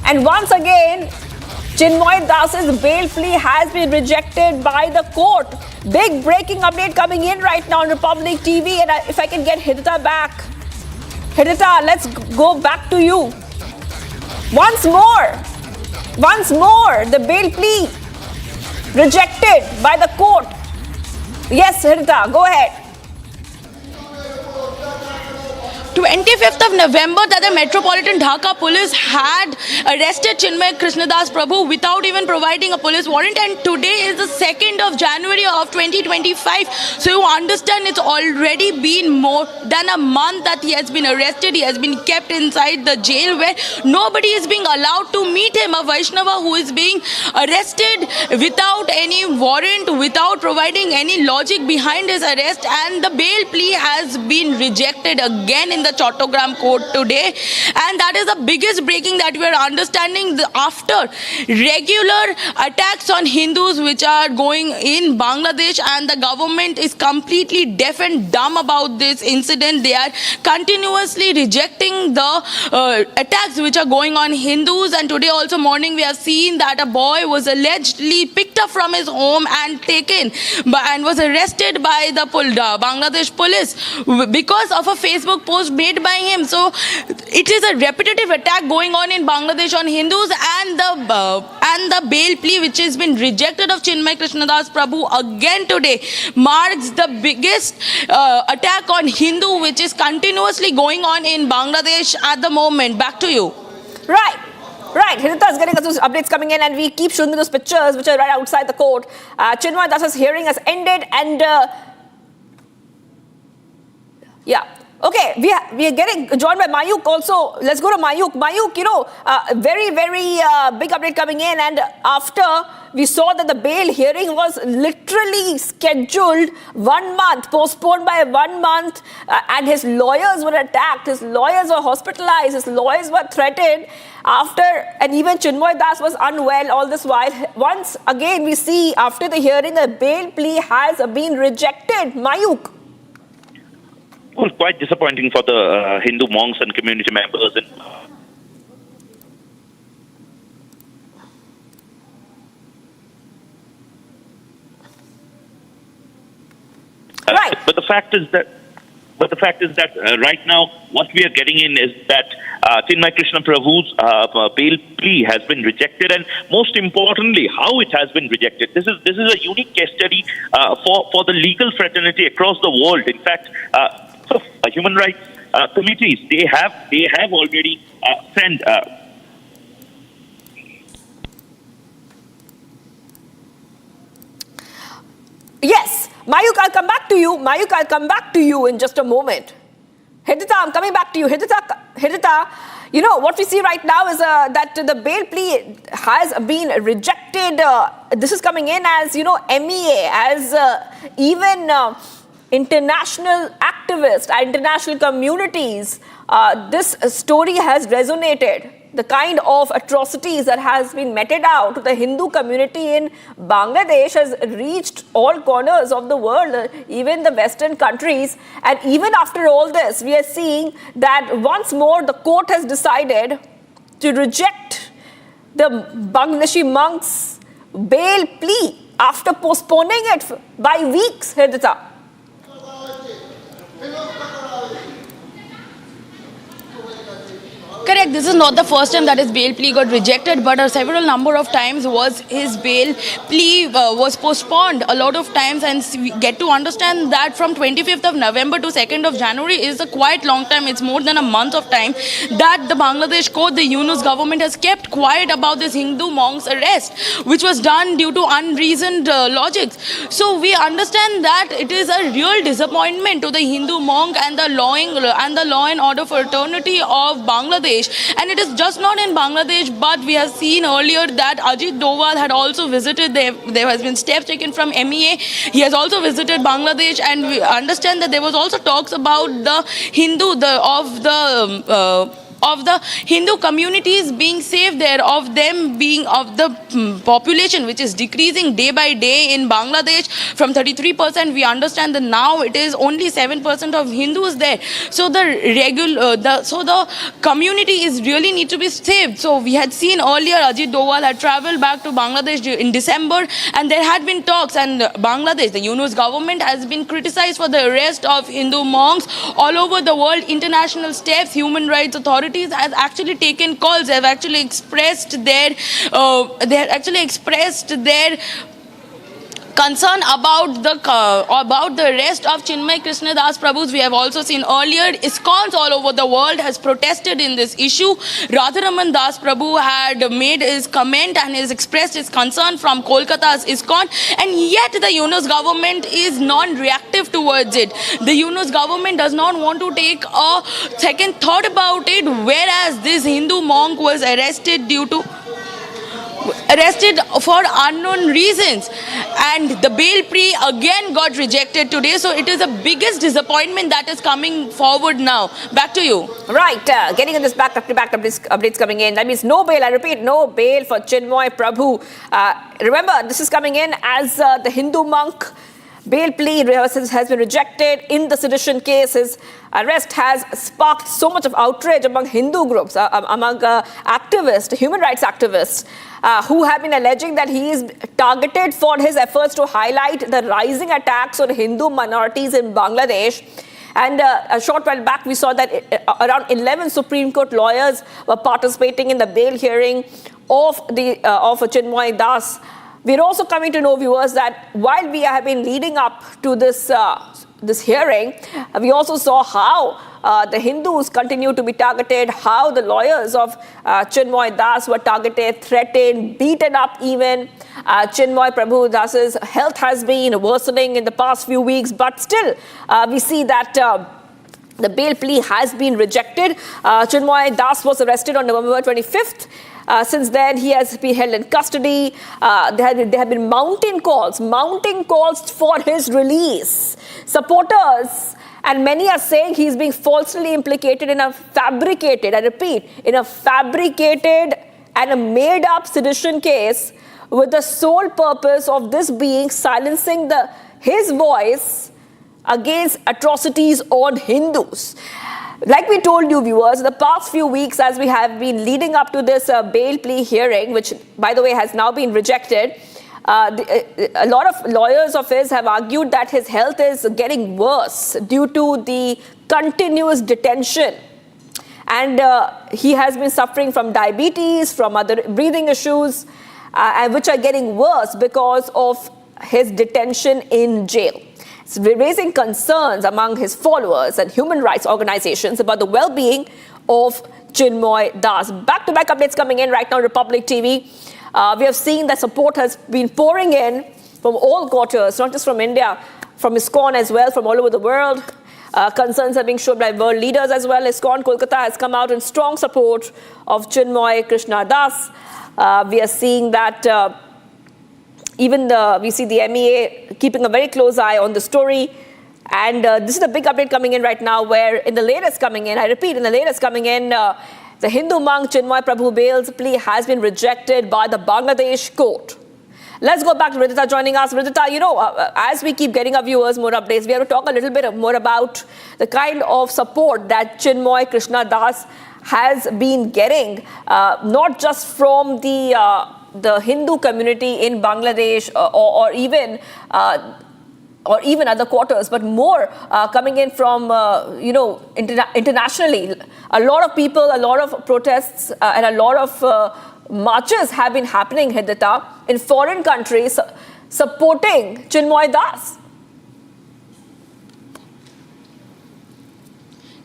And once again, Chinmoy Das's bail plea has been rejected by the court. Big breaking update coming in right now on Republic TV. And if I can get Hidita back. Hidita, let's go back to you. Once more, the bail plea rejected by the court. Yes, Hidita, go ahead. 25th of November, that the Metropolitan Dhaka police had arrested Chinmoy Das Prabhu without even providing a police warrant, and today is the 2nd of January of 2025. So you understand it's already been more than a month that he has been arrested. He has been kept inside the jail where nobody is being allowed to meet him. A Vaishnava who is being arrested without any warrant, without providing any logic behind his arrest, and the bail plea has been rejected again in the Chattogram court today. And that is the biggest breaking that we are understanding after regular attacks on Hindus which are going in Bangladesh, and the government is completely deaf and dumb about this incident. They are continuously rejecting the attacks which are going on Hindus. And today also morning we have seen that a boy was allegedly picked up from his home and taken and was arrested by the Bangladesh police because of a Facebook post made by him. So it is a repetitive attack going on in Bangladesh on Hindus, and the bail plea which has been rejected of Chinmoy Das Prabhu again today marks the biggest attack on Hindu which is continuously going on in Bangladesh at the moment. Back to you. Right, Hidita is getting us those updates coming in, and we keep showing those pictures which are right outside the court. Chinmoy Das's hearing has ended, and Okay, we are getting joined by Mayuk also. Let's go to Mayuk. Mayuk, very, very big update coming in. And after we saw that the bail hearing was literally scheduled 1 month, postponed by 1 month, and his lawyers were attacked, his lawyers were hospitalized, his lawyers were threatened and even Chinmoy Das was unwell all this while. Once again, we see after the hearing, the bail plea has been rejected. Mayuk. Well, quite disappointing for the Hindu monks and community members. Right. But the fact is that right now what we are getting in is that Chinmoy Krishna Prabhu's bail plea has been rejected, and most importantly, how it has been rejected. This is a unique case study for the legal fraternity across the world. In fact, human rights committees they have already sent. Yes, Mayuk, I'll come back to you. Mayuk, I'll come back to you in just a moment. Hidita, I'm coming back to you. Hidita, what we see right now is that the bail plea has been rejected. This is coming in as, MEA, as even international activists, international communities. This story has resonated. The kind of atrocities that has been meted out to the Hindu community in Bangladesh has reached all corners of the world, even the Western countries. And even after all this, we are seeing that once more the court has decided to reject the Bangladeshi monks' bail plea after postponing it by weeks, Hidita. Correct. This is not the first time that his bail plea got rejected, but several number of times was his bail plea was postponed a lot of times, and we get to understand that from 25th of November to 2nd of January is a quite long time. It's more than a month of time that the Bangladesh court, the Yunus government, has kept quiet about this Hindu monk's arrest, which was done due to unreasoned logics. So we understand that it is a real disappointment to the Hindu monk and the law and order fraternity of Bangladesh. And it is just not in Bangladesh, but we have seen earlier that Ajit Doval had also visited. There has been steps taken from MEA. He has also visited Bangladesh, and we understand that there was also talks about the Hindu communities being safe there, of the population which is decreasing day by day in Bangladesh from 33%. We understand that now it is only 7% of Hindus there. So the community is really need to be saved. So we had seen earlier Ajit Doval had travelled back to Bangladesh in December, and there had been talks, and Bangladesh, the Yunus government, has been criticized for the arrest of Hindu monks all over the world. International steps, human rights authorities has actually taken calls. They have actually expressed their concern about the arrest of Chinmoy Krishna Das Prabhu. We have also seen earlier ISKCONs all over the world has protested in this issue. Radharaman Das Prabhu had made his comment and has expressed his concern from Kolkata's ISKCON, and yet the Yunus government is non-reactive towards it. The Yunus government does not want to take a second thought about it, whereas this Hindu monk was arrested for unknown reasons, and the bail plea again got rejected today. So it is the biggest disappointment that is coming forward now. Back to you. Right, getting in this back updates coming in. That means no bail, I repeat, no bail for Chinmoy Prabhu. Remember, this is coming in as the Hindu monk bail plea has been rejected in the sedition case. His arrest has sparked so much of outrage among Hindu groups, among activists, human rights activists, who have been alleging that he is targeted for his efforts to highlight the rising attacks on Hindu minorities in Bangladesh. And a short while back, we saw that around 11 Supreme Court lawyers were participating in the bail hearing of Chinmoy Das. We're also coming to know, viewers, that while we have been leading up to this hearing, we also saw how the Hindus continue to be targeted, how the lawyers of Chinmoy Das were targeted, threatened, beaten up even. Chinmoy Prabhu Das's health has been worsening in the past few weeks, but still we see that The bail plea has been rejected. Chinmoy Das was arrested on November 25th. Since then, he has been held in custody. There have been mounting calls for his release. Supporters and many are saying he's being falsely implicated in a fabricated, I repeat, in a fabricated and a made-up sedition case with the sole purpose of this being silencing his voice against atrocities on Hindus. Like we told you, viewers, the past few weeks as we have been leading up to this bail plea hearing, which, by the way, has now been rejected, a lot of lawyers of his have argued that his health is getting worse due to the continuous detention. And he has been suffering from diabetes, from other breathing issues, which are getting worse because of his detention in jail. It's raising concerns among his followers and human rights organizations about the well-being of Chinmoy Das. Back-to-back updates coming in right now on Republic TV. We have seen that support has been pouring in from all quarters, not just from India, from ISKCON as well, from all over the world. Concerns are being shown by world leaders as well. ISKCON Kolkata has come out in strong support of Chinmoy Krishna Das. We are seeing that we see the MEA keeping a very close eye on the story. And this is the big update coming in right now, where in the latest coming in, the Hindu monk Chinmoy Prabhu bail's plea has been rejected by the Bangladesh court. Let's go back to Ridhita joining us. Ridhita, as we keep getting our viewers more updates, we have to talk a little bit more about the kind of support that Chinmoy Krishna Das has been getting, not just from the Hindu community in Bangladesh or even other quarters, but more coming in from, internationally. A lot of people, a lot of protests and a lot of marches have been happening, Hidita, in foreign countries supporting Chinmoy Das.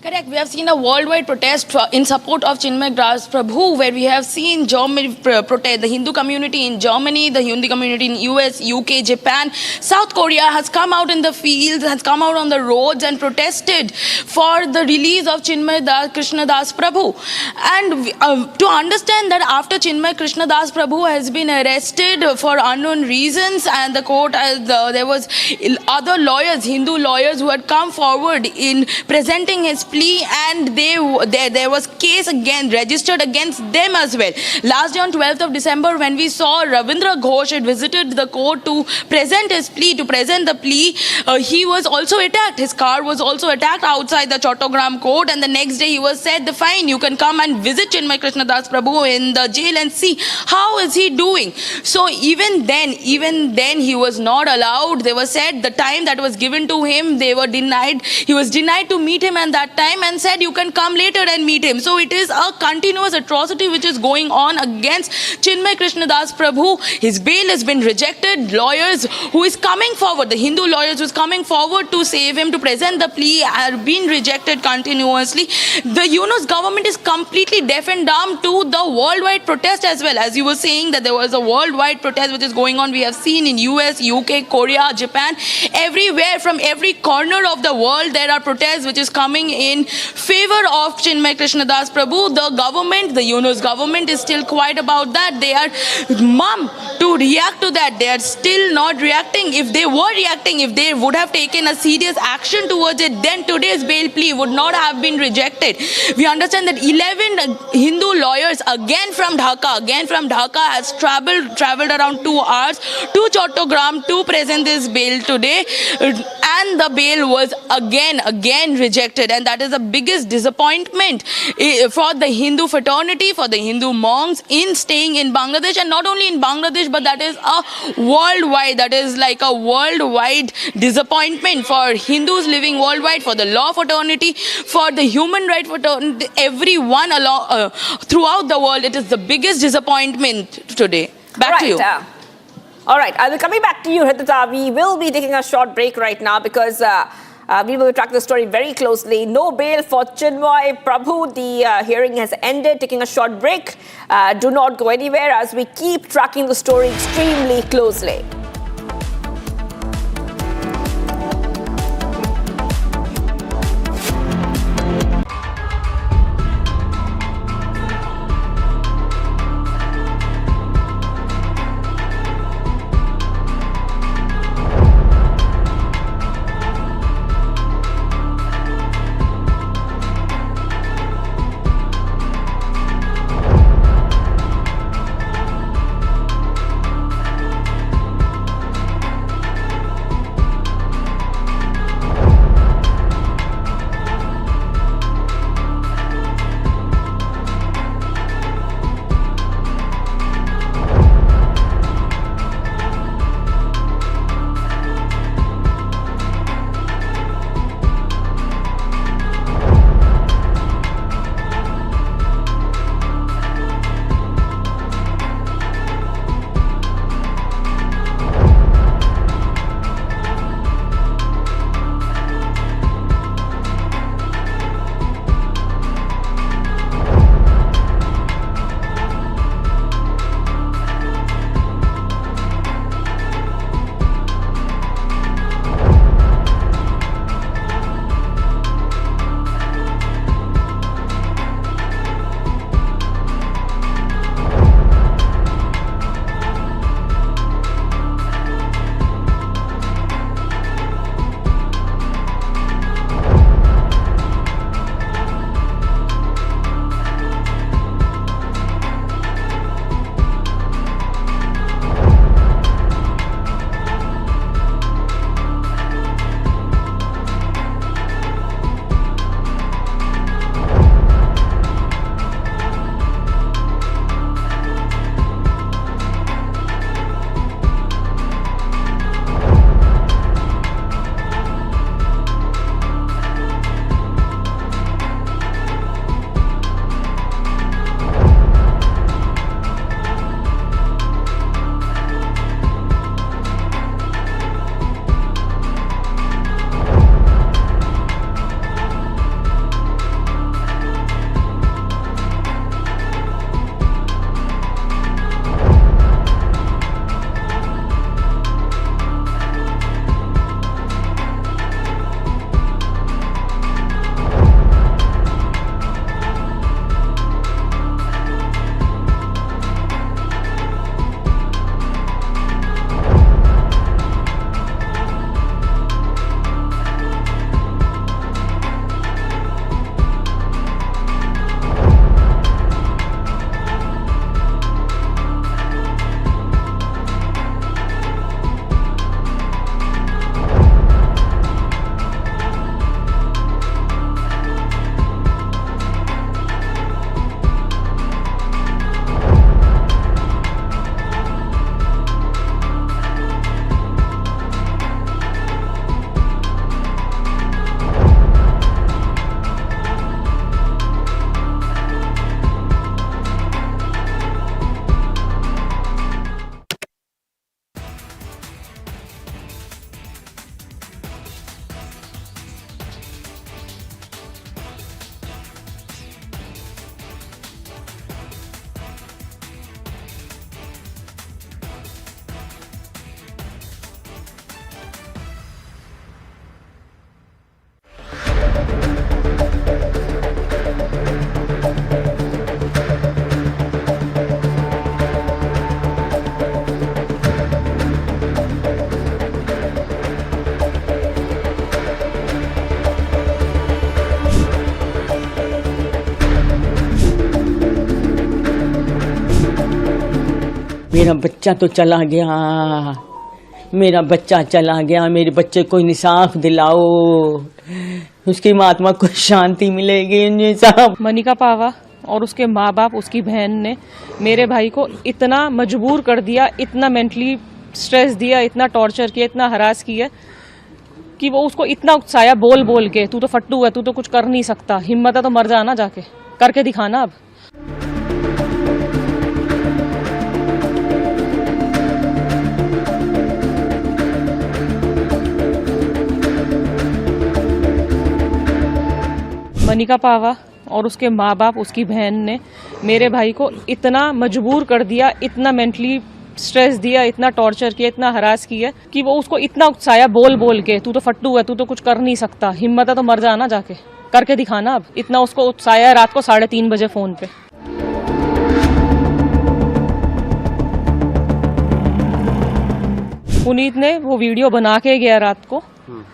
Correct. We have seen a worldwide protest in support of Chinmoy Das Prabhu, where we have seen Germany protest, the Hindu community in Germany, the Hindu community in US, UK, Japan. South Korea has come out in the fields, has come out on the roads and protested for the release of Chinmoy Krishna Das Prabhu. And to understand that after Chinmoy Krishna Das Prabhu has been arrested for unknown reasons, and the court, there was other lawyers, Hindu lawyers, who had come forward in presenting his plea, and there was case again registered against them as well. Last day on 12th of December, when we saw Ravindra Ghosh had visited the court to present his plea, he was also attacked. His car was also attacked outside the Chattogram court, and the next day he was said, fine, you can come and visit Chinmoy Krishna Das Prabhu in the jail and see how is he doing. So even then he was not allowed. They were said the time that was given to him, they were denied. He was denied to meet him at that time and said you can come later and meet him. So it is a continuous atrocity which is going on against Chinmoy Krishna Das Prabhu. His bail has been rejected. Lawyers who is coming forward, the Hindu lawyers who is coming forward to save him, to present the plea, are being rejected continuously. The Yunus government is completely deaf and dumb to the worldwide protest as well. As you were saying that there was a worldwide protest which is going on. We have seen in US, UK, Korea, Japan, everywhere, from every corner of the world there are protests which is coming in favor of Chinmoy Krishna Das Prabhu. The government, the Yunus government, is still quiet about that. They are mum to react to that. They are still not reacting. If they were reacting, if they would have taken a serious action towards it, then today's bail plea would not have been rejected. We understand that 11 Hindu lawyers again from Dhaka has traveled around 2 hours to Chattogram to present this bail today, and the bail was again rejected. And that is the biggest disappointment for the Hindu fraternity, for the Hindu monks in staying in Bangladesh, and not only in Bangladesh, but that is like a worldwide disappointment for Hindus living worldwide, for the law fraternity, for the human rights fraternity, everyone throughout the world. It is the biggest disappointment today. Back to you. All right, I'll be coming back to you, Hridita. We will be taking a short break right now because we will track the story very closely. No bail for Chinmoy Prabhu. The hearing has ended. Taking a short break. Do not go anywhere as we keep tracking the story extremely closely. मेरा बच्चा तो चला गया, मेरा बच्चा चला गया, मेरे बच्चे को इंसाफ दिलाओ, उसकी आत्मा को शांति मिलेगी साहब। मनिका पावा और उसके माँ बाप, उसकी बहन ने मेरे भाई को इतना मजबूर कर दिया, इतना मेंटली स्ट्रेस दिया, इतना टॉर्चर किया, इतना हरास किया कि वो उसको इतना उकसाया बोल बोल के, तू तो फट्टू है, तू तो कुछ कर नहीं सकता, हिम्मत है तो मर जाना, जाके करके दिखाना। अब मनिका पावा और उसके माँ बाप, उसकी बहन ने मेरे भाई को इतना मजबूर कर दिया, इतना मेंटली स्ट्रेस दिया, इतना टॉर्चर किया, इतना हरास किया कि वो उसको इतना उकसाया बोल बोल के, तू तो फट्टू है, तू तो कुछ कर नहीं सकता, हिम्मत है तो मर जाना, जाके करके दिखाना। अब इतना उसको उकसाया रात को 3:30 बजे फोन पे। पुनीत ने वो वीडियो बना के गया रात को,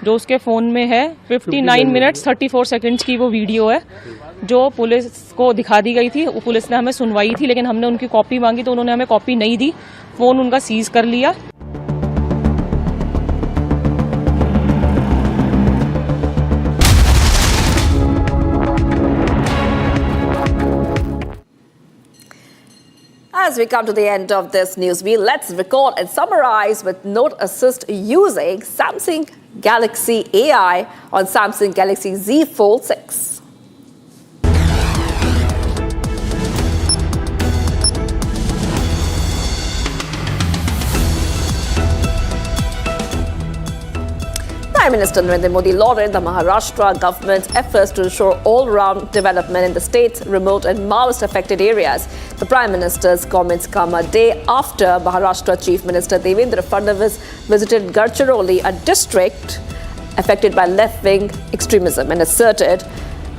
जो उसके फोन में है। 59 मिनट्स 34 सेकंड्स की वो वीडियो है, जो पुलिस को दिखा दी गई थी। पुलिस ने हमें सुनवाई थी, लेकिन हमने उनकी कॉपी मांगी तो उन्होंने हमें कॉपी नहीं दी, फोन उनका सीज कर लिया। As we come to the end of this news wheel, let's record and summarize with Note Assist using Samsung Galaxy AI on Samsung Galaxy Z Fold 6. Prime Minister Narendra Modi lauded the Maharashtra government's efforts to ensure all-round development in the state's remote and Maoist-affected areas. The Prime Minister's comments come a day after Maharashtra Chief Minister Devendra Fadnavis visited Gadchiroli, a district affected by left-wing extremism, and asserted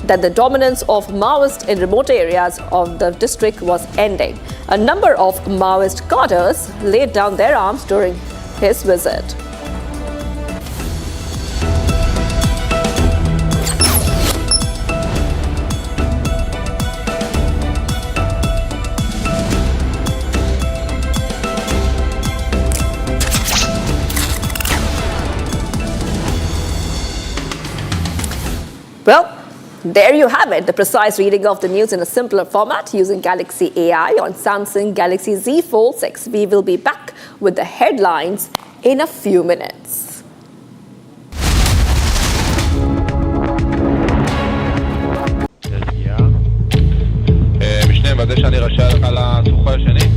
that the dominance of Maoists in remote areas of the district was ending. A number of Maoist cadres laid down their arms during his visit. Well, there you have it, the precise reading of the news in a simpler format using Galaxy AI on Samsung Galaxy Z Fold 6. We will be back with the headlines in a few minutes. משנה, בזה שאני רשאי לך לסוחר השני.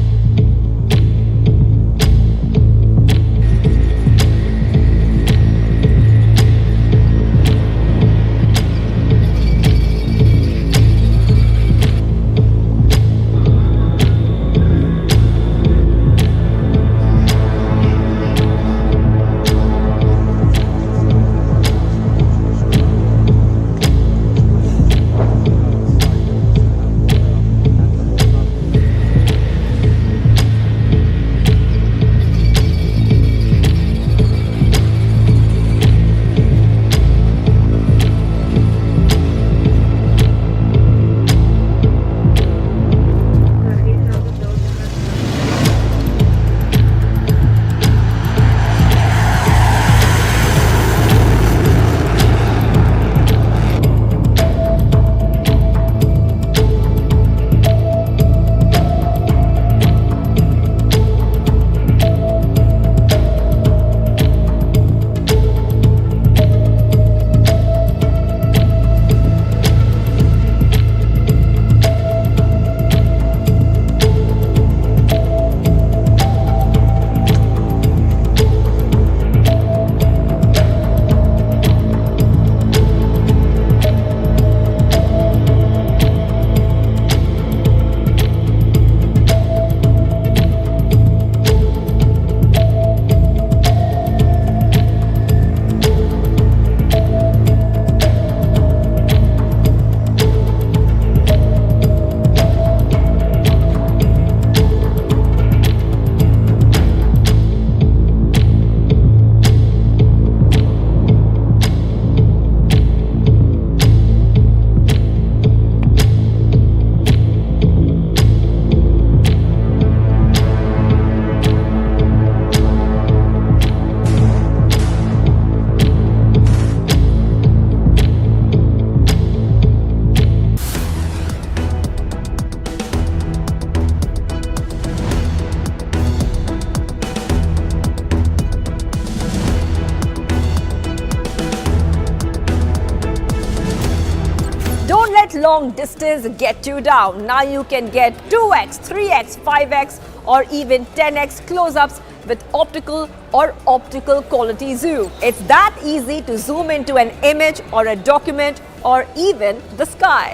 long distance get you down. Now you can get 2x, 3x, 5x or even 10x close-ups with optical or optical quality zoom. It's that easy to zoom into an image or a document or even the sky.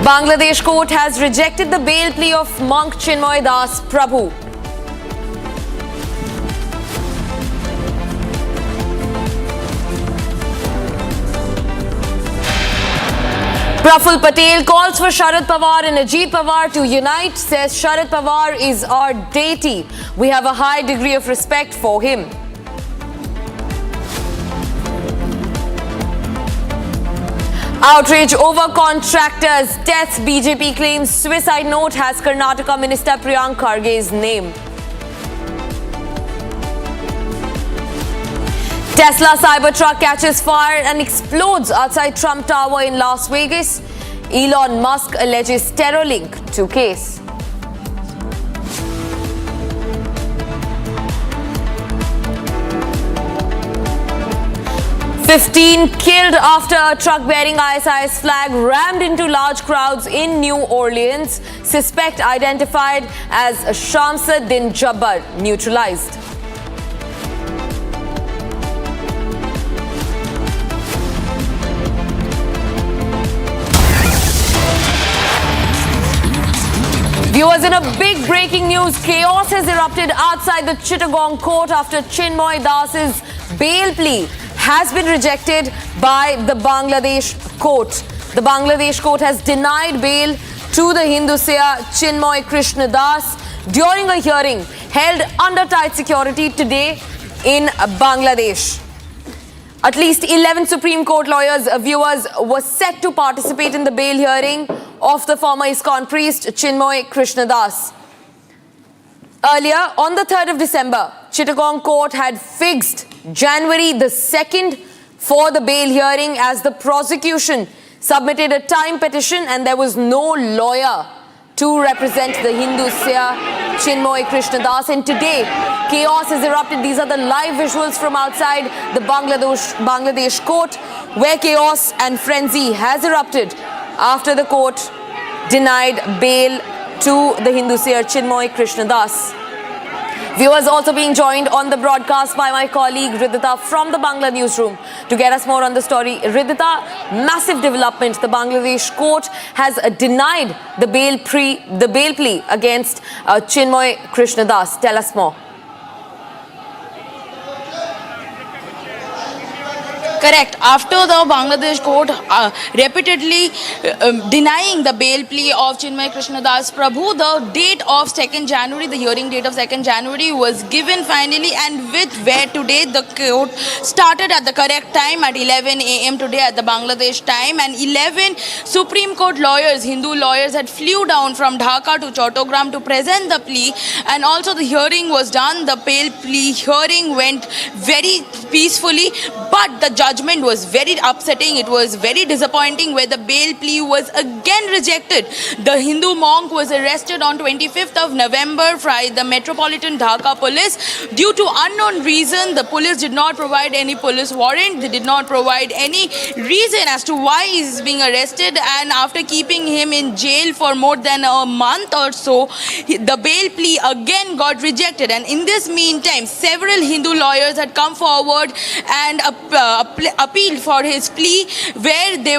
Bangladesh court has rejected the bail plea of monk Chinmoy Das Prabhu. Praful Patel calls for Sharad Pawar and Ajit Pawar to unite, says Sharad Pawar is our deity. We have a high degree of respect for him. Outrage over contractors' deaths. BJP claims suicide note has Karnataka Minister Priyank Kharge's name. Tesla Cybertruck catches fire and explodes outside Trump Tower in Las Vegas. Elon Musk alleges terror link to case. "15 killed after a truck bearing ISIS flag rammed into large crowds in New Orleans. Suspect identified as Shamsad Din Jabbar neutralized." Viewers, in a big breaking news, chaos has erupted outside the Chittagong court after Chinmoy Das's bail plea has been rejected by the Bangladesh court. The Bangladesh court has denied bail to the Hindu seer Chinmoy Krishna Das during a hearing held under tight security today in Bangladesh. At least 11 Supreme Court lawyers, viewers, were set to participate in the bail hearing of the former ISKCON priest Chinmoy Krishna Das. Earlier, on the 3rd of December, Chittagong court had fixed January the 2nd for the bail hearing as the prosecution submitted a time petition and there was no lawyer to represent the Hindu seer Chinmoy Krishna Das. And today, chaos has erupted. These are the live visuals from outside the Bangladesh court, where chaos and frenzy has erupted after the court denied bail to the Hindu seer Chinmoy Krishna Das. Viewers, also being joined on the broadcast by my colleague Ridhita from the Bangla newsroom to get us more on the story. Ridhita, massive development. The Bangladesh court has denied the bail plea against Chinmoy Krishna Das. Tell us more. Correct. After the Bangladesh court repeatedly denying the bail plea of Chinmoy Krishna Das Prabhu, the date of 2nd January, the hearing date of 2nd January was given finally, and with where today the court started at the correct time at 11 a.m. today at the Bangladesh time, and 11 Supreme Court lawyers, Hindu lawyers, had flew down from Dhaka to Chattogram to present the plea, and also the hearing was done. The bail plea hearing went very peacefully, but the judgment was very upsetting. It was very disappointing, where the bail plea was again rejected. The Hindu monk was arrested on 25th of November by the Metropolitan Dhaka police. Due to unknown reason, the police did not provide any police warrant. They did not provide any reason as to why he is being arrested, and after keeping him in jail for more than a month or so, the bail plea again got rejected. And in this meantime, several Hindu lawyers had come forward and appeal for his plea, where they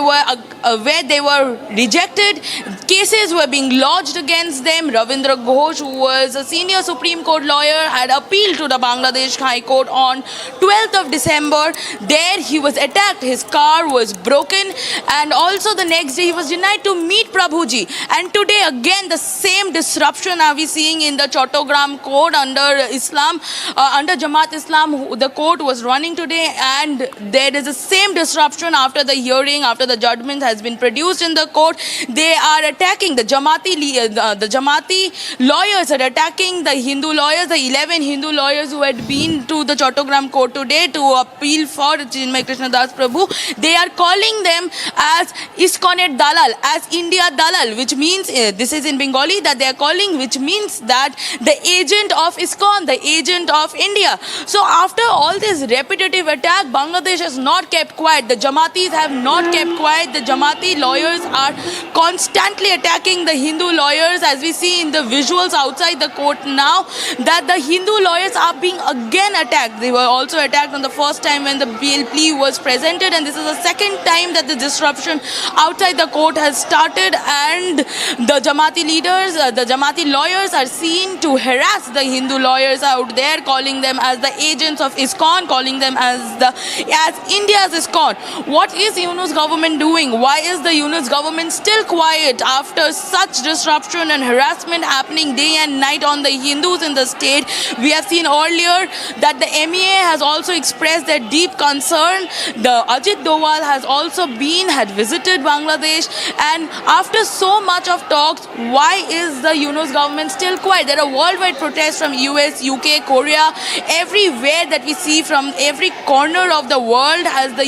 were rejected. Cases were being lodged against them. Ravindra Ghosh, who was a senior Supreme Court lawyer, had appealed to the Bangladesh High Court on 12th of December. There he was attacked. His car was broken, and also the next day he was denied to meet Prabhuji. And today again the same disruption are we seeing in the Chattogram court under Islam, under Jamaat Islam. The court was running today, and there is the same disruption after the hearing, after the judgment has been produced in the court. They are attacking the Jamati lawyers are attacking the Hindu lawyers, the 11 Hindu lawyers who had been to the Chattogram court today to appeal for Chinmoy Krishna Das Prabhu. They are calling them as Iskonet Dalal, as India Dalal, which means, this is in Bengali, that they are calling, which means that the agent of ISKCON, the agent of India. So after all this repetitive attack, Bangladesh has not kept quiet. The Jamatis have not kept quiet. The Jamati lawyers are constantly attacking the Hindu lawyers, as we see in the visuals outside the court now, that the Hindu lawyers are being again attacked. They were also attacked on the first time when the bail plea was presented, and this is the second time that the disruption outside the court has started, and the Jamati leaders, the Jamati lawyers are seen to harass the Hindu lawyers out there, calling them as the agents of ISKCON, calling them as India's ISKCON. What is Yunus government doing? Why is the Yunus government still quiet after such disruption and harassment happening day and night on the Hindus in the state? We have seen earlier that the MEA has also expressed their deep concern. The Ajit Doval has also had visited Bangladesh, and after so much of talks, why is the Yunus government still quiet? There are worldwide protests from US, UK, Korea, everywhere that we see from every corner of the world. Has the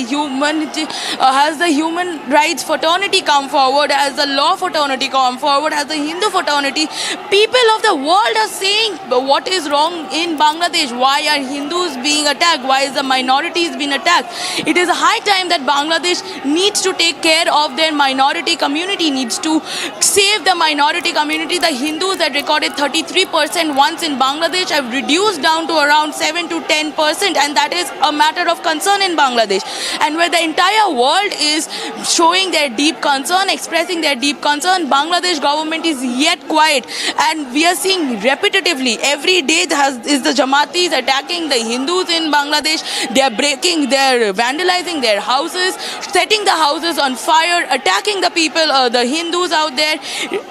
human rights fraternity come forward? Has the law fraternity come forward? Has the Hindu fraternity? People of the world are saying what is wrong in Bangladesh. Why are Hindus being attacked? Why is the minorities being attacked? It is a high time that Bangladesh needs to take care of their minority community, needs to save the minority community. The Hindus that recorded 33% once in Bangladesh have reduced down to around 7 to 10%, and that is a matter of concern in Bangladesh. And where the entire world is showing their deep concern, expressing their deep concern, Bangladesh government is yet quiet. And we are seeing repetitively every day is the Jamatis attacking the Hindus in Bangladesh. They are vandalizing their houses, setting the houses on fire, attacking the people, the Hindus out there,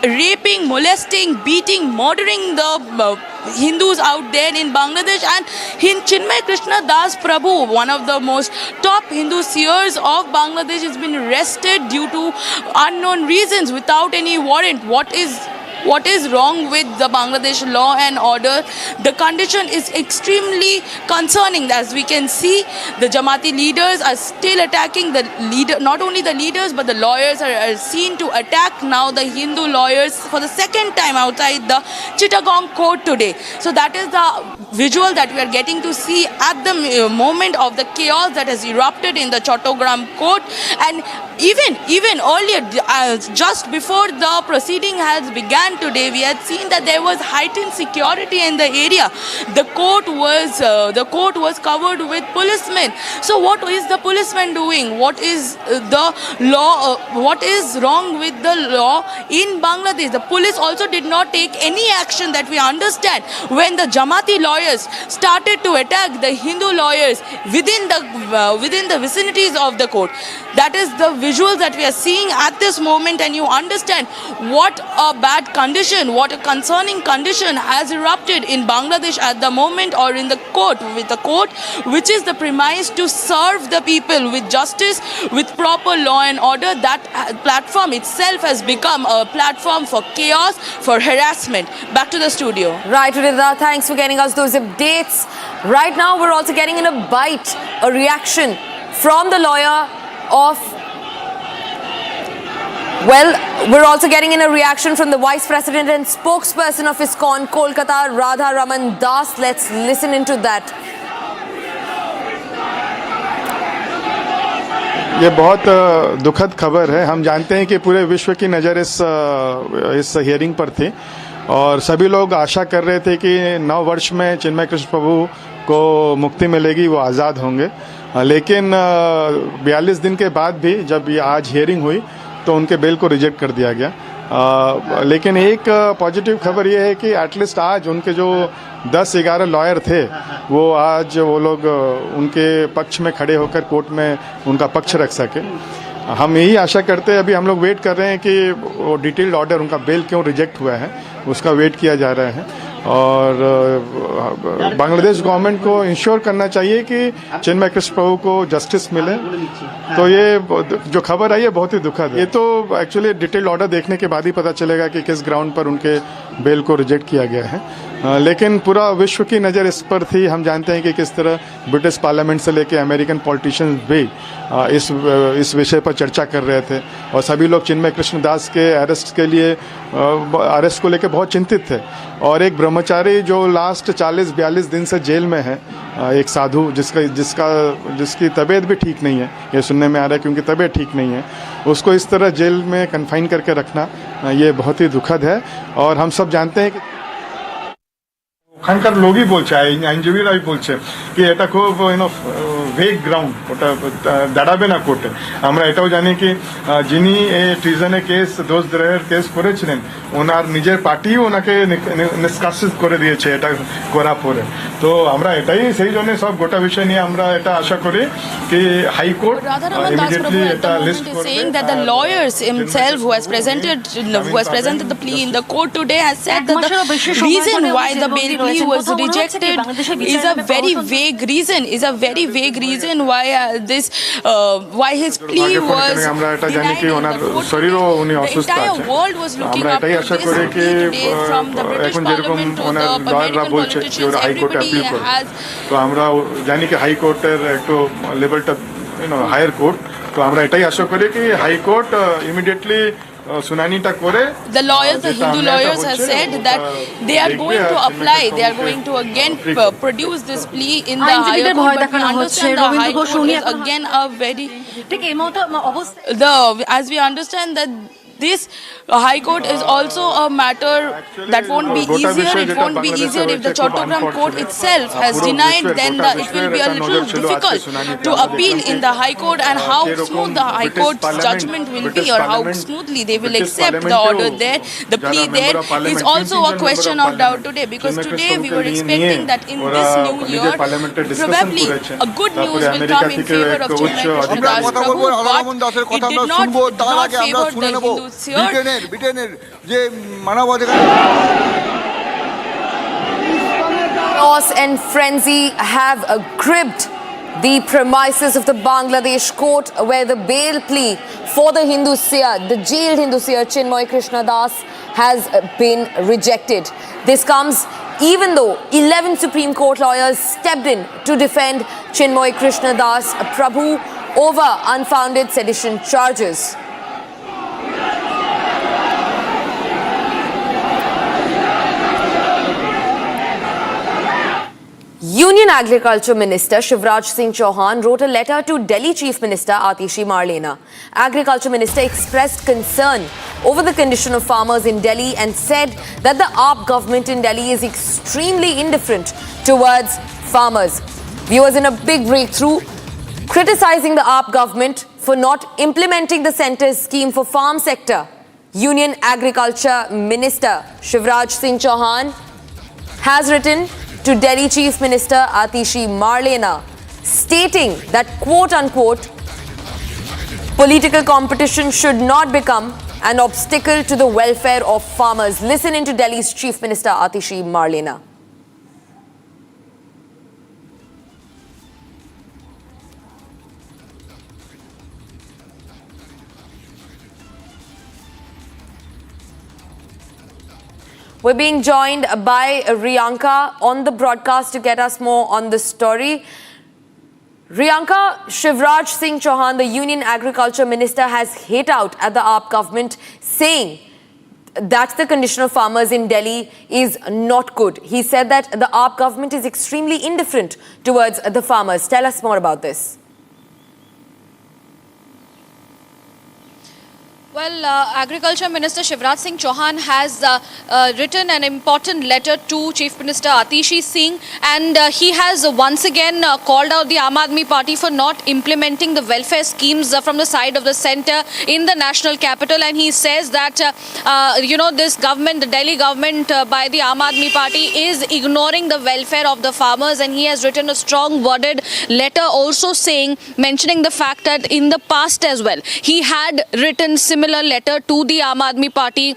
raping, molesting, beating, murdering the Hindus out there in Bangladesh. And Chinmoy Krishna Das Prabhu, one of the most top Hindu seers of Bangladesh, has been arrested due to unknown reasons without any warrant. What is wrong with the Bangladesh law and order? The condition is extremely concerning. As we can see, the Jamati leaders are still attacking not only the leaders, but the lawyers are seen to attack now the Hindu lawyers for the second time outside the Chittagong court today. So that is the visual that we are getting to see at the moment of the chaos that has erupted in the Chattogram court. And even earlier, just before the proceeding has begun today, we had seen that there was heightened security in the area. The court was covered with policemen. So what is the policeman doing? What is the law? What is wrong with the law in Bangladesh? The police also did not take any action that we understand when the Jamati lawyers started to attack the Hindu lawyers within the vicinities of the court. That is the visuals that we are seeing at this moment, and you understand what a bad condition, what a concerning condition has erupted in Bangladesh at the moment, or in the court, which is the premise to serve the people with justice, with proper law and order. That platform itself has become a platform for chaos, for harassment. Back to the studio. Right, Ridha, thanks for getting us those updates. Right now, we're also getting in a bite, a reaction from the lawyer of... we're also getting in a reaction from the Vice President and spokesperson of ISKCON, Kolkata, Radha Raman Das. Let's listen into that. ये बहुत दुखद खबर है। हम जानते हैं कि पूरे विश्व की नज़र इस हियरिंग पर थी और सभी लोग आशा कर रहे थे कि 9 वर्ष में चिन्मय कृष्ण प्रभु को मुक्ति मिलेगी, वो आज़ाद होंगे। लेकिन 42 दिन के बाद भी जब ये आज हियरिंग हुई तो उनके बेल को रिजेक्ट कर दिया गया। लेकिन एक पॉजिटिव खबर ये है कि एटलीस्ट आज उनके जो 10-11 लॉयर थे वो आज वो लोग उनके पक्ष में खड़े होकर कोर्ट में उनका पक्ष रख सके। हम यही आशा करते हैं, अभी हम लोग वेट कर रहे हैं कि वो डिटेल्ड ऑर्डर उनका बेल क्यों रिजेक्ट हुआ है उसका वेट किया जा रहा है। और बांग्लादेश गवर्नमेंट को इंश्योर करना चाहिए कि चिन्मय कृष्ण प्रभु को जस्टिस मिले। तो ये जो खबर आई है बहुत ही दुखद है। ये तो एक्चुअली डिटेल्ड ऑर्डर देखने के बाद ही पता चलेगा कि किस ग्राउंड पर उनके बेल को रिजेक्ट किया गया है। लेकिन पूरा विश्व की नज़र इस पर थी। हम जानते हैं कि किस तरह ब्रिटिश पार्लियामेंट से लेकर अमेरिकन पॉलिटिशियंस भी इस विषय पर चर्चा कर रहे थे और सभी लोग चिन्मय कृष्ण दास के अरेस्ट को लेकर बहुत चिंतित थे। और एक ब्रह्मचारी जो लास्ट 40-42 दिन से जेल में है, एक साधु जिसकी तबीयत भी ठीक नहीं है, ये सुनने में आ रहा है कि उनकी तबीयत ठीक नहीं है, उसको इस तरह जेल में कन्फाइन करके रखना ये बहुत ही दुखद है। और हम सब जानते हैं कि ওখানকার লোকই বলছে, আইনজীবীরাই বলছে কি এটা খুব ভেগ গ্রাউন্ড, ওটা দাঁড়াবে না কোর্টে। আমরা এটাও জানি কি যিনি এই ট্রিজনের কেস, দোষদ্রোহের কেস করেছিলেন ওনার নিজের পার্টিও ওনাকে নিষ্কাশিত করে দিয়েছে এটা করার পরে। তো আমরা এটাই সেই জন্য সব গোটা বিষয় নিয়ে আমরা এটা আশা করি কি হাইকোর্ট ইমিডিয়েটলি এটা লিস্ট করবে। Saying that the lawyers himself who has presented the plea in the court today has said that the reason why the bail plea was rejected is a very vague reason, why why his plea was denied in the court. The entire world was looking up to this today, from the British Parliament to the American politicians. Everybody has তো আমরা জানি কি হাইকোর্টের একটু লেভেলটা higher court, তো আমরা এটাই আশা করি কি হাইকোর্ট ইমিডিয়েটলি सुनानीटा करे। The lawyers, the Hindu lawyers have said that they are going to apply, they are going to again produce this plea in the higher court, but we understand the high court is again a very, as we understand that this High Court is also a matter that won't be easier. It won't be easier if the Chattogram court itself has denied, then it will be a little difficult to appeal in the High Court, and how smooth the High Court's judgment will be, or how smoothly they will accept the order there, the plea there, is also a question of doubt today, because today we were expecting that in this new year, probably a good news will come in favor of Chinmoy Krishna Das Prabhu, but it did not favor the Hindus here. Chaos and frenzy have gripped the premises of the Bangladesh court, where the bail plea for the Hindu seer, the jailed Hindu seer Chinmoy Krishna Das, has been rejected. This comes even though 11 Supreme Court lawyers stepped in to defend Chinmoy Krishna Das Prabhu over unfounded sedition charges. Union Agriculture Minister Shivraj Singh Chauhan wrote a letter to Delhi Chief Minister Atishi Marlena. Agriculture Minister expressed concern over the condition of farmers in Delhi and said that the AAP government in Delhi is extremely indifferent towards farmers. Viewers, in a big breakthrough, criticizing the AAP government for not implementing the centre's scheme for farm sector, Union Agriculture Minister Shivraj Singh Chauhan has written to Delhi Chief Minister Atishi Marlena, stating that, quote unquote, political competition should not become an obstacle to the welfare of farmers. Listen into Delhi's Chief Minister Atishi Marlena. We're being joined by Riyanka on the broadcast to get us more on the story. Riyanka, Shivraj Singh Chauhan, the Union Agriculture Minister, has hit out at the AAP government, saying that the condition of farmers in Delhi is not good. He said that the AAP government is extremely indifferent towards the farmers. Tell us more about this. Well, Agriculture Minister Shivraj Singh Chauhan has written an important letter to Chief Minister Atishi Singh, and he has once again called out the Aam Aadmi Party for not implementing the welfare schemes from the side of the centre in the national capital. And he says that, this government, the Delhi government by the Aam Aadmi Party is ignoring the welfare of the farmers. And he has written a strong worded letter also mentioning the fact that in the past as well, he had written similar letter to the Aam Aadmi Party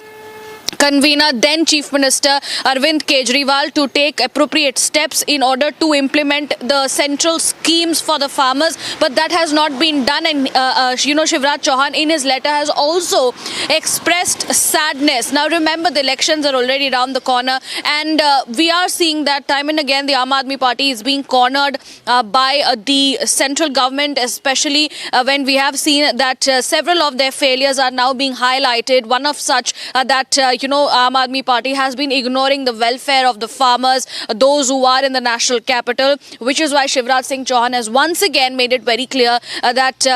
convener, then Chief Minister Arvind Kejriwal, to take appropriate steps in order to implement the central schemes for the farmers, but that has not been done. And Shivraj Chauhan in his letter has also expressed sadness. Now remember, the elections are already around the corner, and we are seeing that time and again the Aam Aadmi Party is being cornered by the central government, especially when we have seen that several of their failures are now being highlighted. One of such that Aam Aadmi Party has been ignoring the welfare of the farmers, those who are in the national capital, which is why Shivraj Singh Chauhan has once again made it very clear that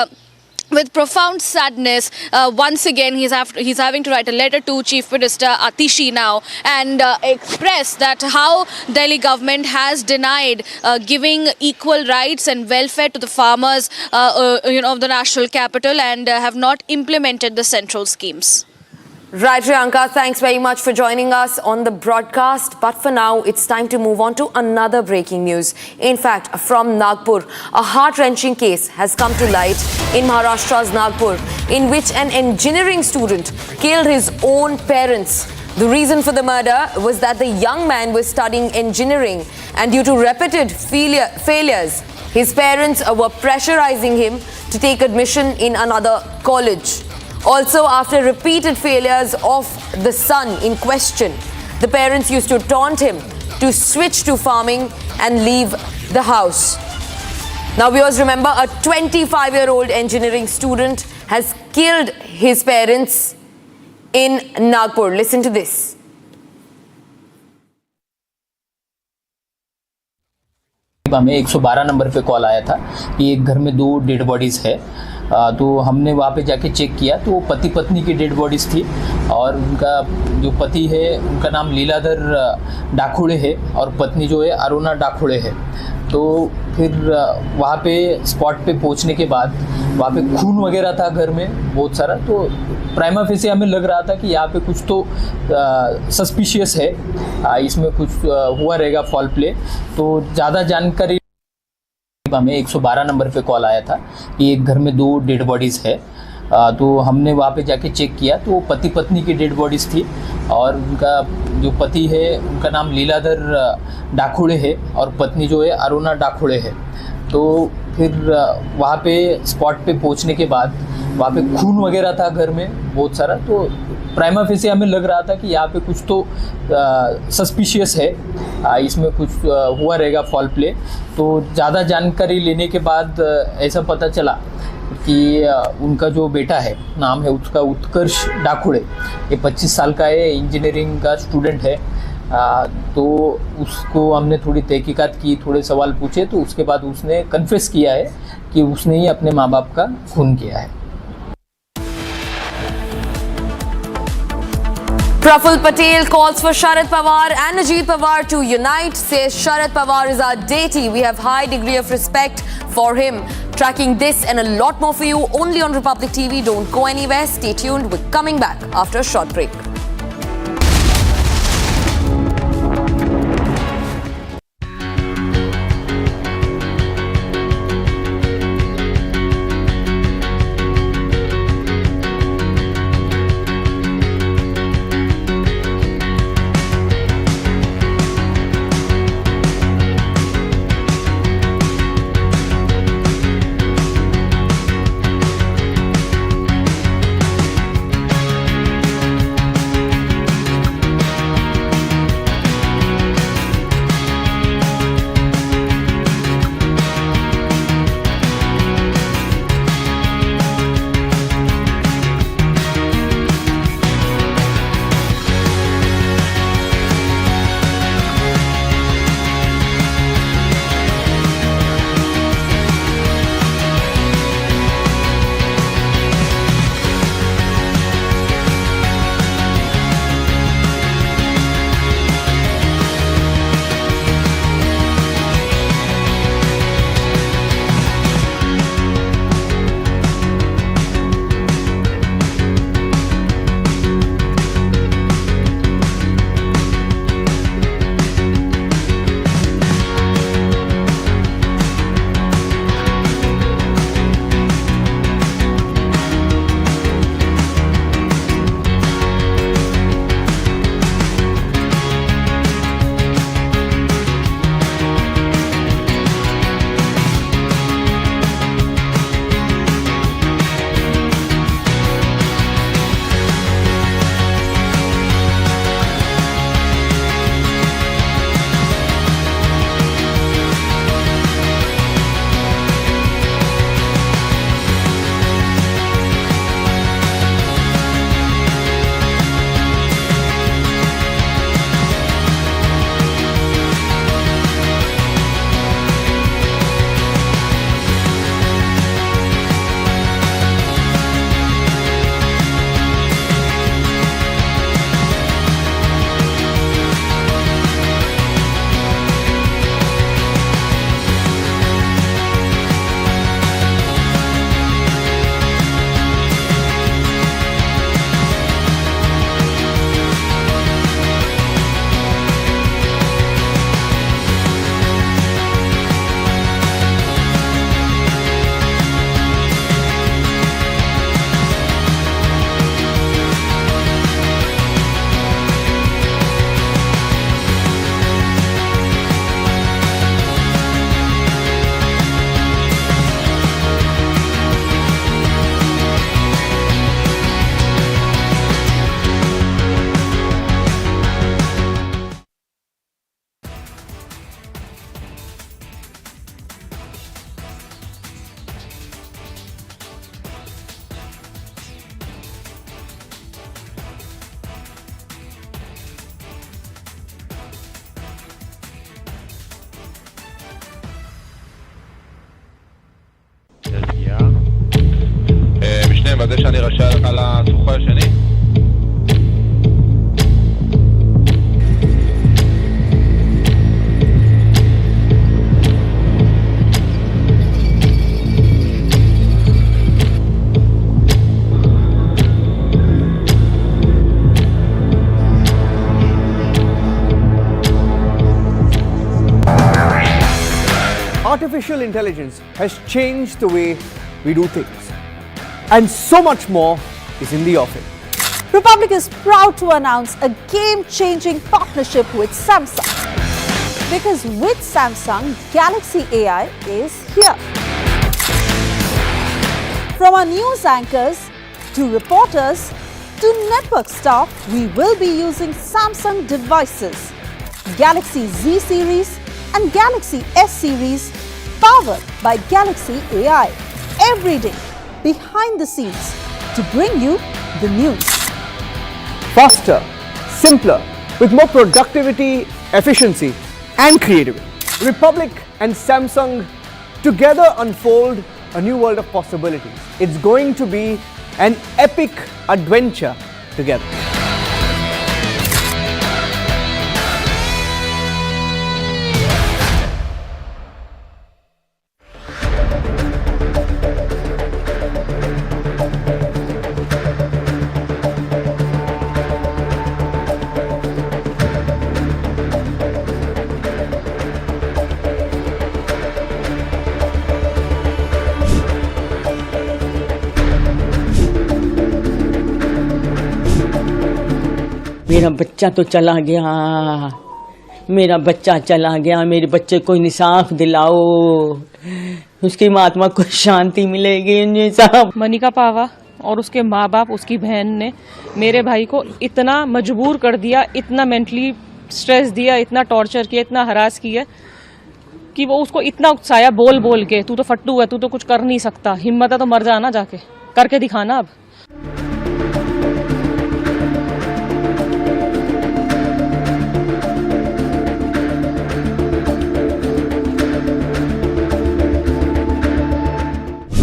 with profound sadness, once again he's having to write a letter to Chief Minister Atishi now and express that how Delhi government has denied giving equal rights and welfare to the farmers of the national capital and have not implemented the central schemes. Right, Priyanka, thanks very much for joining us on the broadcast. But for now, it's time to move on to another breaking news. In fact, from Nagpur, a heart-wrenching case has come to light in Maharashtra's Nagpur, in which an engineering student killed his own parents. The reason for the murder was that the young man was studying engineering, and due to repeated failures, his parents were pressurizing him to take admission in another college. Also, after repeated failures of the son in question, the parents used to taunt him to switch to farming and leave the house. Now, viewers, remember, a 25-year-old engineering student has killed his parents in Nagpur. Listen to this. हमें 112 number पे call आया था कि एक घर में 2 dead bodies है। तो हमने वहाँ पे जाके चेक किया तो पति पत्नी की डेड बॉडीज़ थी और उनका जो पति है उनका नाम लीलाधर डाखुड़े है और पत्नी जो है अरुणा डाखुड़े है। तो फिर वहाँ पे स्पॉट पे पहुँचने के बाद वहाँ पे खून वगैरह था घर में बहुत सारा। तो प्राइमा फेसी हमें लग रहा था कि यहाँ पे कुछ तो सस्पिशियस है, इसमें कुछ हुआ रहेगा फॉल प्ले। तो ज़्यादा जानकारी हमें 112 नंबर पे कॉल आया था कि एक घर में 2 डेड बॉडीज़ है। तो हमने वहाँ पे जाके चेक किया तो पति पत्नी की डेड बॉडीज़ थी और उनका जो पति है उनका नाम लीलाधर डाखुड़े है और पत्नी जो है अरुणा डाखुड़े है। तो फिर वहाँ पे स्पॉट पे पहुँचने के बाद वहाँ पे खून वगैरह था घर में बहुत सारा। तो प्राइमा फेसी हमें लग रहा था कि यहाँ पे कुछ तो सस्पिशियस है, इसमें कुछ हुआ रहेगा फॉल प्ले। तो ज़्यादा जानकारी लेने के बाद ऐसा पता चला कि उनका जो बेटा है, नाम है उसका उत्कर्ष डाखुड़े, ये 25 साल का है, इंजीनियरिंग का स्टूडेंट है। तो उसको हमने थोड़ी तहकीकात की, थोड़े सवाल पूछे तो उसके बाद उसने कन्फेस किया है कि उसने ही अपने माँ बाप का खून किया है। Praful Patel calls for Sharad Pawar and Ajit Pawar to unite, says Sharad Pawar is our deity. We have high degree of respect for him. Tracking this and a lot more for you only on Republic TV. Don't go anywhere. Stay tuned. We're coming back after a short break. ארשל לך לסוחר השני. Artificial intelligence has changed the way we do things. And so much more is in the offing. Republic is proud to announce a game-changing partnership with Samsung. Because with Samsung, Galaxy AI is here. From our news anchors to reporters to network staff, we will be using Samsung devices. Galaxy Z series and Galaxy S series powered by Galaxy AI every day behind the scenes to bring you the news. Faster, simpler, with more productivity, efficiency and creativity. Republic and Samsung together unfold a new world of possibilities. It's going to be an epic adventure together. मेरा बच्चा तो चला गया, मेरा बच्चा चला गया, मेरे बच्चे को इंसाफ दिलाओ, उसकी महात्मा को शांति मिलेगी इंसाफ। मनिका पावा और उसके माँ बाप, उसकी बहन ने मेरे भाई को इतना मजबूर कर दिया, इतना मेंटली स्ट्रेस दिया, इतना टॉर्चर किया, इतना हरास किया कि वो उसको इतना उकसाया बोल बोल के, तू तो फट्टू है, तू तो कुछ कर नहीं सकता, हिम्मत है तो मर जाना, जाके करके दिखाना। अब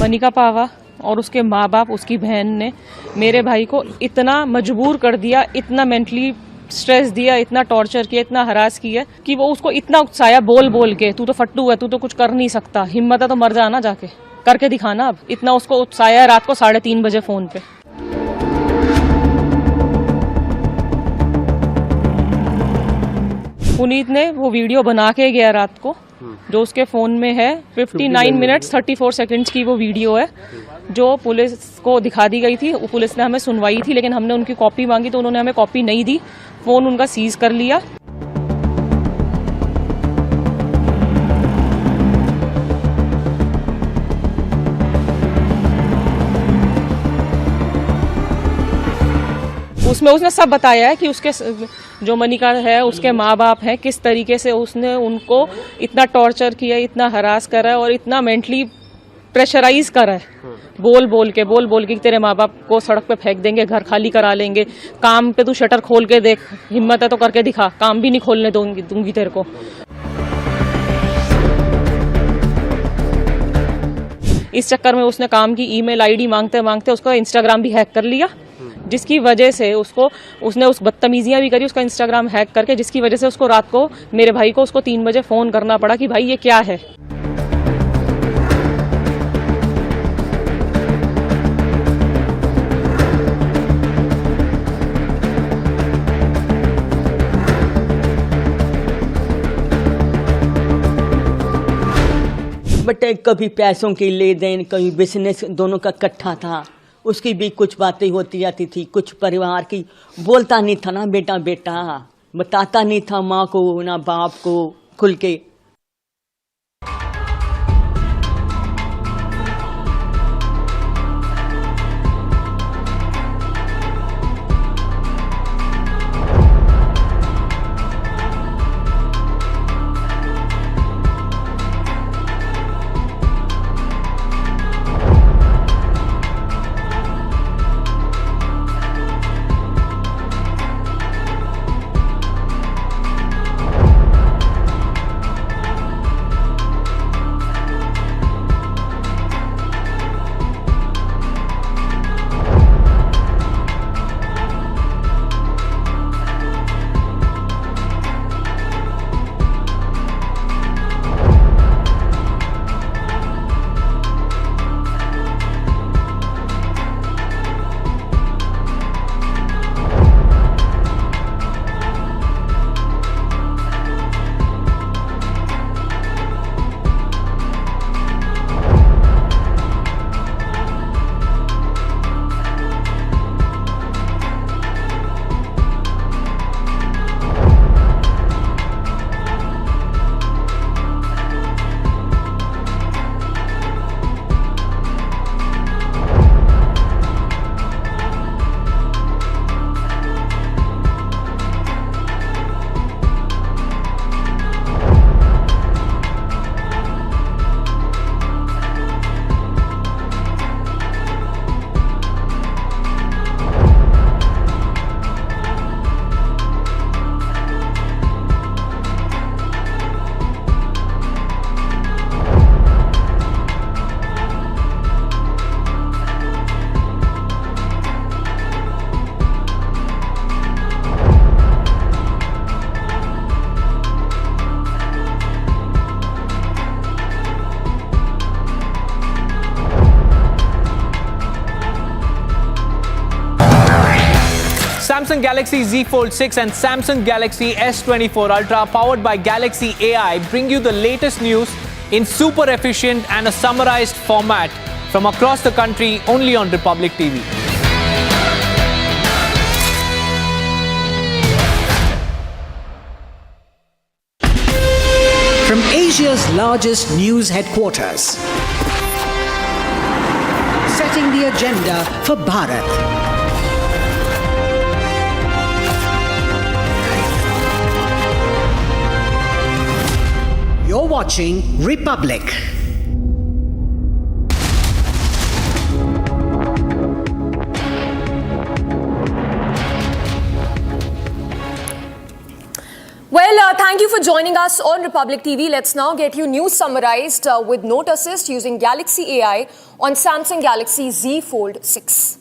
मनिका पावा और उसके माँ बाप, उसकी बहन ने मेरे भाई को इतना मजबूर कर दिया, इतना मेंटली स्ट्रेस दिया, इतना टॉर्चर किया, इतना हरास किया कि वो उसको इतना उकसाया बोल बोल के, तू तो फट्टू है, तू तो कुछ कर नहीं सकता, हिम्मत है तो मर जाना, जाके करके दिखाना। अब इतना उसको उकसाया रात को 3:30 बजे फोन पे। पुनीत ने वो वीडियो बना के गया रात को, जो उसके फ़ोन में है। 59 मिनट्स 34 सेकंड्स की वो वीडियो है, जो पुलिस को दिखा दी गई थी। पुलिस ने हमें सुनवाई थी, लेकिन हमने उनकी कॉपी मांगी तो उन्होंने हमें कॉपी नहीं दी, फ़ोन उनका सीज कर लिया। उसमें उसने सब बताया है कि उसके जो मनिका है, उसके माँ बाप हैं, किस तरीके से उसने उनको इतना टॉर्चर किया, इतना हरास करा है और इतना मेंटली प्रेशराइज करा है, बोल बोल के तेरे माँ बाप को सड़क पे फेंक देंगे, घर खाली करा लेंगे, काम पे तू शटर खोल के देख, हिम्मत है तो करके दिखा, काम भी नहीं खोलने दूंगी तेरे को। इस चक्कर में उसने काम की ईमेल आईडी मांगते मांगते उसका इंस्टाग्राम भी हैक कर लिया, जिसकी वजह से उसने उस बदतमीजियां भी करी उसका इंस्टाग्राम हैक करके, जिसकी वजह से उसको रात को मेरे भाई को 3 बजे फ़ोन करना पड़ा कि भाई ये क्या है। बट कभी पैसों की ले देन, कभी बिजनेस, दोनों का इकट्ठा था, उसकी भी कुछ बातें होती जाती थी, कुछ परिवार की बोलता नहीं था ना बेटा बेटा, बताता नहीं था माँ को ना बाप को खुल के। Samsung Galaxy Z Fold 6 and Samsung Galaxy S24 Ultra, powered by Galaxy AI, bring you the latest news in super efficient and a summarized format from across the country, only on Republic TV. From Asia's largest news headquarters, setting the agenda for Bharat. You're watching Republic. Well, thank you for joining us on Republic TV. Let's now get you news summarized with Note Assist using Galaxy AI on Samsung Galaxy Z Fold 6.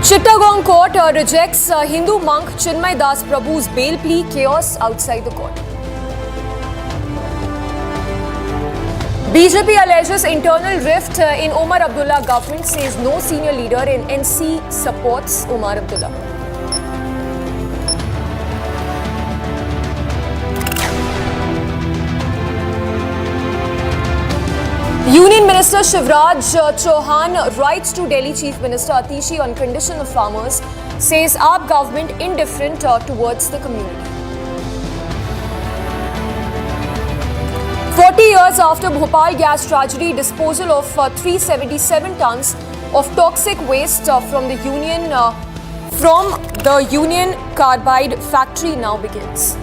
Chittagong court rejects Hindu monk Chinmoy Das Prabhu's bail plea, chaos outside the court. BJP alleges internal rift in Omar Abdullah government, says no senior leader in NC supports Omar Abdullah. Union Minister Shivraj Chauhan writes to Delhi Chief Minister Atishi on condition of farmers, says AAP government indifferent towards the community. 40 years after Bhopal gas tragedy, disposal of 377 tons of toxic waste from the Union Carbide factory now begins.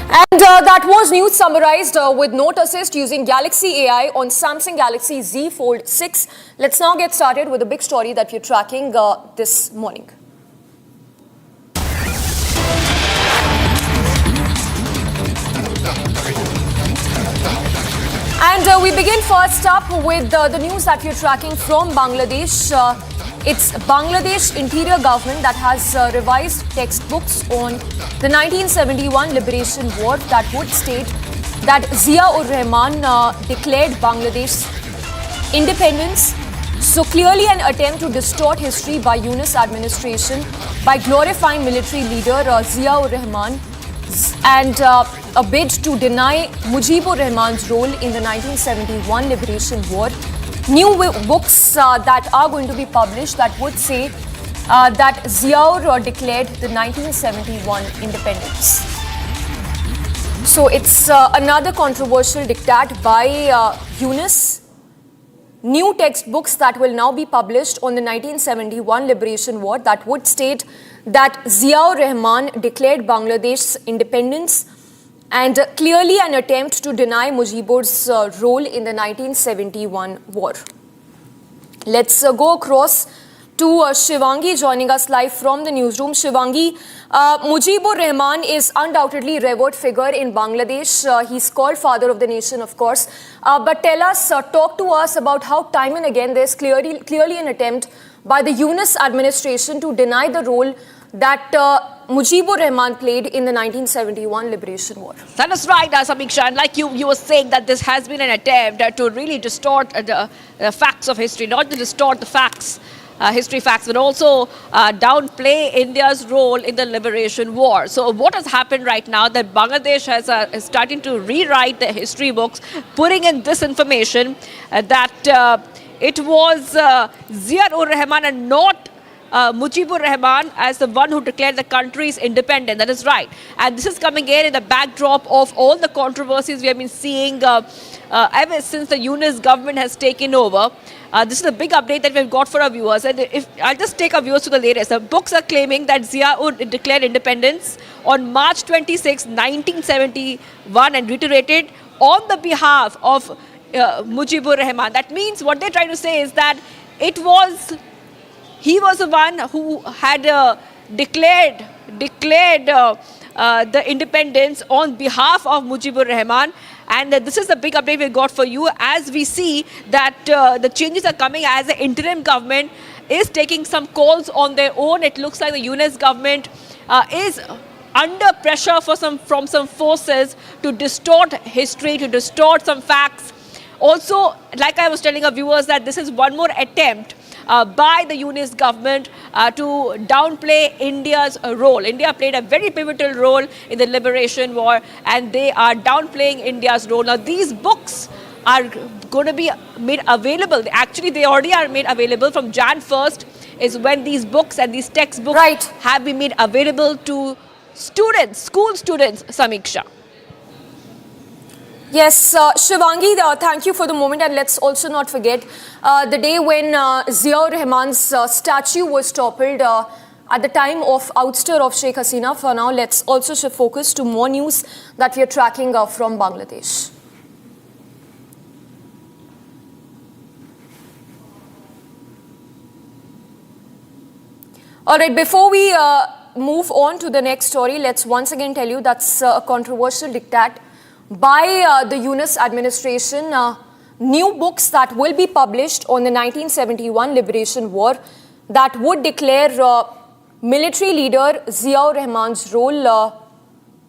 And that was news summarized with Note Assist using Galaxy AI on Samsung Galaxy Z Fold 6. Let's now get started with a big story that we're tracking this morning. And we begin first up with the news that we're tracking from Bangladesh. It's Bangladesh Interior Government that has revised textbooks on the 1971 Liberation War that would state that Zia-ur-Rahman declared Bangladesh's independence. So clearly an attempt to distort history by Yunus administration by glorifying military leader Zia-ur-Rahman and a bid to deny Mujibur-Rahman's role in the 1971 Liberation War. New books that are going to be published that would say that Zia-ur declared the 1971 independence. So it's another controversial diktat by Yunus. New textbooks that will now be published on the 1971 Liberation War that would state that Zia-ur-Rahman declared Bangladesh's independence and clearly an attempt to deny Mujibur's role in the 1971 war. Let's go across to Shivangi joining us live from the newsroom. Shivangi, Mujibur Rahman is undoubtedly a revered figure in Bangladesh. He's called father of the nation, of course. But tell us, talk to us about how time and again there's clearly an attempt by the Yunus administration to deny the role that Mujibur Rahman played in the 1971 Liberation War. That is right, Samiksha. And like you were saying that this has been an attempt to really distort the facts of history, not to distort the facts, history facts, but also downplay India's role in the Liberation War. So what has happened right now that Bangladesh is starting to rewrite the history books, putting in this information that it was Zia-ur-Rahman and not Mujibur Rahman as the one who declared the country's independent. That is right. And this is coming in the backdrop of all the controversies we have been seeing ever since the Yunus government has taken over. This is a big update that we've got for our viewers. And if I'll just take our viewers to the latest. The books are claiming that Zia-ur declared independence on March 26, 1971 and reiterated on the behalf of Mujibur Rahman. That means what they're trying to say is that he was the one who had declared the independence on behalf of Mujibur Rahman. And this is the big update we got for you, as we see that the changes are coming as the interim government is taking some calls on their own. It looks like the Unrest government is under pressure from some forces to distort history, to distort some facts. Also, like I was telling our viewers, that this is one more attempt by the Unrest government to downplay India's role. India played a very pivotal role in the liberation war, and they are downplaying India's role. Now, these books are going to be made available. Actually, they already are made available. From Jan 1st is when these books and these textbooks have been made available to students, school students, Samiksha. Yes, Shivangi, thank you for the moment, and let's also not forget the day when Ziaur Rahman's statue was toppled at the time of ouster of Sheikh Hasina. For now, let's also shift focus to more news that we are tracking from Bangladesh. All right, before we move on to the next story, let's once again tell you that's a controversial diktat by the Yunus administration. New books that will be published on the 1971 Liberation War that would declare military leader Ziaur Rahman's role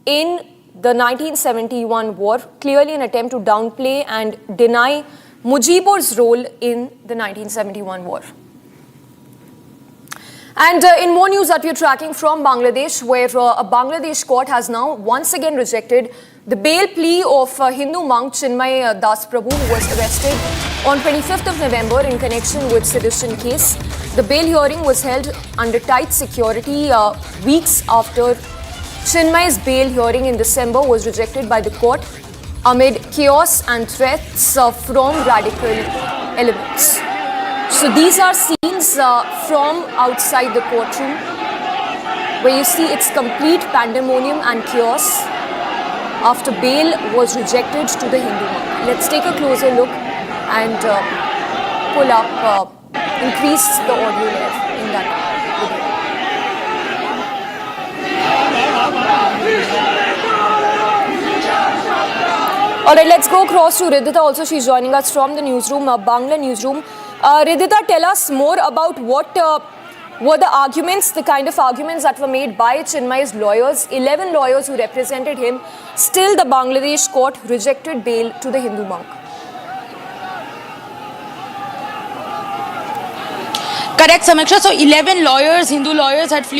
in the 1971 war, clearly an attempt to downplay and deny Mujibur's role in the 1971 war. And in more news that we're tracking from Bangladesh, where a Bangladesh court has now once again rejected the bail plea of Hindu monk Chinmoy Das Prabhu, who was arrested on 25th of November in connection with sedition case. The bail hearing was held under tight security weeks after Chinmoy's bail hearing in December was rejected by the court amid chaos and threats from radical elements. So these are scenes from outside the courtroom, where you see it's complete pandemonium and chaos after bail was rejected to the Hindu monk. Let's take a closer look and pull up, increase the audio layer in that video. All right, let's go across to Ridhita. Also, she's joining us from the newsroom, Bangla newsroom. Ridhita, tell us more about what were the arguments, the kind of arguments that were made by Chinmoy's lawyers, 11 lawyers who represented him. Still, the Bangladesh court rejected bail to the Hindu monk. Correct, Samiksha. So 11 lawyers, Hindu lawyers, had flew